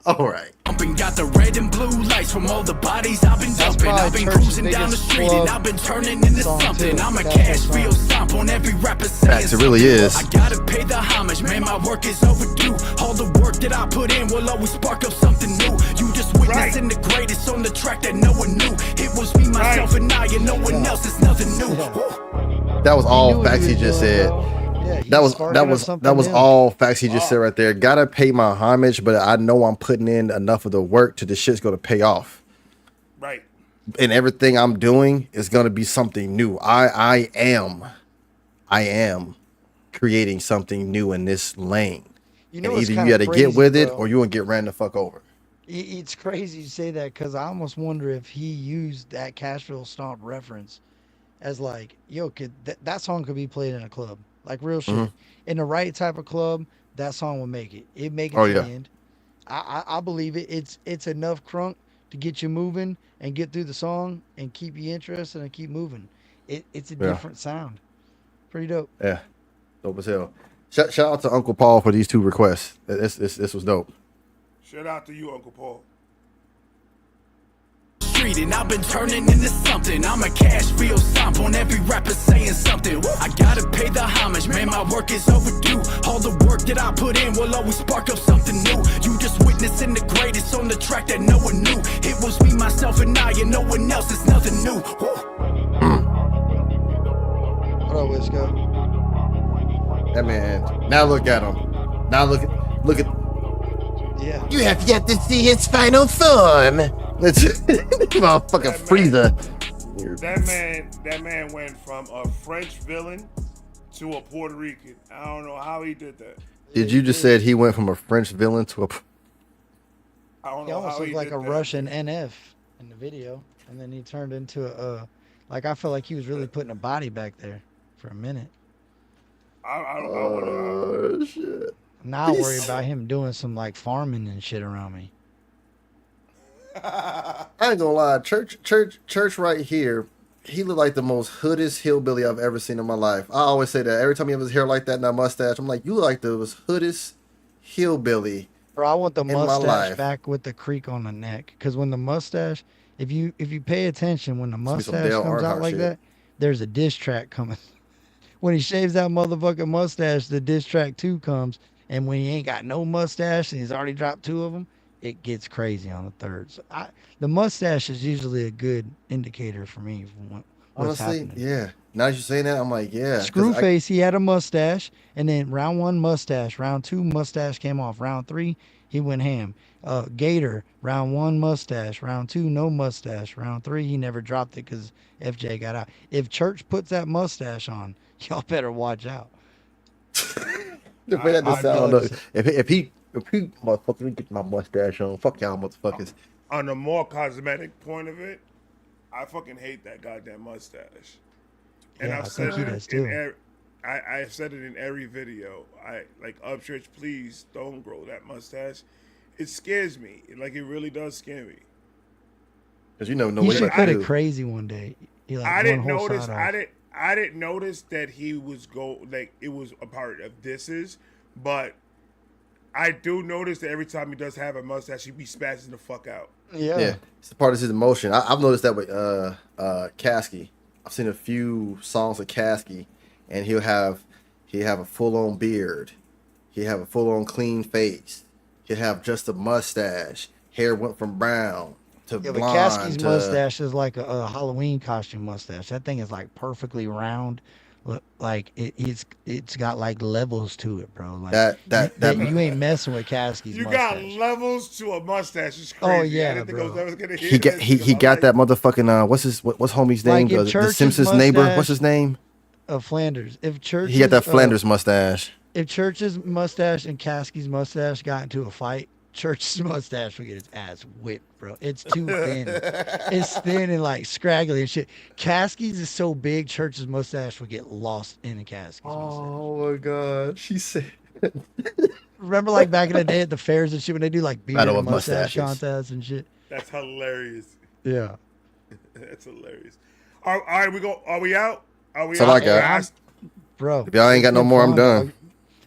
All right. Got the red and blue lights from all the bodies I've been dumping. I've been cruising down the street and I've been turning into something. I'm a Cashville stomp on every rapper saying Facts, it really is. I gotta pay the homage, man, my work is overdue. All the work that I put in will always spark up something new. You just witnessing the greatest on the track that no one knew. It was me, myself, and I, and no one else. It's nothing new. That was all facts he just said. That was all facts he just said right there. Gotta pay my homage, but I know I'm putting in enough of the work to the shit's gonna pay off. Right. And everything I'm doing is gonna be something new. I am creating something new in this lane. You know, and either you gotta get with it or you gonna get ran the fuck over. It's crazy you say that because I almost wonder if he used that Cashville Stomp reference as like, yo, that song could be played in a club. Like real shit. In the right type of club, that song will make it. It make it to the end. I believe it. It's enough crunk to get you moving and get through the song and keep you interested and keep moving. It's a different sound. Pretty dope. Yeah. Dope as hell. Shout out to Uncle Paul for these two requests. This was dope. Shout out to you, Uncle Paul. And I've been turning into something. I'm a Cashville stomp on every rapper saying something. I gotta pay the homage, man, my work is overdue. All the work that I put in will always spark up something new. You just witnessing the greatest on the track that no one knew. It was me, myself, and I, and no one else. It's nothing new. What up, Wisco? That man. Now look at him. Now look at. Yeah. You have yet to see his final form. Let's motherfucking Frieza. That man went from a French villain to a Puerto Rican. I don't know how he did that. Did you just said he went from a French villain to a? I don't He know almost how he looked like did a that. Russian NF in the video, and then he turned into a like I felt like he was really putting a body back there for a minute. Oh shit! Now I worry about him doing some like farming and shit around me. I ain't gonna lie, church right here. He looked like the most hoodest hillbilly I've ever seen in my life. I always say that every time he has his hair like that and that mustache, I'm like, you look like the most hoodest hillbilly. Bro, I want the in my mustache life. back with the creek on the neck, because when the mustache, if you pay attention, when the Must be some mustache Dale comes out Earnhardt like shit. that, there's a diss track coming. When he shaves that motherfucking mustache, the diss track 2 comes, and when he ain't got no mustache and he's already dropped 2 of them, it gets crazy on the third. So the mustache is usually a good indicator for me from what's Honestly, happening. yeah. Now that you're saying that, I'm like, yeah. 'cause Screwface, he had a mustache, and then round 1 mustache, round 2 mustache came off, round 3 he went ham. Gator, round 1 mustache, round 2 no mustache, round 3 he never dropped it because FJ got out. If Church puts that mustache on, y'all better watch out. The way that just sound, noticed look, if he motherfucker, let me get my mustache on. Fuck y'all motherfuckers. On a more cosmetic point of it, I fucking hate that goddamn mustache. And Yeah, I've I said think he does it too. in I've said it in every video. I like Upchurch, please don't grow that mustache. It scares me. Like it really does scare me. Because you never know He what should he cut might it do. crazy one day. He like I one didn't whole notice. side off. I didn't notice that he was like it was a part of This's, but I do notice that every time he does have a mustache, he be spazzing the fuck out. Yeah, it's a part of his emotion. I've noticed that with Kasky. I've seen a few songs of Kasky, and he'll have a full on beard, he'll have a full on clean face, he'll have just a mustache. Hair went from brown to Yeah, but blonde. Kasky's mustache is like a Halloween costume mustache. That thing is like perfectly round. Like it's got like levels to it, bro. Like you ain't messing with Kasky's You mustache. got levels to a mustache. It's Oh, crazy. yeah, I didn't think I was bro. ever gonna hear he got this he in my got life. that motherfucking what's homie's name? Like, if The Church's Simpsons neighbor. What's mustache- his name? Flanders. If Church's He got that Flanders mustache. If Church's mustache and Kasky's mustache got into a fight, Church's mustache would get his ass whipped, bro. It's too thin. It's thin and like scraggly and shit. Kasky's is so big, Church's mustache would get lost in a Kasky's mustache. Oh my god, she said. Remember, like back in the day at the fairs and shit, when they do like beard Battle and of mustache mustaches. contests and shit. That's hilarious. Yeah. That's hilarious. All right, we go. Are we out? Are we That's all out? I got. Bro. If y'all ain't got no more, I'm done.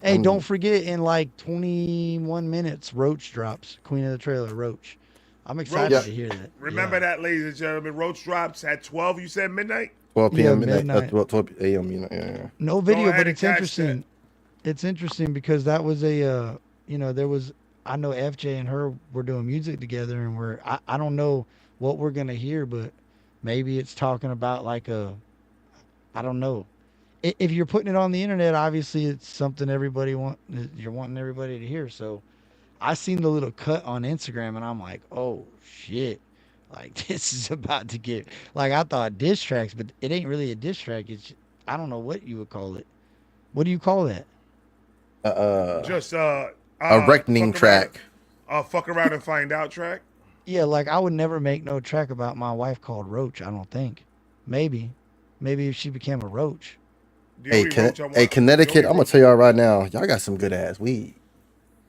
Hey, don't forget, in like 21 minutes, Roach drops. Queen of the Trailer, Roach. I'm excited to hear that. Remember that, ladies and gentlemen. Roach drops at 12. You said midnight. 12 p.m. Yeah, midnight. midnight. 12 a.m. midnight. Yeah. No Go video, ahead but and it's catch interesting. It's interesting because that was there was, I know FJ and her were doing music together, and I don't know what we're going to hear, but maybe it's talking about like I don't know. If you're putting it on the internet, obviously it's something you're wanting everybody to hear. So I seen the little cut on Instagram and I'm like, oh shit. Like this is about to get, like I thought diss tracks, but it ain't really a diss track. It's, I don't know what you would call it. What do you call that? Just a reckoning track. Fuck around and find out track. Yeah, like I would never make no track about my wife called Roach. I don't think. Maybe if she became a roach. Hey, Connecticut, I'm gonna tell y'all right now, y'all got some good ass weed.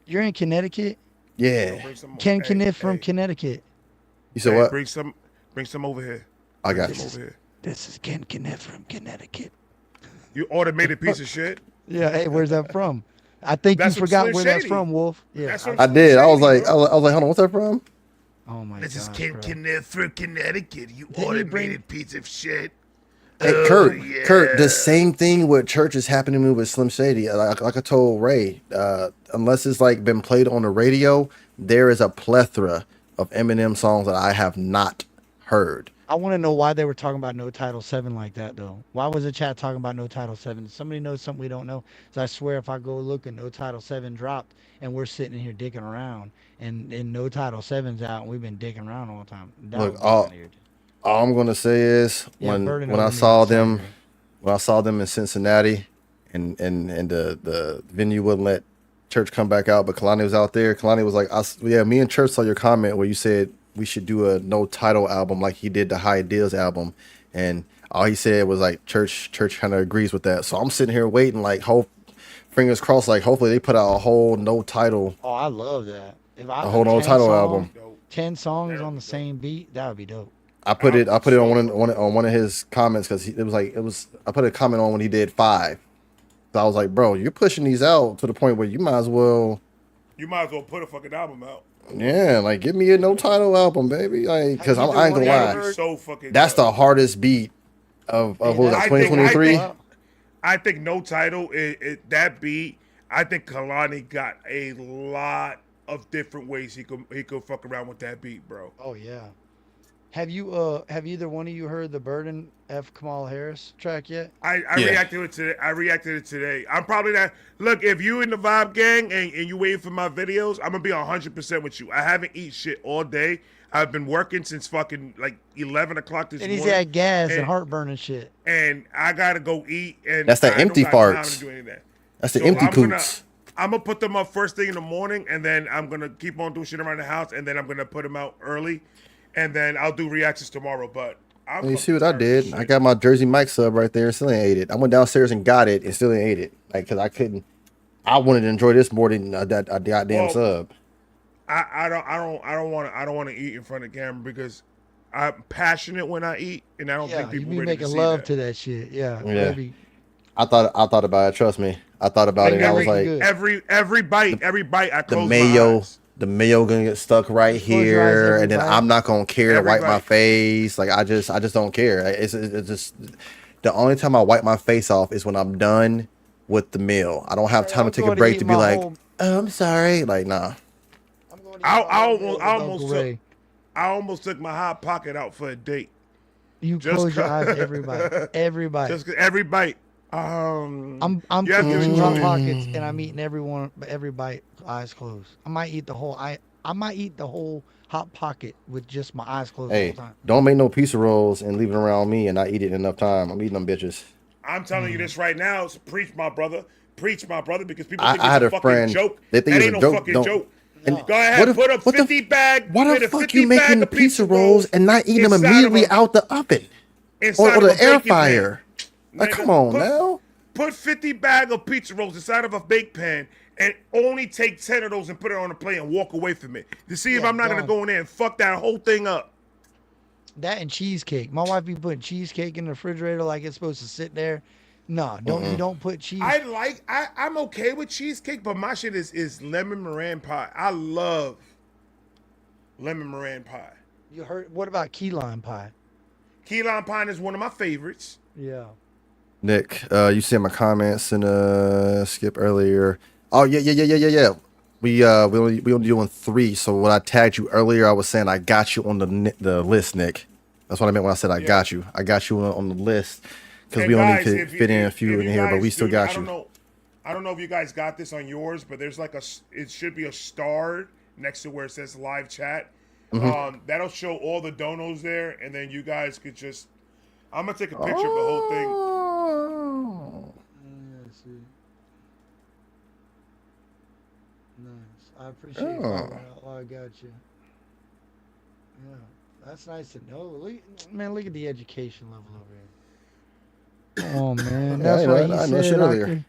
You're in Connecticut? Yeah. Ken Kniff from Connecticut. You said what? Bring some over here. I got you. Over here. This is Ken Kniff from Connecticut. You automated piece of shit. Yeah, hey, where's that from? I think That's you from forgot Slim where that's Shady. from, Wolf. Yeah. That's from I Slim did. I was Shady, like, bro. hold on, what's that from? Oh my This is gosh, Ken bro. Kniff from Connecticut. You Didn't he automated piece of shit. Hey, Oh, Kurt, the same thing with Church is happening to me with Slim Shady. Like I told Ray, unless it's like been played on the radio, there is a plethora of Eminem songs that I have not heard. I want to know why they were talking about No Title 7 like that, though. Why was the chat talking about No Title 7? Somebody knows something we don't know. So I swear if I go look and No Title 7 dropped and we're sitting here dicking around and No Title 7's out and we've been dicking around all the time. That would Look, be kinda weird. all I'm gonna say is Yeah, burden when I over me saw is them, angry. when I saw them in Cincinnati, and the venue wouldn't let Church come back out, but Kalani was out there. Kalani was like, yeah, me and Church saw your comment where you said we should do a no title album like he did the High Deals album, and all he said was like Church kind of agrees with that. So I'm sitting here waiting, like, fingers crossed, like hopefully they put out a whole no title. Oh, I love that. If I A whole no title album. 10 songs on the same beat, that would be dope. I put it on one of his comments because I put a comment on when he did 5. So I was like, bro, you're pushing these out to the point where you might as well put a fucking album out. Yeah, like give me a no title album, baby. Like, because I ain't gonna lie, So fucking that's the hardest beat of what was that, 2023. I think no title. That beat. I think Kalani got a lot of different ways he could fuck around with that beat, bro. Oh yeah. Have either one of you heard the Burden F. Kamala Harris track yet? I reacted to it today. I reacted to it today. I'm probably not. Look, if you in the Vibe Gang and you waiting for my videos, I'm gonna be 100% with you. I haven't eaten shit all day. I've been working since fucking like 11 o'clock this morning. And he's had gas and heartburn and shit. And I gotta go eat. And that's the empty farts. That's the empty poops. I'm gonna put them up first thing in the morning, and then I'm gonna keep on doing shit around the house, and then I'm gonna put them out early, and then I'll do reactions tomorrow. But you see what I did? I got my Jersey Mike sub right there and still ain't ate it. I went downstairs and got it and still ain't ate it. Like, cause I couldn't. I wanted to enjoy this more than a goddamn sub. I don't want to eat in front of camera because I'm passionate when I eat, and I don't think people you be ready making to see love that. to that shit. Yeah. I thought about it. Trust me, I thought about it. And I was like, every bite, I close my eyes. The mayo gonna get stuck right here, and then I'm not gonna care to wipe my face. Like I just don't care. It's just the only time I wipe my face off is when I'm done with the meal. I don't have time to take a break to be like, oh, I'm sorry. Like, nah. I almost took my hot pocket out for a date. You close your eyes every bite. Every bite. Just every bite. I'm closing hot pockets and I'm eating every bite, eyes closed. I might eat the whole hot pocket with just my eyes closed the whole time. Don't make no pizza rolls and leave it around me and not eat it in enough time. I'm eating them bitches. I'm telling you this right now. So preach, my brother, because people think I had it's a fucking joke. They think that it's ain't a no joke. fucking joke. No. Go ahead, put a 50 bag. Why the fuck you making the pizza rolls and not eating them immediately out the oven or the air fryer? Like, come on now. Put 50 bag of pizza rolls inside of a bake pan and only take 10 of those and put it on a plate and walk away from it to see if I'm not gonna go in there and fuck that whole thing up. That and cheesecake. My wife be putting cheesecake in the refrigerator like it's supposed to sit there. No, you don't put cheese. I'm okay with cheesecake, but my shit is lemon meringue pie. I love lemon meringue pie. You heard? What about key lime pie? Key lime pie is one of my favorites. Yeah. Nick, you sent my comments and Skip earlier. Oh yeah. We only doing 3. So when I tagged you earlier, I was saying I got you on the list, Nick. That's what I meant when I said I got you. I got you on the list. Because we only could fit in a few in here, but we still got you. I don't know if you guys got this on yours, but there's like it should be a star next to where it says live chat. Mm-hmm. That'll show all the donos there, and then you guys could just. I'm gonna take a picture of the whole thing. Let's see. Nice. I appreciate it. Oh, I got you. Yeah, that's nice to know. Look at the education level over here. Oh man, that's what he said earlier.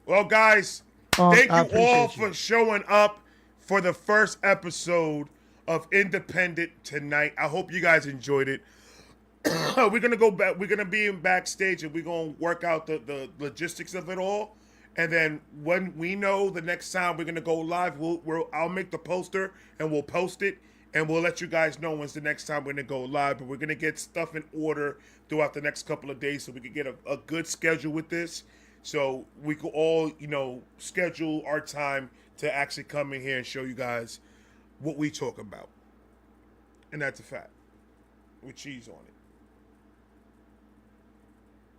Well, guys, thank you all for showing up for the first episode of Independent tonight. I hope you guys enjoyed it. We're gonna go back. We're gonna be in backstage, and we're gonna work out the logistics of it all. And then when we know the next time we're gonna go live, I'll make the poster and we'll post it. And we'll let you guys know when's the next time we're going to go live. But we're going to get stuff in order throughout the next couple of days so we can get a good schedule with this. So we could all, schedule our time to actually come in here and show you guys what we talk about. And that's a fact. With cheese on it.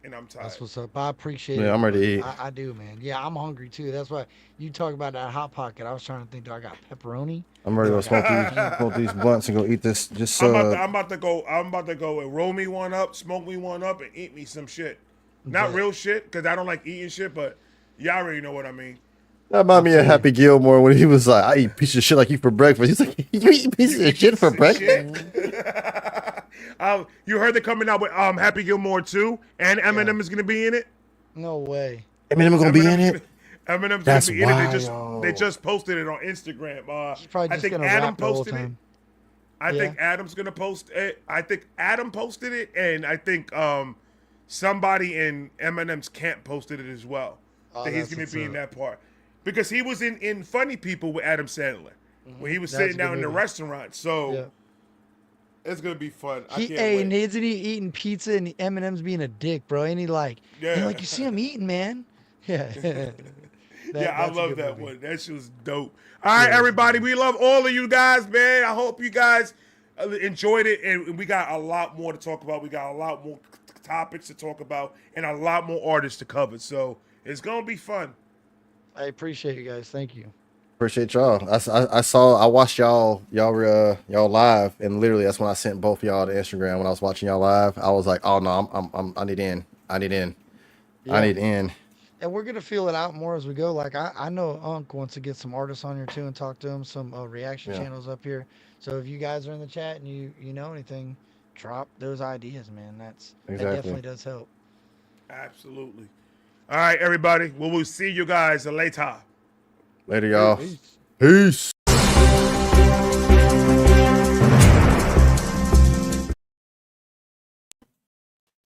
And I'm tired. That's what's up. I appreciate it. Yeah, I'm ready to eat. I do, man. Yeah, I'm hungry too. That's why you talk about that hot pocket. I was trying to think, do I got pepperoni? I'm ready to smoke these blunts and go eat this. Just I'm about to go and roll me one up, smoke me one up, and eat me some shit. Not real shit, because I don't like eating shit, but y'all already know what I mean. That reminded me of Happy Gilmore when he was like, I eat pieces of shit like you for breakfast. He's like, you eat pieces of shit for breakfast? You heard they're coming out with Happy Gilmore 2, and Eminem is going to be in it? No way. Eminem going to be in it? Eminem's going to be in it. They just posted it on Instagram. I think Adam posted it. I think Adam's going to post it. I think Adam posted it, and I think somebody in Eminem's camp posted it as well. That he's going to be in that part. Because he was in Funny People with Adam Sandler when he was sitting down in the restaurant. So it's gonna be fun. I can't wait. And isn't he eating pizza and Eminem's being a dick, bro? Ain't he like, you see him eating, man? Yeah. Yeah, I That's a love good that movie. one. That shit was dope. All right, everybody. We love all of you guys, man. I hope you guys enjoyed it. And we got a lot more to talk about. We got a lot more topics to talk about and a lot more artists to cover. So it's going to be fun. I appreciate you guys. Thank you. Appreciate y'all. I watched y'all live, and literally that's when I sent both of y'all to Instagram when I was watching y'all live. I was like, oh no, I need in. Yeah. I need in. And we're gonna feel it out more as we go. Like I know Unc wants to get some artists on here too and talk to them. Some reaction channels up here. So if you guys are in the chat and you know anything, drop those ideas, man. That definitely does help. Absolutely. All right, everybody. Well, we'll see you guys later. Later, y'all. Peace.